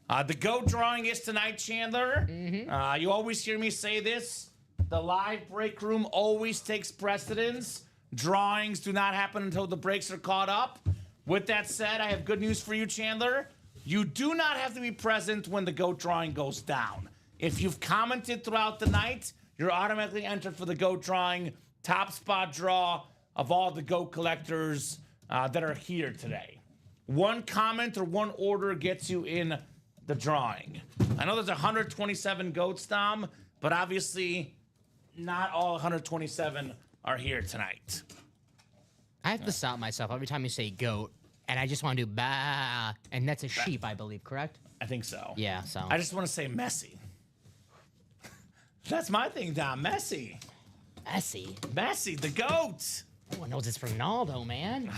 The GOAT drawing is tonight, Chandler. You always hear me say this. The live break room always takes precedence. Drawings do not happen until the breaks are caught up. With that said, I have good news for you, Chandler. You do not have to be present when the GOAT drawing goes down. If you've commented throughout the night, you're automatically entered for the GOAT drawing. Top spot draw of all the GOAT collectors that are here today. One comment or one order gets you in the drawing. I know there's 127 goats, Dom, but obviously not all 127 are here tonight. I have to stop myself every time you say goat, and I just want to do bah, and that's a sheep, I believe, correct? I think so. Yeah, so. I just want to say Messi. That's my thing, Dom. Messi. Messi, the GOAT. Everyone knows it's Ronaldo, man.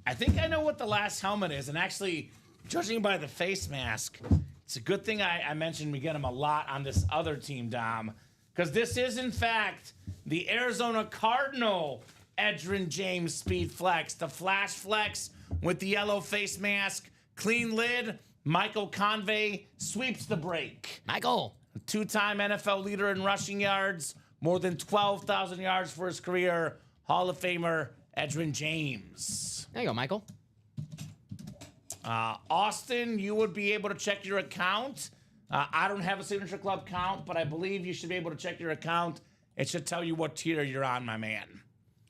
I think I know what the last helmet is, and actually, judging by the face mask, it's a good thing I mentioned we get him a lot on this other team, Dom, because this is, in fact, the Arizona Cardinal Edgerrin James Speed Flex, the Flash Flex with the yellow face mask, clean lid. Michael Convey sweeps the break. Michael. Two-time NFL leader in rushing yards, more than 12,000 yards for his career. Hall of Famer Edgerrin James. There you go, Michael. Austin, you would be able to check your account. I don't have a Signature Club account, but I believe you should be able to check your account. It should tell you what tier you're on, my man.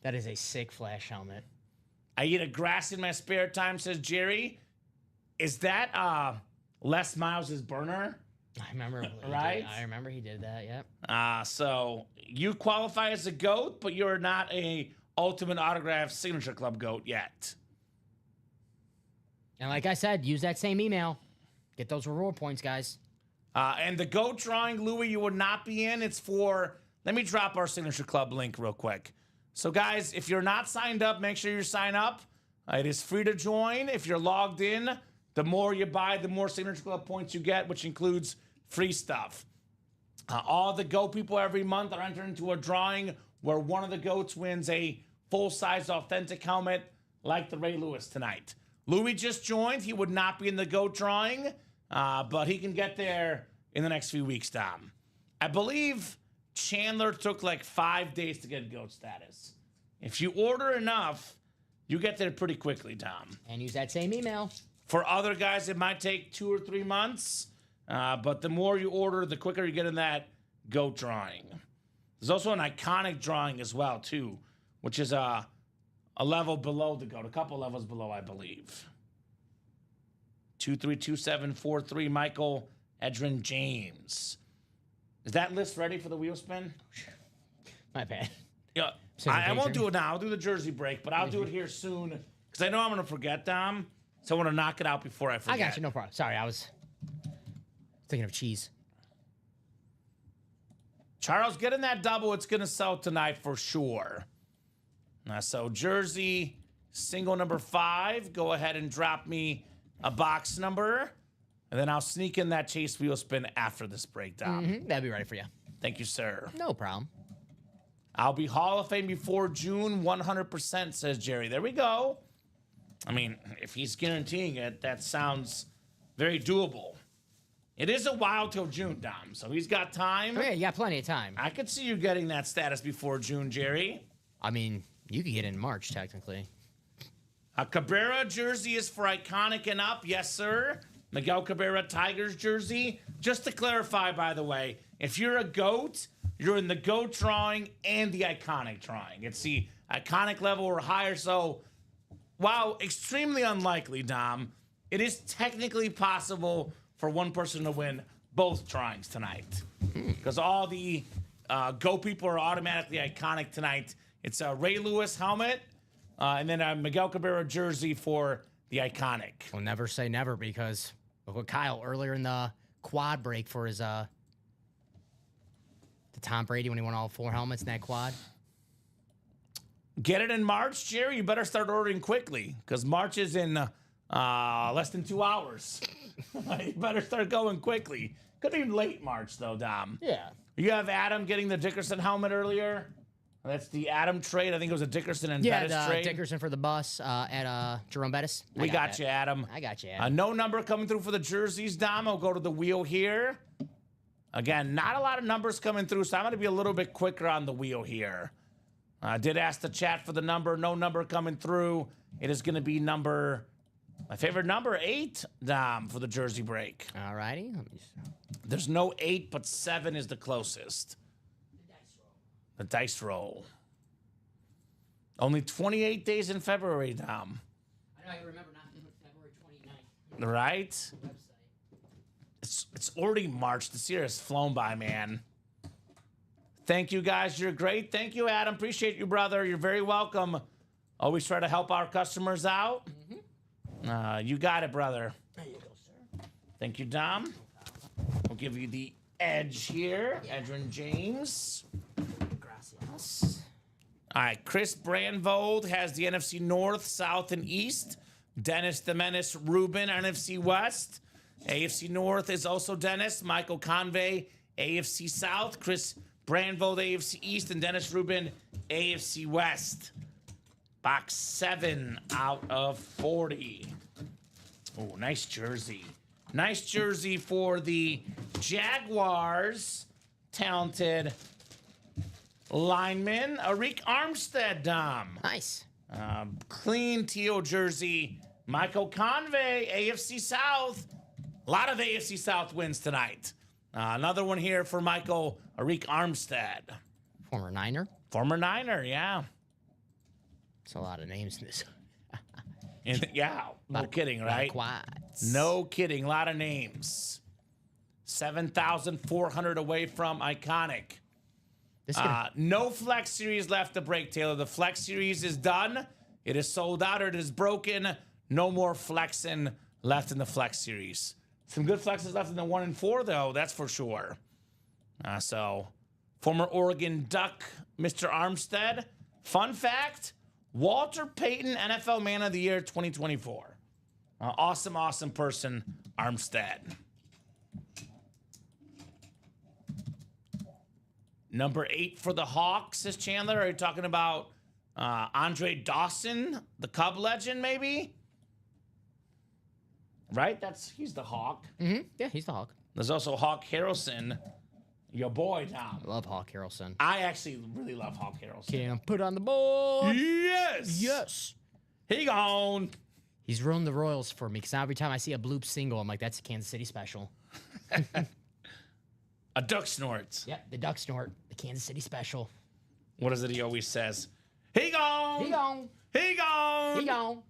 That is a sick Flash helmet. I eat a grass in my spare time, says Jerry. Is that Les Miles' burner? I remember. Right? I remember he did that, yep. So you qualify as a GOAT, but you're not a Ultimate Autograph Signature Club GOAT yet. And like I said, use that same email. Get those reward points, guys. And the GOAT drawing, Louis, you would not be in. It's for, let me drop our Signature Club link real quick. So, guys, if you're not signed up, make sure you sign up. It is free to join. If you're logged in, the more you buy, the more Signature Club points you get, which includes free stuff. All the GOAT people every month are entered into a drawing where one of the GOATs wins a full-size authentic helmet like the Ray Lewis tonight. Louis just joined. He would not be in the GOAT drawing, but he can get there in the next few weeks, Dom. I believe Chandler took like 5 days to get GOAT status. If you order enough, you get there pretty quickly, Dom. And use that same email. For other guys, it might take 2 or 3 months, but the more you order, the quicker you get in that GOAT drawing. There's also an iconic drawing as well, too, which is a level below the GOAT, a couple levels below, I believe. 232743, Michael Edgerrin James. Is that list ready for the wheel spin? My bad. Yeah, I won't do it now. I'll do the jersey break, but I'll do it here soon because I know I'm going to forget, Dom. So I want to knock it out before I forget. I got you, no problem. Sorry, I was thinking of cheese. Charles, get in that double. It's going to sell tonight for sure. So jersey, single number 5. Go ahead and drop me a box number. And then I'll sneak in that chase wheel spin after this breakdown. Mm-hmm. That'll be ready for you. Thank you, sir. No problem. I'll be Hall of Fame before June, 100%, says Jerry. There we go. I mean, if he's guaranteeing it, that sounds very doable. It is a while till June, Dom, so he's got time. Oh, yeah, you got plenty of time. I could see you getting that status before June, Jerry. I mean, you could get in March, technically. A Cabrera jersey is for iconic and up. Yes, sir. Miguel Cabrera Tigers jersey. Just to clarify, by the way, if you're a GOAT, you're in the GOAT drawing and the iconic drawing. It's the iconic level or higher. So, while extremely unlikely, Dom, it is technically possible for one person to win both drawings tonight. Because all the GOAT people are automatically iconic tonight. It's a Ray Lewis helmet and then a Miguel Cabrera jersey for the iconic. We'll never say never because look what Kyle earlier in the quad break for his the Tom Brady when he won all 4 helmets in that quad. Get it in March, Jerry. You better start ordering quickly because March is in less than 2 hours. You better start going quickly. Could be late March though, Dom. Yeah. You have Adam getting the Dickerson helmet earlier. That's the Adam trade. I think it was a Dickerson and Bettis trade. Dickerson for the bus at Jerome Bettis. We got you, Adam. I got you, Adam. No number coming through for the jerseys, Dom. I'll go to the wheel here. Again, not a lot of numbers coming through, so I'm going to be a little bit quicker on the wheel here. I did ask the chat for the number. No number coming through. It is going to be my favorite number, 8, Dom, for the jersey break. All righty. There's no 8, but 7 is the closest. The dice roll. Only 28 days in February, Dom. I know. I remember not February 29th. Right? Website. It's already March. This year has flown by, man. Thank you, guys. You're great. Thank you, Adam. Appreciate you, brother. You're very welcome. Always try to help our customers out. You got it, brother. There you go, sir. Thank you, Dom. We'll give you the edge here. Edrin James. Gracias. All right, Chris Brandvold has the NFC North, South, and East. Dennis the Menace Rubin, NFC West. AFC North is also Dennis. Michael Convey, AFC South. Chris Brandvold, AFC East. And Dennis Rubin, AFC West. Box 7 out of 40. Oh, nice jersey. Nice jersey for the Jaguars. Talented lineman, Arik Armstead, Dom. Nice. Clean teal jersey. Michael Convey, AFC South. A lot of AFC South wins tonight. Another one here for Michael Arik Armstead. Former Niner. Former Niner, yeah. It's a lot of names in this. Yeah, no kidding, right? Quads. No kidding, a lot of names. 7,400 away from Iconic. This is gonna, No Flex Series left to break, Taylor. The Flex Series is done. It is sold out. It is broken. No more flexing left in the Flex Series. Some good flexes left in the 1 and 4, though. That's for sure. So, former Oregon Duck, Mr. Armstead. Fun fact, Walter Payton, NFL Man of the Year 2024. Awesome, awesome person, Armstead. Number 8 for the Hawks, says Chandler. Are you talking about Andre Dawson, the Cub legend, maybe? Right? He's the Hawk. Yeah, he's the Hawk. There's also Hawk Harrelson, your boy, Tom. I love Hawk Harrelson. I actually really love Hawk Harrelson. Can't put on the board. Yes! Yes. He gone. He's ruined the Royals for me because every time I see a bloop single, I'm like, that's a Kansas City special. A duck snorts. Yep, the duck snort, the Kansas City special. What is it he always says? He gone. He gone. He gone. He gone.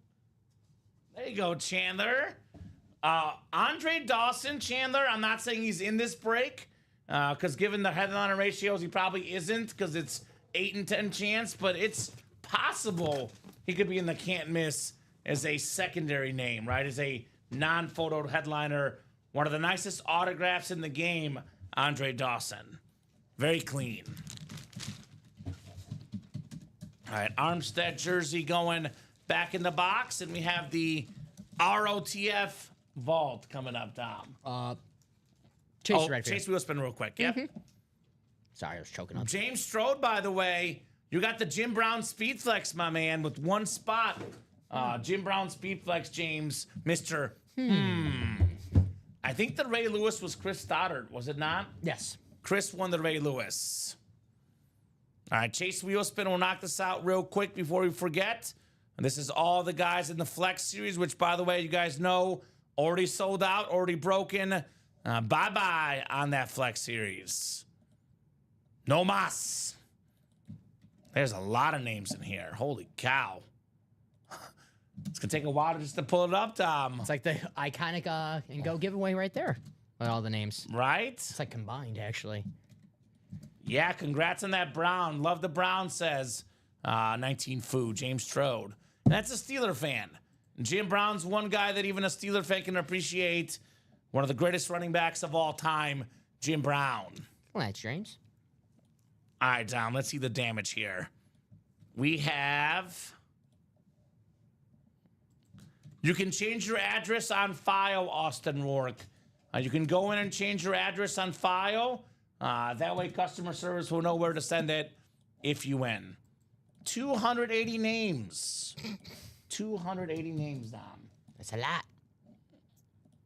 There you go, Chandler. Andre Dawson, Chandler, I'm not saying he's in this break, because given the headliner ratios, he probably isn't, because it's 8 and 10 chance, but it's possible he could be in the can't miss as a secondary name, right? As a non-photoed headliner. One of the nicest autographs in the game, Andre Dawson. Very clean. All right, Armstead jersey going back in the box, and we have the ROTF vault coming up, Dom. Chase Redfield. Chase wheel spin real quick. Yep. Sorry, I was choking up. James Strode, by the way, you got the Jim Brown Speed Flex, my man, with one spot. Jim Brown Speed Flex, James, Mr. I think the Ray Lewis was Chris Stoddard, was it not? Yes. Chris won the Ray Lewis. All right, Chase wheel spin. We'll knock this out real quick before we forget. And this is all the guys in the Flex Series, which, by the way, you guys know, already sold out, already broken. Bye-bye on that Flex Series. No mas. There's a lot of names in here. Holy cow. It's going to take a while just to pull it up, Tom. It's like the iconic and go giveaway right there with all the names. Right? It's like combined, actually. Yeah, congrats on that Brown. Love the Brown, says 19 Foo, James Strode. And that's a Steeler fan. Jim Brown's one guy that even a Steeler fan can appreciate. One of the greatest running backs of all time, Jim Brown. Well, that's James. All right, Tom, let's see the damage here. We have... You can change your address on file, Austin Rourke. You can go in and change your address on file. That way customer service will know where to send it if you win. 280 names. 280 names, Dom. That's a lot.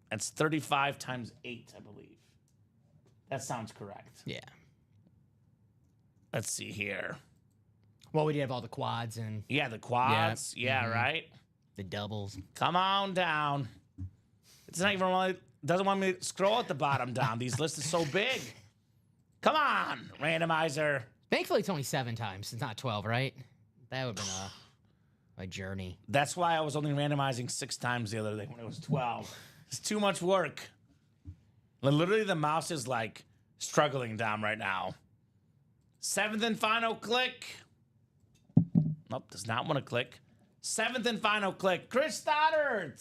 That's 35 times 8, I believe. That sounds correct. Yeah. Let's see here. Well, we did have all the quads and Yeah, the quads. Yeah, right? the doubles. Come on down. It's not even really, doesn't want me to scroll at the bottom down. These lists are so big. Come on, randomizer. Thankfully, it's only 7 times. It's not 12, right? That would have been a journey. That's why I was only randomizing 6 times the other day when it was 12. It's too much work. Literally, the mouse is like struggling down right now. 7th and final click. Nope, does not want to click. 7th and final click. Chris Stoddard.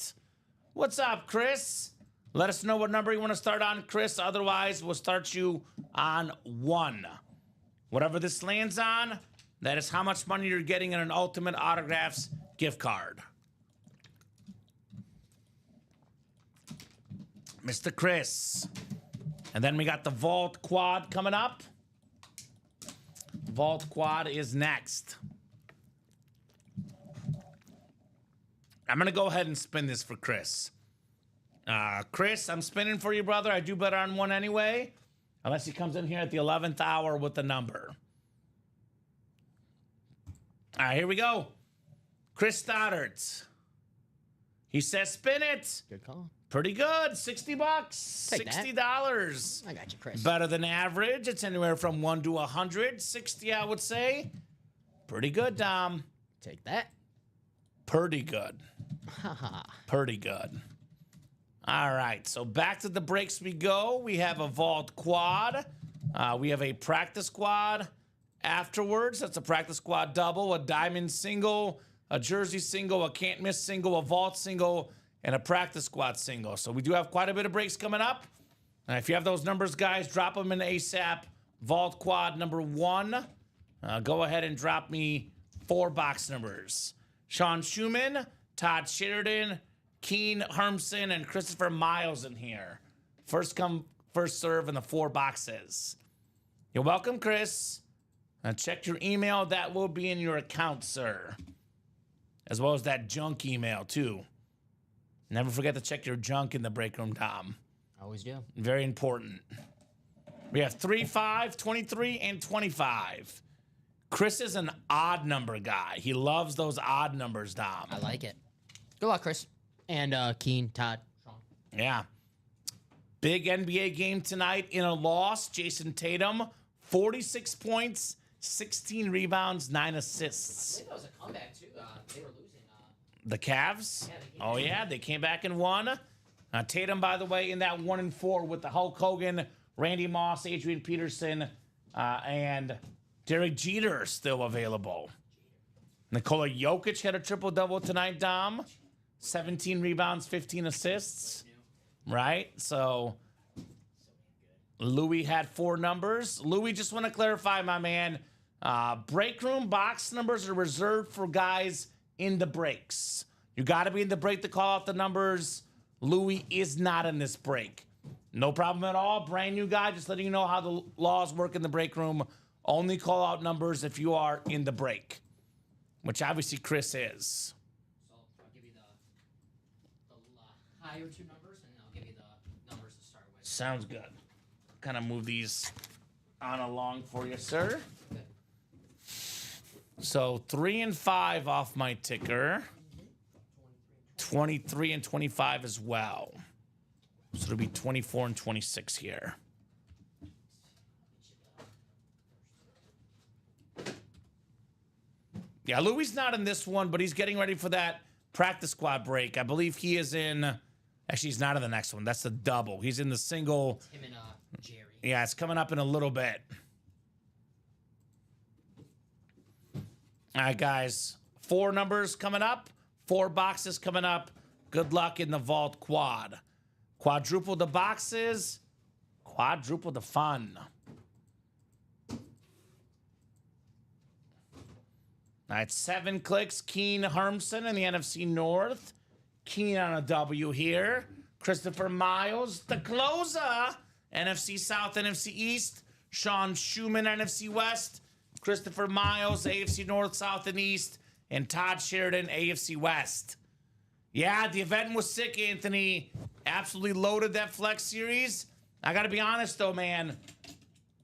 What's up, Chris? Let us know what number you want to start on, Chris. Otherwise, we'll start you on 1. Whatever this lands on, that is how much money you're getting in an Ultimate Autographs gift card. Mr. Chris. And then we got the Vault Quad coming up. Vault Quad is next. I'm going to go ahead and spin this for Chris. Chris, I'm spinning for you, brother. I do better on 1 anyway. Unless he comes in here at the 11th hour with the number. All right, here we go. Chris Stoddard. He says spin it. Good call. Pretty good. $60. Take that. $60. I got you, Chris. Better than average. It's anywhere from 1 to 100. 60, I would say. Pretty good, Dom. Take that. Pretty good. Pretty good. All right, so back to the breaks we go. We have a Vault Quad. We have a Practice Quad afterwards. That's a Practice Quad double, a Diamond single, a Jersey single, a Can't Miss single, a Vault single, and a Practice Squad single. So we do have quite a bit of breaks coming up. If you have those numbers, guys, drop them in ASAP. Vault Quad number 1. Go ahead and drop me 4 box numbers. Sean Schumann, Todd Sheridan, Keen Hermson, and Christopher Miles in here. First come, first serve in the 4 boxes. You're welcome, Chris. Check your email. That will be in your account, sir. As well as that junk email, too. Never forget to check your junk in the break room, Tom. Always do. Very important. We have 3, 5, 23, and 25. Chris is an odd number guy. He loves those odd numbers, Dom. I like it. Good luck, Chris. And Keen, Todd, Sean. Yeah. Big NBA game tonight in a loss. Jason Tatum, 46 points, 16 rebounds, 9 assists. I think that was a comeback, too. They were losing. The Cavs? Yeah, Oh, yeah, they came back and won. Tatum, by the way, in that 1 and 4 with the Hulk Hogan, Randy Moss, Adrian Peterson, and Derek Jeter still available. Nikola Jokic had a triple-double tonight, Dom. 17 rebounds, 15 assists. Right? So, Louis had 4 numbers. Louis, just want to clarify, my man. Break room box numbers are reserved for guys in the breaks. You got to be in the break to call out the numbers. Louis is not in this break. No problem at all. Brand new guy, just letting you know how the laws work in the break room. Only call out numbers if you are in the break, which obviously Chris is. So I'll give you the higher 2 numbers, and I'll give you the numbers to start with. Sounds good. Kind of move these on along for you, sir. Good. So 3 and 5 off my ticker. 23 and 25 as well. So it'll be 24 and 26 here. Yeah, Louis not in this one, but he's getting ready for that practice squad break. I believe he is in. Actually, he's not in the next one. That's the double. He's in the single. Him and Jerry. Yeah, it's coming up in a little bit. All right, guys. 4 numbers coming up. 4 boxes coming up. Good luck in the Vault Quad. Quadruple the boxes. Quadruple the fun. All right, 7 clicks. Keen Hermson in the NFC North. Keen on a W here. Christopher Miles, the closer. NFC South, NFC East. Sean Schumann, NFC West. Christopher Miles, AFC North, South, and East. And Todd Sheridan, AFC West. Yeah, the event was sick, Anthony. Absolutely loaded that Flex series. I got to be honest, though, man.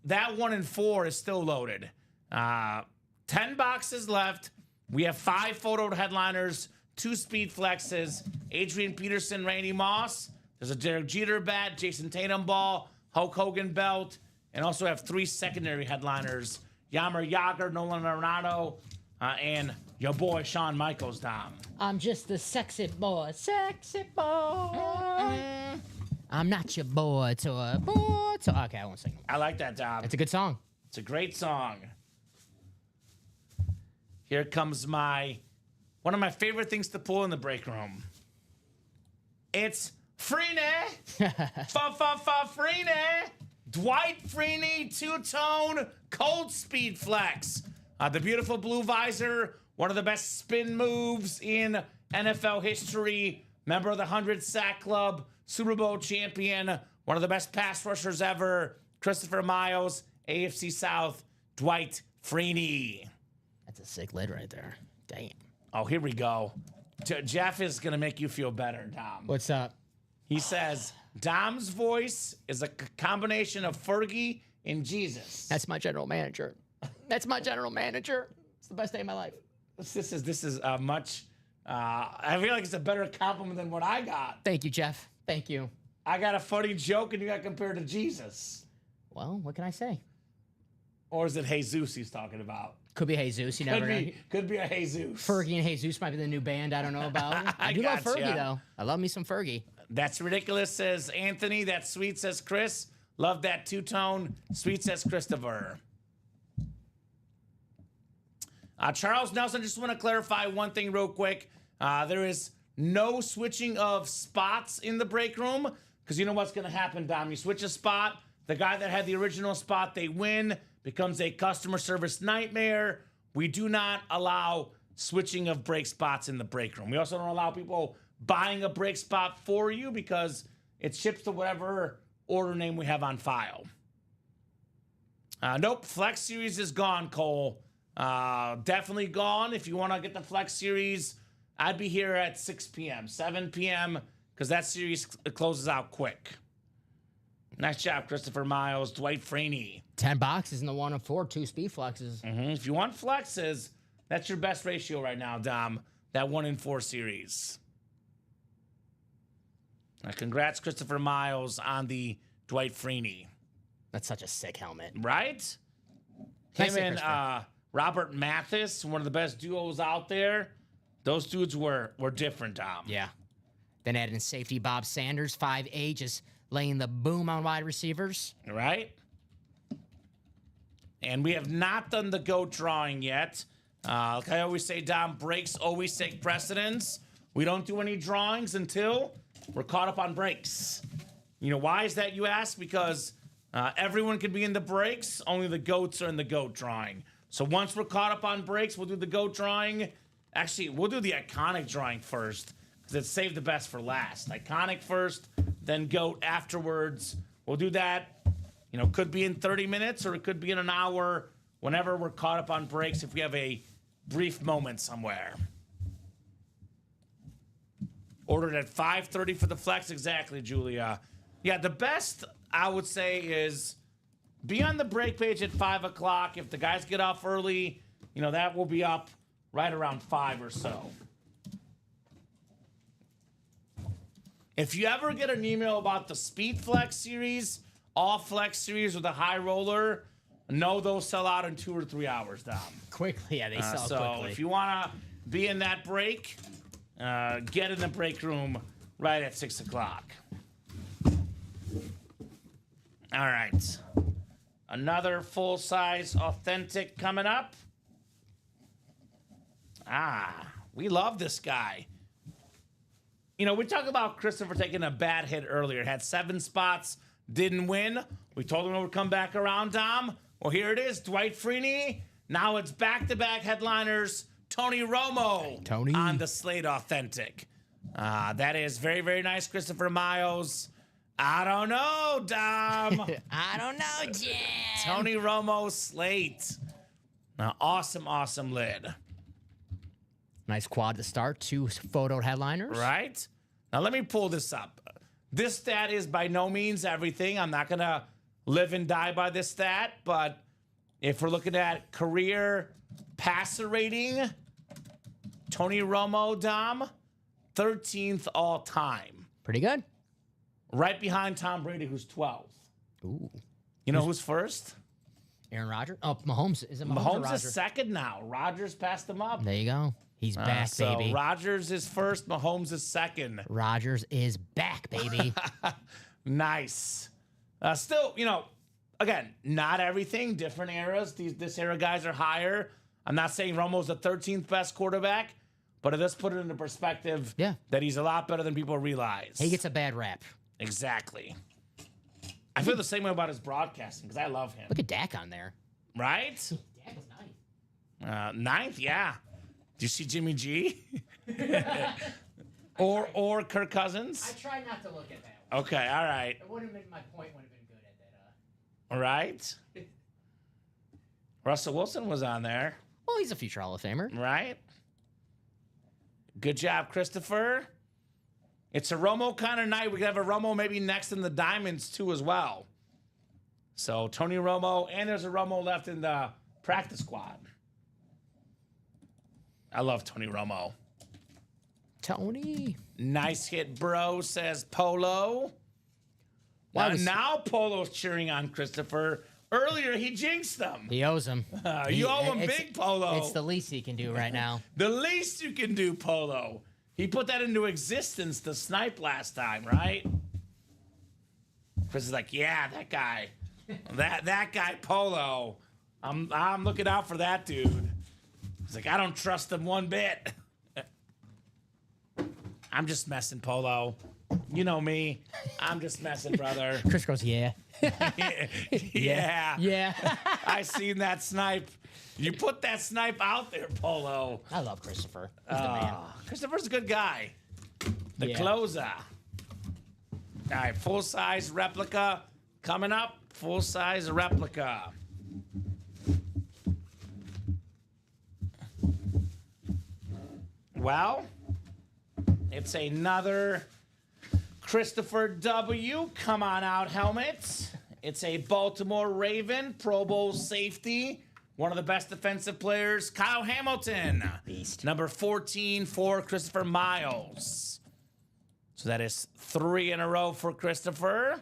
That 1 and 4 is still loaded. 10 boxes left. We have 5 photo headliners, 2 speed flexes, Adrian Peterson, Randy Moss. There's a Derek Jeter bat, Jason Tatum ball, Hulk Hogan belt, and also have 3 secondary headliners, Yammer Yager, Nolan Arenado, and your boy Shawn Michaels, Dom. I'm just a sexy boy, I'm not your boy toy, boy toy. Okay, I won't sing. I like that, Dom. It's a good song. It's a great song. Here comes one of my favorite things to pull in the break room. It's Freeney. Freeney. Dwight Freeney, two-tone, cold speed flex. The beautiful blue visor, one of the best spin moves in NFL history. Member of the 100 Sack Club, Super Bowl champion, one of the best pass rushers ever. Christopher Miles, AFC South, Dwight Freeney. That's a sick lid right there. Damn. Oh, here we go. Jeff is going to make you feel better, Dom. What's up? He says, Dom's voice is a combination of Fergie and Jesus. That's my general manager. That's my general manager. It's the best day of my life. This is much, I feel like it's a better compliment than what I got. Thank you, Jeff. Thank you. I got a funny joke and you got compared to Jesus. Well, what can I say? Or is it Jesus he's talking about? Could be Jesus. You never know. Could be a Jesus. Fergie and Jesus might be the new band. I don't know about. I do love Fergie, though. I love me some Fergie. That's ridiculous, says Anthony. That's sweet, says Chris. Love that two-tone. Sweet, says Christopher. Charles Nelson, just want to clarify one thing real quick. There is no switching of spots in the break room because you know what's going to happen, Dom. You switch a spot, the guy that had the original spot, they win, becomes a customer service nightmare. We do not allow switching of break spots in the break room. We also don't allow people buying a break spot for you because it ships to whatever order name we have on file. Nope, Flex Series is gone, Cole. Definitely gone. If you want to get the Flex Series, I'd be here at 6 p.m., 7 p.m., because that series closes out quick. Nice job, Christopher Miles, Dwight Freeney. 10 boxes in the 1 of 4, 2 speed flexes. If you want flexes, that's your best ratio right now, Dom. That 1 in 4 series. Congrats, Christopher Miles, on the Dwight Freeney. That's such a sick helmet. Right? Nice Him and Robert Mathis, one of the best duos out there. Those dudes were different, Dom. Yeah. Then add in safety Bob Sanders, 5'8", just laying the boom on wide receivers. Right? And we have not done the GOAT drawing yet. Like I always say, Dom, breaks always take precedence. We don't do any drawings until we're caught up on breaks. You know, why is that, you ask? Because everyone can be in the breaks. Only the GOATs are in the GOAT drawing. So once we're caught up on breaks, we'll do the GOAT drawing. Actually, we'll do the iconic drawing first because it's saved the best for last. Iconic first, then GOAT afterwards. We'll do that. You know, could be in 30 minutes or it could be in an hour whenever we're caught up on breaks if we have a brief moment somewhere. Ordered at 5:30 for the flex. Exactly, Julia. Yeah, the best, I would say, is be on the break page at 5 o'clock. If the guys get off early, you know, that will be up right around 5 or so. If you ever get an email about the Speed Flex series, all Flex series with a high roller, know those sell out in 2 or 3 hours, Dom. Quickly, yeah, they sell So quickly. if you want to be in that break, get in the break room right at 6 o'clock. All right. Another full-size authentic coming up. We love this guy. You know, we talked about Christopher taking a bad hit earlier. Had 7 spots, didn't win. We told him it would come back around, Dom. Well, here it is, Dwight Freeney. Now it's back-to-back headliners, Tony Romo on the Slate Authentic. That is very, very nice, Christopher Miles. I don't know, Dom. I don't know, Jim. Tony Romo Slate. Awesome, awesome lid. Nice quad to start. 2 photo headliners. Right? Now, let me pull this up. This stat is by no means everything. I'm not going to live and die by this stat, but if we're looking at career passer rating, Tony Romo, Dom, 13th all time. Pretty good. Right behind Tom Brady, who's 12th. Ooh. You know who's first? Aaron Rodgers? Oh, Mahomes. Is it Mahomes, or Mahomes Rodgers? is second now. Rodgers passed him up. There you go. He's back, So baby. Rodgers is first. Mahomes is second. Rodgers is back, baby. Nice. Still, again, not everything. Different eras. This era guys are higher. I'm not saying Romo's the 13th best quarterback, but it does put it into perspective Yeah. that he's a lot better than people realize. He gets a bad rap. Exactly. I feel the same way about his broadcasting because I love him. Look at Dak on there. Right? Dak was nice. Ninth, yeah. Do you see Jimmy G? or Kirk Cousins? I try not to look at that one. Okay, all right. It wouldn't have been, my point would have been good at that. All right. Russell Wilson was on there, Well, he's a future Hall of Famer. right? Good job, Christopher. It's a Romo kind of night. We could have a Romo maybe next in the Diamonds, too, as well. So, Tony Romo, and there's a Romo left in the practice squad. I love Tony Romo. Tony. Nice hit, bro, says Polo. Now Polo's cheering on Christopher. Earlier, he jinxed them. He owes him. You owe him It's- big, Polo. It's the least he can do right now. The least you can do, Polo. He put that into existence to snipe last time, right? Chris is like, yeah, that guy. that guy, Polo. I'm looking out for that dude. He's like, I don't trust him one bit. I'm just messing, Polo. You know me. I'm just messing, brother. Chris goes, yeah. Yeah. Yeah. I seen that snipe. You put that snipe out there, Polo. I love Christopher. He's the man. Christopher's a good guy. The Yeah. closer. All right, full-size replica coming up. Full-size replica. Well, it's another Christopher W. Come on out helmet. It's a Baltimore Raven, Pro Bowl safety. One of the best defensive players, Kyle Hamilton. Beast. Number 14 for Christopher Miles. So that is 3 in a row for Christopher.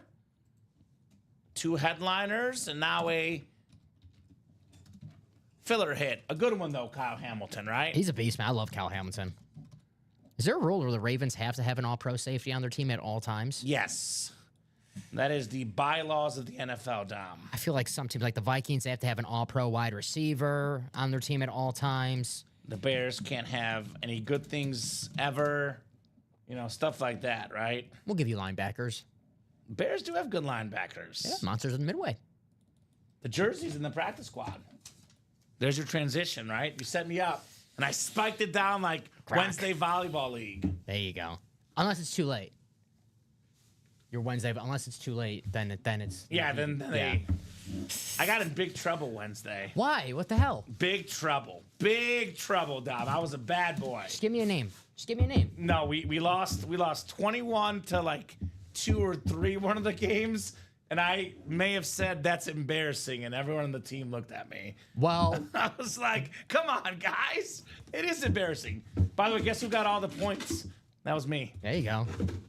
2 headliners, and now a filler hit. A good one, though, Kyle Hamilton, right? He's a beast, man. I love Kyle Hamilton. Is there a rule where the Ravens have to have an all-pro safety on their team at all times? Yes. That is the bylaws of the NFL, Dom. I feel like some teams, like the Vikings, they have to have an all-pro wide receiver on their team at all times. The Bears can't have any good things ever. Stuff like that, right? We'll give you linebackers. Bears do have good linebackers. Yeah, monsters in the midway. The jersey's in the practice squad. There's your transition, right? You set me up, and I spiked it down like Crack. Wednesday Volleyball League. There you go. Unless it's too late. Your Wednesday, but unless it's too late, then it's... Yeah, then I got in big trouble Wednesday. Why? What the hell? Big trouble. Big trouble, Dom. I was a bad boy. Just give me a name. Just give me a name. No, we lost 21 to like 2 or 3 one of the games, and I may have said that's embarrassing, and everyone on the team looked at me. Well, I was like, come on, guys. It is embarrassing. By the way, guess who got all the points? That was me. there you go.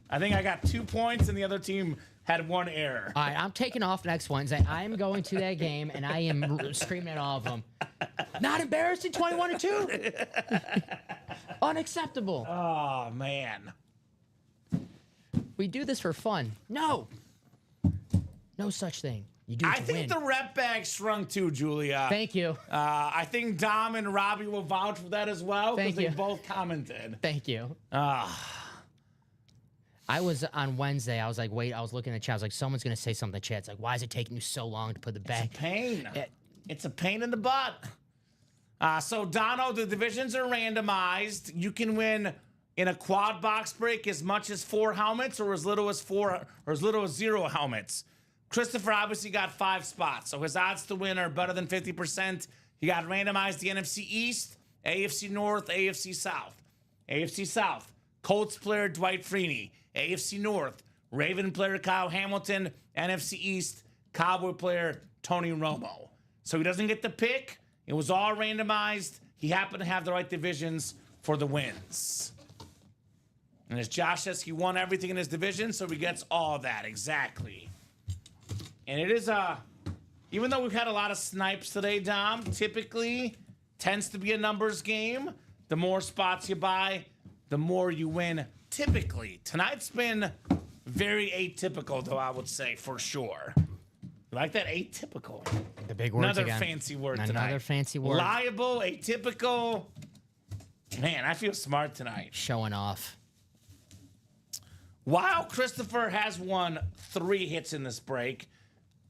I think I got 2 points, and the other team had 1 error. All right, I'm taking off next Wednesday. I am going to that game, and I am screaming at all of them. Not embarrassing, 21-2. Unacceptable. Oh, man. We do this for fun. No. No such thing. You do it I to think win. the rep bag shrunk too, Julia. Thank you. I think Dom and Robbie will vouch for that as well because Thank they you. both commented. Thank you. I was on Wednesday. I was like, wait, I was looking at the chat. I was like, someone's going to say something in the chat. It's like, why is it taking you so long to put the bag? Pain. It- It's a pain in the butt. So, Dono, the divisions are randomized. You can win in a quad box break as much as 4 helmets or as little as 0 helmets. Christopher obviously got 5 spots, so his odds to win are better than 50%. He got randomized the NFC East, AFC North, AFC South. AFC South, Colts player Dwight Freeney. AFC North, Raven player Kyle Hamilton. NFC East, Cowboy player Tony Romo. So he doesn't get the pick. It was all randomized. He happened to have the right divisions for the wins. And as Josh says, he won everything in his division, so he gets all that exactly. And it is even though we've had a lot of snipes today, Dom, typically tends to be a numbers game. The more spots you buy, the more you win, typically. Tonight's been very atypical, though, I would say, for sure. You like that? Atypical. The big words Another again. fancy word tonight. Another fancy word. Liable, atypical. Man, I feel smart tonight. Showing off. While Christopher has won 3 hits in this break,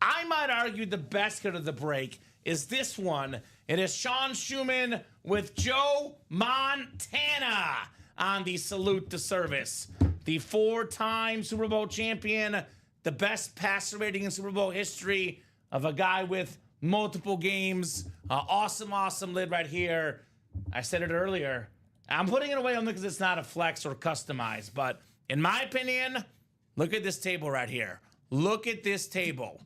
I might argue the best hit of the break is this one. It is Sean Schumann with Joe Montana on the salute to service. The 4-time Super Bowl champion, the best passer rating in Super Bowl history of a guy with multiple games. Awesome lid right here. I said it earlier. I'm putting it away only because it's not a flex or customized, but in my opinion, look at this table right here. Look at this table.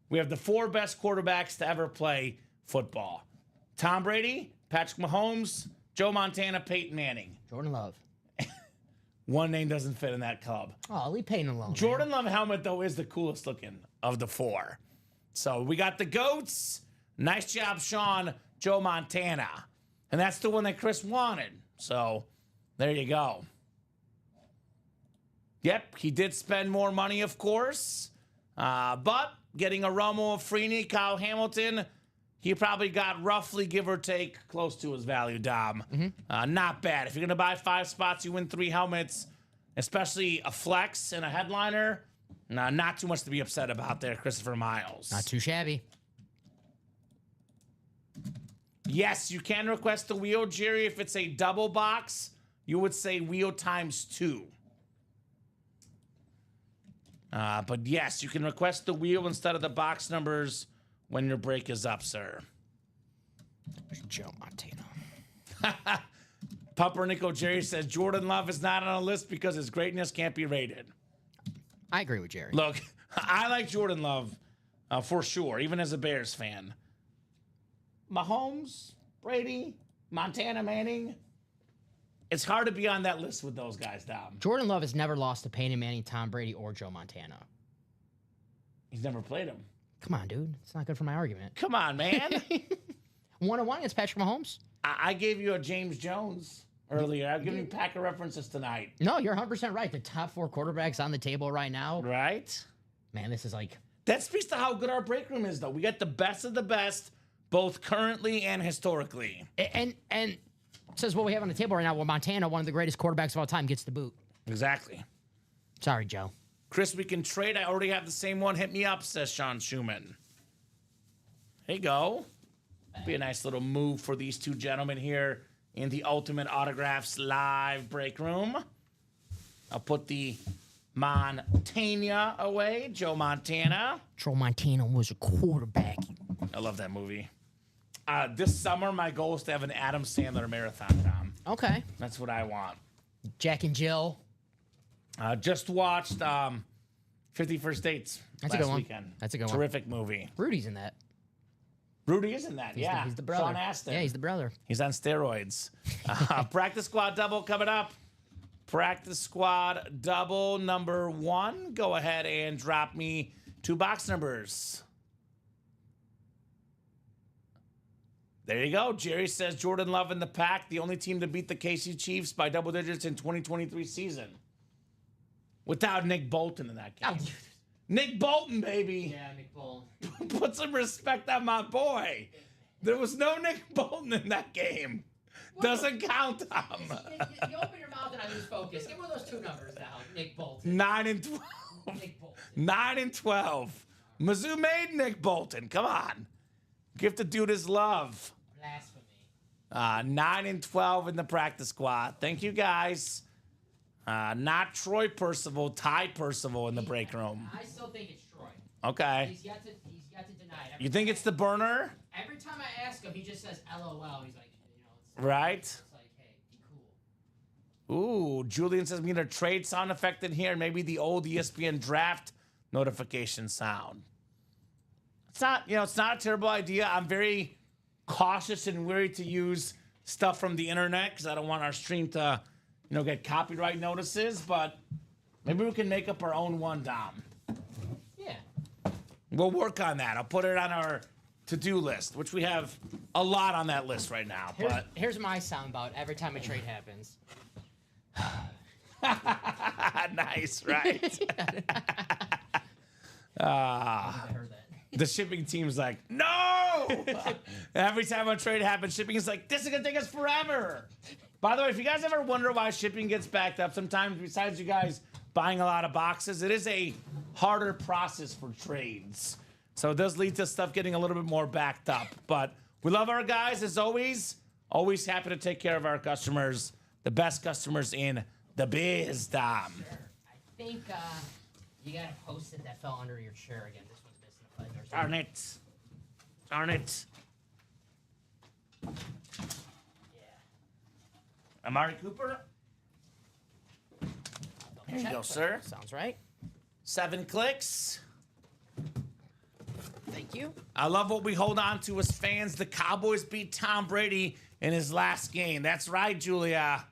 We have the 4 best quarterbacks to ever play football. Tom Brady, Patrick Mahomes, Joe Montana, Peyton Manning. Jordan Love. One name doesn't fit in that club. Oh, leave Peyton alone. Jordan Love helmet, though, is the coolest looking of the 4. So we got the GOATs. Nice job, Sean. Joe Montana. And that's the one that Chris wanted. So there you go. Yep, he did spend more money, of course. But getting a Romo, Freeney, Kyle Hamilton, he probably got roughly, give or take, close to his value, Dom. Not bad. If you're going to buy 5 spots, you win 3 helmets, especially a flex and a headliner. Not too much to be upset about there, Christopher Miles. Not too shabby. Yes, you can request the wheel, Jerry. If it's a double box, you would say wheel times 2. But yes, you can request the wheel instead of the box numbers when your break is up, sir. Joe Montana. Pumpernickel Jerry says Jordan Love is not on a list because his greatness can't be rated. I agree with Jerry. Look, I like Jordan Love for sure, even as a Bears fan. Mahomes, Brady, Montana, Manning. It's hard to be on that list with those guys, Dom. Jordan Love has never lost to Peyton Manning, Tom Brady, or Joe Montana. He's never played him. Come on, dude. It's not good for my argument. Come on, man. 1-1 against Patrick Mahomes. I gave you a James Jones earlier. I've given you Packer references tonight. No, you're 100% right. The top 4 quarterbacks on the table right now. Right? Man, this is like... That speaks to how good our break room is, though. We got the best of the best, both currently and historically. And says what we have on the table right now, where Montana, one of the greatest quarterbacks of all time, gets the boot. Exactly. Sorry, Joe. Chris, we can trade. I already have the same one. Hit me up, says Sean Schumann. There you go. Be a nice little move for these 2 gentlemen here in the Ultimate Autographs live break room. I'll put the Montana away. Joe Montana. Joe Montana was a quarterback. I love that movie. This summer, my goal is to have an Adam Sandler marathon, Tom. Okay. That's what I want. Jack and Jill. Just watched 50 First Dates That's a last good one. weekend. That's a good one. Terrific movie. Rudy's in that. Rudy is in that, yeah. He's the brother. Sean Astin. Yeah, he's the brother. He's on steroids. Practice squad double coming up. Practice squad double number 1. Go ahead and drop me 2 box numbers. There you go. Jerry says Jordan Love in the pack, the only team to beat the KC Chiefs by double digits in 2023 season. Without Nick Bolton in that game. Oh, Nick Bolton, baby. yeah, Nick Bolton. Put some respect on my boy. There was no Nick Bolton in that game. Doesn't count, Tom. You open your mouth and I lose focus. Give me those 2 numbers now. Nick Bolton. 9 and 12. Nick Bolton. 9 and 12. Mizzou made Nick Bolton. Come on. Give the dude his love. Blasphemy. 9 and 12 in the practice squad. Thank you, guys. Not Troy Percival, Ty Percival in the break room. I still think it's Troy. Okay. He's got to deny it. You think it's the burner? Every time I ask him, he just says LOL. He's like, Right. It's like, hey, be cool. Ooh, Julian says we need a trade sound effect in here. Maybe the old ESPN draft notification sound. It's not, it's not a terrible idea. I'm very cautious and wary to use stuff from the internet because I don't want our stream to, get copyright notices. But maybe we can make up our own one, Dom. Yeah. We'll work on that. I'll put it on our to-do list, which we have a lot on that list right now. But Here's my sound about every time a trade happens. nice, right? I heard that. The shipping team's like, no! Every time a trade happens, shipping is like, this is going to take us forever. By the way, if you guys ever wonder why shipping gets backed up, sometimes besides you guys buying a lot of boxes, it is a harder process for trades. So it does lead to stuff getting a little bit more backed up. But we love our guys, as always. Always happy to take care of our customers, the best customers in the biz, Dom. Sure. I think you got a post-it that fell under your chair again. This one's missing a foot. Darn it. Darn it. Yeah. Amari Cooper. Here you go, sir. Sounds right. 7 clicks. Thank you. I love what we hold on to as fans. The Cowboys beat Tom Brady in his last game. That's right, Julia.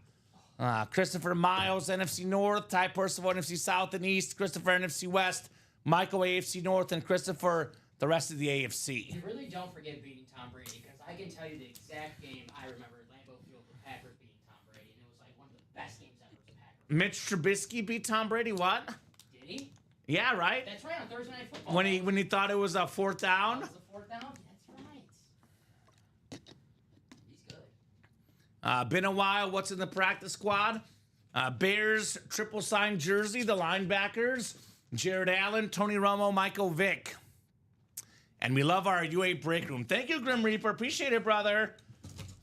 Christopher Miles, NFC North. Ty Percival, NFC South and East. Christopher, NFC West. Michael, AFC North. And Christopher, the rest of the AFC. You really don't forget beating Tom Brady, because I can tell you the exact game I remember at Lambeau Field, the Packers beating Tom Brady, and it was like one of the best games ever for the Packers. Mitch Trubisky beat Tom Brady, what? Did he? Yeah, right? That's right, on Thursday Night Football. When he thought it was a 4th down? That was the 4th down? That's right. He's good. Been a while. What's in the practice squad? Bears triple sign jersey, the linebackers. Jared Allen, Tony Romo, Michael Vick. And we love our UA break room. Thank you, Grim Reaper. Appreciate it, brother.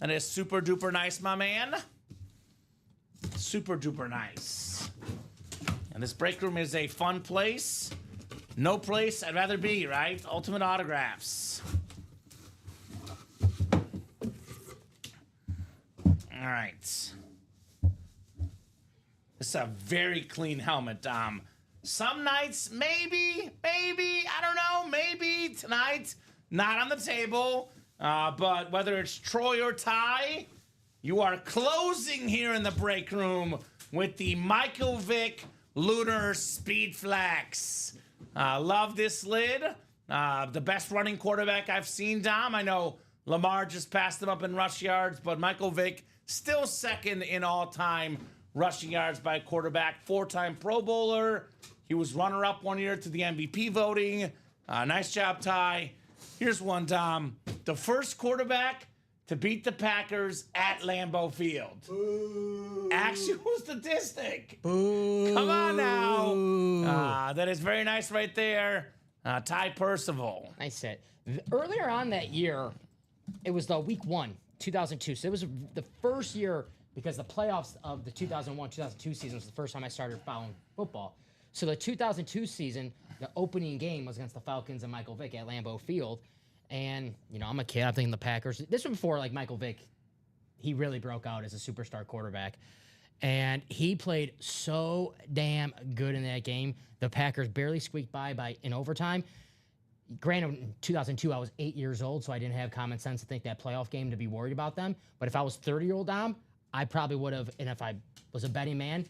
That is super duper nice, my man. Super duper nice. And this break room is a fun place. No place I'd rather be, right? Ultimate Autographs. All right. This is a very clean helmet, Dom. Some nights, maybe, I don't know, maybe tonight, not on the table. But whether it's Troy or Ty, you are closing here in the break room with the Michael Vick Lunar Speed Flex. Love this lid. The best running quarterback I've seen, Dom. I know Lamar just passed him up in rush yards, but Michael Vick still second in all-time rushing yards by a quarterback. 4-time Pro Bowler. He was runner-up one year to the MVP voting. Nice job, Ty. Here's one, Dom. The first quarterback to beat the Packers at Lambeau Field. Boo. Actual statistic. Boo. Come on now. That is very nice right there. Ty Percival. Nice hit. Earlier on that year, it was the week 1, 2002. So it was the first year, because the playoffs of the 2001-2002 season was the first time I started following football. So the 2002 season, the opening game was against the Falcons and Michael Vick at Lambeau Field. And, you know, I'm a kid. I'm thinking the Packers. This was before, like, Michael Vick, he really broke out as a superstar quarterback. And he played so damn good in that game. The Packers barely squeaked by in overtime. Granted, in 2002, I was 8 years old, so I didn't have common sense to think that playoff game to be worried about them. But if I was 30-year-old Dom, I probably would have, and if I was a betting man,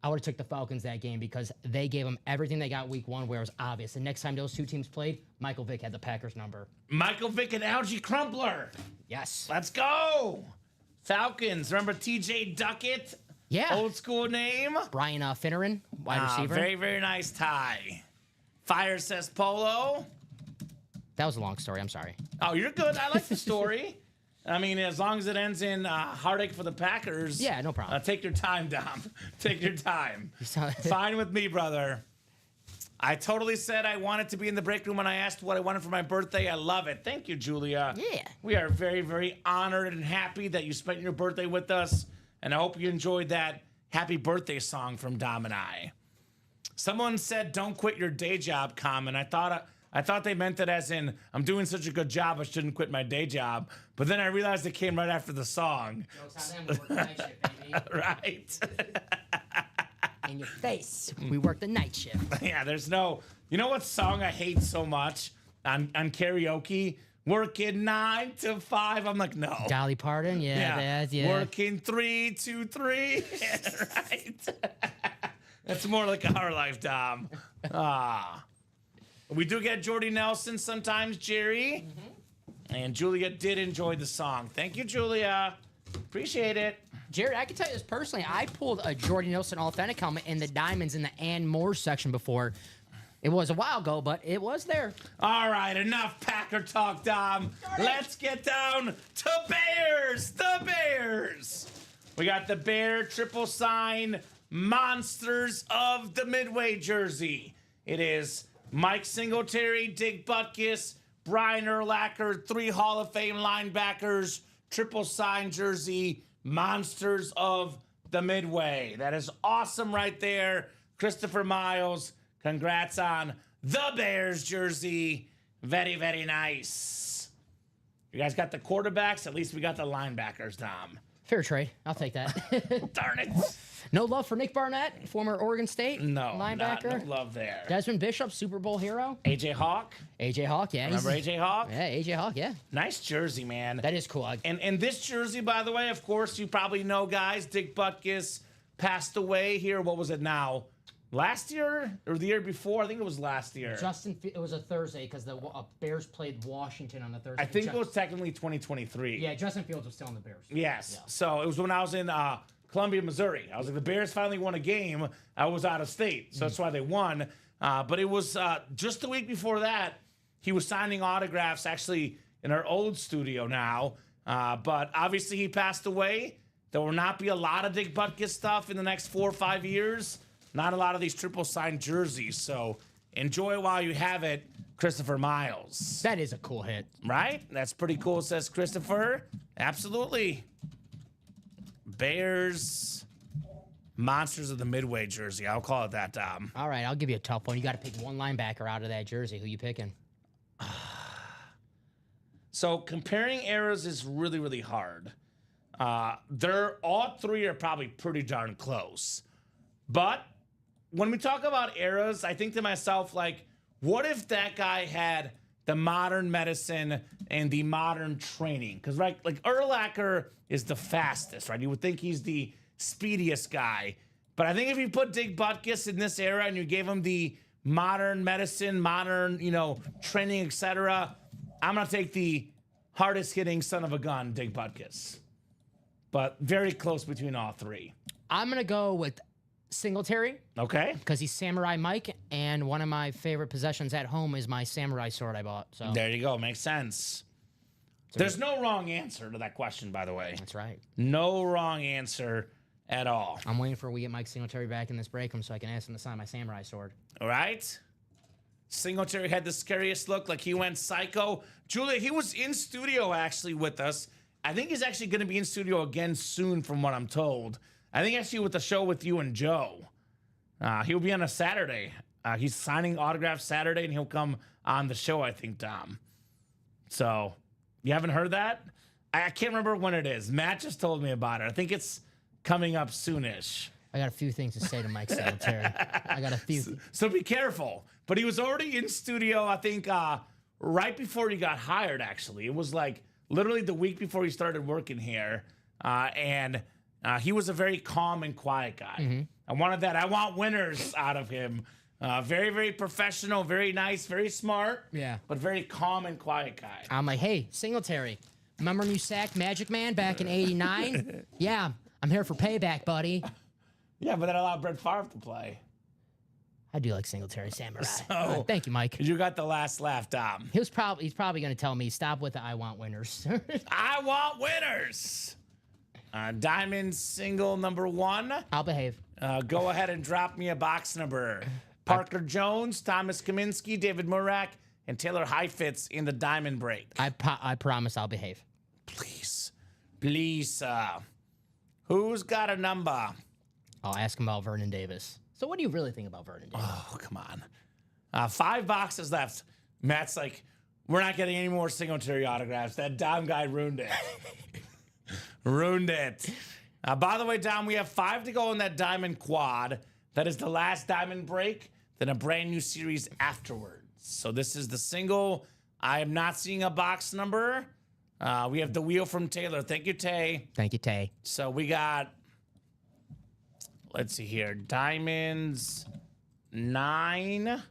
I would have took the Falcons that game, because they gave them everything they got week 1, where it was obvious. The next time those two teams played, Michael Vick had the Packers number. Michael Vick and Algie Crumpler. Yes. Let's go. Falcons. Remember TJ Duckett? Yeah. Old school name. Brian Finneran, wide receiver. Very, very nice tie. Fire says Polo. That was a long story. I'm sorry. Oh, you're good. I like the story. I mean, as long as it ends in heartache for the Packers. Yeah, no problem. Take your time, Dom. Take your time. Fine with me, brother. I totally said I wanted to be in the break room when I asked what I wanted for my birthday. I love it. Thank you, Julia. Yeah. We are very, very honored and happy that you spent your birthday with us. And I hope you enjoyed that happy birthday song from Dom and I. Someone said, don't quit your day job, comment. I thought they meant it as in, I'm doing such a good job, I shouldn't quit my day job. But then I realized it came right after the song. Jokes on them, we work the night shift, baby. Right. In your face, we work the night shift. Yeah, there's no... You know what song I hate so much on karaoke? Working 9 to 5. I'm like, no. Dolly Parton, yeah. Working 3 to 3. Right. That's more like our life, Dom. We do get Jordy Nelson sometimes, Jerry. And Julia did enjoy the song. Thank you, Julia. Appreciate it. Jared, I can tell you this personally. I pulled a Jordy Nelson authentic helmet in the diamonds in the Ann Moore section before. It was a while ago, but it was there. All right, enough Packer talk, Dom. Let's get down to Bears. The Bears. We got the Bear triple sign monsters of the Midway jersey. It is Mike Singletary, Dick Butkus, Brian Urlacher, 3 Hall of Fame linebackers, triple sign jersey, monsters of the Midway. That is awesome right there. Christopher Miles, congrats on the Bears jersey. Very, very nice. You guys got the quarterbacks. At least we got the linebackers, Dom. Fair trade. I'll take that. Darn it. No love for Nick Barnett, former Oregon State linebacker. No love there. Desmond Bishop, Super Bowl hero. AJ Hawk. AJ Hawk, yeah. Remember AJ Hawk? Yeah, AJ Hawk, yeah. Nice jersey, man. That is cool. And this jersey, by the way, of course, you probably know, guys, Dick Butkus passed away here. What was it now? Last year or the year before? I think it was last year. It was a Thursday because the Bears played Washington on the Thursday. I think it was technically 2023. Yeah, Justin Fields was still on the Bears. Yes. Yeah. So it was when I was in Columbia, Missouri. I was like, the Bears finally won a game. I was out of state, so that's why they won. But it was just the week before that, he was signing autographs actually in our old studio now. But obviously he passed away. There will not be a lot of Dick Butkus stuff in the next 4 or 5 years. Not a lot of these triple signed jerseys. So enjoy while you have it, Christopher Miles. That is a cool hit. Right? That's pretty cool, says Christopher. Absolutely. Bears, monsters of the Midway jersey. I'll call it that, Dom. All right, I'll give you a tough one. You got to pick one linebacker out of that jersey. Who you picking? So comparing eras is really, really hard. All 3 are probably pretty darn close. But when we talk about eras, I think to myself, like, what if that guy had the modern medicine and the modern training? Because, right, like, Urlacher is the fastest, right? You would think he's the speediest guy. But I think if you put Dick Butkus in this era and you gave him the modern medicine, modern, training, etc., I'm going to take the hardest hitting son of a gun, Dick Butkus. But very close between all 3. I'm going to go with Singletary. Okay. Because he's Samurai Mike, and one of my favorite possessions at home is my samurai sword I bought. So there you go. Makes sense. There's no wrong answer to that question, by the way. That's right. No wrong answer at all. I'm waiting for we get Mike Singletary back in this break room so I can ask him to sign my samurai sword. All right. Singletary had the scariest look, like he went psycho. Julia, he was in studio actually with us. I think he's actually going to be in studio again soon, from what I'm told. I think actually with the show with you and Joe. He'll be on a Saturday. He's signing autographs Saturday, and he'll come on the show, I think, Dom. So, you haven't heard that? I can't remember when it is. Matt just told me about it. I think it's coming up soonish. I got a few things to say to Mike Singletary. I got a few. So be careful. But he was already in studio, I think, right before he got hired, actually. It was like literally the week before he started working here. And he was a very calm and quiet guy. Mm-hmm. I wanted that. I want winners out of him. Very, very professional, very nice, very smart. Yeah. But very calm and quiet guy. I'm like, hey, Singletary, remember when you sacked Magic Man back in '89? Yeah, I'm here for payback, buddy. Yeah, but that allowed Brett Favre to play. I do like Singletary Samurai. So, thank you, Mike. You got the last laugh, Dom. He's probably going to tell me, stop with the I want winners. I want winners. Diamond single number 1. I'll behave. Go ahead and drop me a box number. Parker Jones, Thomas Kaminsky, David Murak, and Taylor Heifetz in the diamond break. I promise I'll behave. Please. Please. Who's got a number? I'll ask him about Vernon Davis. So what do you really think about Vernon Davis? Oh, come on. 5 boxes left. Matt's like, we're not getting any more Singletary autographs. That Dom guy ruined it. Ruined it. By the way, Dom, we have 5 to go in that diamond quad. That is the last diamond break. Then a brand new series afterwards. So this is the single. I am not seeing a box number. We have the wheel from Taylor. Thank you, Tay. Thank you, Tay. So we got, let's see here, diamonds 9,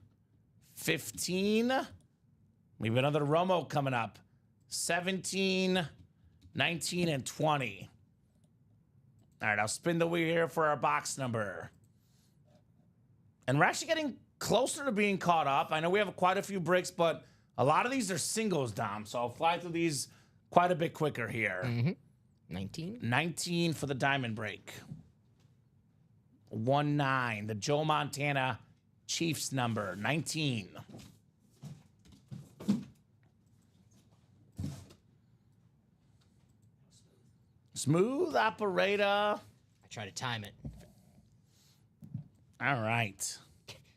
15. We have another Romo coming up. 17, 19, and 20. All right, I'll spin the wheel here for our box number. And we're actually getting closer to being caught up. I know we have quite a few breaks, but a lot of these are singles, Dom. So I'll fly through these quite a bit quicker here. 19. 19 for the diamond break. 1-9. The Joe Montana Chiefs number. 19. Smooth operator. I try to time it. All right.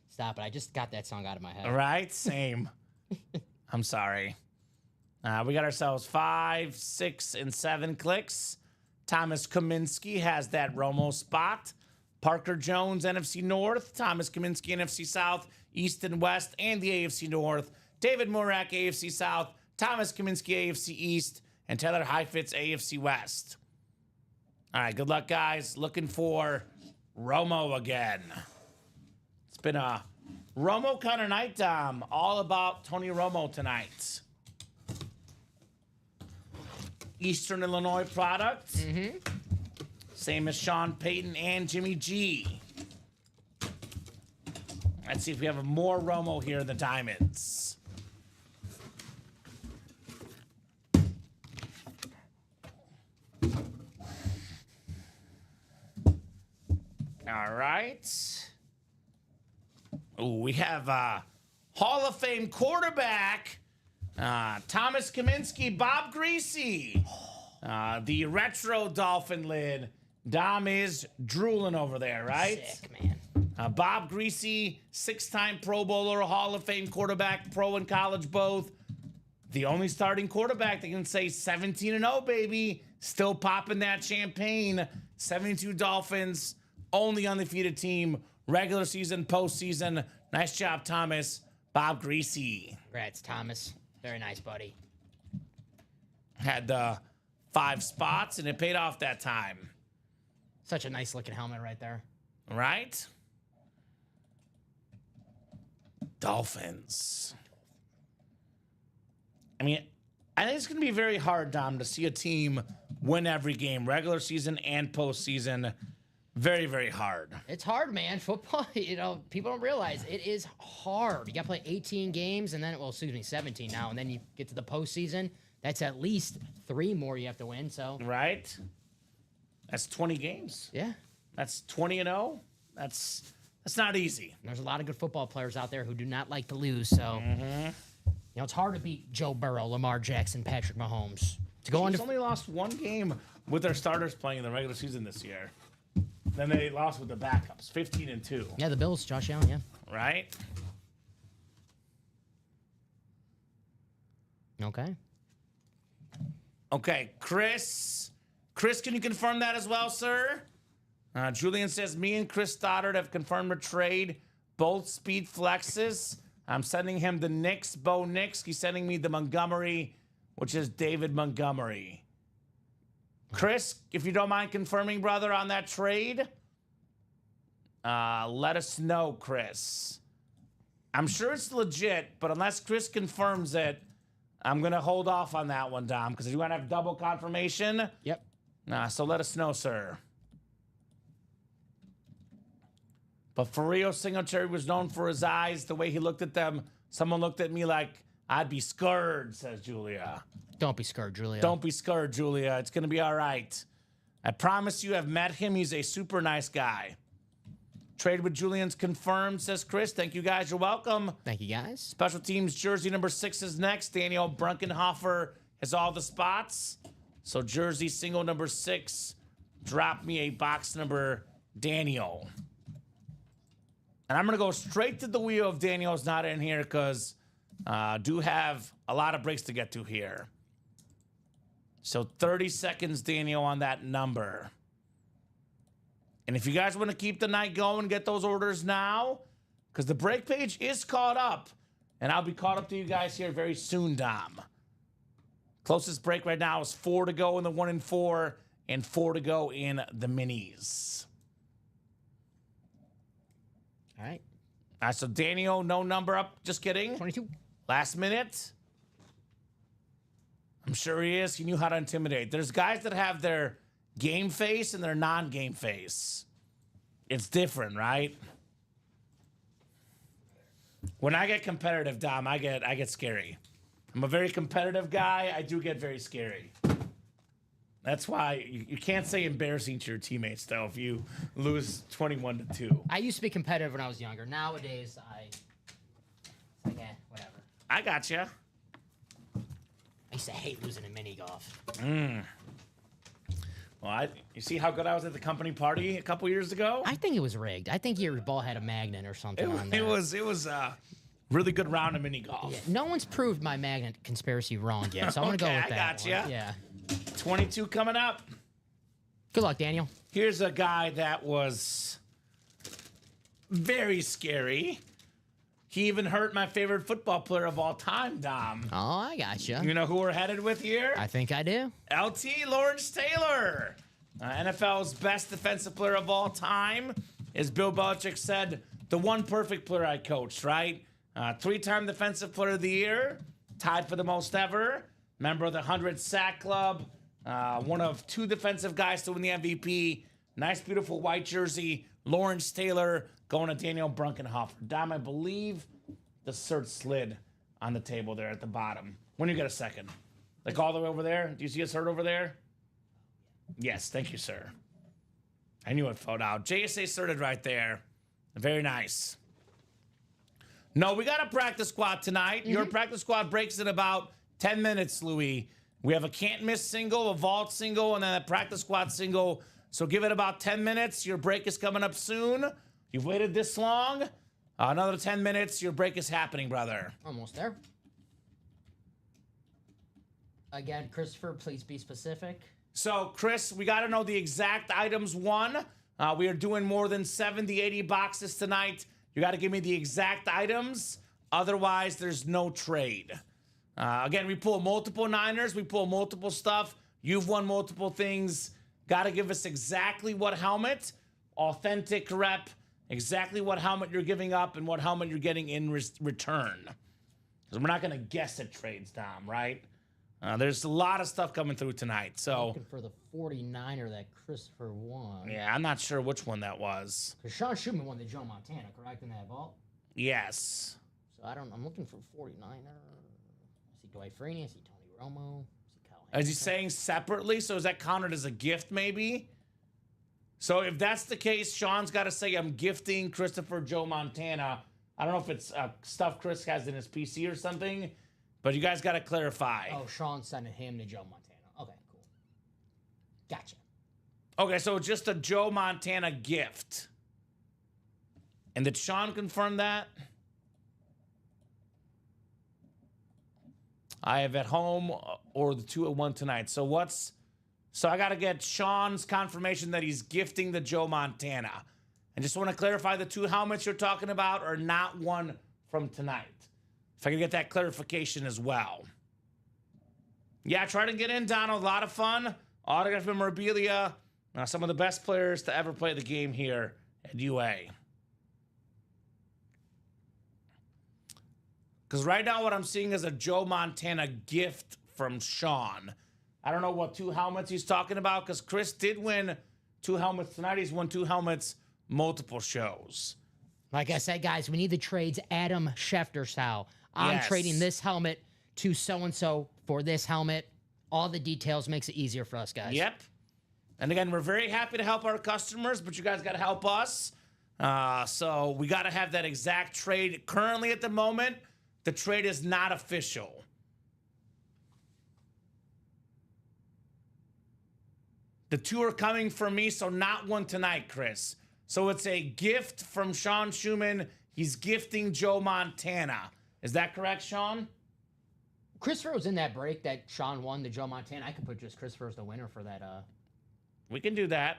Stop it. I just got that song out of my head. All right. Same. I'm sorry. We got ourselves 5, 6, and 7 clicks. Thomas Kaminsky has that Romo spot. Parker Jones, NFC North. Thomas Kaminsky, NFC South, East and West, and the AFC North. David Murak, AFC South. Thomas Kaminsky, AFC East. And Taylor Heifetz, AFC West. All right, good luck, guys. Looking for Romo again. It's been a Romo kind of night, Dom. All about Tony Romo tonight. Eastern Illinois product. Same as Sean Payton and Jimmy G. Let's see if we have more Romo here in the Diamonds. All right. Ooh, we have Hall of Fame quarterback Thomas Kaminsky, Bob Greasy. The retro Dolphin lid. Dom is drooling over there, right? Sick, man. Bob Greasy, 6-time Pro Bowler, Hall of Fame quarterback, pro and college both. The only starting quarterback that can say 17-0, baby. Still popping that champagne. 72 Dolphins, only undefeated team, regular season, postseason. Nice job, Thomas. Bob Greasy. Congrats, Thomas. Very nice, buddy. Had the 5 spots, and it paid off that time. Such a nice looking helmet right there. Right? Dolphins. I mean, I think it's going to be very hard, Dom, to see a team win every game, regular season and postseason. Very, very hard. It's hard, man. Football, people don't realize it is hard. You got to play 18 games and then, 17 now. And then you get to the postseason. That's at least 3 more you have to win. So, right? That's 20 games. Yeah. That's 20-0. That's not easy. And there's a lot of good football players out there who do not like to lose. So, it's hard to beat Joe Burrow, Lamar Jackson, Patrick Mahomes. To go Chiefs only lost 1 game with their starters playing in the regular season this year. Then they lost with the backups, 15-2. Yeah, the Bills, Josh Allen, yeah. Right? Okay. Okay, Chris. Chris, can you confirm that as well, sir? Julian says, me and Chris Stoddard have confirmed a trade. Both speed flexes. I'm sending him the Knicks, Bo Nix. He's sending me the Montgomery, which is David Montgomery. Chris, if you don't mind confirming, brother, on that trade, let us know, Chris. I'm sure it's legit, but unless Chris confirms it, I'm going to hold off on that one, Dom, because you want to have double confirmation. Yep. So let us know, sir. But Fario Singletary was known for his eyes, the way he looked at them. Someone looked at me like, I'd be scared, says Julia. Don't be scared, Julia. Don't be scared, Julia. It's going to be all right. I promise you have met him. He's a super nice guy. Trade with Julian's confirmed, says Chris. Thank you, guys. You're welcome. Thank you, guys. Special teams jersey number 6 is next. Daniel Brunkenhofer has all the spots. So jersey single number 6, drop me a box number, Daniel. And I'm going to go straight to the wheel if Daniel's not in here because do have a lot of breaks to get to here. So 30 seconds, Daniel, on that number. And if you guys want to keep the night going, get those orders now because the break page is caught up. And I'll be caught up to you guys here very soon, Dom. Closest break right now is 4 to go in the 1 and 4 and 4 to go in the minis. All right. So Daniel, no number up. Just kidding. 22. Last minute. I'm sure he is. He knew how to intimidate. There's guys that have their game face and their non-game face. It's different, right? When I get competitive, Dom, I get scary. I'm a very competitive guy. I do get very scary. That's why you can't say embarrassing to your teammates, though, if you lose 21-2. I used to be competitive when I was younger. Nowadays, it's like, whatever. I got you. I used to hate losing in mini golf. Well, you see how good I was at the company party a couple years ago? I think it was rigged. I think your ball had a magnet or something on there. It was a really good round of mini golf. Yeah, no one's proved my magnet conspiracy wrong yet, so I'm going to go with I that. gotcha. One. Yeah. 22 coming up. Good luck, Daniel. Here's a guy that was very scary. He even hurt my favorite football player of all time, Dom. Oh, I gotcha. You know who we're headed with here? I think I do. LT Lawrence Taylor. NFL's best defensive player of all time. As Bill Belichick said, the one perfect player I coached, right? 3-time defensive player of the year. Tied for the most ever. Member of the 100 sack club. One of 2 defensive guys to win the MVP. Nice, beautiful white jersey. Lawrence Taylor going to Daniel Brunkenhofer. Dom, I believe the cert slid on the table there at the bottom. When you get a second. Like all the way over there? Do you see a cert over there? Yes, thank you, sir. I knew it fell out. JSA certed right there. Very nice. No, we got a practice squad tonight. Your practice squad breaks in about 10 minutes, Louis. We have a can't miss single, a vault single, and then a practice squad single. So give it about 10 minutes. Your break is coming up soon. You've waited this long. Another 10 minutes. Your break is happening, brother. Almost there. Again, Christopher, please be specific. So, Chris, we got to know the exact items won. We are doing more than 70, 80 boxes tonight. You got to give me the exact items. Otherwise, there's no trade. Again, we pull multiple Niners. We pull multiple stuff. You've won multiple things. Got to give us exactly what helmet, authentic rep, exactly what helmet you're giving up and what helmet you're getting in return. Because we're not going to guess at trades, Dom, right? There's a lot of stuff coming through tonight. So Looking for the 49er that Christopher won. yeah, I'm not sure which one that was. Because Sean Schumann won the Joe Montana, correct, in that vault? Yes. So I'm looking for 49er. I see Dwight Freeney. I see Tony Romo. I see Kyle Is he Hamilton. saying separately? So is that counted as a gift, maybe? So if that's the case, Sean's got to say, I'm gifting Christopher Joe Montana. I don't know if it's stuff Chris has in his PC or something, but you guys got to clarify. Oh, Sean sending him to Joe Montana. Okay, cool. Gotcha. Okay, so just a Joe Montana gift. And did Sean confirm that? I have at home or the 2-1 tonight. So I got to get Sean's confirmation that he's gifting the Joe Montana. I just want to clarify the 2 helmets you're talking about are not one from tonight. If I can get that clarification as well. Yeah, try to get in, Donald. A lot of fun. Autograph memorabilia. Some of the best players to ever play the game here at UA. Because right now what I'm seeing is a Joe Montana gift from Sean. I don't know what 2 helmets he's talking about because Chris did win 2 helmets tonight. He's won 2 helmets multiple shows. Like I said, guys, we need the trades Adam Schefter style. I'm Yes. trading this helmet to so-and-so for this helmet. All the details makes it easier for us, guys. Yep. And again, we're very happy to help our customers, but you guys got to help us. So we got to have that exact trade. Currently at the moment, the trade is not official. The 2 are coming from me, so not one tonight, Chris. So it's a gift from Sean Schumann. He's gifting Joe Montana. Is that correct, Sean? Christopher was in that break that Sean won the Joe Montana. I could put just Christopher as the winner for that. We can do that.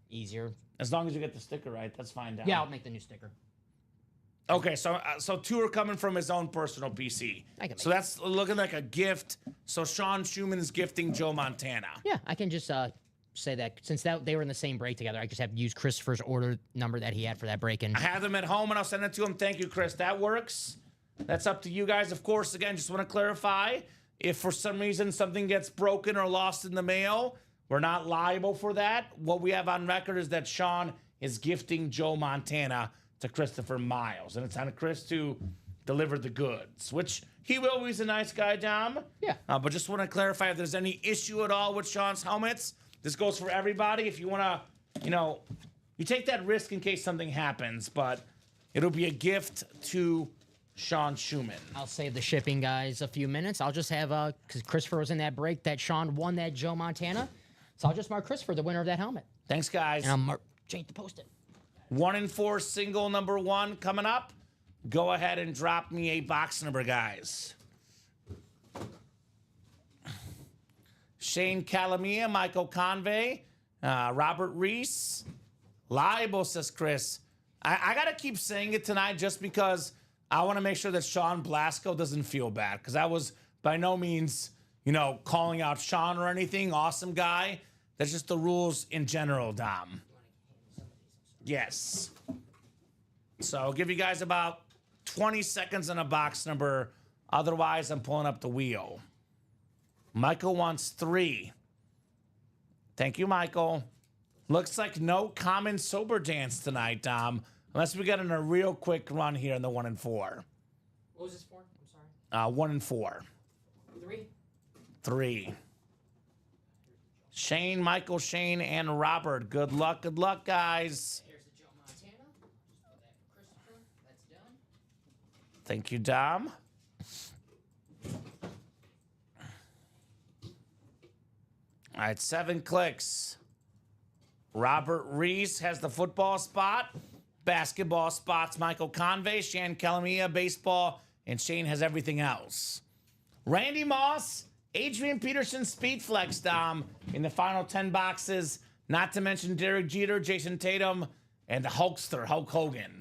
Easier. As long as you get the sticker right, that's fine, Don. Yeah, I'll make the new sticker. Okay, so 2 are coming from his own personal PC. I can So make that's looking like a gift. So Sean Schumann is gifting Joe Montana. Yeah, I can just say that since they were in the same break together, I just have to use Christopher's order number that he had for that break-in. I have them at home, and I'll send it to him. Thank you, Chris. That works. That's up to you guys. Of course, again, just want to clarify, if for some reason something gets broken or lost in the mail, we're not liable for that. What we have on record is that Sean is gifting Joe Montana to Christopher Miles, and it's on Chris to deliver the goods, which he will. He's a nice guy, Dom. Yeah. But just want to clarify, if there's any issue at all with Sean's helmets, this goes for everybody. If you want to, you take that risk in case something happens, but it'll be a gift to Sean Schumann. I'll save the shipping guys a few minutes. I'll just have, because Christopher was in that break that Sean won that Joe Montana. So I'll just mark Christopher the winner of that helmet. Thanks, guys. And I'll mark Jake to post it. 1 and 4 single number 1 coming up. Go ahead and drop me a box number, guys. Shane Calamia, Michael Convey, Robert Reese. Liable, says Chris. I got to keep saying it tonight just because I want to make sure that Sean Blasco doesn't feel bad, because I was by no means, calling out Sean or anything. Awesome guy. That's just the rules in general, Dom. Yes. So I'll give you guys about 20 seconds on a box number. Otherwise, I'm pulling up the wheel. Michael wants 3. Thank you, Michael. Looks like no common sober dance tonight, Dom. Unless we get in a real quick run here in the 1 and 4. What was this for? I'm sorry. 1 and 4. 3. Shane, Michael, Shane, and Robert. Good luck, guys. Here's the Joe Montana. Just put that for Christopher. That's done. Thank you, Dom. All right, 7 clicks. Robert Reese has the football spot. Basketball spots Michael Convey, Shan Calamia, baseball, and Shane has everything else. Randy Moss, Adrian Peterson, Speed Flex, Dom, in the final 10 boxes. Not to mention Derek Jeter, Jason Tatum, and the Hulkster, Hulk Hogan.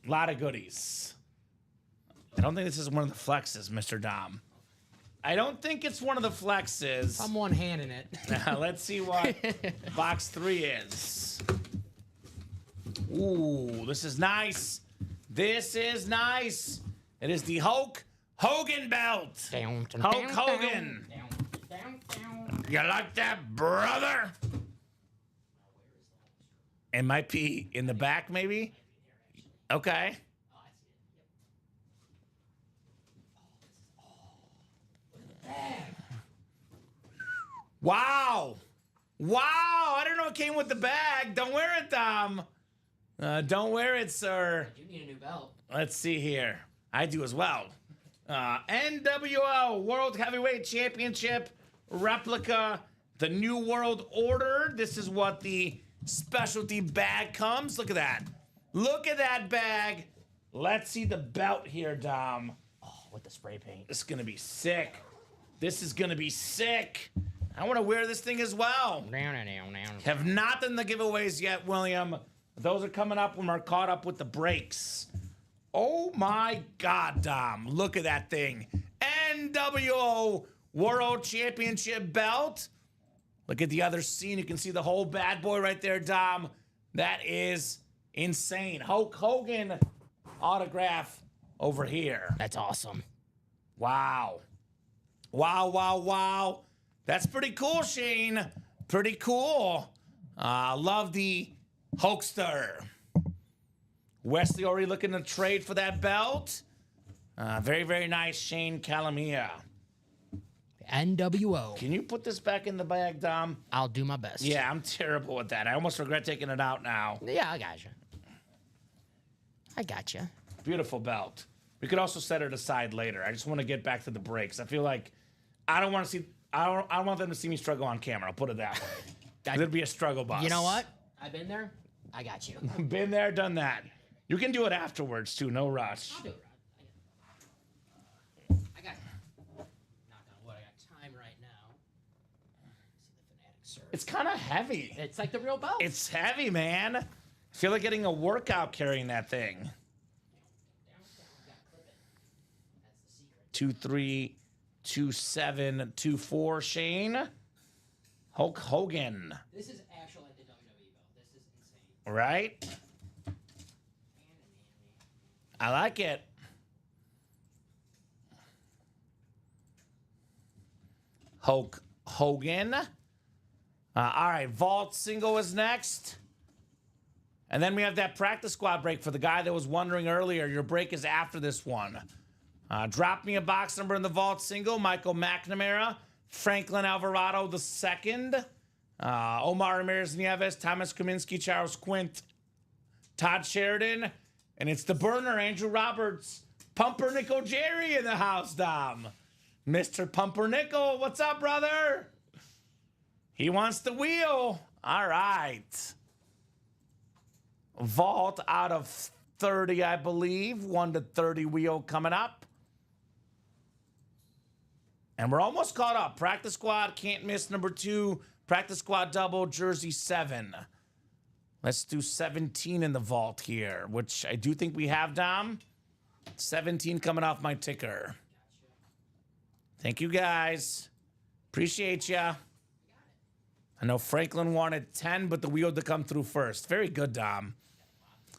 A lot of goodies. I don't think this is one of the flexes, Mr. Dom. I don't think it's one of the flexes. I'm one-handing it. Let's see what box 3 is. Ooh, this is nice. This is nice. It is the Hulk Hogan belt. Hulk Hogan. You like that, brother? It might be in the back, maybe? Okay. Wow. Wow. I don't know it came with the bag. Don't wear it, Dom. Don't wear it, sir. You need a new belt. Let's see here. I do as well. NWO World Heavyweight Championship replica, the New World Order. This is what the specialty bag comes. Look at that. Look at that bag. Let's see the belt here, Dom. Oh, with the spray paint. This is going to be sick. This is going to be sick. I want to wear this thing as well. Have not done the giveaways yet, William. Those are coming up when we're caught up with the breaks. Oh my God, Dom. Look at that thing. NWO World Championship belt. Look at the other scene. You can see the whole bad boy right there, Dom. That is insane. Hulk Hogan autograph over here. That's awesome. Wow. Wow, wow, wow. That's pretty cool, Shane. Pretty cool. Love the Hulkster. Wesley already looking to trade for that belt. Very, very nice, Shane Calamia. NWO. Can you put this back in the bag, Dom? I'll do my best. Yeah, I'm terrible at that. I almost regret taking it out now. Yeah, I got you. I got you. Beautiful belt. We could also set it aside later. I just want to get back to the breaks. I feel like I don't want to see. I don't want them to see me struggle on camera. I'll put it that way. It'd be a struggle bus. You know what? I've been there. I got you. Been there, done that. You can do it afterwards too. No rush. I'll do it. I got knock on wood. I got time right now. See the Fanatic shirt. It's kind of heavy. It's like the real belt. It's heavy, man. I feel like getting a workout carrying that thing. 232724 Shane. Hulk Hogan. This is actually like the WWE belt. This is insane. Right? I like it. Hulk Hogan. All right, Vault single is next. And then we have that practice squad break for the guy that was wondering earlier. Your break is after this one. Drop me a box number in the Vault single. Michael McNamara, Franklin Alvarado II, Omar Ramirez Nieves, Thomas Kaminsky, Charles Quint, Todd Sheridan, and it's the burner, Andrew Roberts, Pumpernickel Jerry in the house, Dom. Mr. Pumpernickel, what's up, brother? He wants the wheel. All right. Vault out of 30, I believe. 1 to 30 wheel coming up. And we're almost caught up. Practice squad, can't miss number 2. Practice squad double, jersey 7. Let's do 17 in the vault here, which I do think we have, Dom. 17 coming off my ticker. Thank you, guys. Appreciate ya. I know Franklin wanted 10, but the wheel to come through first. Very good, Dom.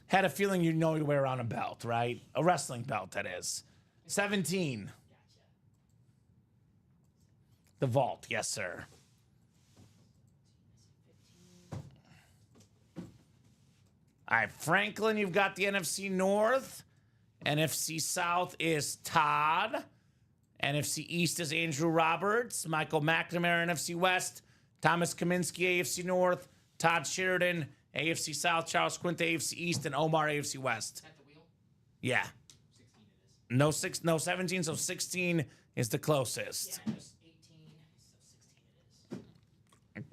Had a feeling you know you wear around a belt, right? A wrestling belt, that is. 17. The vault, yes, sir. All right, Franklin, you've got the NFC North. NFC South is Todd. NFC East is Andrew Roberts. Michael McNamara, NFC West. Thomas Kaminsky, AFC North. Todd Sheridan, AFC South. Charles Quint, AFC East. And Omar, AFC West. At the wheel? Yeah. 16 it is. No 17, so 16 is the closest. Yeah, just 18, so 16 it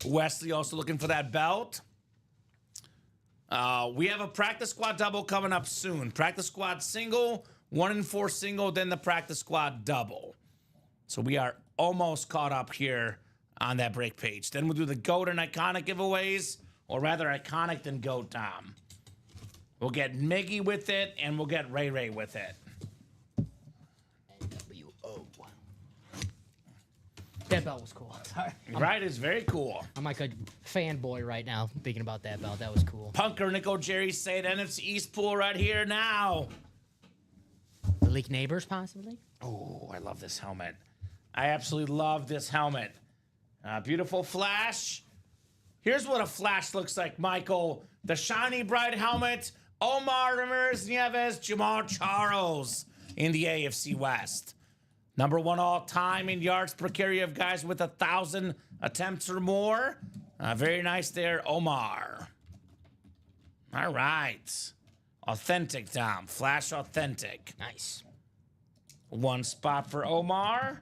is. Wesley also looking for that belt. We have a practice squad double coming up soon. Practice squad single, 1 and 4 single, then the practice squad double. So we are almost caught up here on that break page. Then we'll do the GOAT and Iconic giveaways, or rather Iconic than GOAT, Tom. We'll get Miggy with it, and we'll get Ray Ray with it. NWO. That belt was cool. Sorry. Right, it's very cool. I'm like a fanboy right now thinking about that belt. That was cool. Punker Nickel Jerry say it, NFC East pool right here now. Leak Neighbors, possibly? Oh, I love this helmet. I absolutely love this helmet. Beautiful flash. Here's what a flash looks like, Michael. The shiny bright helmet. Omar Ramirez Nieves, Jamal Charles in the AFC West. Number 1 all time in yards per carry of guys with 1,000 attempts or more. Very nice there, Omar. All right. Authentic, Dom. Flash authentic. Nice. 1 spot for Omar.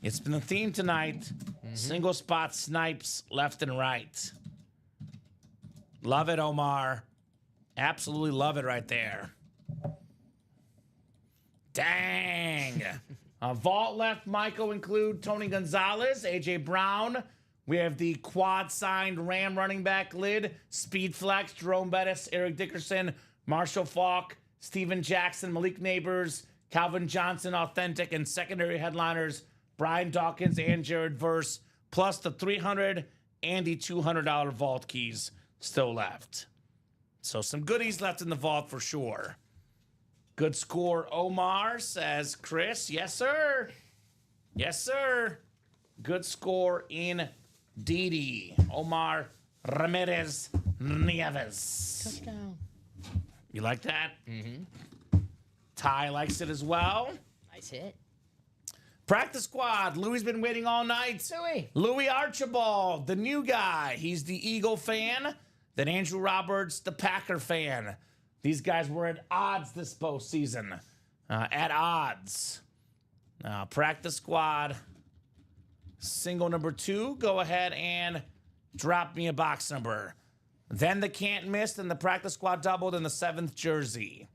It's been the theme tonight. Single spot snipes left and right. Love it, Omar. Absolutely love it right there. Dang. Vault left, Michael, include Tony Gonzalez, AJ Brown. We have the quad signed Ram running back lid, Speed Flex, Jerome Bettis, Eric Dickerson, Marshall Faulk, Steven Jackson, Malik Neighbors, Calvin Johnson, authentic, and secondary headliners, Brian Dawkins and Jared Verse, plus the $300 and the $200 vault keys still left. So some goodies left in the vault for sure. Good score, Omar, says Chris. Yes, sir. Yes, sir. Good score indeed. Omar Ramirez Nieves. Touchdown. You like that? Mm-hmm. Ty likes it as well. Nice hit. Practice squad. Louie's been waiting all night. Louis Archibald, the new guy. He's the Eagle fan. Then Andrew Roberts, the Packer fan. These guys were at odds this postseason. At odds. Practice squad. Single number 2. Go ahead and drop me a box number. Then the can't miss, then the practice squad doubled, and the 7th jersey.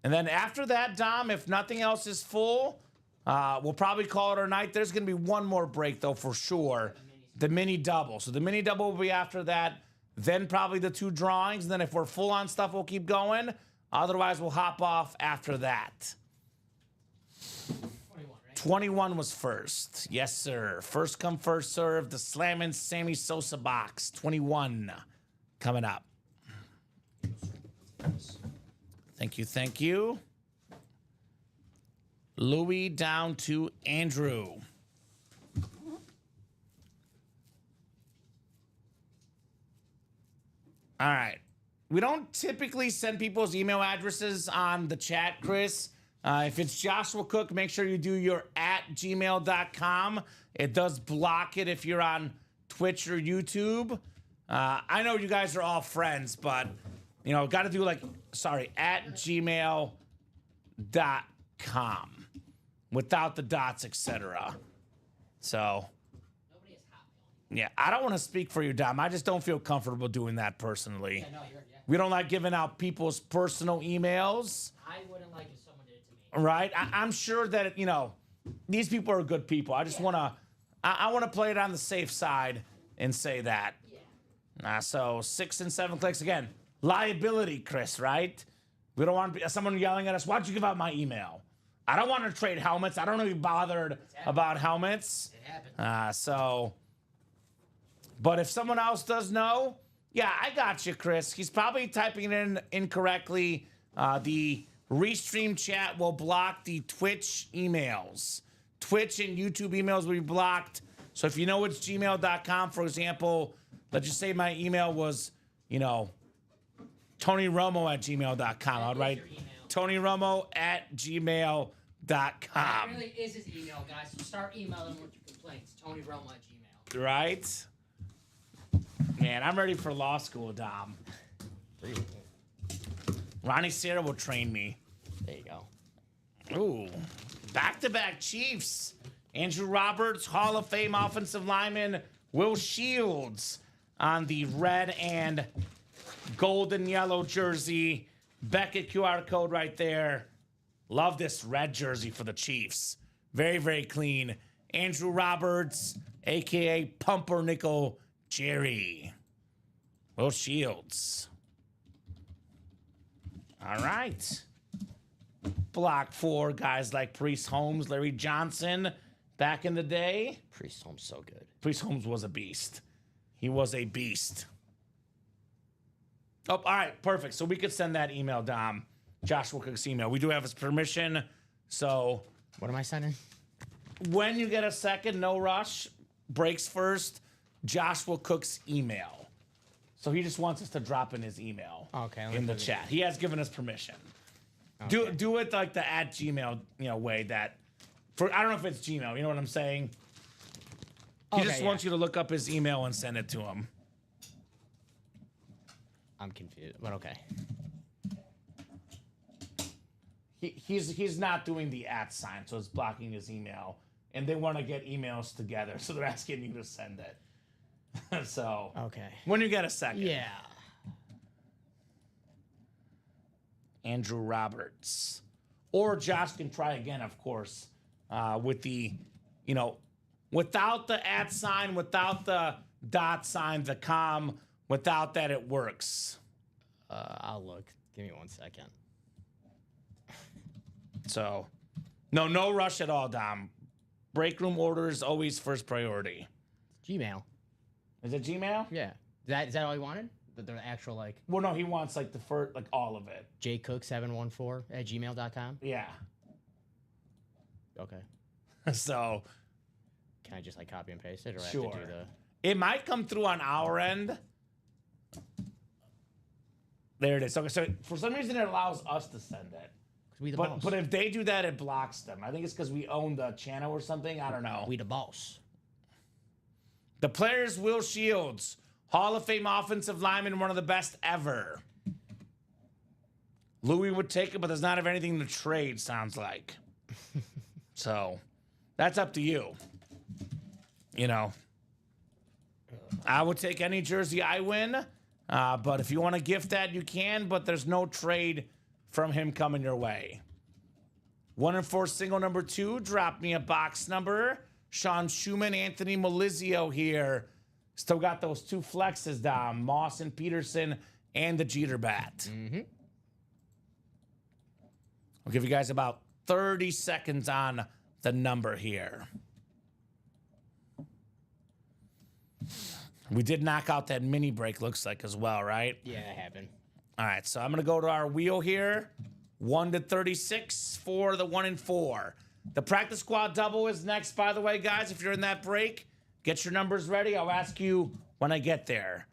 And then after that, Dom, if nothing else is full, we'll probably call it our night. There's going to be one more break, though, for sure. The mini double. So the mini double will be after that. Then probably the 2 drawings. And then if we're full on stuff, we'll keep going. Otherwise, we'll hop off after that. 21, right? 21 was first. Yes, sir. First come, first serve. The Slammin' Sammy Sosa box. 21 coming up. Thank you, thank you. Louis down to Andrew. All right. We don't typically send people's email addresses on the chat, Chris. If it's Joshua Cook, make sure you do your @gmail.com. It does block it if you're on Twitch or YouTube. I know you guys are all friends, but, you know, got to do @gmail.com without the dots, etc. So, yeah, I don't want to speak for you, Dom. I just don't feel comfortable doing that personally. We don't like giving out people's personal emails. I wouldn't like if someone did it to me. Right? I'm sure that, you know, these people are good people. I just want to, I want to play it on the safe side and say that. Yeah. So 6 and 7 clicks again. Liability, Chris, right? We don't want someone yelling at us, why'd you give out my email? I don't want to trade helmets. I don't know if you bothered about helmets. It happened. But if someone else does know, yeah, I got you, Chris. He's probably typing it in incorrectly. The Restream chat will block the Twitch emails. Twitch and YouTube emails will be blocked. So if you know it's gmail.com, for example, let's just say my email was, you know, TonyRomo@gmail.com. I'd write TonyRomo@gmail.com. That really is his email, guys. So start emailing with your complaints. TonyRomo@gmail. Right? Man, I'm ready for law school, Dom. Ronnie Sarah will train me. There you go. Ooh, back-to-back Chiefs. Andrew Roberts, Hall of Fame offensive lineman Will Shields on the red and golden yellow jersey. Beckett QR code right there. Love this red jersey for the Chiefs. Very, very clean. Andrew Roberts, a.k.a. Pumpernickel Jerry. Will Shields. All right. Block 4, guys like Priest Holmes, Larry Johnson, back in the day. Priest Holmes so good. Priest Holmes was a beast. He was a beast. Oh, all right, perfect. So we could send that email, Dom. Joshua Cook's email. We do have his permission. So What am I sending? when you get a second, no rush. Breaks first. Joshua Cook's email. So he just wants us to drop in his email Okay, let in me the do chat. He has given us permission. Okay. Do it like the @Gmail, you know, way that for I don't know if it's Gmail, you know what I'm saying? He Okay, just yeah. wants you to look up his email and send it to him. I'm confused, but okay. He's not doing the @sign, so it's blocking his email. And they want to get emails together, so they're asking you to send it. So Okay. when you get a second. Yeah. Andrew Roberts. Or Josh can try again, of course, with the, you know, without the @sign, without the .sign, the com, without that, it works. I'll look. Give me 1 second. So, no rush at all, Dom. Break room orders always first priority. Gmail. Is it Gmail? Yeah. Is that all you wanted? The actual, like, Well, no, he wants like the first, like all of it. jcook714@gmail.com? Yeah. Okay. So, Can I just, like, copy and paste it? Or I have Sure. to do the... it might come through on our end. There it is. Okay, so for some reason it allows us to send it. 'Cause we the boss. But if they do that, it blocks them. I think it's because we own the channel or something. I don't know. We the boss. The players, Will Shields, Hall of Fame offensive lineman, one of the best ever. Louis would take it, but does not have anything to trade, sounds like. So, that's up to you. You know, I would take any jersey I win, but if you want to gift that, you can, but there's no trade from him coming your way. 1 and 4 single number 2, drop me a box number. Sean Schumann, Anthony Melizio here. Still got those 2 flexes down, Moss and Peterson, and the Jeter bat. I'll give you guys about 30 seconds on the number here. We did knock out that mini break, looks like, as well, right? Yeah, it happened. All right, so I'm going to go to our wheel here. 1 to 36 for the 1 and 4. The practice squad double is next, by the way, guys. If you're in that break, get your numbers ready. I'll ask you when I get there.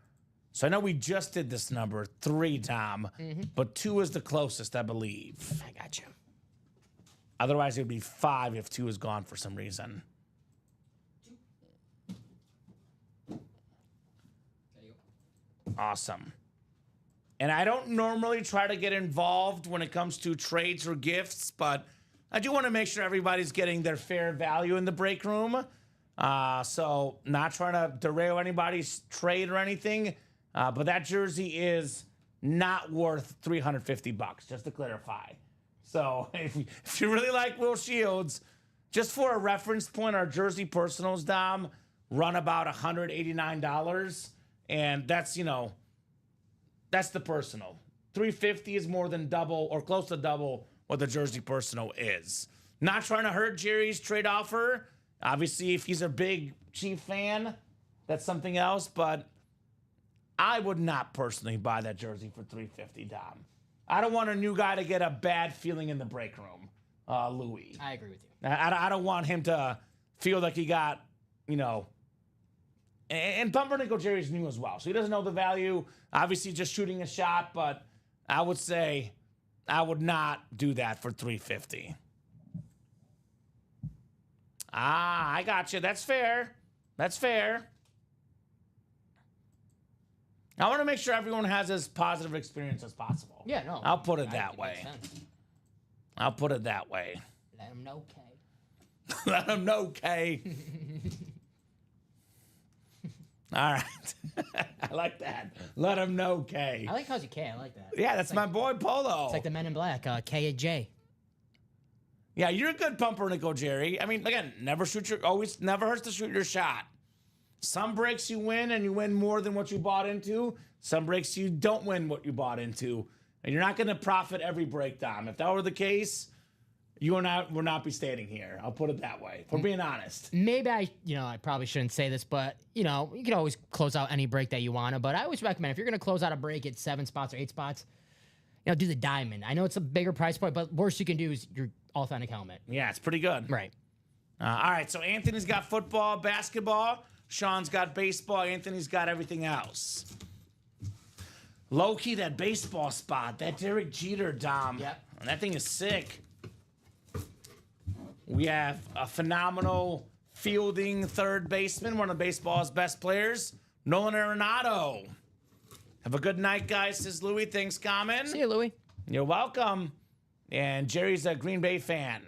So I know we just did this number, 3, Dom, but 2 is the closest, I believe. I got you. Otherwise, it would be 5 if 2 is gone for some reason. Awesome. And I don't normally try to get involved when it comes to trades or gifts, but I do want to make sure everybody's getting their fair value in the break room. So not trying to derail anybody's trade or anything, but that jersey is not worth $350, just to clarify. So if you really like Will Shields, just for a reference point, our jersey personals, Dom, run about $189. And that's, you know, that's the personal. $350 is more than double or close to double what the jersey personal is. Not trying to hurt Jerry's trade offer. Obviously, if he's a big Chief fan, that's something else. But I would not personally buy that jersey for $350, Dom. I don't want a new guy to get a bad feeling in the break room, Louis. I agree with you. I don't want him to feel like he got, you know, and Pumpernickel Jerry's new as well, so he doesn't know the value. Obviously, just shooting a shot, but I would say I would not do that for $350. I got you. That's fair. That's fair. I want to make sure everyone has as positive experience as possible. Yeah, no. I'll put it I that think way. makes sense. I'll put it that way. Let him know, Kay. Let him know, Kay. All right. I like that. Let him know, Kay. I like how you Kay. I like that. Yeah, that's my boy Polo. It's like the Men in Black, K and J. Yeah, you're a good pumpernickel, Jerry. I mean, again, never hurts to shoot your shot. Some breaks you win and you win more than what you bought into. Some breaks you don't win what you bought into. And you're not going to profit every break, Dom. If that were the case, you and I would not be standing here. I'll put it that way. If we're being honest. Maybe I probably shouldn't say this, but you can always close out any break that you want to. But I always recommend if you're going to close out a break at 7 spots or 8 spots, do the diamond. I know it's a bigger price point, but worst you can do is your authentic helmet. Yeah, it's pretty good. Right. All right, so Anthony's got football, basketball. Sean's got baseball. Anthony's got everything else. Low-key, that baseball spot, that Derek Jeter, Dom. Yep. That thing is sick. We have a phenomenal fielding third baseman, one of baseball's best players, Nolan Arenado. Have a good night, guys, says Louis. Thanks, Common. See you, Louis. You're welcome. And Jerry's a Green Bay fan.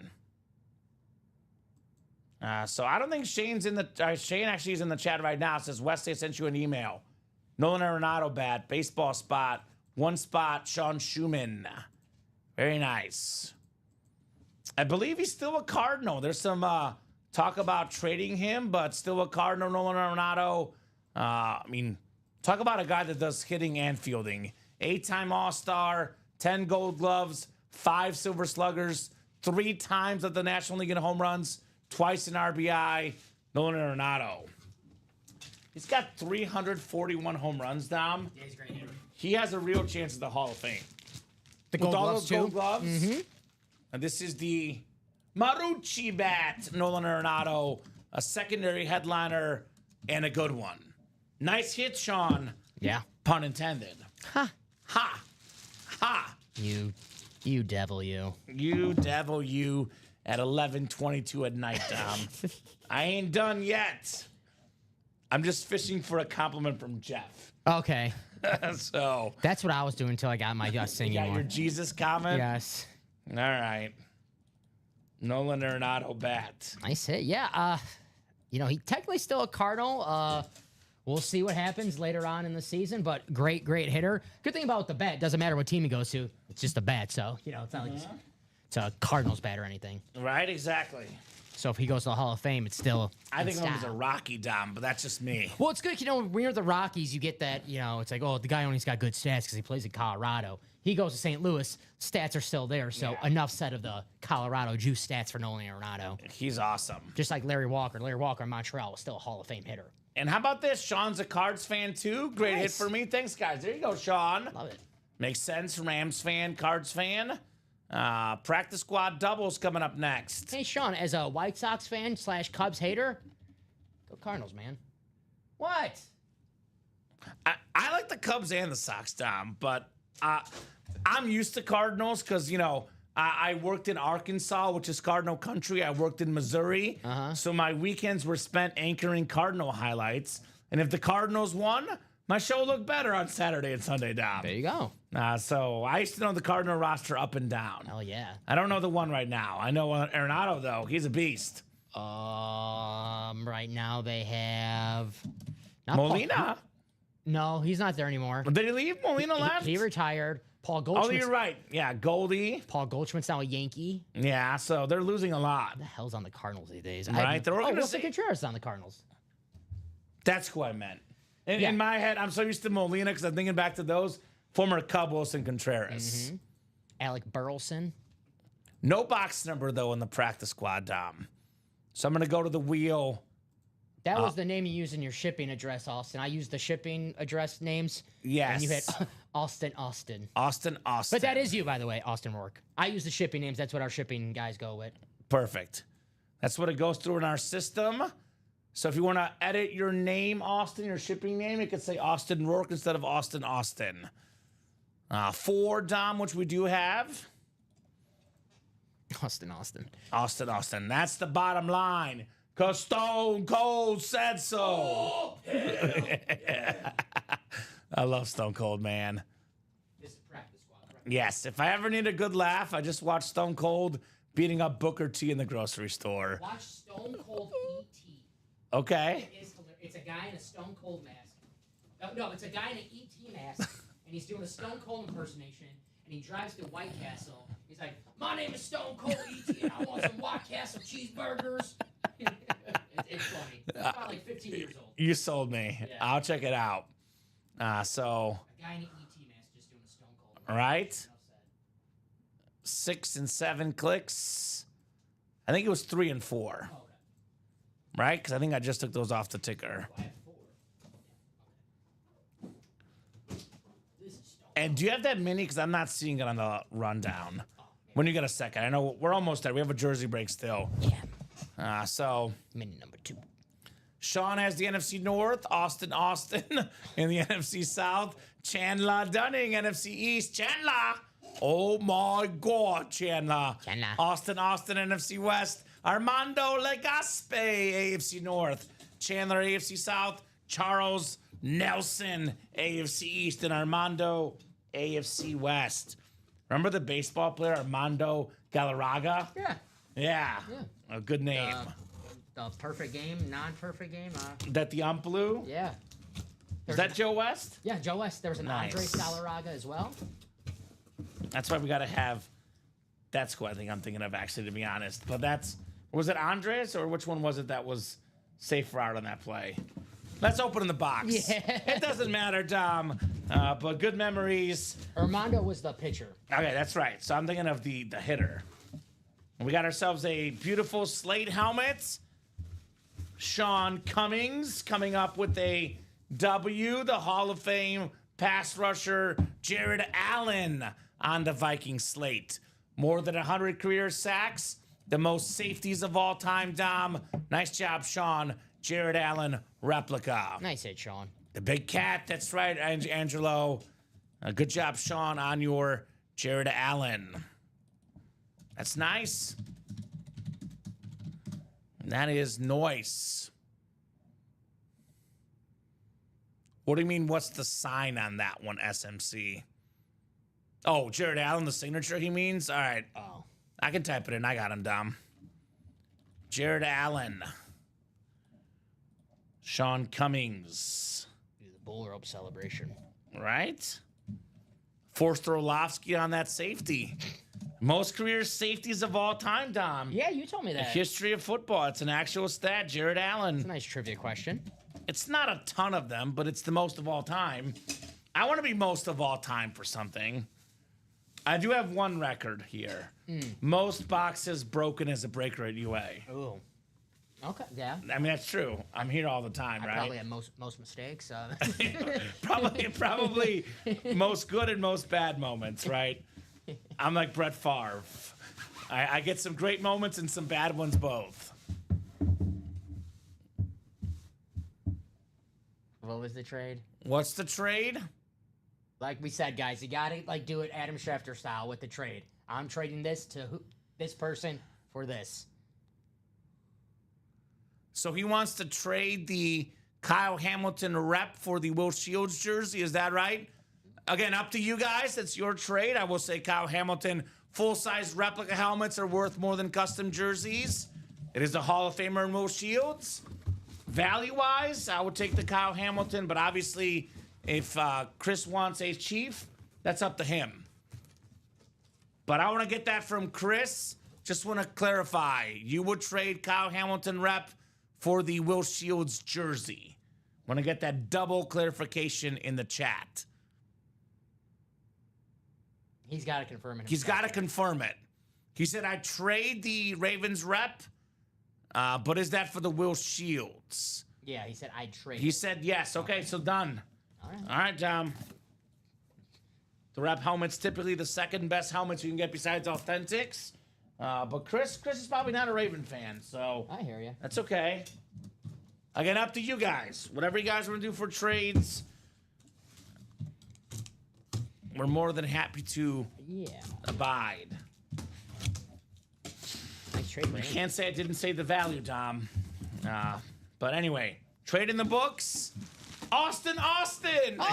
So I don't think Shane's in the... Shane actually is in the chat right now. It says, Wesley sent you an email. Nolan Arenado bat, baseball spot, 1 spot, Sean Schumann. Very nice. I believe he's still a Cardinal. There's some talk about trading him, but still a Cardinal, Nolan Arenado. Talk about a guy that does hitting and fielding. 8-time All-Star, 10 Gold Gloves, 5 Silver Sluggers, 3 times at the National League in home runs, twice in RBI. Nolan Arenado. He's got 341 home runs, Dom. Yeah, he's a great hitter. He has a real chance at the Hall of Fame. The With Gold all Gloves, those too. Gold Gloves. And this is the Marucci bat, Nolan Arenado, a secondary headliner, and a good one. Nice hit, Sean. Yeah. Pun intended. Ha. Ha. Ha. You devil, you. You devil, you at 11:22 at night, Dom. I ain't done yet. I'm just fishing for a compliment from Jeff. Okay. So. That's what I was doing until I got my singing You got your one. Jesus comment? Yes. All right. Nolan Arenado bat. Nice hit. Yeah. He technically still a Cardinal. We'll see what happens later on in the season, but great hitter. Good thing about the bat, doesn't matter what team he goes to. It's just a bat, so, it's not like it's a Cardinals bat or anything. Right, exactly. So if he goes to the Hall of Fame, it's still. I think in of him as a style. Rocky, Dom, but that's just me. Well, it's good. When you're the Rockies, you get that. It's like, oh, the guy only's got good stats because he plays in Colorado. He goes to St. Louis, stats are still there. So enough said of the Colorado juice stats for Nolan Arenado. He's awesome. Just like Larry Walker. Larry Walker in Montreal was still a Hall of Fame hitter. And how about this? Sean's a Cards fan too. Great hit Nice. for me. Thanks, guys. There you go, Sean. Love it. Makes sense. Rams fan, Cards fan. Practice squad doubles coming up next. Hey, Sean, as a White Sox fan / Cubs hater, go Cardinals, man. What? I like the Cubs and the Sox, Dom, but I'm used to Cardinals because, I worked in Arkansas, which is Cardinal country. I worked in Missouri. So my weekends were spent anchoring Cardinal highlights. And if the Cardinals won, my show looked better on Saturday and Sunday, Dom. There you go. So I used to know the Cardinal roster up and down. Hell yeah. I don't know the one right now. I know Arenado, though. He's a beast. Right now they have not Molina. No, he's not there anymore. Did he leave? Molina left? He retired. Paul Oh, Goldschmidt. you're right. Yeah, Goldie. Paul Goldschmidt's now a Yankee. Yeah, so they're losing a lot. Who the hell's on the Cardinals these days? Right, they're Wilson organizing- Contreras is on the Cardinals. That's who I meant. Yeah. In my head, I'm so used to Molina because I'm thinking back to those former Cub Wilson Contreras. Alec Burleson. No box number, though, in the practice squad, Dom. So I'm going to go to the wheel. That was the name you used in your shipping address, Austin. I used the shipping address names. Yes. And you had Austin. Austin. But that is you, by the way, Austin Rourke. I use the shipping names. That's what our shipping guys go with. Perfect. That's what it goes through in our system. So if you want to edit your name, Austin, your shipping name, it could say Austin Rourke instead of Austin. 4, Dom, which we do have. Austin. That's the bottom line. Because Stone Cold said so. I love Stone Cold, man. This is practice squad. Yes, if I ever need a good laugh, I just watch Stone Cold beating up Booker T in the grocery store. Watch Stone Cold E.T. Okay. It is hilarious. It's a guy in a Stone Cold mask. No, it's a guy in an E.T. mask, and he's doing a Stone Cold impersonation, and he drives to White Castle. He's like, "My name is Stone Cold E.T., and I want some White Castle cheeseburgers." It's funny. It's about like 15 years old. You sold me. Yeah. I'll check it out. So, A guy in an E.T. mask just doing a Stone Cold. right. Enough said. 6 and 7 clicks. I think it was 3 and 4. Oh, okay. Right? Because I think I just took those off the ticker. I have 4. This is Stone And do you have that mini? Because I'm not seeing it on the rundown. When you get a second. I know we're almost there. We have a jersey break still. Yeah. So Mini number 2. Sean has the NFC North, Austin in the NFC South, Chandler Dunning, NFC East, Chandler. Oh my God, Chandler. Austin, NFC West, Armando Legaspe, AFC North, Chandler, AFC South, Charles Nelson, AFC East, and Armando, AFC West. Remember the baseball player Armando Galarraga? Yeah. Yeah. A good name. The perfect game, non-perfect game. That the ump blew? Yeah. Is that Joe West? Yeah, Joe West. There was an Nice. Andre Galarraga as well. That's why we got to have. That's who I think I'm thinking of, actually, to be honest. But was it Andres or which one was it that was safe route on that play? Let's open the box. Yeah. It doesn't matter, Dom. But good memories. Armando was the pitcher. Okay, that's right. So I'm thinking of the hitter. We got ourselves a beautiful slate helmet. Sean Cummings coming up with a W. The Hall of Fame pass rusher Jared Allen on the Viking slate. More than 100 career sacks. The most safeties of all time, Dom. Nice job, Sean. Jared Allen replica. Nice hit, Sean. The big cat, that's right, Angelo. Good job, Sean, on your Jared Allen. That's nice. That is nice. What do you mean, what's the sign on that one, SMC? Oh, Jared Allen, the signature he means? All right. Oh. I can type it in. I got him, Dom. Jared Allen. Sean Cummings. Do the bull rope celebration. Right? Forster Orlovsky on that safety. Most career safeties of all time, Dom. Yeah, you told me that. History of football. It's an actual stat. Jared It's a Allen. nice trivia question. It's not a ton of them, but it's the most of all time. I want to be most of all time for something. I do have one record here. Most boxes broken as a breaker at UA. Ooh. Okay, yeah. I mean, that's true. I'm here all the time, I right? probably have most mistakes. probably most good and most bad moments, right? I'm like Brett Favre. I get some great moments and some bad ones both. What was the trade? What's the trade? Like we said, guys, you gotta do it Adam Schefter style with the trade. I'm trading this to this person for this. So he wants to trade the Kyle Hamilton rep for the Will Shields jersey. Is that right? Again, up to you guys. It's your trade. I will say Kyle Hamilton full-size replica helmets are worth more than custom jerseys. It is a Hall of Famer in Will Shields. Value-wise, I would take the Kyle Hamilton, but obviously if Chris wants a Chief, that's up to him. But I want to get that from Chris. Just want to clarify. You would trade Kyle Hamilton rep for the Will Shields jersey. Want to get that double clarification in the chat. He's got to confirm it. He's got to confirm it. He said, I trade the Ravens rep, but is that for the Will Shields? Yeah, he said I'd trade. He said yes. Okay, so done. All right. All right, Dom. The rep helmet's typically the second best helmets you can get besides Authentics. But Chris is probably not a Raven fan, so I hear you. that's okay. Again, up to you guys. Whatever you guys want to do for trades, we're more than happy to Yeah. abide. Nice trade, I man. can't say I didn't say the value, Dom. But anyway, trade in the books. Austin!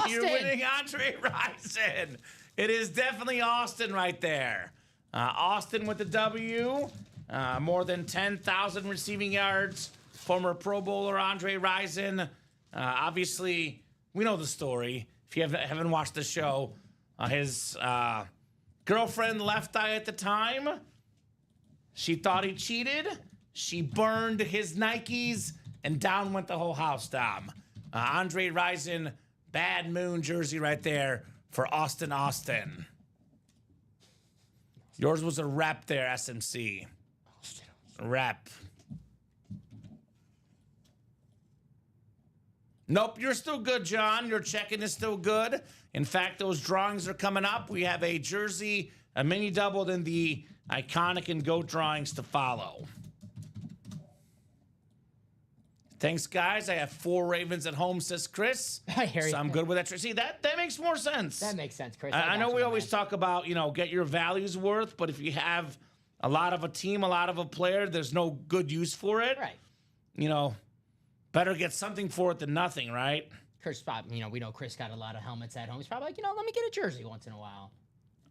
You're winning Andre Rison. It is definitely Austin right there. Austin with the W. More than 10,000 receiving yards. Former Pro Bowler Andre Rison. Obviously, we know the story. If you haven't watched the show, his girlfriend left eye at the time. She thought he cheated. She burned his Nikes, and down went the whole house, Dom. Andre Rison, Bad Moon jersey right there for Austin. Yours was a rep there, SMC. Rep. Nope, you're still good, John. Your check-in is still good. In fact, those drawings are coming up. We have a jersey, a mini doubled, and the iconic and GOAT drawings to follow. Thanks, guys. I have 4 Ravens at home, says Chris. I hear you. So I'm good with that. See, that makes more sense. That makes sense, Chris. I know got we you, always man. talk about, get your values worth, but if you have a lot of a team, a lot of a player, there's no good use for it. Right. Better get something for it than nothing, right? Chris, we know Chris got a lot of helmets at home. He's probably like, let me get a jersey once in a while.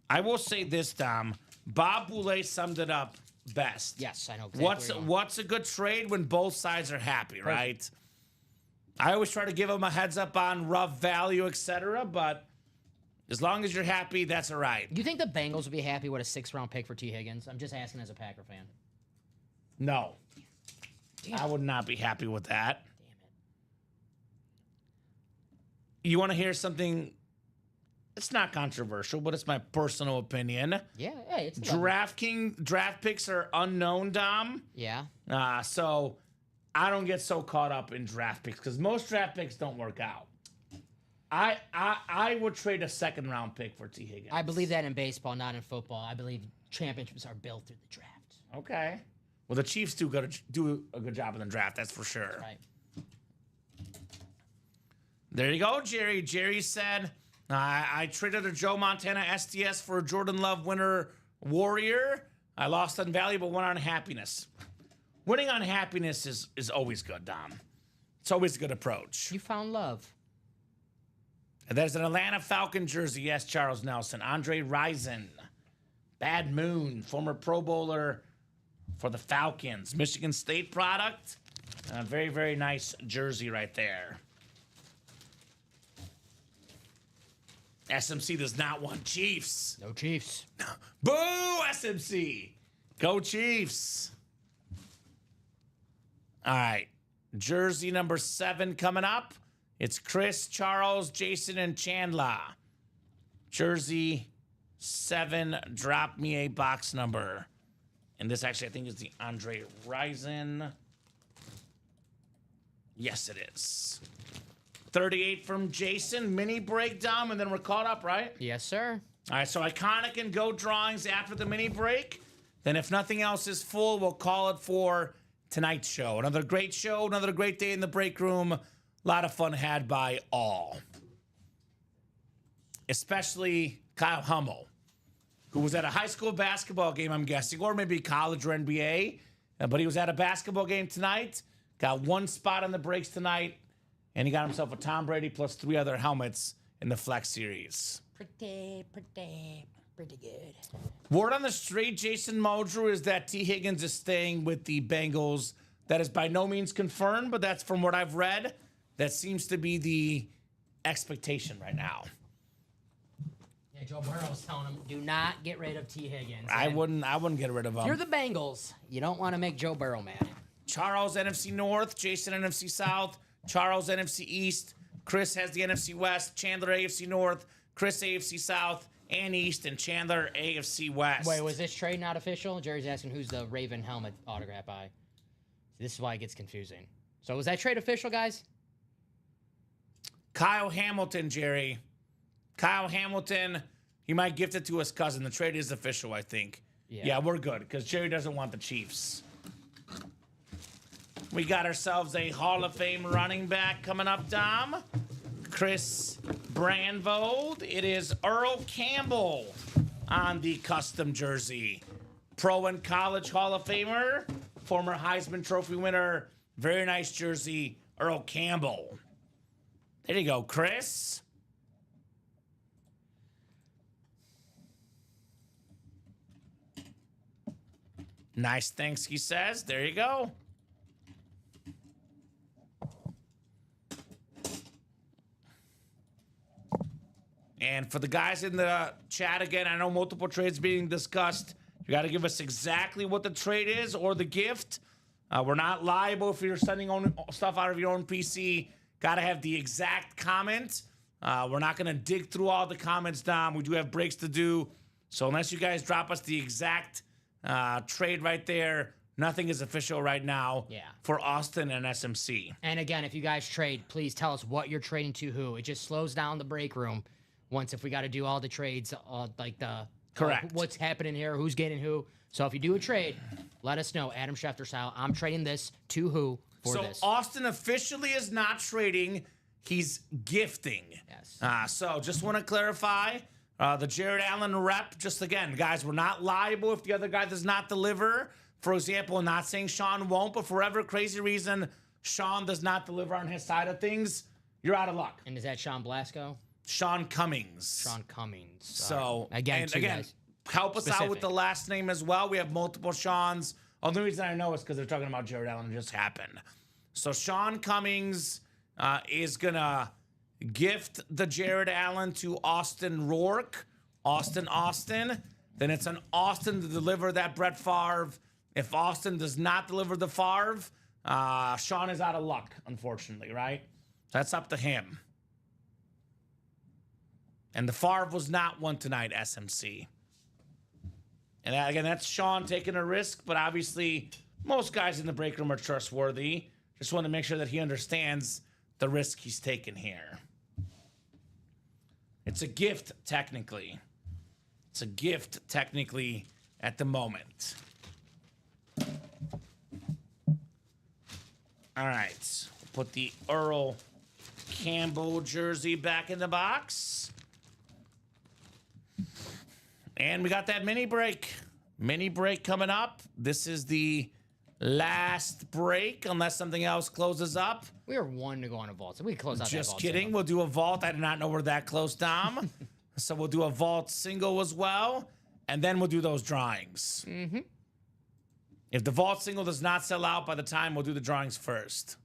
I will say this, Dom. Bob Boulay summed it up best. Yes, I know exactly. where you're going. What's a good trade when both sides are happy, right? I always try to give them a heads up on rough value, etc. But as long as you're happy, that's all right. Do you think the Bengals would be happy with a 6th-round pick for T. Higgins? I'm just asking as a Packer fan. No, Damn. I would not be happy with that. Damn it. You want to hear something? It's not controversial, but it's my personal opinion. Yeah, hey, it's Draft picks are unknown, Dom. Yeah. So I don't get so caught up in draft picks because most draft picks don't work out. I would trade a 2nd-round pick for T. Higgins. I believe that in baseball, not in football. I believe championships are built through the draft. Okay. Well, the Chiefs do a good job in the draft, that's for sure. Right. There you go, Jerry. Jerry said, I traded a Joe Montana SDS for a Jordan Love winner Warrior. I lost on value, but won on happiness. Winning on happiness is always good, Dom. It's always a good approach. You found love. And there's an Atlanta Falcon jersey. Yes, Charles Nelson. Andre Rison. Bad Moon, former Pro Bowler for the Falcons. Michigan State product. Very, very nice jersey right there. SMC does not want Chiefs. No Chiefs. Boo, SMC. Go Chiefs. All right. Jersey number 7 coming up. It's Chris, Charles, Jason, and Chandler. Jersey 7, drop me a box number. And this actually, I think, is the Andre Rison. Yes, it is. 38 from Jason. Mini breakdown, and then we're caught up, right? Yes, sir. All right, so Iconic and Go drawings after the mini break. Then if nothing else is full, we'll call it for tonight's show. Another great show, another great day in the break room. A lot of fun had by all. Especially Kyle Hummel, who was at a high school basketball game, I'm guessing, or maybe college or NBA. But he was at a basketball game tonight. Got 1 spot on the breaks tonight. And he got himself a Tom Brady plus 3 other helmets in the Flex Series. Pretty good. Word on the street, Jason Moldrew, is that T. Higgins is staying with the Bengals. That is by no means confirmed, but that's from what I've read. That seems to be the expectation right now. Yeah, Joe Burrow's telling him, do not get rid of T. Higgins. I wouldn't get rid of him. If you're the Bengals, you don't want to make Joe Burrow mad. Charles, NFC North. Jason, NFC South. Charles, NFC East. Chris has the NFC West. Chandler, AFC North. Chris, AFC South and East. And Chandler, AFC West. Wait, was this trade not official? Jerry's asking who's the Raven helmet autograph by. This is why it gets confusing. So was that trade official, guys? Kyle Hamilton, Jerry. Kyle Hamilton. He might gift it to his cousin. The trade is official, I think. Yeah, we're good because Jerry doesn't want the Chiefs. We got ourselves a Hall of Fame running back coming up, Dom. Chris Brandvold. It is Earl Campbell on the custom jersey. Pro and college Hall of Famer, former Heisman Trophy winner. Very nice jersey, Earl Campbell. There you go, Chris. Nice, thanks, he says. There you go. And for the guys in the chat, again, I know multiple trades being discussed. You got to give us exactly what the trade is or the gift. We're not liable if you're sending stuff out of your own PC. Got to have the exact comment. We're not going to dig through all the comments, Dom. We do have breaks to do. So unless you guys drop us the exact trade right there, nothing is official right now for Austin and SMC. And again, if you guys trade, please tell us what you're trading to who. It just slows down the break room. Once if we got to do all the trades, like the correct what's happening here, who's getting who. So if you do a trade, let us know. Adam Schefter style. I'm trading this to who for this. So Austin officially is not trading. He's gifting. Yes. So just want to clarify the Jared Allen rep. Just again, guys, we're not liable if the other guy does not deliver. For example, I'm not saying Sean won't, but for whatever crazy reason, Sean does not deliver on his side of things, you're out of luck. And is that Sean Blasco? Sean Cummings. Sean Cummings. So again, guys, help us out with the last name as well. We have multiple Seans. Only reason I know is because they're talking about Jared Allen. It just happened. So Sean Cummings is gonna gift the Jared Allen to Austin Rourke. Austin. Then it's an Austin to deliver that Brett Favre. If Austin does not deliver the Favre, Sean is out of luck, unfortunately, right? That's up to him. And the Favre was not one tonight, SMC. And again, that's Sean taking a risk, but obviously most guys in the break room are trustworthy. Just want to make sure that he understands the risk he's taking here. It's a gift, technically. It's a gift, technically, at the moment. All right. Put the Earl Campbell jersey back in the box. And we got that mini break. Mini break coming up. This is the last break, unless something else closes up. We are one to go on a vault, so we can close out that Just vault kidding. single. We'll do a vault. I did not know we're that close, Dom. So we'll do a vault single as well, and then we'll do those drawings. Mm-hmm. If the vault single does not sell out by the time, we'll do the drawings first.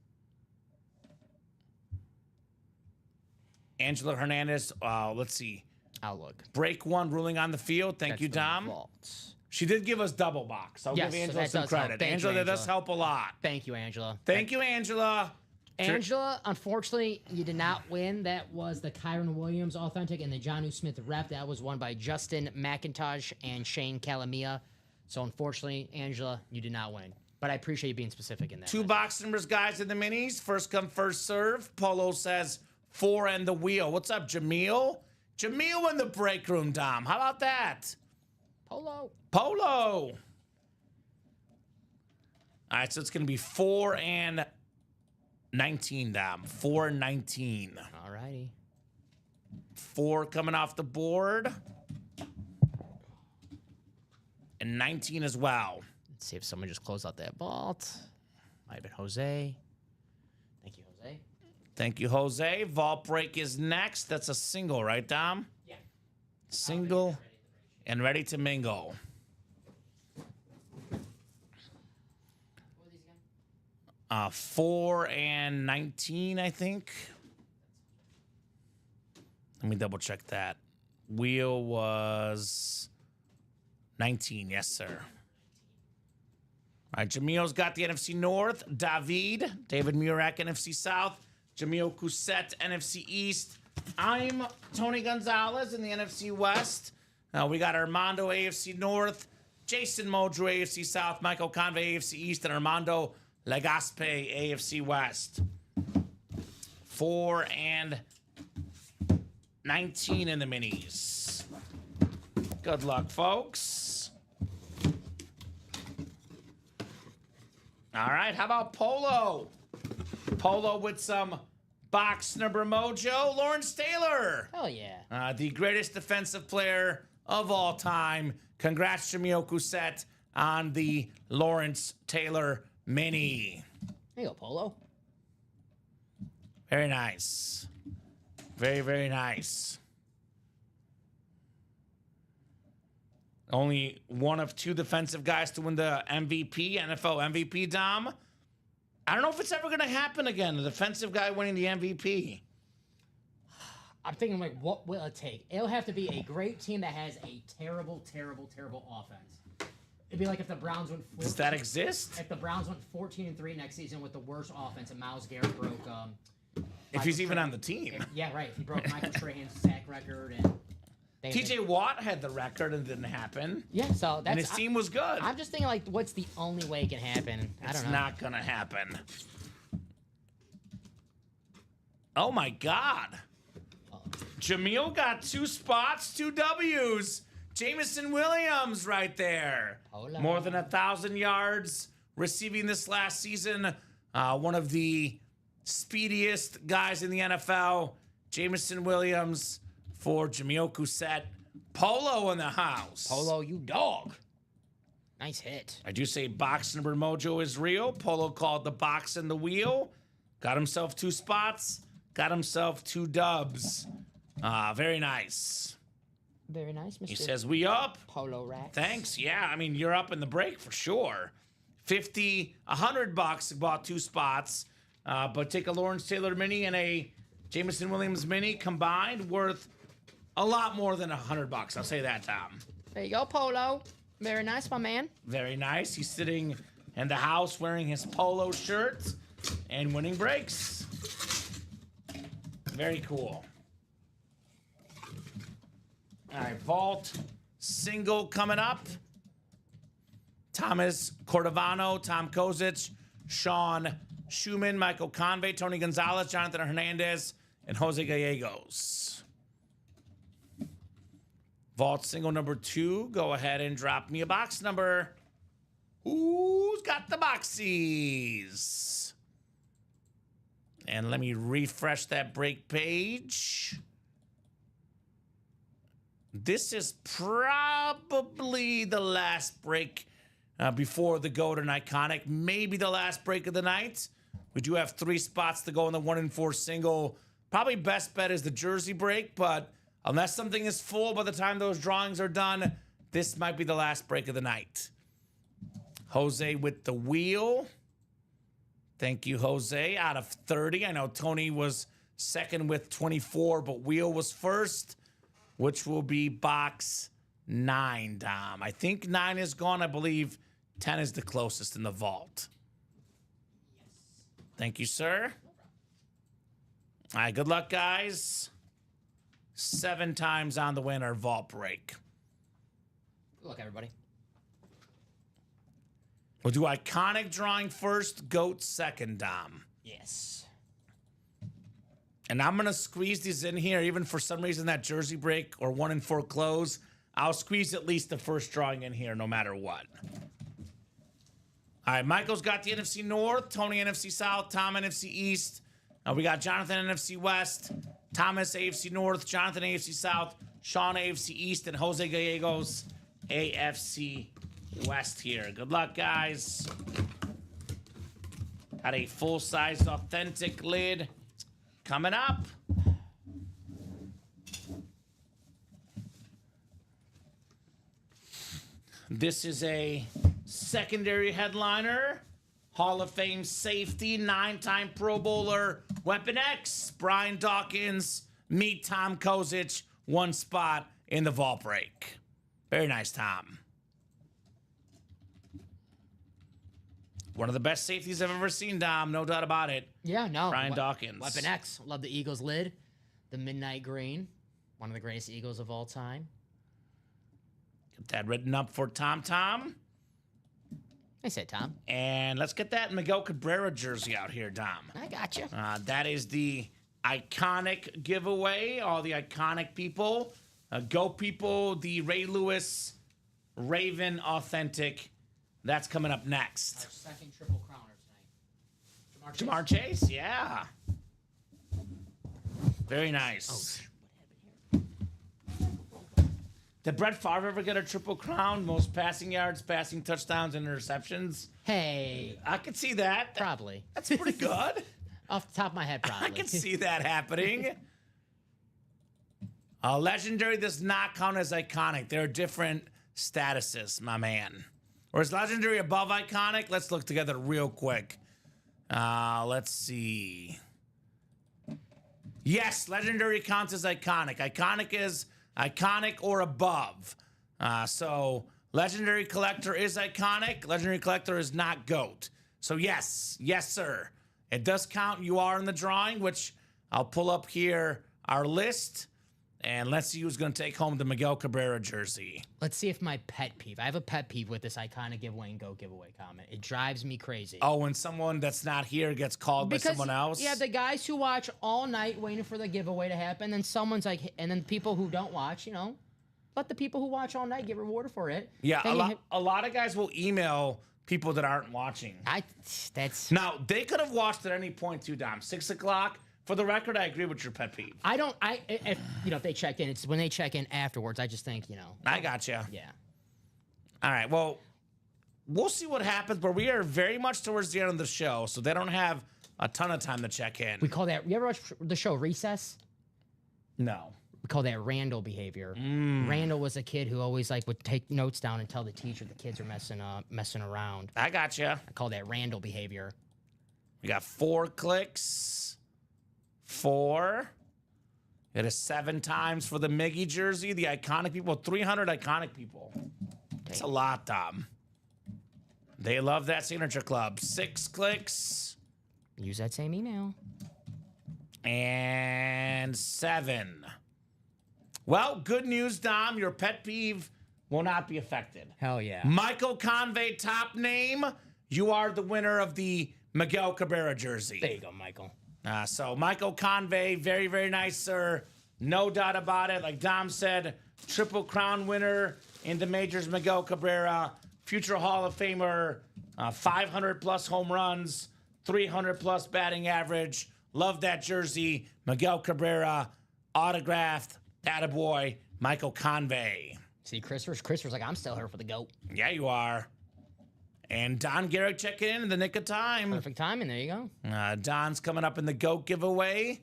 Angela Hernandez, let's see. Outlook. Break 1 ruling on the field. Thank you, That's the Dom. vault. She did give us double box. I'll Yes, give so Angela that some does help. credit. Thank you, Angela, that does Angela. help a lot. Thank you, Angela. Thank you, Angela. Angela, unfortunately, you did not win. That was the Kyron Williams Authentic and the Jonnu Smith Rep. That was won by Justin McIntosh and Shane Calamia. So, unfortunately, Angela, you did not win. But I appreciate you being specific in that. 2 box numbers, guys, in the minis. First come, first serve. Polo says 4 and the wheel. What's up, Jameel? Jameel in the break room, Dom. How about that? Polo. Polo. All right, so it's going to be 4 and 19, Dom. 4 and 19. All righty. 4 coming off the board. And 19 as well. Let's see if someone just closed out that vault. Might have been Jose. Thank you, Jose. Thank you, Jose. Vault break is next. That's a single, right, Dom? Yeah. Single and ready to mingle. What were these again? 4 and 19, I think. Let me double check that. Wheel was 19. Yes, sir. All right, Jamil's got the NFC North. David Murak, NFC South. Jamil Cousette, NFC East. I'm Tony Gonzalez in the NFC West. We got Armando, AFC North. Jason Moldrew, AFC South. Michael Convey, AFC East. And Armando Legaspe, AFC West. 4 and 19 in the minis. Good luck, folks. All right, how about Polo? Polo with some box number mojo. Lawrence Taylor, Hell yeah. the greatest defensive player of all time. Congrats, Jamil Cousette, on the Lawrence Taylor mini. There you go, Polo. Very nice. Very, very nice. Only one of 2 defensive guys to win the MVP, NFL MVP, Dom. I don't know if it's ever going to happen again. The defensive guy winning the MVP. I'm thinking, like, what will it take? It'll have to be a great team that has a terrible, terrible, terrible offense. It'd be like if the Browns went 14, Does that exist? if the Browns went 14-3 next season with the worst offense, and Myles Garrett broke. If he's even on the If, team. yeah, right. If he broke Michael Strahan's sack record, and TJ Watt had the record and it didn't happen. Yeah, so that's And his team was good. I'm just thinking, like, what's the only way it can happen? I It's don't know. not going to happen. Oh, my God. Jamil got 2 spots, 2 W's. Jamison Williams right there. Hola. More than 1,000 yards receiving this last season. One of the speediest guys in the NFL. Jamison Williams for Jamil Cousette. Polo in the house. Polo, you dog. Nice hit. I do say box number mojo is real. Polo called the box and the wheel. Got himself 2 spots. Got himself 2 dubs. Very nice. Very nice, Mr. He says, we up. Polo Rack. Thanks. Yeah, I mean, you're up in the break for sure. $50, $100 bought 2 spots. But take a Lawrence Taylor mini and a Jamison Williams mini combined worth a lot more than $100. I'll say that, Tom. There you go, Polo. Very nice, my man. Very nice. He's sitting in the house wearing his polo shirt and winning breaks. Very cool. All right, vault single coming up. Thomas Cordovano, Tom Kozich, Sean Schumann, Michael Convey, Tony Gonzalez, Jonathan Hernandez, and Jose Gallegos. Vault single number 2. Go ahead and drop me a box number. Who's got the boxies? And let me refresh that break page. This is probably the last break before the GOAT and Iconic. Maybe the last break of the night. We do have 3 spots to go in the 1 in 4 single. Probably best bet is the jersey break, but unless something is full by the time those drawings are done, this might be the last break of the night. Jose with the wheel. Thank you, Jose. Out of 30. I know Tony was second with 24, but wheel was first. which will be box 9, Dom. I think 9 is gone. I believe 10 is the closest in the vault. Thank you, sir. All right, good luck, guys. 7 times on the winner vault break. Good luck, everybody. We'll do iconic drawing first, GOAT second, Dom. Yes. And I'm going to squeeze these in here, even for some reason that jersey break or 1 in 4 close. I'll squeeze at least the first drawing in here no matter what. All right, Michael's got the NFC North, Tony NFC South, Tom NFC East. We got Jonathan NFC West, Thomas AFC North, Jonathan AFC South, Sean AFC East, and Jose Gallegos AFC West here. Good luck, guys. Got a full-size authentic lid coming up. This is a secondary headliner. Hall of Fame safety, 9-time Pro Bowler, Weapon X, Brian Dawkins, meet Tom Kozic, 1 spot in the vault break. Very nice, Tom. One of the best safeties I've ever seen, Dom. No doubt about it. Yeah, no. Brian Dawkins. Weapon X. Love the Eagles lid. The Midnight Green. One of the greatest Eagles of all time. Get that written up for Tom. I said Tom. And let's get that Miguel Cabrera jersey out here, Dom. I got you. That is the iconic giveaway. All the iconic people. Go people, the Ray Lewis Raven Authentic. That's coming up next. Our second Triple Crowner tonight. Jamar Chase, yeah. Very nice. Oh, Did Brett Favre ever get a Triple Crown? Most passing yards, passing touchdowns, and interceptions? hey, I could see that. probably. That's pretty good. Off the top of my head, probably. I can see that happening. Legendary does not count as iconic. There are different statuses, my man. Or is Legendary above iconic? Let's look together real quick. Let's see. Yes, Legendary counts as iconic. Iconic is iconic or above. So Legendary Collector is iconic. Legendary Collector is not GOAT. So yes, sir. It does count. You are in the drawing, which I'll pull up here our list. And let's see who's going to take home the Miguel Cabrera jersey. Let's see if my pet peeve. I have a pet peeve with this iconic giveaway and GOAT giveaway comment. It drives me crazy. Oh, when someone that's not here gets called by someone else? Yeah, the guys who watch all night waiting for the giveaway to happen, then someone's like, and then people who don't watch, let the people who watch all night get rewarded for it. Yeah, Then a lot of guys will email people that aren't watching. That's. Now, they could have watched at any point too, Dom. 6 o'clock. For the record, I agree with your pet peeve. If they check in, it's when they check in afterwards. I just think, I gotcha. Yeah. All right, well, we'll see what happens, but we are very much towards the end of the show, so they don't have a ton of time to check in. We call that. You ever watch the show Recess? No. We call that Randall behavior. Randall was a kid who always would take notes down and tell the teacher the kids are messing around. I gotcha. I call that Randall behavior. We got 4 clicks. 4. It is 7 times for the Miggy jersey, the iconic people. 300 iconic people. That's a lot, Dom. They love that signature club. 6 clicks. Use that same email. And 7. Well, good news, Dom. Your pet peeve will not be affected. Hell yeah. Michael Convey, top name. You are the winner of the Miguel Cabrera jersey. There you go, Michael. So Michael Convey, very, very nice, sir. No doubt about it. Like Dom said, Triple Crown winner in the majors, Miguel Cabrera, future Hall of Famer, 500-plus home runs, 300-plus batting average. Love that jersey. Miguel Cabrera, autographed, attaboy, Michael Convey. See, Chris was like, I'm still here for the GOAT. Yeah, you are. And Don Garrick checking in the nick of time. Perfect timing. There you go. Don's coming up in the GOAT giveaway.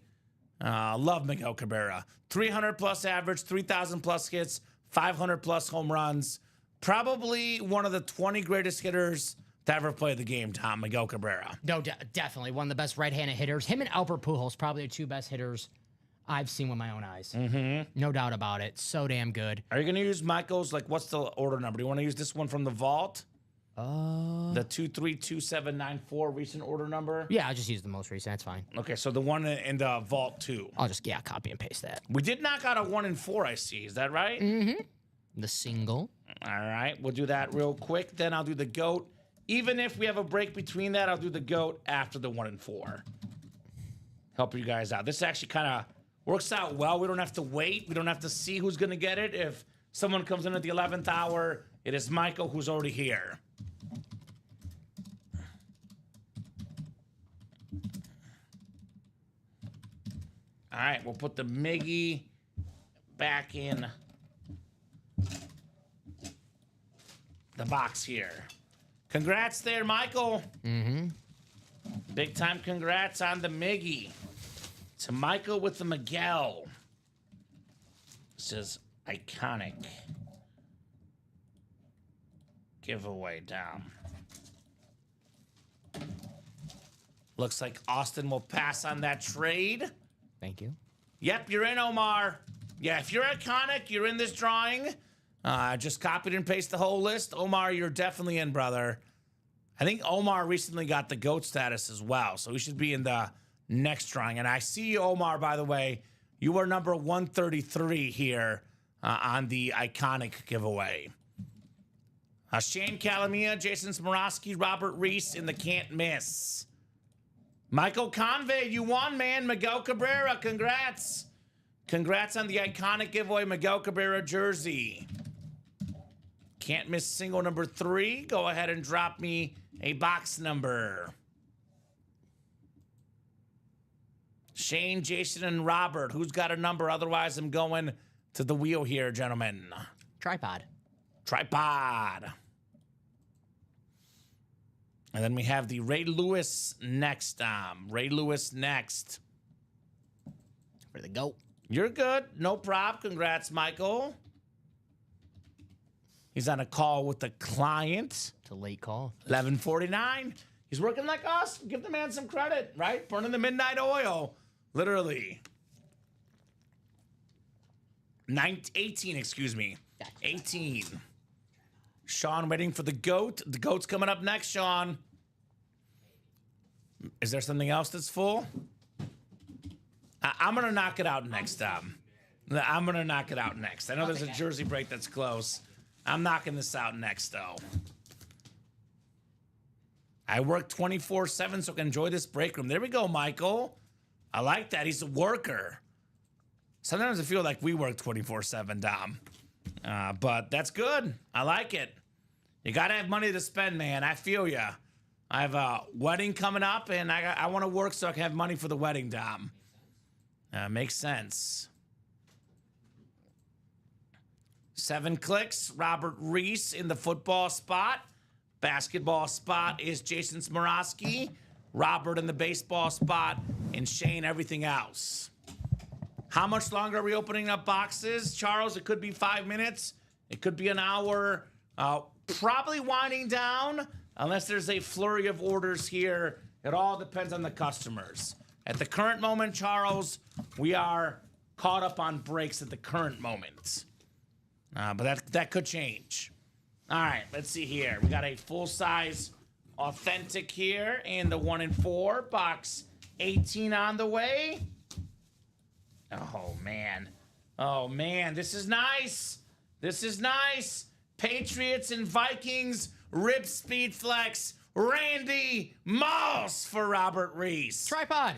Love Miguel Cabrera. 300-plus average, 3,000-plus hits, 500-plus home runs. Probably one of the 20 greatest hitters to ever play the game, Tom, Miguel Cabrera. No, definitely. One of the best right-handed hitters. Him and Albert Pujols, probably the 2 best hitters I've seen with my own eyes. Mm-hmm. No doubt about it. So damn good. Are you going to use Michael's, like, what's the order number? Do you want to use this one from the vault? The 232794 recent order number? Yeah, I'll just use the most recent. That's fine. Okay, so the one in the vault 2. I'll just, copy and paste that. We did knock out a 1 and 4, I see. Is that right? The single. All right, we'll do that real quick. Then I'll do the GOAT. Even if we have a break between that, I'll do the GOAT after the 1 and 4. Help you guys out. This actually kind of works out well. We don't have to wait. We don't have to see who's going to get it. If someone comes in at the 11th hour, it is Michael who's already here. All right, we'll put the Miggy back in the box here. Congrats there, Michael. Big time congrats on the Miggy. To Michael with the Miguel. This is iconic. Giveaway down. Looks like Austin will pass on that trade. Thank you. Yep, you're in, Omar. Yeah, if you're iconic, you're in this drawing. Just copied and paste the whole list. Omar, you're definitely in, brother. I think Omar recently got the GOAT status as well, so he should be in the next drawing. And I see you, Omar, by the way. You were number 133 here on the iconic giveaway. Shane Calamia, Jason Smorosky, Robert Reese in the can't miss. Michael Convey, you won, man. Miguel Cabrera, congrats. Congrats on the iconic giveaway Miguel Cabrera jersey. Can't miss single number 3. Go ahead and drop me a box number. Shane, Jason, and Robert. Who's got a number? Otherwise, I'm going to the wheel here, gentlemen. Tripod. Tripod. And then we have the Ray Lewis next. Ray Lewis next. For the GOAT. You're good. No prob. Congrats, Michael. He's on a call with the client. It's a late call. 11:49. He's working like us. Give the man some credit, right? Burning the midnight oil. Literally. 18, excuse me. 18. Sean waiting for the GOAT. The GOAT's coming up next, Sean. Is there something else that's full? I'm going to knock it out next time. I'm going to knock it out next. I know there's a jersey break that's close. I'm knocking this out next, though. I work 24/7 so I can enjoy this break room. There we go, Michael. I like that. He's a worker. Sometimes I feel like we work 24/7, Dom. But that's good. I like it. You got to have money to spend, man. I feel ya. I have a wedding coming up, and I want to work so I can have money for the wedding, Dom. Makes sense. 7 clicks. Robert Reese in the football spot. Basketball spot is Jason Smorosky. Robert in the baseball spot. And Shane, everything else. How much longer are we opening up boxes? Charles, it could be 5 minutes. It could be an hour. Probably winding down unless there's a flurry of orders here. It all depends on the customers. At the current moment, Charles, we are caught up on breaks at the current moment. But that could change. All right, let's see here. We got a full-size authentic here in the 1 and 4. Box 18 on the way. Oh, man. Oh, man. This is nice. This is nice. Patriots and Vikings. Rip Speed Flex. Randy Moss for Robert Reese. Tripod.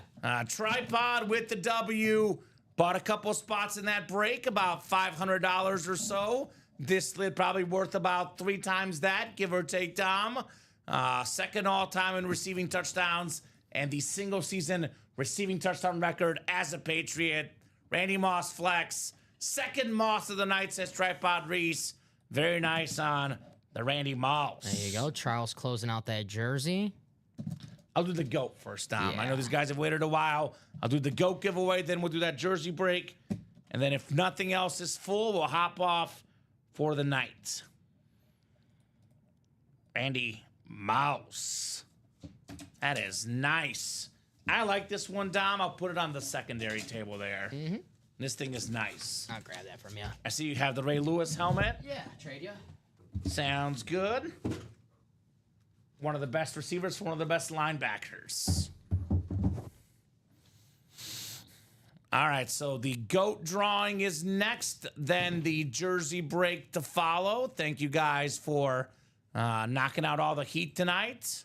Tripod with the W. Bought a couple spots in that break, about $500 or so. This slid probably worth about 3 times that, give or take, Dom. Second all-time in receiving touchdowns and the single-season receiving touchdown record as a Patriot. Randy Moss flex. Second Moss of the night, says Tripod Reese. Very nice on the Randy Moss. There you go. Charles closing out that jersey. I'll do the GOAT first, Dom. Yeah. I know these guys have waited a while. I'll do the GOAT giveaway, then we'll do that jersey break. And then if nothing else is full, we'll hop off for the night. Randy Mouse. That is nice. I like this one, Dom. I'll put it on the secondary table there. Mm-hmm. This thing is nice. I'll grab that from you. I see you have the Ray Lewis helmet. Yeah, trade you. Sounds good. One of the best receivers for one of the best linebackers. All right, so the GOAT drawing is next, then the jersey break to follow. Thank you guys for knocking out all the heat tonight.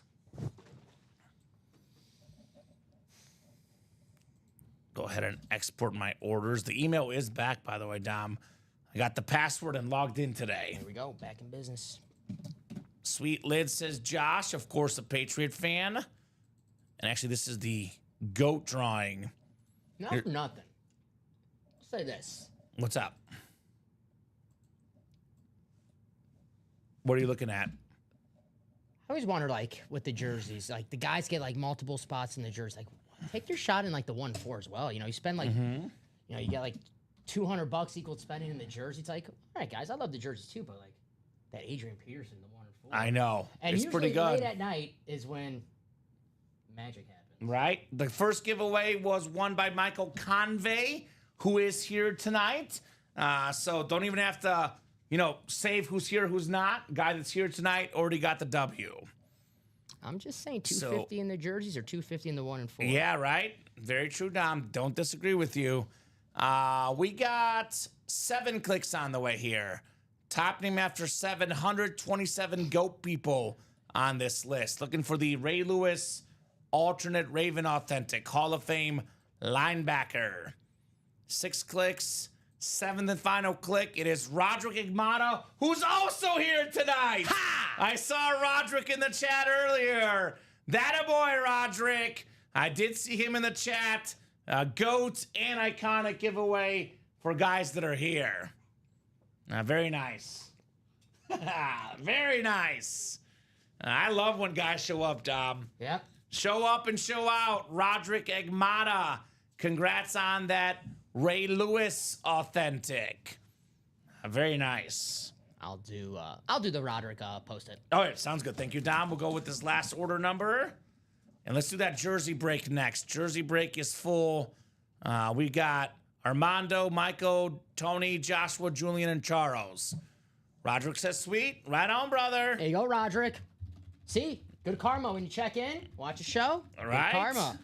Go ahead and export my orders. The email is back, by the way, Dom. I got the password and logged in today. Here we go, back in business. Sweet Lid says Josh, of course, a Patriot fan. And actually, this is the GOAT drawing. Not for nothing. I'll say this. What's up? What are you looking at? I always wonder, like, with the jerseys, like, the guys get, like, multiple spots in the jersey. Like, take your shot in, like, the 1-4 as well. You know, you spend, like, you know, you get, like, $200 equal spending in the jersey. It's like, all right, guys, I love the jerseys, too, but, like, that Adrian Peterson, the 1-4. I know. And it's pretty good. Late at night is when magic happens. Right? The first giveaway was won by Michael Convey, who is here tonight. So don't even have to, you know, save who's here, who's not. Guy that's here tonight already got the W. I'm just saying 250 in the jerseys or 250 in the 1-4. Yeah, right? Very true, Dom. Don't disagree with you. We got 7 clicks on the way here. Top name after 727 GOAT people on this list. Looking for the Ray Lewis alternate Raven Authentic Hall of Fame linebacker. 6 clicks. 7th and final click. It is Roderick Igmata, who's also here tonight. Ha! I saw Roderick in the chat earlier. That a boy, Roderick. I did see him in the chat. GOAT and iconic giveaway for guys that are here. Very nice. Very nice. I love when guys show up, Dom. Yep. Show up and show out. Roderick Igmata. Congrats on that Ray Lewis authentic. Very nice. I'll do the Roderick post-it. All right, sounds good. Thank you, Dom. We'll go with this last order number. And let's do that jersey break next. Jersey break is full. We got Armando, Michael, Tony, Joshua, Julian, and Charles. Roderick says, sweet. Right on, brother. There you go, Roderick. See? Good karma when you check in, watch a show. All right. Good karma.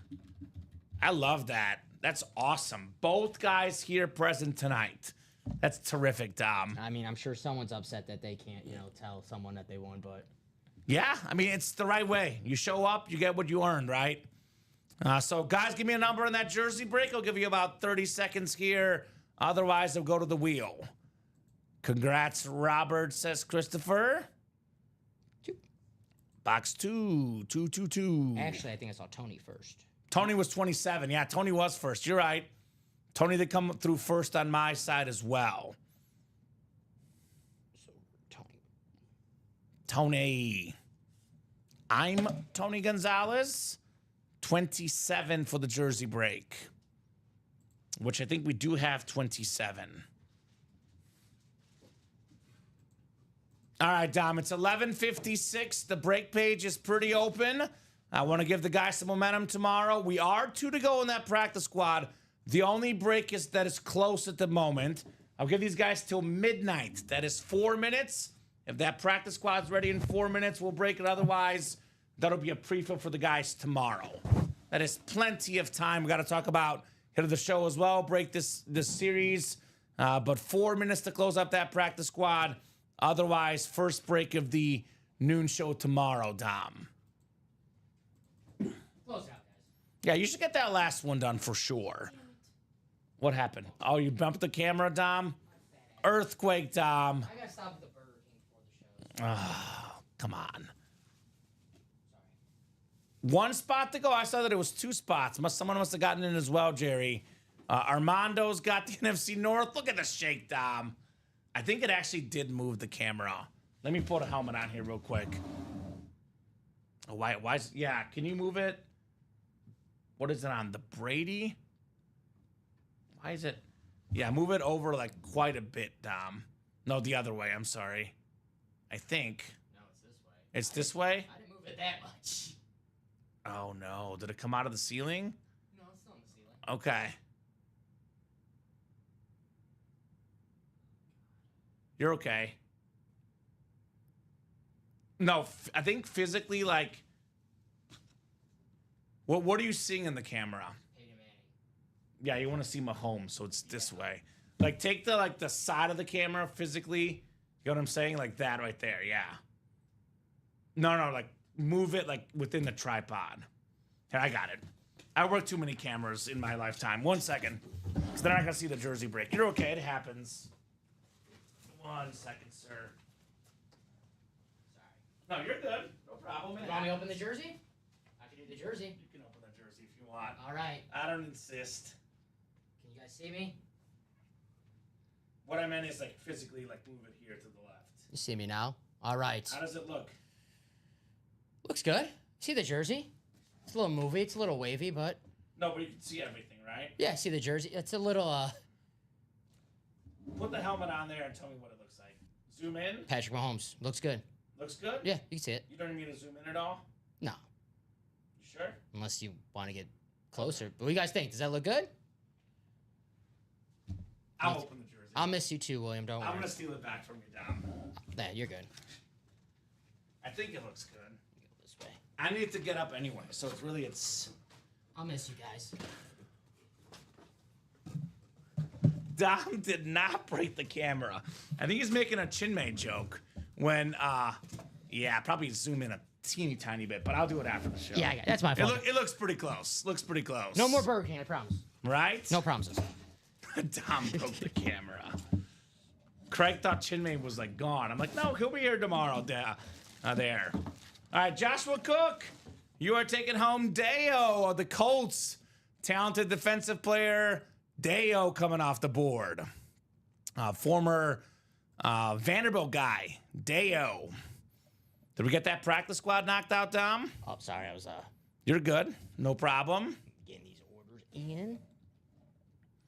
I love that. That's awesome. Both guys here present tonight. That's terrific, Dom. I mean, I'm sure someone's upset that they can't, you know, tell someone that they won, but... Yeah, I mean, it's the right way. You show up, you get what you earned, right? So, guys, give me a number on that jersey break. I'll give you about 30 seconds here. Otherwise, I'll go to the wheel. Congrats, Robert, says Christopher. 2. Box 2, 222. Actually, I think I saw Tony first. Tony was 27. Yeah, Tony was first. You're right. Tony did come through first on my side as well. So, Tony. Tony. I'm Tony Gonzalez. 27 for the jersey break, which I think we do have 27. All right, Dom, it's 11:56. The break page is pretty open. I want to give the guys some momentum tomorrow. We are 2 to go in that practice squad. The only break is that is close at the moment. I'll give these guys till midnight. That is 4 minutes. If that practice squad's ready in 4 minutes, we'll break it. Otherwise, that'll be a pre-fill for the guys tomorrow. That is plenty of time. We got to talk about hit of the show as well. Break this series. But 4 minutes to close up that practice squad. Otherwise, first break of the noon show tomorrow, Dom. Close out, guys. Yeah, you should get that last one done for sure. What happened? Oh, you bumped the camera, Dom? Earthquake, Dom. I gotta stop at the Burger King for the show. Oh, come on. One spot to go. I saw that it was 2 spots. Someone must have gotten in as well, Jerry. Armando's got the NFC North. Look at the shake, Dom. I think it actually did move the camera. Let me put a helmet on here real quick. Oh, why is, yeah, can you move it? What is it on? The Brady? Why is it? Yeah, move it over like quite a bit, Dom. No, the other way. I'm sorry. I think. No, it's this way. It's this way? I didn't move it that much. Oh, no. Did it come out of the ceiling? No, it's still on the ceiling. Okay. You're okay. No, I think physically, like, what are you seeing in the camera? Peyton Manning. Yeah, you want to see Mahomes, so it's this way. Like, take the side of the camera physically. You know what I'm saying? Like that right there, yeah. No, like, move it, like, within the tripod. Here, I got it. I worked too many cameras in my lifetime. 1 second. Because they're not going to see the jersey break. You're okay, it happens. 1 second, sir. Sorry. No, you're good. No problem. You want me to open the jersey? I can do the jersey. You can open the jersey if you want. All right. I don't insist. Can you guys see me? What I meant is, like, physically, like, move it here to the left. You see me now? All right. How does it look? Looks good. See the jersey? It's a little movie. It's a little wavy, but No, but you can see everything, right? yeah, see the jersey. It's a little Put the helmet on there and tell me what it looks like. Zoom in. Patrick Mahomes. Looks good. Looks good? Yeah, you can see it. You don't need me to zoom in at all? No, You sure? unless you want to get closer. But what do you guys think? Does that look good? I'll open the jersey. I'll miss you too, William. Don't I'm worry. going to steal it back from you, Dom. Yeah, you're good. I think it looks good. Go this way. I need to get up anyway, so it's... I'll miss you guys. Dom did not break the camera. I think he's making a Chinmay joke when, yeah, probably zoom in a teeny tiny bit, but I'll do it after the show. Yeah, that's my fault. It looks pretty close. Looks pretty close. No more Burger King, I promise. Right? No promises. Dom broke the camera. Craig thought Chinmay was, like, gone. I'm like, no, he'll be here tomorrow. There. All right, Joshua Cook, you are taking home Deo of the Colts. Talented defensive player, Deo coming off the board. Former Vanderbilt guy, Deo. Did we get that practice squad knocked out, Dom? Oh, sorry, I was You're good. No problem. getting these orders in.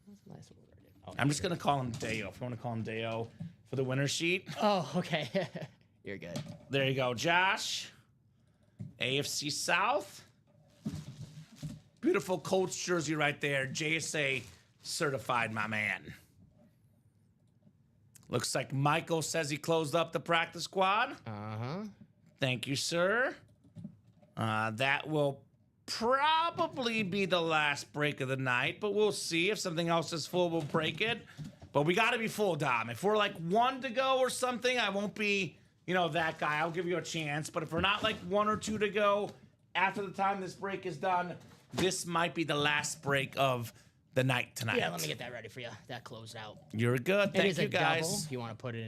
That's a nice order I did. Oh, I'm just going to call him Deo. If you want to call him Deo for the winner sheet. oh okay. You're good. There you go, Josh. AFC South. Beautiful Colts jersey right there. JSA certified, my man. Looks like Michael says he closed up the practice squad. Uh-huh. Thank you, sir. That will probably be the last break of the night, but we'll see. If something else is full, we'll break it. But we got to be full, Dom. If we're like 1 to go or something, I won't be, that guy. I'll give you a chance. But if we're not like 1 or 2 to go after the time this break is done, this might be the last break of the night tonight. Yeah, let me get that ready for you. That closed out. You're good. It Thank is you, a guys. double. You want to put it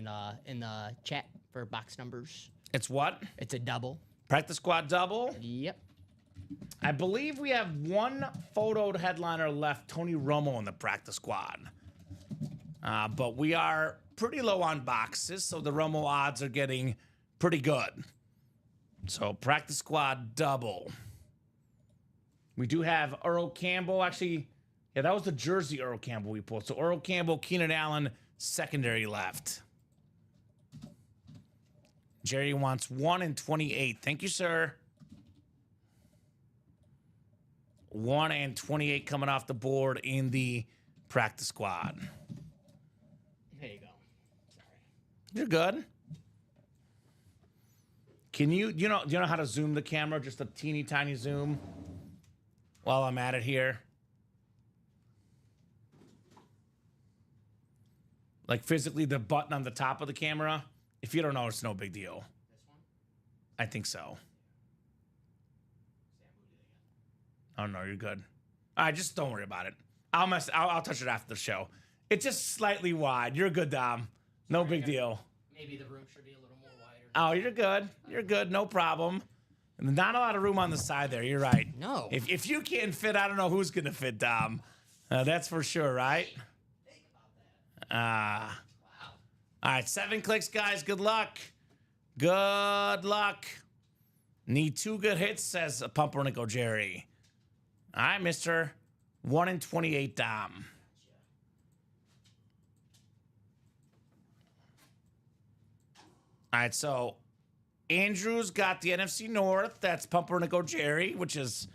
in the chat for box numbers? It's what? It's a double. Practice squad double. Yep. I believe we have one photoed headliner left, Tony Romo in the practice squad. But we are pretty low on boxes, so the Romo odds are getting pretty good. So practice squad double. We do have Earl Campbell. Actually, yeah, that was the jersey Earl Campbell we pulled. So Earl Campbell, Keenan Allen, secondary left. Jerry wants 1 and 28. Thank you, sir. 1 and 28 coming off the board in the practice squad. There you go. Sorry. You're good. Can you, do you know how to zoom the camera? Just a teeny tiny zoom while I'm at it here. Like physically the button on the top of the camera. If you don't know, it's no big deal. This one? I think so. Oh no, you're good. All right, just don't worry about it. I'll touch it after the show. It's just slightly wide. You're good, Dom. No big deal. Maybe the room should be a little more wider. Oh, you're good. You're good. No problem. Not a lot of room on the side there. You're right. No. If you can't fit, I don't know who's gonna fit, Dom. That's for sure, right? Think about that. All Wow. right, 7 clicks, guys. Good luck. Good luck. Need 2 good hits, says Pumpernickel Jerry. All right, mister. 1 and 28, Dom. All right, so Andrew's got the NFC North. That's Pumpernickel Jerry, which is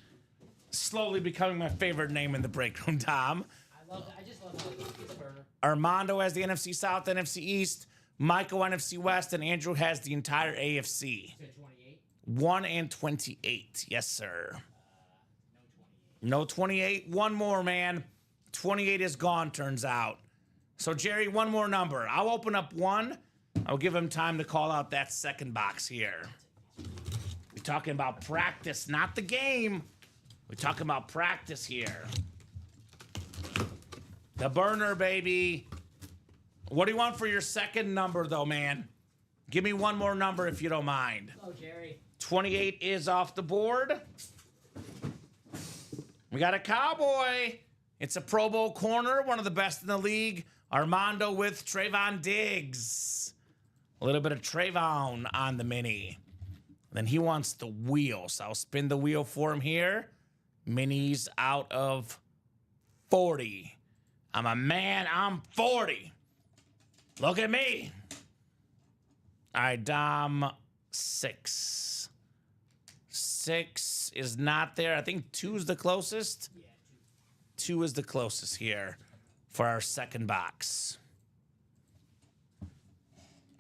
slowly becoming my favorite name in the break room, Tom. I just love how it's burner. Armando has the NFC South, NFC East. Michael, NFC West. And Andrew has the entire AFC. 28. 1 and 28. Yes, sir. No 28. One more, man. 28 is gone, turns out. So, Jerry, one more number. I'll open up one. I'll give him time to call out that second box here. We're talking about practice, not the game. We're talking about practice here. The burner, baby. What do you want for your second number, though, man? Give me one more number if you don't mind. Oh, Jerry. 28 is off the board. We got a Cowboy. It's a Pro Bowl corner, one of the best in the league. Armando with Trayvon Diggs. A little bit of Trayvon on the mini. Then he wants the wheel, so I'll spin the wheel for him here. Minis out of 40. I'm a man, I'm 40. Look at me. All right, Dom, 6. 6 is not there. I think 2 is the closest. Yeah, 2 is the closest here for our second box.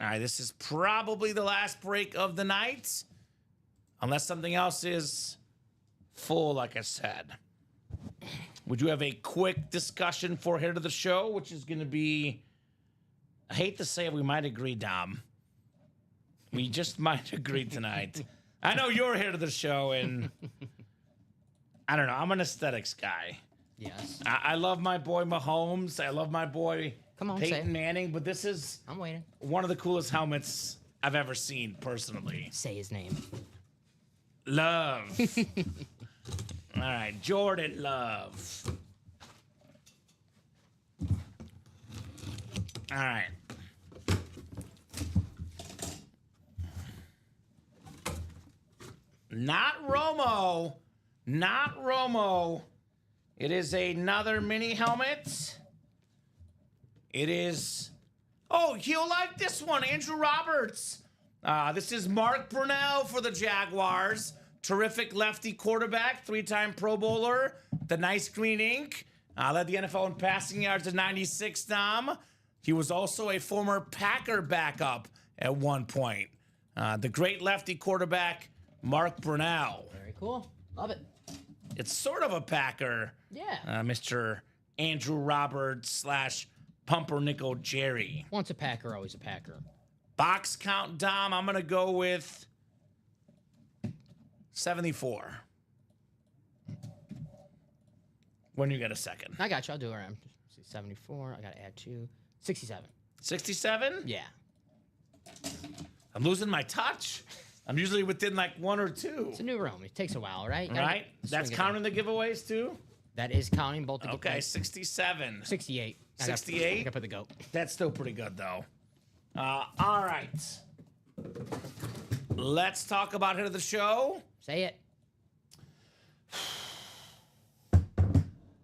All right, this is probably the last break of the night. Unless something else is full, like I said. Would you have a quick discussion for hit of the show, which is going to be, I hate to say it, we might agree, Dom. We just might agree tonight. I know you're here to the show, and I don't know. I'm an aesthetics guy. Yes. I love my boy Mahomes. I love my boy Come on, say Peyton it. Manning, but this is I'm waiting. one of the coolest helmets I've ever seen personally. Say his name. Love. All right, Jordan Love. All right. Not Romo. Not Romo. It is another mini helmet. It is... Oh, you'll like this one. Andrew Roberts. This is Mark Brunell for the Jaguars. Terrific lefty quarterback, 3-time Pro Bowler. The nice green ink. Led the NFL in passing yards at 96, Dom. He was also a former Packer backup at one point. The great lefty quarterback, Mark Brunell. Very cool. Love it. It's sort of a Packer. Yeah. Mr. Andrew Roberts / Pumpernickel Jerry. Once a Packer, always a Packer. Box count, Dom, I'm going to go with 74. When you get a second. I got you. I'll do it around 74. I got to add 2. 67. 67? Yeah. I'm losing my touch. I'm usually within like 1 or 2. It's a new room. It takes a while, right? Right? That's counting the giveaways too? That is counting both the Okay, giveaways. 67. 68. 68? I got to put the goat. That's still pretty good, though. All right. Let's talk about hit of the show. Say it.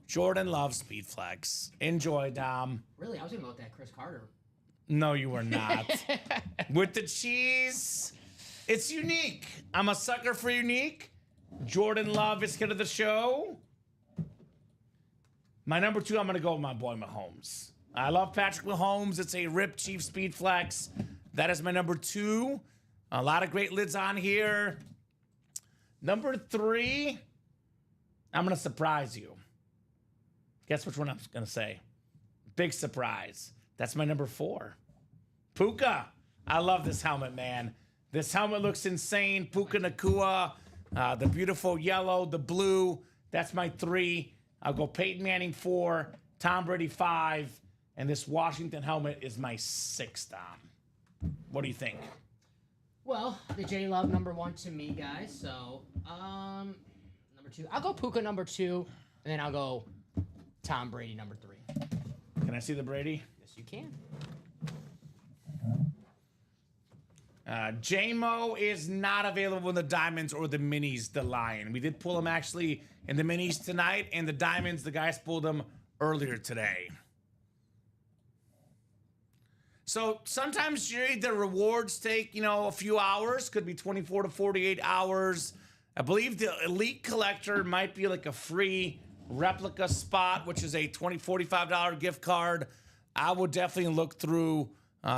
Jordan Love Speed Flex. Enjoy, Dom. Really? I was going to go with that Chris Carter. No, you were not. With the cheese, it's unique. I'm a sucker for unique. Jordan Love is hit of the show. My number 2, I'm going to go with my boy Mahomes. I love Patrick Mahomes. It's a Rip Chief Speed Flex. That is my number 2. A lot of great lids on here. Number 3, I'm going to surprise you. Guess which one I'm going to say? Big surprise. That's my number 4. Puka. I love this helmet, man. This helmet looks insane. Puka Nacua. The beautiful yellow, the blue. That's my 3. I'll go Peyton Manning 4, Tom Brady 5, and this Washington helmet is my 6, Dom. What do you think? Well, the J Love number 1 to me, guys. So, number 2. I'll go Puka number 2, and then I'll go Tom Brady number 3. Can I see the Brady? Yes, you can. J-Mo is not available in the diamonds or the minis, the Lion. We did pull him actually in the minis tonight, and the diamonds, the guys pulled them earlier today. So sometimes, Jerry, the rewards take, a few hours, could be 24 to 48 hours. I believe the Elite Collector might be like a free replica spot, which is a $45 gift card. I would definitely look through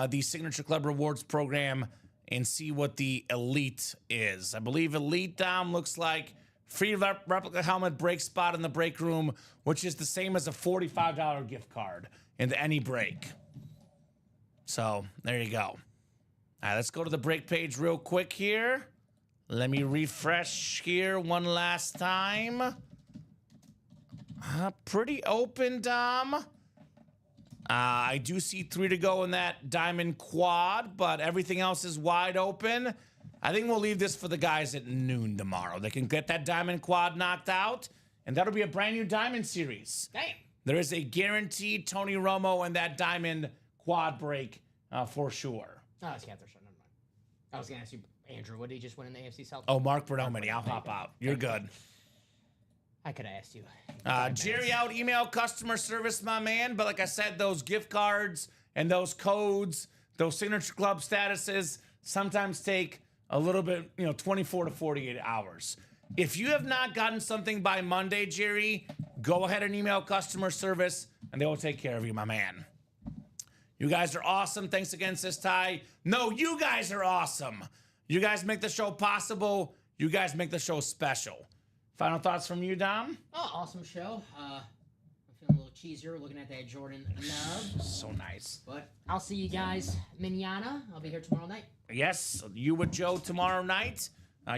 the Signature Club Rewards program and see what the Elite is. I believe Elite, Dom, looks like free replica helmet break spot in the break room, which is the same as a $45 gift card into any break. So there you go. All right, let's go to the break page real quick here. Let me refresh here one last time. Pretty open, Dom. I do see 3 to go in that diamond quad, but everything else is wide open. I think we'll leave this for the guys at noon tomorrow. They can get that diamond quad knocked out, and that'll be a brand new diamond series. Damn. There is a guaranteed Tony Romo and that diamond quad break for sure. Oh, it's Catherine. Never mind. I was going to ask you, Andrew, what did he just win in the AFC South? Oh, Mark Bertomini. I'll hop out. You're good. I could have asked you. Jerry out email customer service, my man. But like I said, those gift cards and those codes, those Signature Club statuses sometimes take a little bit, 24 to 48 hours. If you have not gotten something by Monday, Jerry, go ahead and email customer service and they will take care of you, my man. You guys are awesome. Thanks again, Sis Ty. No, you guys are awesome. You guys make the show possible. You guys make the show special. Final thoughts from you, Dom? Oh, awesome show. I'm feeling a little cheesier looking at that Jordan Love. So nice. But I'll see you guys manana. I'll be here tomorrow night. Yes, you with Joe tomorrow night.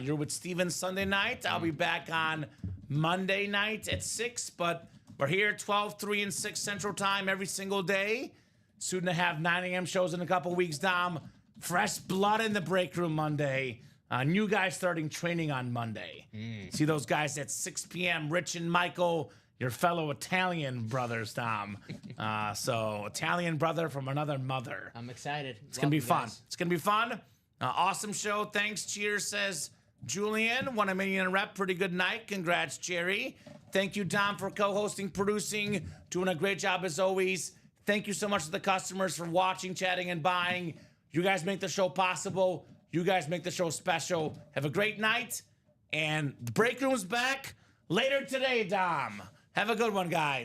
You're with Steven Sunday night. I'll be back on Monday night at 6. But we're here 12, 3, and 6 Central Time every single day. Soon to have 9 a.m. shows in a couple weeks, Dom. Fresh blood in the break room Monday. New guys starting training on Monday. See those guys at 6 p.m. Rich and Michael, your fellow Italian brothers, Dom. So Italian brother from another mother. I'm excited. It's going to be fun. It's going to be fun. Awesome show. Thanks. Cheers, says Julian. 1 million rep. Pretty good night. Congrats, Jerry. Thank you, Dom, for co-hosting, producing, doing a great job as always. Thank you so much to the customers for watching, chatting, and buying. You guys make the show possible. You guys make the show special. Have a great night. And the break room's back later today, Dom. Have a good one, guys.